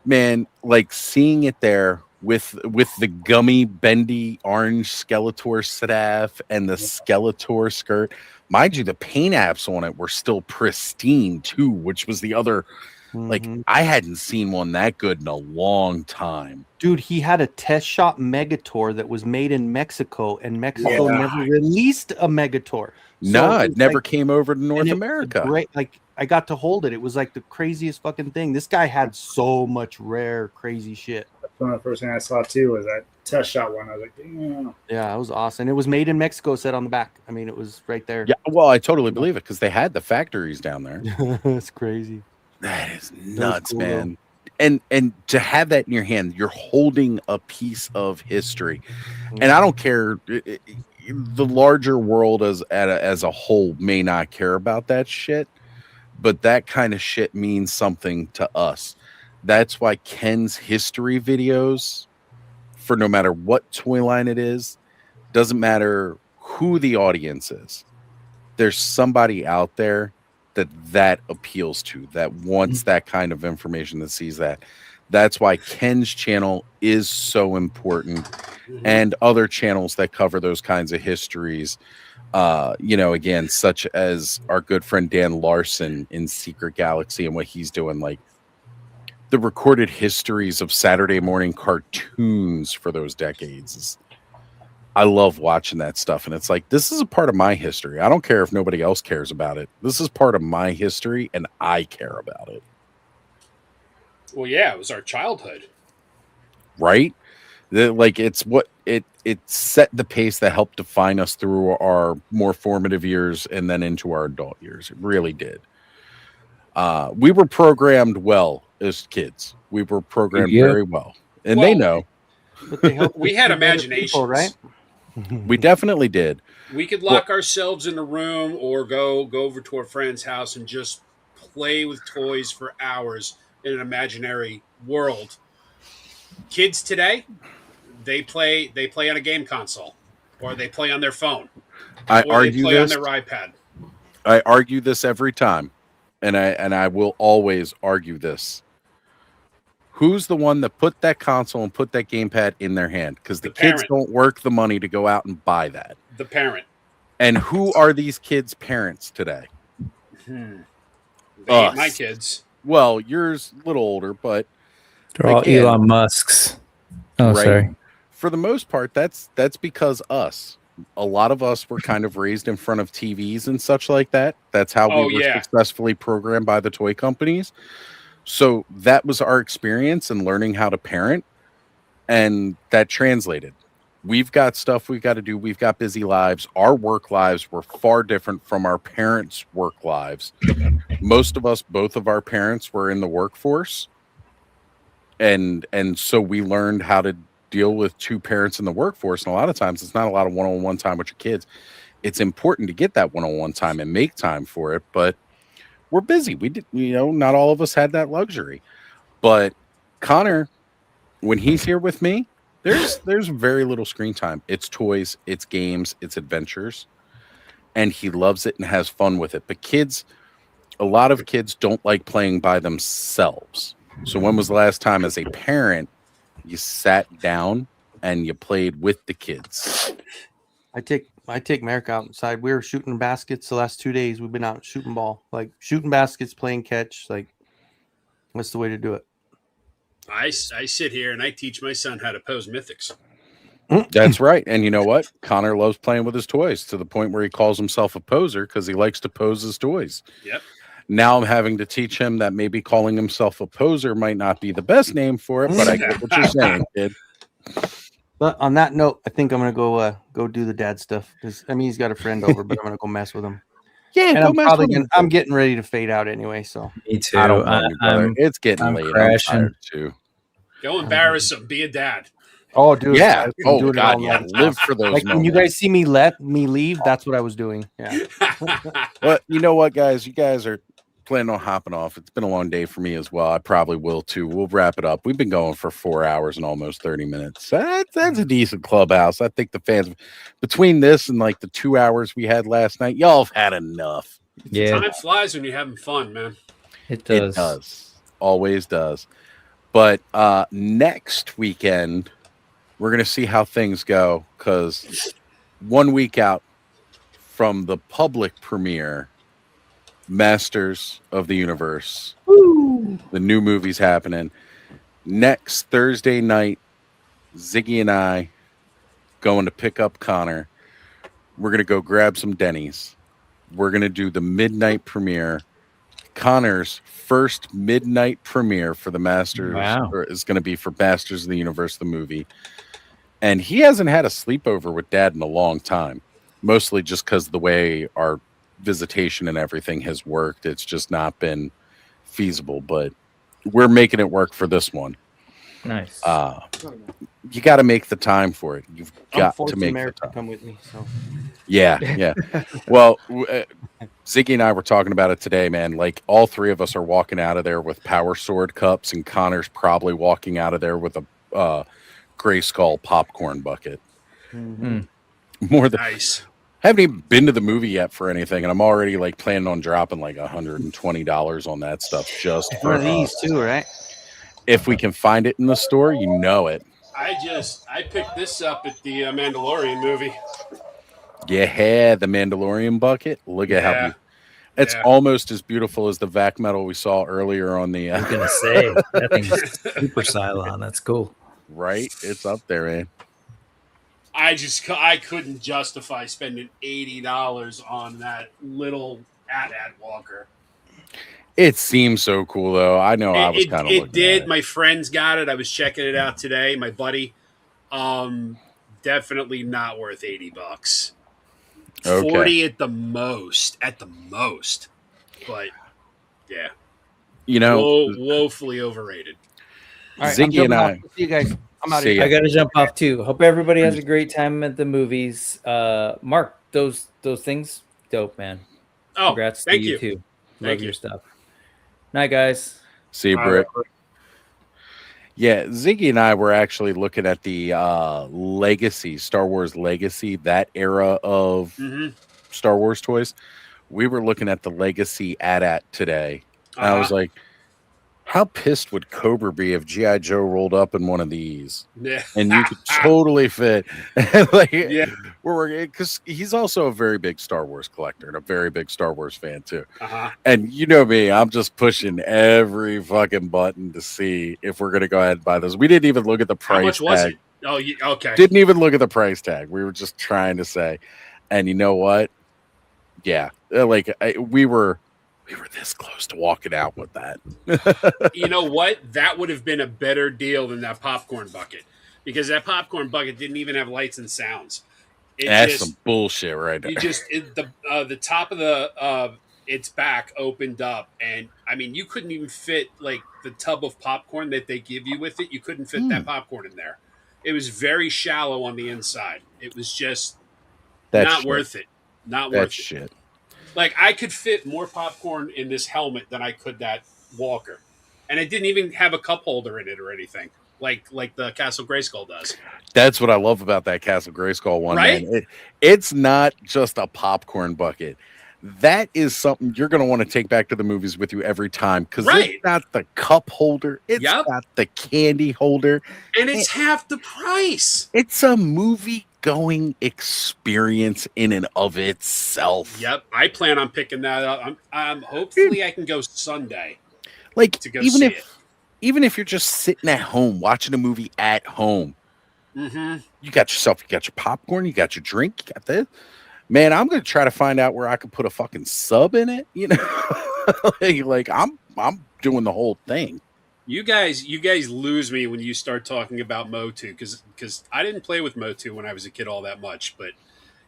Man, like seeing it there with the gummy bendy orange Skeletor staff and the Skeletor skirt. Mind you, the paint apps on it were still pristine too, which was the other. Like, I hadn't seen one that good in a long time. Dude, he had a test shot Megator that was made in Mexico, and Mexico never released a Megator. No, it never came over to North America. Great, like I got to hold it. It was like the craziest fucking thing. This guy had so much rare, crazy shit. That's one of the first things I saw too was that test shot one. I was like, damn. Yeah, it was awesome. It was made in Mexico, said on the back. I mean, it was right there. Yeah, well, I totally believe it because they had the factories down there. It's crazy. That is nuts, cool, man. And to have that in your hand, you're holding a piece of history. And I don't care. The larger world as a whole may not care about that shit, but that kind of shit means something to us. That's why Ken's history videos, for no matter what toy line it is, doesn't matter who the audience is. There's somebody out there that appeals to, that wants that kind of information, that sees that. That's why Ken's channel is so important, and other channels that cover those kinds of histories, again, such as our good friend Dan Larson in Secret Galaxy and what he's doing, like the recorded histories of Saturday morning cartoons for those decades. I love watching that stuff, and it's like, this is a part of my history. I don't care if nobody else cares about it. This is part of my history, and I care about it. Well, yeah, it was our childhood, right? It's what it set the pace that helped define us through our more formative years and then into our adult years. It really did. We were programmed well as kids. We were programmed very well, and they know. But they help we had imaginations, right? We definitely did. We could lock ourselves in a room or go over to a friend's house and just play with toys for hours in an imaginary world. Kids today, they play on a game console, or they play on their phone, I or argue they play this. on their iPad. I argue this every time, and I will always argue this. Who's the one that put that console and put that gamepad in their hand? Because the kids don't work the money to go out and buy that. The parent. And who are these kids' parents today? They ain't my kids. Well, yours a little older, but they're all Elon Musk's. Oh, right? Sorry. For the most part, that's because us. A lot of us were kind of raised in front of TVs and such like that. That's how we were successfully programmed by the toy companies. So that was our experience in learning how to parent, and that translated. We've got stuff we've got to do. We've got busy lives. Our work lives were far different from our parents' work lives. Most of us, both of our parents were in the workforce. And so we learned how to deal with two parents in the workforce. And a lot of times it's not a lot of one-on-one time with your kids. It's important to get that one-on-one time and make time for it. But we're busy. We did, not all of us had that luxury. But Connor, when he's here with me, there's very little screen time. It's toys, it's games, it's adventures, and he loves it and has fun with it. But a lot of kids don't like playing by themselves. So when was the last time as a parent you sat down and you played with the kids? I take Merrick outside. We were shooting baskets the last 2 days. We've been out shooting ball, like shooting baskets, playing catch. Like, what's the way to do it? I sit here and I teach my son how to pose mythics. That's right. And you know what? Connor loves playing with his toys to the point where he calls himself a poser because he likes to pose his toys. Yep. Now I'm having to teach him that maybe calling himself a poser might not be the best name for it, but I get what you're saying, kid. But on that note, I think I'm gonna go do the dad stuff because he's got a friend over, but I'm gonna go mess with him. Yeah, and I'm getting ready to fade out anyway. So me too. I don't know, brother. It's getting late. I'm tired too. Go embarrass him. Be a dad. Oh, dude. Yeah. Oh, God. Yeah. Live for those moments. When you guys see me leave, that's what I was doing. Yeah. Well, you know what, guys? You guys are planning on hopping off. It's been a long day for me as well. I probably will too. We'll wrap it up. We've been going for 4 hours and almost 30 minutes. That's a decent clubhouse. I think the fans, between this and like the 2 hours we had last night, y'all have had enough. Yeah. Time flies when you're having fun, man. It does. It does. Always does. But next weekend, we're going to see how things go because 1 week out from the public premiere, Masters of the Universe, the new movie's happening. Next Thursday night, Ziggy and I going to pick up Connor. We're going to go grab some Denny's. We're going to do the midnight premiere. Connor's first midnight premiere for the Masters is going to be for Masters of the Universe, the movie. And he hasn't had a sleepover with Dad in a long time, mostly just because of the way our visitation and everything has worked. It's just not been feasible, but we're making it work for this one. Nice. You got to make the time for it. You've got to make the time. Come with me. So. Yeah. Well, Ziggy and I were talking about it today, man. Like all three of us are walking out of there with Power Sword cups, and Connor's probably walking out of there with a Gray Skull popcorn bucket. Mm-hmm. More than nice. I haven't even been to the movie yet for anything, and I'm already like planning on dropping like $120 on that stuff just for these too, right? If we can find it in the store, you know it. I picked this up at the Mandalorian movie. Yeah, the Mandalorian bucket. Look at how it's almost as beautiful as the vac metal we saw earlier on the. I was gonna say that thing's super Cylon. That's cool, right? It's up there, man. I couldn't justify spending $80 on that little AT-AT walker. It seems so cool, though. I know I was kind of looking. It did. My friends got it. I was checking it out today. My buddy, definitely not worth $80. Okay. 40 at the most. But yeah. You know, woefully overrated. All right, Ziggy and I. See you guys. I'm out of See here. ya. I gotta jump off too. Hope everybody has a great time at the movies. Mark, those things, dope, man. Oh, Congrats to thank you you. too. Thank Love you. your stuff. Night, guys. See you, Britt. Yeah, Ziggy and I were actually looking at the Legacy, Star Wars Legacy, that era of Star Wars toys. We were looking at the Legacy AT-AT today. And I was like, how pissed would Cobra be if G.I. Joe rolled up in one of these? Yeah. And you could totally fit. Like, yeah. Because he's also a very big Star Wars collector and a very big Star Wars fan, too. And you know me, I'm just pushing every fucking button to see if we're going to go ahead and buy those. We didn't even look at the price How much was tag. it? Oh, okay. Didn't even look at the price tag. We were just trying to say. And you know what? Yeah. Like, we were this close to walking out with that. You know what? That would have been a better deal than that popcorn bucket, because that popcorn bucket didn't even have lights and sounds. That's some bullshit right there. The top of its back opened up, and I mean, you couldn't even fit like the tub of popcorn that they give you with it. You couldn't fit that popcorn in there. It was very shallow on the inside. It was just not worth it. Not worth it. Shit. Like, I could fit more popcorn in this helmet than I could that Walker. And it didn't even have a cup holder in it or anything, like the Castle Grayskull does. That's what I love about that Castle Grayskull one, right? Man. It's not just a popcorn bucket. That is something you're going to want to take back to the movies with you every time, because it's got the cup holder. It's got the candy holder. And it's half the price. It's a movie-going experience in and of itself. Yep. I plan on picking that up. Hopefully I can go Sunday. Like, to go see it. Even if you're just sitting at home, watching a movie at home, you got your popcorn, you got your drink, you got this. Man, I'm going to try to find out where I can put a fucking sub in it. You know, like I'm doing the whole thing. You guys lose me when you start talking about Motu, because I didn't play with Motu when I was a kid all that much, but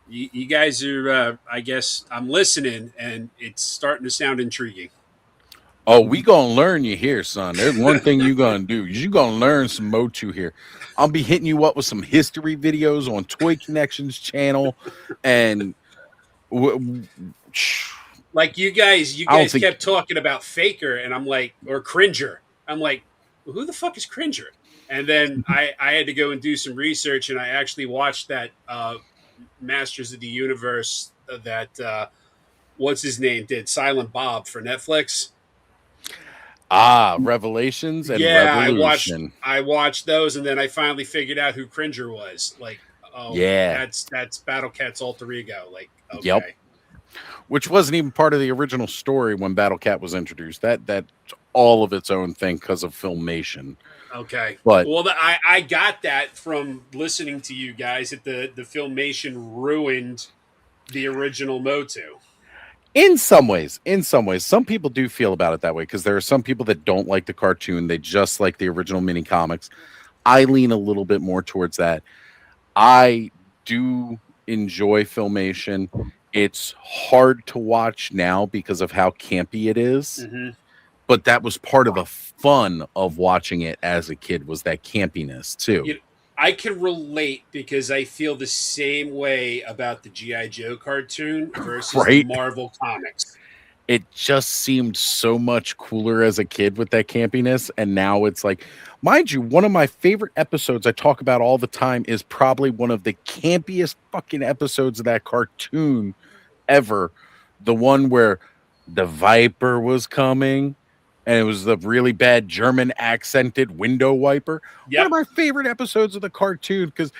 you guys are. I guess I'm listening, and it's starting to sound intriguing. Oh, we gonna learn you here, son. There's one thing you gonna do. You gonna learn some Motu here. I'll be hitting you up with some history videos on Toy Connections channel, and like you guys kept talking about Faker, and I'm like, or Cringer. I'm like, well, who the fuck is Cringer? And then I had to go and do some research, and I actually watched that Masters of the Universe that what's his name did, Silent Bob, for Netflix. Revelations and Revolution. I watched those, and then I finally figured out who Cringer was. Like, that's Battle Cat's alter ego. Like, okay. Yep. Which wasn't even part of the original story when Battle Cat was introduced. That's all of its own thing because of Filmation. Okay. But I got that from listening to you guys that the Filmation ruined the original Motu. In some ways, some people do feel about it that way, because there are some people that don't like the cartoon. They just like the original mini comics. I lean a little bit more towards that. I do enjoy Filmation. It's hard to watch now because of how campy it is. But that was part of the fun of watching it as a kid, was that campiness too. I can relate, because I feel the same way about the G.I. Joe cartoon versus the Marvel comics. It just seemed so much cooler as a kid with that campiness. And now it's like, mind you, one of my favorite episodes I talk about all the time is probably one of the campiest fucking episodes of that cartoon ever. The one where the Viper was coming, and it was the really bad German accented window wiper. One of my favorite episodes of the cartoon, because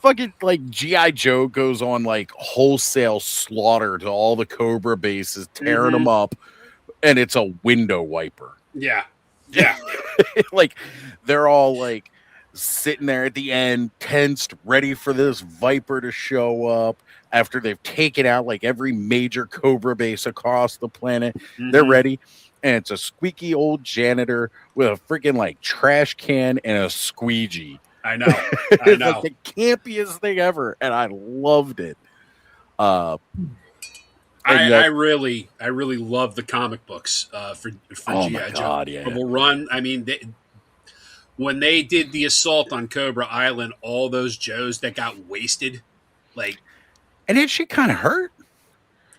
fucking like G.I. Joe goes on like wholesale slaughter to all the Cobra bases, tearing them up, and it's a window wiper. Yeah. Like, they're all like sitting there at the end, tensed, ready for this Viper to show up after they've taken out like every major Cobra base across the planet. They're ready. And it's a squeaky old janitor with a freaking like trash can and a squeegee. I know. It's like the campiest thing ever, and I loved it. I I really love the comic books for Oh GI my Joe. God, yeah. Will Run. I mean, when they did the assault on Cobra Island, all those Joes that got wasted, like, and it should kind of hurt.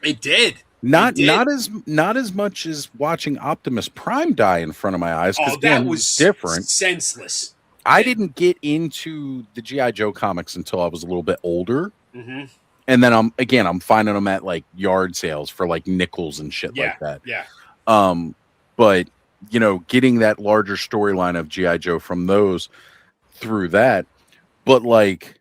It did. Not as much as watching Optimus Prime die in front of my eyes, because that was different, senseless. I didn't get into the G.I. Joe comics until I was a little bit older. Mm-hmm. And then I'm finding them at like yard sales for like nickels and shit like that. Yeah. But getting that larger storyline of G.I. Joe from those through that. But like,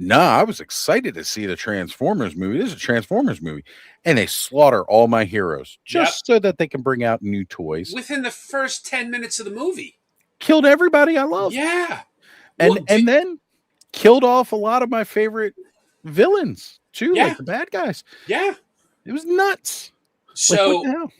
I was excited to see the Transformers movie. This is a Transformers movie. And they slaughter all my heroes just so that they can bring out new toys. Within the first 10 minutes of the movie. Killed everybody I love. Yeah. And then killed off a lot of my favorite villains too, like the bad guys. Yeah. It was nuts. So what the hell?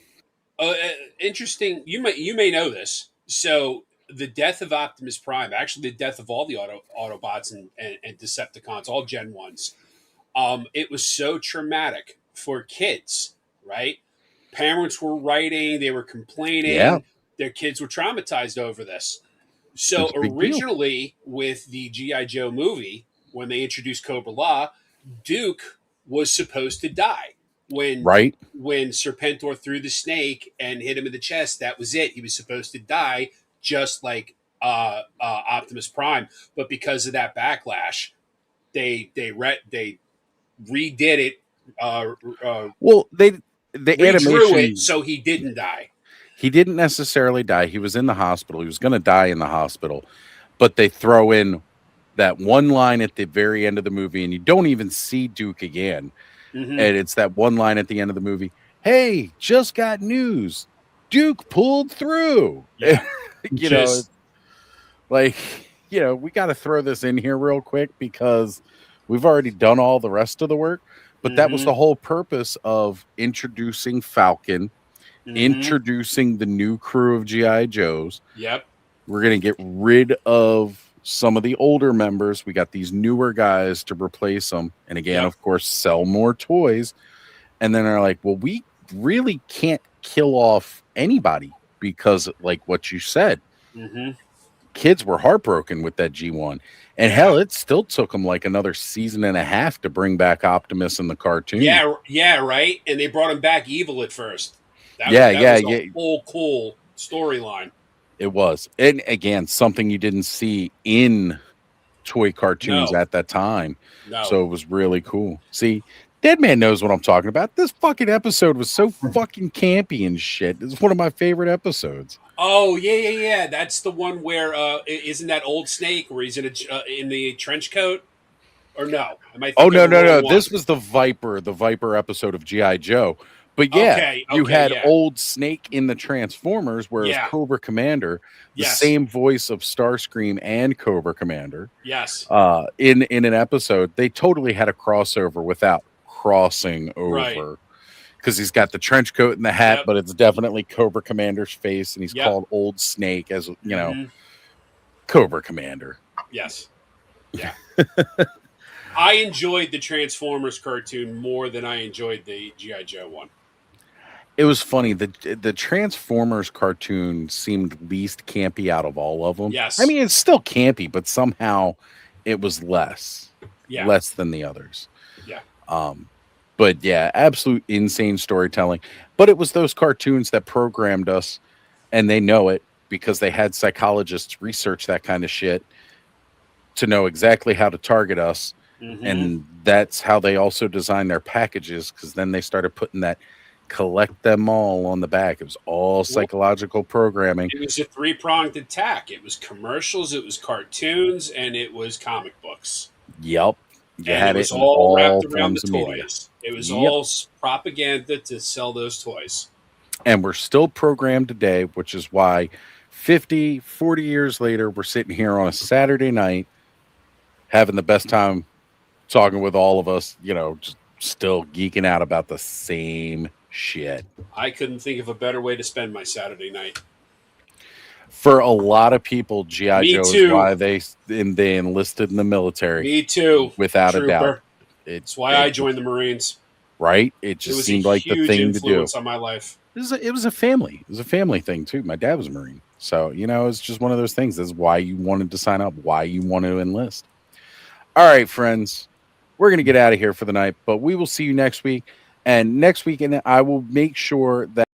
Interesting. You may know this. So the death of Optimus Prime, actually the death of all the Autobots and Decepticons, all Gen 1s, it was so traumatic for kids, right? Parents were writing, they were complaining, their kids were traumatized over this. So originally with the G.I. Joe movie, when they introduced Cobra Law, Duke was supposed to die. When Serpentor threw the snake and hit him in the chest, that was it. He was supposed to die, just like Optimus Prime. But because of that backlash, they redid it. The animation, it so he didn't die. He didn't necessarily die. He was in the hospital. He was going to die in the hospital, but they throw in that one line at the very end of the movie, and you don't even see Duke again. Mm-hmm. And it's that one line at the end of the movie. Hey, just got news. Duke pulled through. Yeah. we got to throw this in here real quick because we've already done all the rest of the work. But that was the whole purpose of introducing Falcon, introducing the new crew of G.I. Joes. Yep. We're going to get rid of some of the older members. We got these newer guys to replace them. And again, of course, sell more toys. And then they're like, well, we really can't kill off anybody because, like what you said, kids were heartbroken with that G1. And hell, it still took them like another season and a half to bring back Optimus in the cartoon. Yeah, right. And they brought him back evil at first. That was a whole cool storyline. It was. And again, something you didn't see in toy cartoons at that time. No. So it was really cool. See, Dead Man knows what I'm talking about. This fucking episode was so fucking campy and shit. It's one of my favorite episodes. Oh, yeah. That's the one where isn't that Old Snake where he's in the trench coat? Or no? No. This was the Viper episode of G.I. Joe. But you had Old Snake in the Transformers, whereas Cobra Commander, the same voice of Starscream and Cobra Commander. Yes. In an episode, they totally had a crossover without crossing over. Because he's got the trench coat and the hat, but it's definitely Cobra Commander's face, and he's called Old Snake as, Cobra Commander. Yes. Yeah. I enjoyed the Transformers cartoon more than I enjoyed the G.I. Joe one. It was funny. The Transformers cartoon seemed least campy out of all of them. Yes. I mean, it's still campy, but somehow it was less than the others. Yeah. But yeah, absolute insane storytelling. But it was those cartoons that programmed us, and they know it because they had psychologists research that kind of shit to know exactly how to target us. And that's how they also designed their packages, because then they started putting that collect them all on the back. It was all psychological programming. It was a 3-pronged attack. It was commercials, it was cartoons, and it was comic books. Yep. It was all wrapped around the toys. It was all propaganda to sell those toys. And we're still programmed today, which is why 50, 40 years later, we're sitting here on a Saturday night having the best time talking with all of us, just still geeking out about the same shit. I couldn't think of a better way to spend my Saturday night. For a lot of people, G.I. Joe is why they enlisted in the military. Me too. Without a doubt. It's why I joined the Marines. right? It just seemed like the thing to do. On my life. It was a family. It was a family thing too. My dad was a Marine, so it's just one of those things. That's why you wanted to sign up, why you wanted to enlist. All right, friends, we're gonna get out of here for the night, but we will see you next week. And next week, I will make sure that